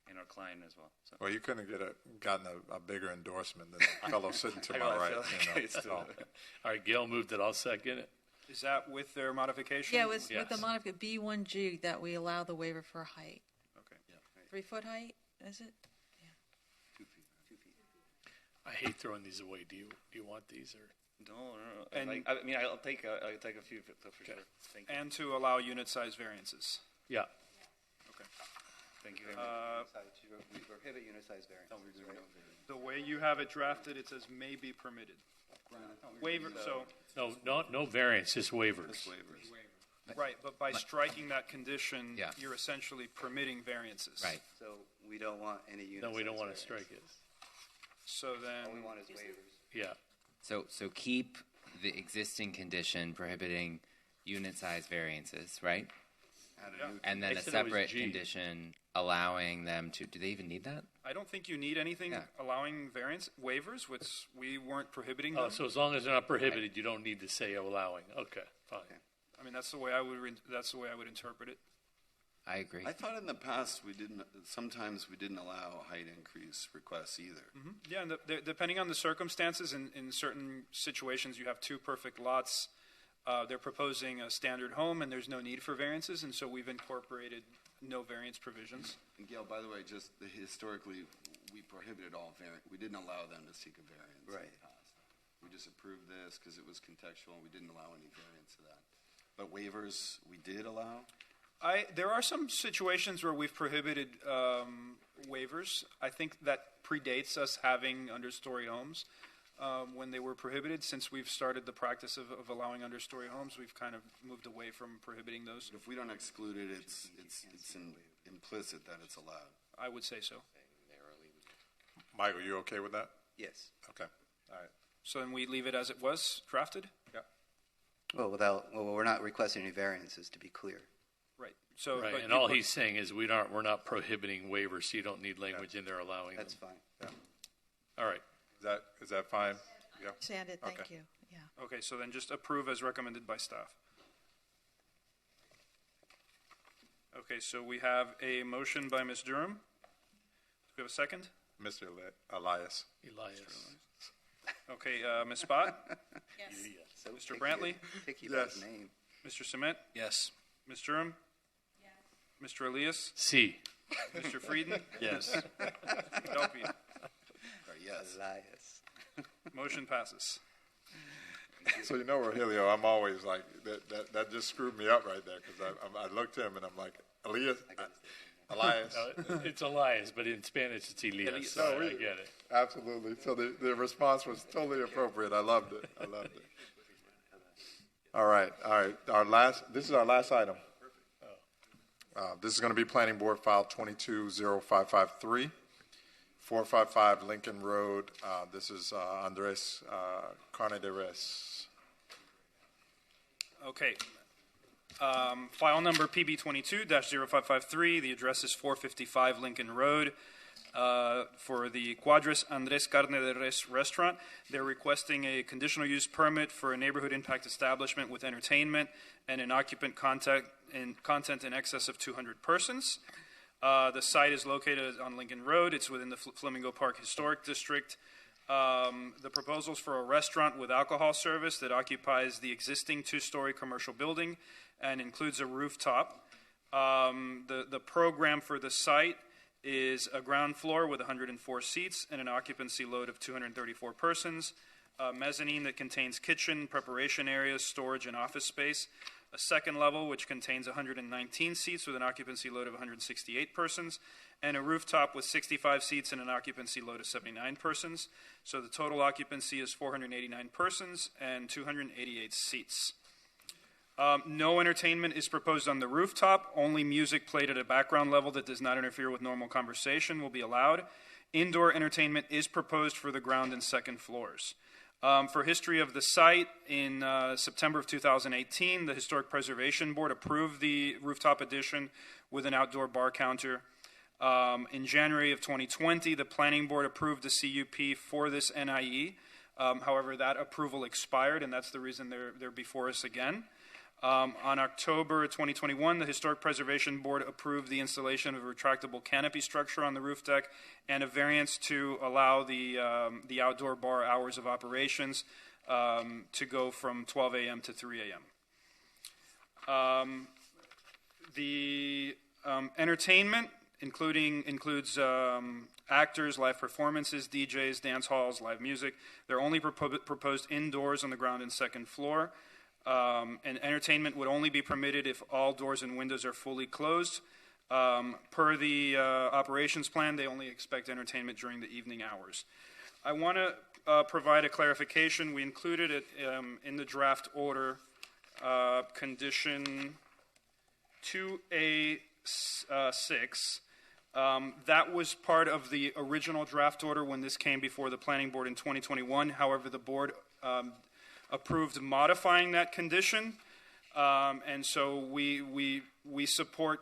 And our client as well. So. Well, you couldn't have gotten a bigger endorsement than the fellow sitting to my right. All right, Gail moved it. I'll second it. Is that with their modification? Yeah, with the modification B1G that we allow the waiver for height. Okay. Yeah. 3-foot height, is it? Yeah. 2 feet. 2 feet. I hate throwing these away. Do you want these or? No. And I'll take a few for sure. Thank you. And to allow unit size variances. Yeah. Thank you very much. We prohibit unit size variances. The way you have it drafted, it says may be permitted. Waiver, so, No variance, just waivers. right, but by striking that condition, Yeah. you're essentially permitting variances. Right. So we don't want any unit. No, we don't size want to variance. strike it. So then. All we want is waivers. Yeah. So keep the existing condition prohibiting unit size variances, right? And then I a said it was separate G. condition allowing them to. Do they even need that? I don't think you need anything Yeah. allowing variance waivers, which we weren't prohibiting them. Oh, so as long as they're not prohibited, you don't need to say allowing. Okay, fine. I mean, that's the way I would interpret it. I agree. I thought in the past sometimes we didn't allow height increase requests either. Yeah, and depending on the circumstances, in certain situations, you have two perfect lots. They're proposing a standard home, and there's no need for variances, and so we've incorporated no variance provisions. And Gail, by the way, just historically, we prohibited all variance. We didn't allow them to seek a variance in the past. We just approved this because it was contextual, and we didn't allow any variance to that. But waivers, we did allow? There are some situations where we've prohibited waivers. I think that predates us having understory homes. When they were prohibited, since we've started the practice of allowing understory homes, we've kind of moved away from prohibiting those. If we don't exclude it, it's implicit that it's allowed. I would say so. Michael, you okay with that? Yes. Okay. All right. So then we leave it as it was drafted? Yeah. Well, we're not requesting any variances, to be clear. Right. So, Right, but and you all put- he's saying is we're not prohibiting waivers, so you don't need language in there allowing That's them. fine. Yeah. All right. Is that fine? Yeah. Understand it, thank Okay. you, yeah. Okay, so then just approve as recommended by staff. Okay, so we have a motion by Ms. Durham. Do we have a second? Mr. Elias. Okay, Ms. Spott? Yes. So Mr. picky- Brantley? Picky by his name. Mr. Cement? Yes. Ms. Durham? Mr. Elias? C. Mr. Frieden? Yes. Delphi? Yes. Elias. Motion passes. So you know, Rogelio, I'm always like that. Just screwed me up right there because I looked at him and I'm like, Elias. It's Elias, but in Spanish it's Elias. So I get it. Absolutely. So the response was totally appropriate. I loved it. All right. This is our last item. This is going to be Planning Board File 220553, 455 Lincoln Road. This is Andres Carnedes. Okay. File number PB22-0553. The address is 455 Lincoln Road. For the Cuadras Andres Carne de Res restaurant. They're requesting a conditional use permit for a neighborhood impact establishment with entertainment and an occupant content in excess of 200 persons. The site is located on Lincoln Road. It's within the Flamingo Park Historic District. The proposal is for a restaurant with alcohol service that occupies the existing two-story commercial building and includes a rooftop. The program for the site is a ground floor with 104 seats and an occupancy load of 234 persons, a mezzanine that contains kitchen, preparation areas, storage, and office space, a second level which contains 119 seats with an occupancy load of 168 persons, and a rooftop with 65 seats and an occupancy load of 79 persons. So the total occupancy is 489 persons and 288 seats. No entertainment is proposed on the rooftop. Only music played at a background level that does not interfere with normal conversation will be allowed. Indoor entertainment is proposed for the ground and second floors. For history of the site, in September of 2018, the Historic Preservation Board approved the rooftop addition with an outdoor bar counter. In January of 2020, the Planning Board approved the CUP for this NIE. However, that approval expired, and that's the reason they're before us again. On October 2021, the Historic Preservation Board approved the installation of a retractable canopy structure on the roof deck and a variance to allow the outdoor bar hours of operations to go from 12 a.m. to 3 a.m. The entertainment includes actors, live performances, DJs, dance halls, live music. They're only proposed indoors on the ground and second floor. And entertainment would only be permitted if all doors and windows are fully closed. Per the operations plan, they only expect entertainment during the evening hours. I want to provide a clarification. We included it in the draft order, condition 2A6. That was part of the original draft order when this came before the planning board in 2021. However, the board approved modifying that condition, and so we support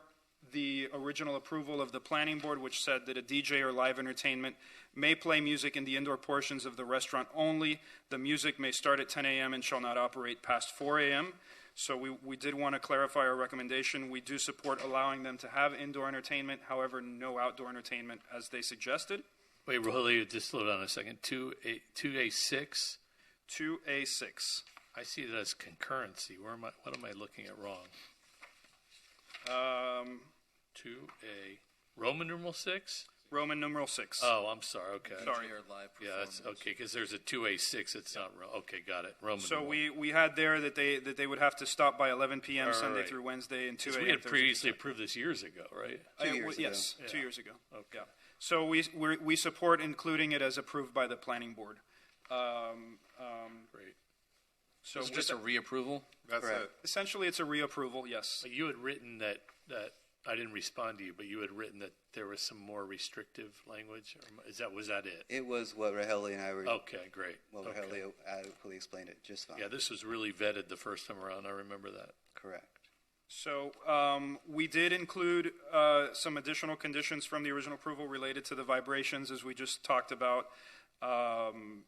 the original approval of the planning board, which said that a DJ or live entertainment may play music in the indoor portions of the restaurant only. The music may start at 10 a.m. and shall not operate past 4 a.m. So we did want to clarify our recommendation. We do support allowing them to have indoor entertainment, however, no outdoor entertainment as they suggested. Wait, Rogelio, just slow down a second. 2A6? 2A6. I see it as concurrency. What am I looking at wrong? 2A. Roman numeral 6? Roman numeral 6. Oh, I'm sorry. Okay. Sorry. Yeah, that's okay, because there's a 2A6. It's not okay. Got it. Roman. So numeral. we had there that they would have to stop by 11 p.m. All Sunday right. through Wednesday and 2 'Cause a.m. we had Thursday. previously approved this years ago, right? 2 years ago. Yes, 2 years ago. Okay. Yeah. So we support including it as approved by the planning board. Great. So it's just a reapproval? That's it. Essentially, it's a reapproval. Yes. But you had written that I didn't respond to you, but you had written that there was some more restrictive language. Or was that it? It was what Rogelio and I were. Okay, great. Well, Okay. Rogelio adequately explained it just fine. Yeah, this was really vetted the first time around. I remember that. Correct. So we did include some additional conditions from the original approval related to the vibrations, as we just talked about, and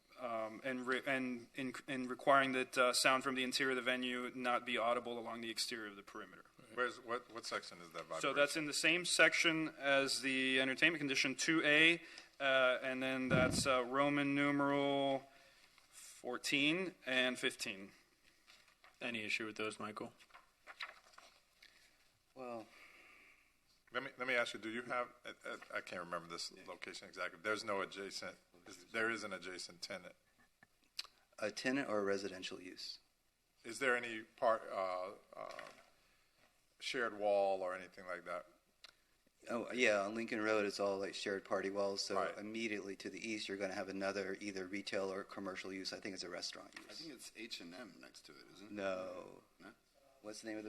requiring that sound from the interior of the venue not be audible along the exterior of the perimeter. What section is that vibration? So that's in the same section as the entertainment condition 2A, and then that's Roman numeral 14 and 15. Any issue with those, Michael? Well, let me ask you, do you have, I can't remember this location exactly, there's no adjacent, there is an adjacent tenant. a tenant or a residential use? Is there any shared wall or anything like that? Oh, yeah, on Lincoln Road, it's all like shared party walls, so Right. immediately to the east, you're going to have another either retail or commercial use. I think it's a restaurant I use. think it's H&M next to it, isn't it? No. No? What's the name of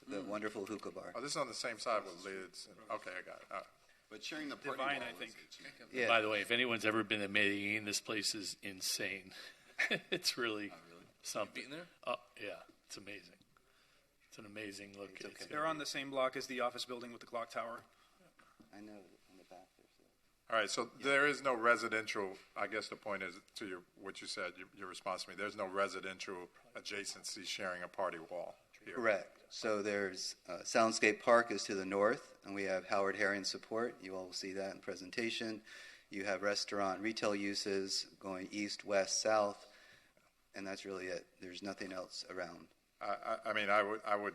the wonderful hookah bar? Oh, this is on the same side with lids. Okay, I got it. All right. But sharing the party Divine, wall I is think. H&M. Yeah. By the way, if anyone's ever been to Medellin, this place is insane. It's really something. Been there? Oh, yeah, it's amazing. It's an amazing location. They're on the same block as the office building with the clock tower. I know, on the back there. All right, so there is no residential, I guess the point is, to what you said, your response to me, there's no residential adjacency sharing a party wall here. Correct. So there's Soundscape Park is to the north, and we have Howard Herring support. You all will see that in the presentation. You have restaurant, retail uses going east, west, south, and that's really it. There's nothing else around. I mean, I would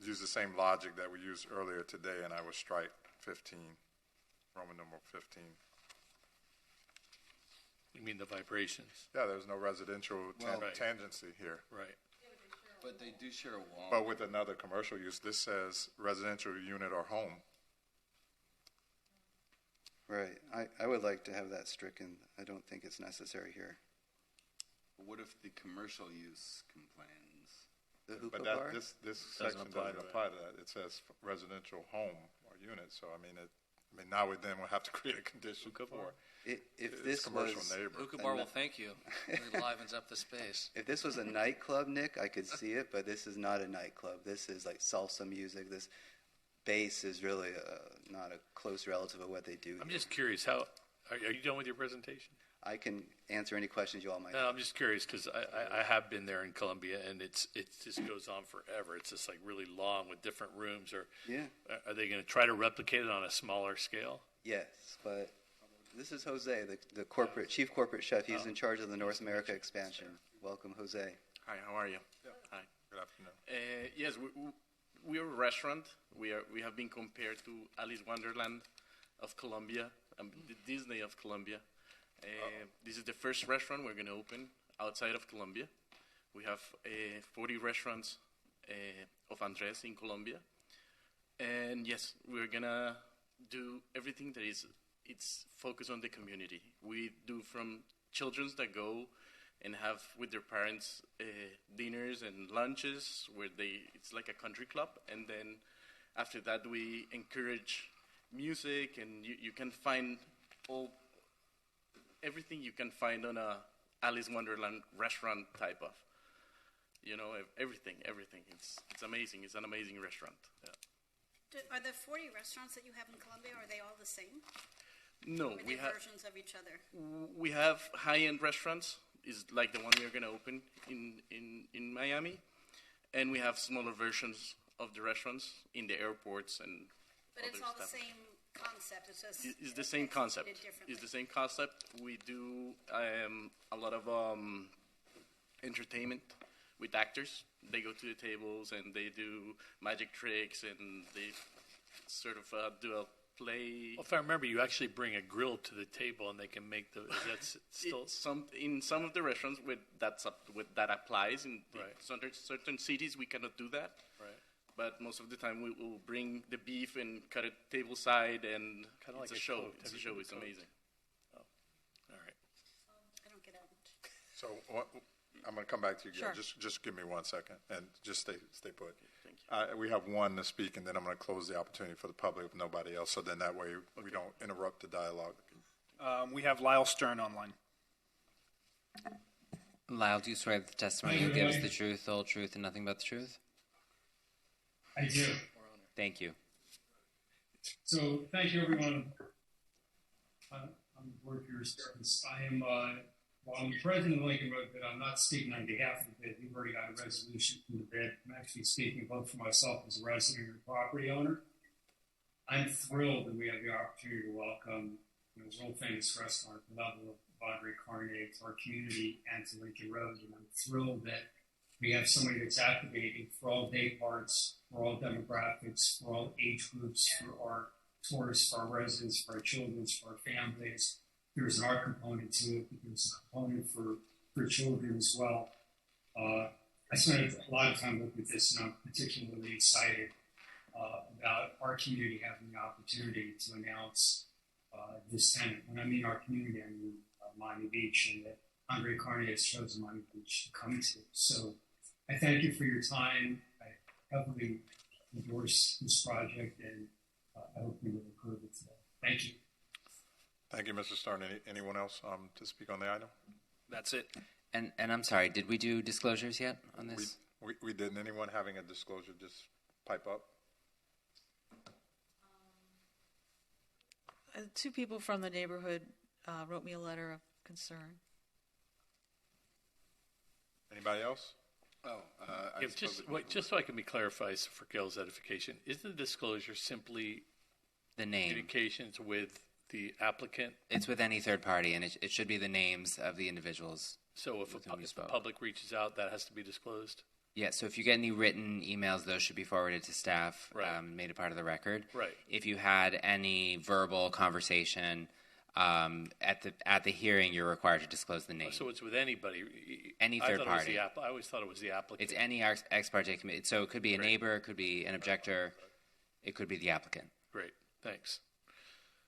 use the same logic that we used earlier today, and I would strike 15, Roman numeral 15. You mean the vibrations? Yeah, there's no residential Right. tangency here. Right. But they do share a wall. But with another commercial use, this says residential unit or home. Right. I would like to have that stricken. I don't think it's necessary here. But what if the commercial use complains? The hookah But bar? this Doesn't section apply doesn't to it. apply to that. It says residential home or unit, so I mean, now we then will have to create a condition for If its this commercial was neighbor. Hookah bar will thank you. It livens up the space. If this was a nightclub, Nick, I could see it, but this is not a nightclub. This is like salsa music. This bass is really not a close relative of what they do. I'm here. just curious, are you done with your presentation? I can answer any questions you all might No, have. I'm just curious because I have been there in Colombia, and it just goes on forever. It's just like really long with different rooms. Or Yeah. are they going to try to replicate it on a smaller scale? Yes, but this is Jose, the chief corporate chef. He's in charge of the North America expansion. Welcome, Jose. Hi, how are you? Hi. Good afternoon. Yes, we are a restaurant. We have been compared to Alice Wonderland of Colombia, the Disney of Colombia. This is the first restaurant we're going to open outside of Colombia. We have 40 restaurants of Andres in Colombia. And yes, we're going to do everything that is it's focused on the community. We do from children that go and have with their parents dinners and lunches where it's like a country club, and then after that we encourage music, and you can find everything you can find on a Alice Wonderland restaurant type of, everything. It's amazing. It's an amazing restaurant. Yeah. Are the 40 restaurants that you have in Colombia, are they all the same? No, Or are they versions of each other? We have high-end restaurants, is like the one we are going to open in Miami, and we have smaller versions of the restaurants in the airports and. But it's all the same concept. It's just It's the same concept. differently. It's the same concept. We do a lot of entertainment with actors. They go to the tables and they do magic tricks, and they sort of do a play. Well, if I remember, you actually bring a grill to the table and they can make the. That's still In some of the restaurants that applies. In certain cities, we cannot do that. Right. But most of the time, we will bring the beef and cut it table side, and Kinda it's like a a show. coat. It's a Have show. you It's been amazing. Oh, all right. I don't get out. So I'm going to come back to you, Gail. Sure. Just give me 1 second and just stay put. Thank you. We have one to speak, and then I'm going to close the opportunity for the public if nobody else. So then that way we don't interrupt the dialogue. We have Lyle Stern online. Lyle, do you swear that the testimony you'll give is the truth, the whole truth, and nothing but the truth? I do. Thank you. So thank you, everyone. I'm the board for your service. While I'm the president of Lincoln Road Bid, I'm not speaking on behalf of the bid. We've already got a resolution from the bid. I'm actually speaking both for myself as a resident and property owner. I'm thrilled that we have the opportunity to welcome this world-famous restaurant, the level of Andre Carne, to our community and to Lincoln Road. And I'm thrilled that we have somebody that's activating for all day parts, for all demographics, for all age groups, for our tourists, for our residents, for our children, for our families. There's an art component to it, but there's a component for children as well. I spent a lot of time looking at this, and I'm particularly excited about our community having the opportunity to announce this tenant. When I mean our community, I mean Miami Beach, and that Andre Carne has chosen Miami Beach to come to. So I thank you for your time. I heavily endorse this project, and I hope we will approve it today. Thank you. Thank you, Mr. Stern. Anyone else to speak on the item? That's it. And I'm sorry, did we do disclosures yet on this? We didn't. Anyone having a disclosure, just pipe up. Two people from the neighborhood wrote me a letter of concern. Anybody else? Just so I can be clarified for Gail's edification, is the disclosure simply the name communications with the applicant? It's with any third party, and it should be the names of the individuals. So if the public reaches out, that has to be disclosed? Yeah, so if you get any written emails, those should be forwarded to staff, made a part of the record. Right. If you had any verbal conversation at the hearing, you're required to disclose the name. So it's with anybody? Any third party. I always thought it was the applicant. It's any ex parte committee. So it could be a neighbor, it could be an objector, it could be the applicant. Great, thanks.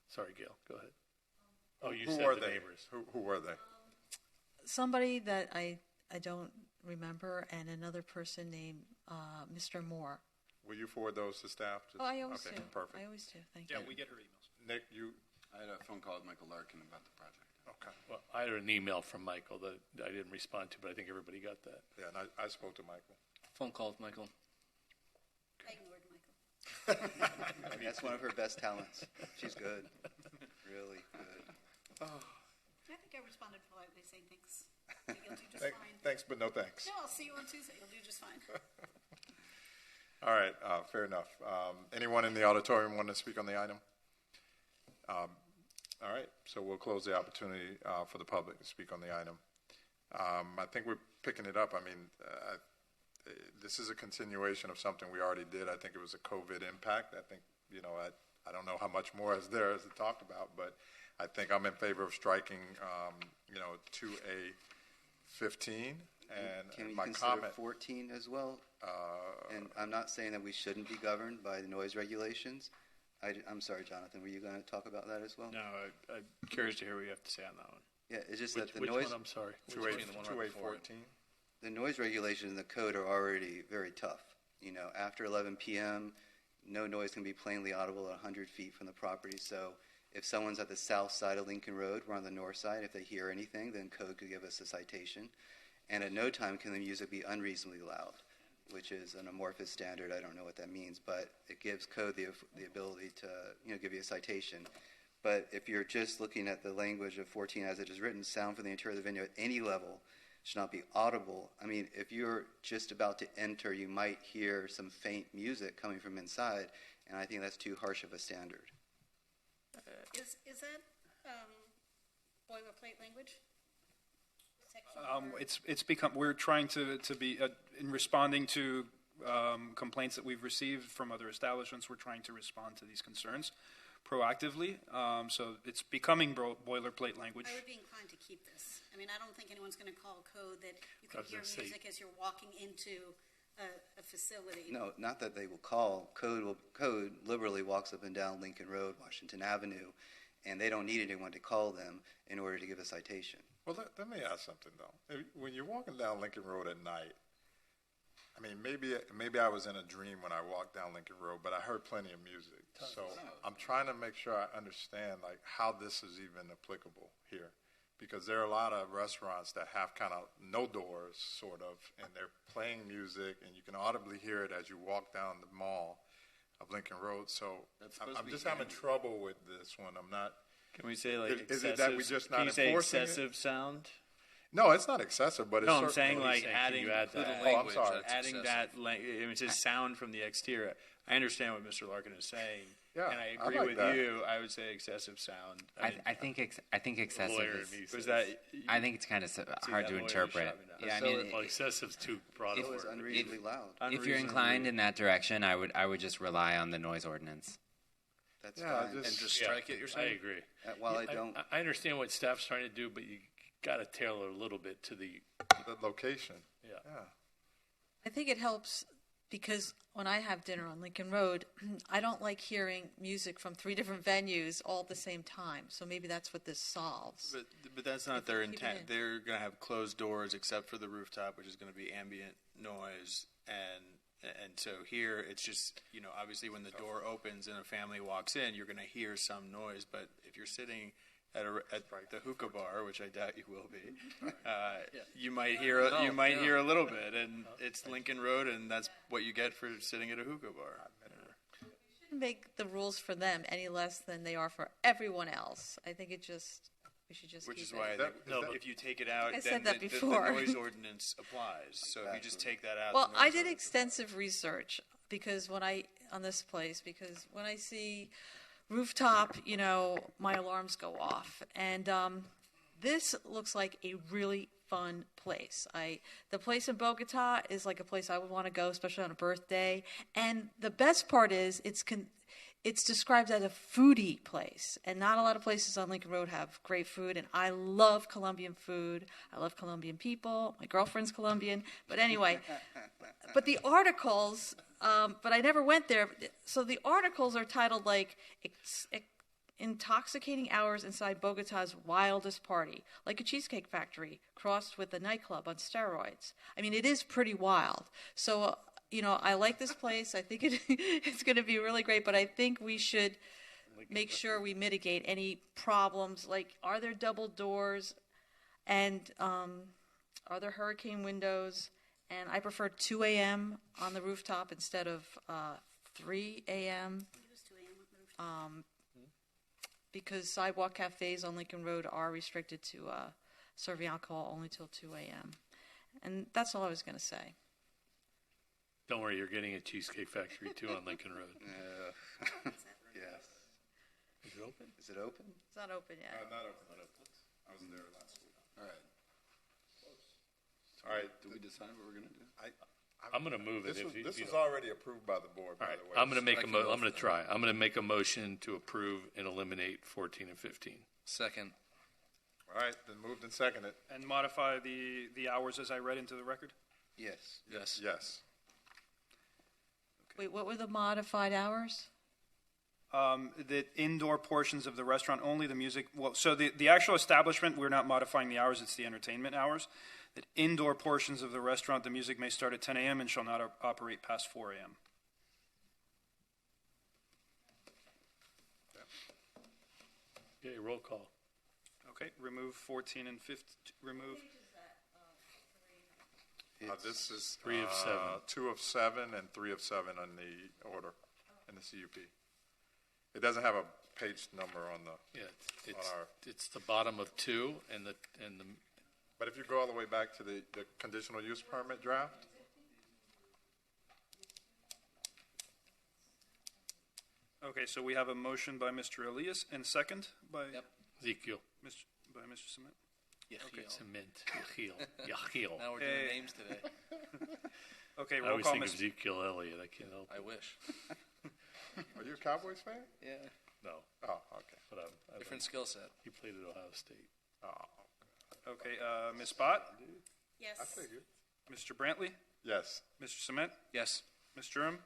Sorry, Gail, go ahead. Oh, you Who said are the they? neighbors. Who were they? Somebody that I don't remember, and another person named Mr. Moore. Will you forward those to staff? I always do. Perfect. I always do. Thank you. Yeah, we get her emails. Nick, you. I had a phone call with Michael Larkin about the project. Okay. Well, I had an email from Michael that I didn't respond to, but I think everybody got that. Yeah, and I spoke to Michael. Phone call with Michael. I ignored Michael. That's one of her best talents. She's good. Really good. I think I responded politely, saying thanks. I think you'll do just fine. Thanks, but no thanks. No, I'll see you on Tuesday. You'll do just fine. All right, fair enough. Anyone in the auditorium want to speak on the item? All right, so we'll close the opportunity for the public to speak on the item. I think we're picking it up. I mean, this is a continuation of something we already did. I think it was a COVID impact. I think, I don't know how much more is there to talk about, but I think I'm in favor of striking, 2A15. And can we my consider comment 14 as well? And I'm not saying that we shouldn't be governed by the noise regulations, I'm sorry, Jonathan, were you going to talk about that as well? No, I'm curious to hear what you have to say on that one. Yeah, it's just that the Which noise. one? I'm sorry. 2814. The noise regulations in the code are already very tough. You know, after 11 p.m., no noise can be plainly audible at 100 feet from the property. So if someone's at the south side of Lincoln Road, we're on the north side. If they hear anything, then code could give us a citation. And at no time can the music be unreasonably loud, which is an amorphous standard. I don't know what that means, but it gives code the ability to, you know, give you a citation. But if you're just looking at the language of 14 as it is written, sound from the interior of the venue at any level should not be audible. I mean, if you're just about to enter, you might hear some faint music coming from inside, and I think that's too harsh of a standard. Is that boilerplate language? It's become, we're trying to be, in responding to complaints that we've received from other establishments, we're trying to respond to these concerns proactively. So it's becoming boilerplate language. I would be inclined to keep this. I mean, I don't think anyone's going to call code that you can hear music as you're walking into a facility. No, not that they will call. Code liberally walks up and down Lincoln Road, Washington Avenue, and they don't need anyone to call them in order to give a citation. Well, let me ask something, though. When you're walking down Lincoln Road at night, I mean, maybe I was in a dream when I walked down Lincoln Road, but I heard plenty of music. So I'm trying to make sure I understand, like, how this is even applicable here. Because there are a lot of restaurants that have kind of no doors, sort of, and they're playing music, and you can audibly hear it as you walk down the mall of Lincoln Road. So I'm just having trouble with this one. I'm not. Can we say like is it that we just not enforcing excessive sound? No, it's not excessive, but it's I'm saying like adding that. I'm sorry. Adding that it says sound from the exterior. I understand what Mr. Larkin is saying. Yeah, and I agree with you. I would say excessive sound. I think excessive is that. I think it's kind of hard to interpret. Yeah, I mean, excessive is too broad a word. Unreasonably loud. If you're inclined in that direction, I would just rely on the noise ordinance. That's fine. And just strike it. You're saying? I agree. While I don't, I understand what staff's trying to do, but you got to tailor a little bit to the location. Yeah. I think it helps because when I have dinner on Lincoln Road, I don't like hearing music from 3 different venues all at the same time. So maybe that's what this solves. But that's not their intent. They're going to have closed doors except for the rooftop, which is going to be ambient noise. And so here it's just, you know, obviously when the door opens and a family walks in, you're going to hear some noise. But if you're sitting at the hookah bar, which I doubt you will be, you might hear a little bit, and it's Lincoln Road, and that's what you get for sitting at a hookah bar. We shouldn't make the rules for them any less than they are for everyone else. I think we should just Which keep is why if you take it out, I then said that the before. noise ordinance applies. So if you just take that out. Well, I did extensive research because when I see rooftop, you know, my alarms go off. And this looks like a really fun place. The place in Bogota is like a place I would want to go, especially on a birthday. And the best part is it's described as a foodie place. And not a lot of places on Lincoln Road have great food. And I love Colombian food. I love Colombian people. My girlfriend's Colombian. But anyway, but the articles... but I never went there. So the articles are titled like intoxicating hours inside Bogota's wildest party, like a cheesecake factory crossed with a nightclub on steroids. I mean, it is pretty wild. So, you know, I like this place. I think it's going to be really great, but I think we should make sure we mitigate any problems. Like, are there double doors and are there hurricane windows? And I prefer 2 a.m. on the rooftop instead of 3 a.m. Because sidewalk cafes on Lincoln Road are restricted to serving alcohol only till 2 a.m. And that's all I was going to say. Don't worry, you're getting a Cheesecake Factory too on Lincoln Road. Yes. Is it open? Is it open? It's not open yet. Not open. I was there last week. All right. All right. Do we decide what we're going to do? I'm going to move it. This was already approved by the board, by the way. I'm going to make I'm going to try. I'm going to make a motion to approve and eliminate 14 and 15. Second. All right, then moved and seconded. And modify the hours as I read into the record? Yes. Yes. Wait, what were the modified hours? that indoor portions of the restaurant only, the music, well, so the actual establishment, we're not modifying the hours, it's the entertainment hours. That indoor portions of the restaurant, the music may start at 10 a.m. and shall not operate past 4 a.m. Okay, roll call. Okay, remove 14 and 15, remove. This is 3 of 7. 2 of 7 and 3 of 7 on the order in the CUP. It doesn't have a page number on the. Yeah, on our, it's the bottom of 2 and the. But if you go all the way back to the conditional use permit draft. Okay, so we have a motion by Mr. Elias and second by Ezekiel. By Mr. Cement. Okay. Cement. Yachiel. Now we're doing names today. Okay, I roll always call, think of Mr. Ezekiel Elliott. I can't help it. I wish. Are you a Cowboys fan? Yeah. No. Oh, okay. But I Different skill set. He played at Ohio State. Oh. Okay, Ms. Bott? Yes. I figured. Mr. Brantley? Yes. Mr. Cement? Yes. Ms. Jerem?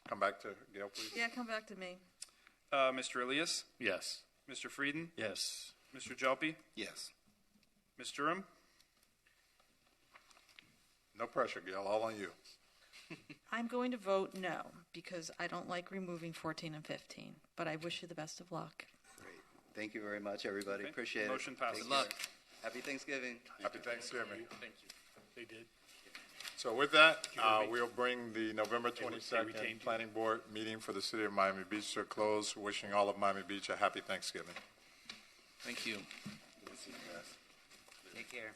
Come back to Gail, please. Yeah, come back to me. Mr. Elias? Yes. Mr. Frieden? Yes. Mr. Jalpi? Yes. Ms. Jerem? No pressure, Gail. All on you. I'm going to vote no because I don't like removing 14 and 15, but I wish you the best of luck. Great. Thank you very much, everybody. Okay. Appreciate Motion it. passes. Take Good luck. care. Happy Thanksgiving. Happy Thanksgiving. Thank you. They did. So with that, we'll bring the November 22nd retained you. Planning Board meeting for the City of Miami Beach to a close, wishing all of Miami Beach a happy Thanksgiving. Thank you. Take care.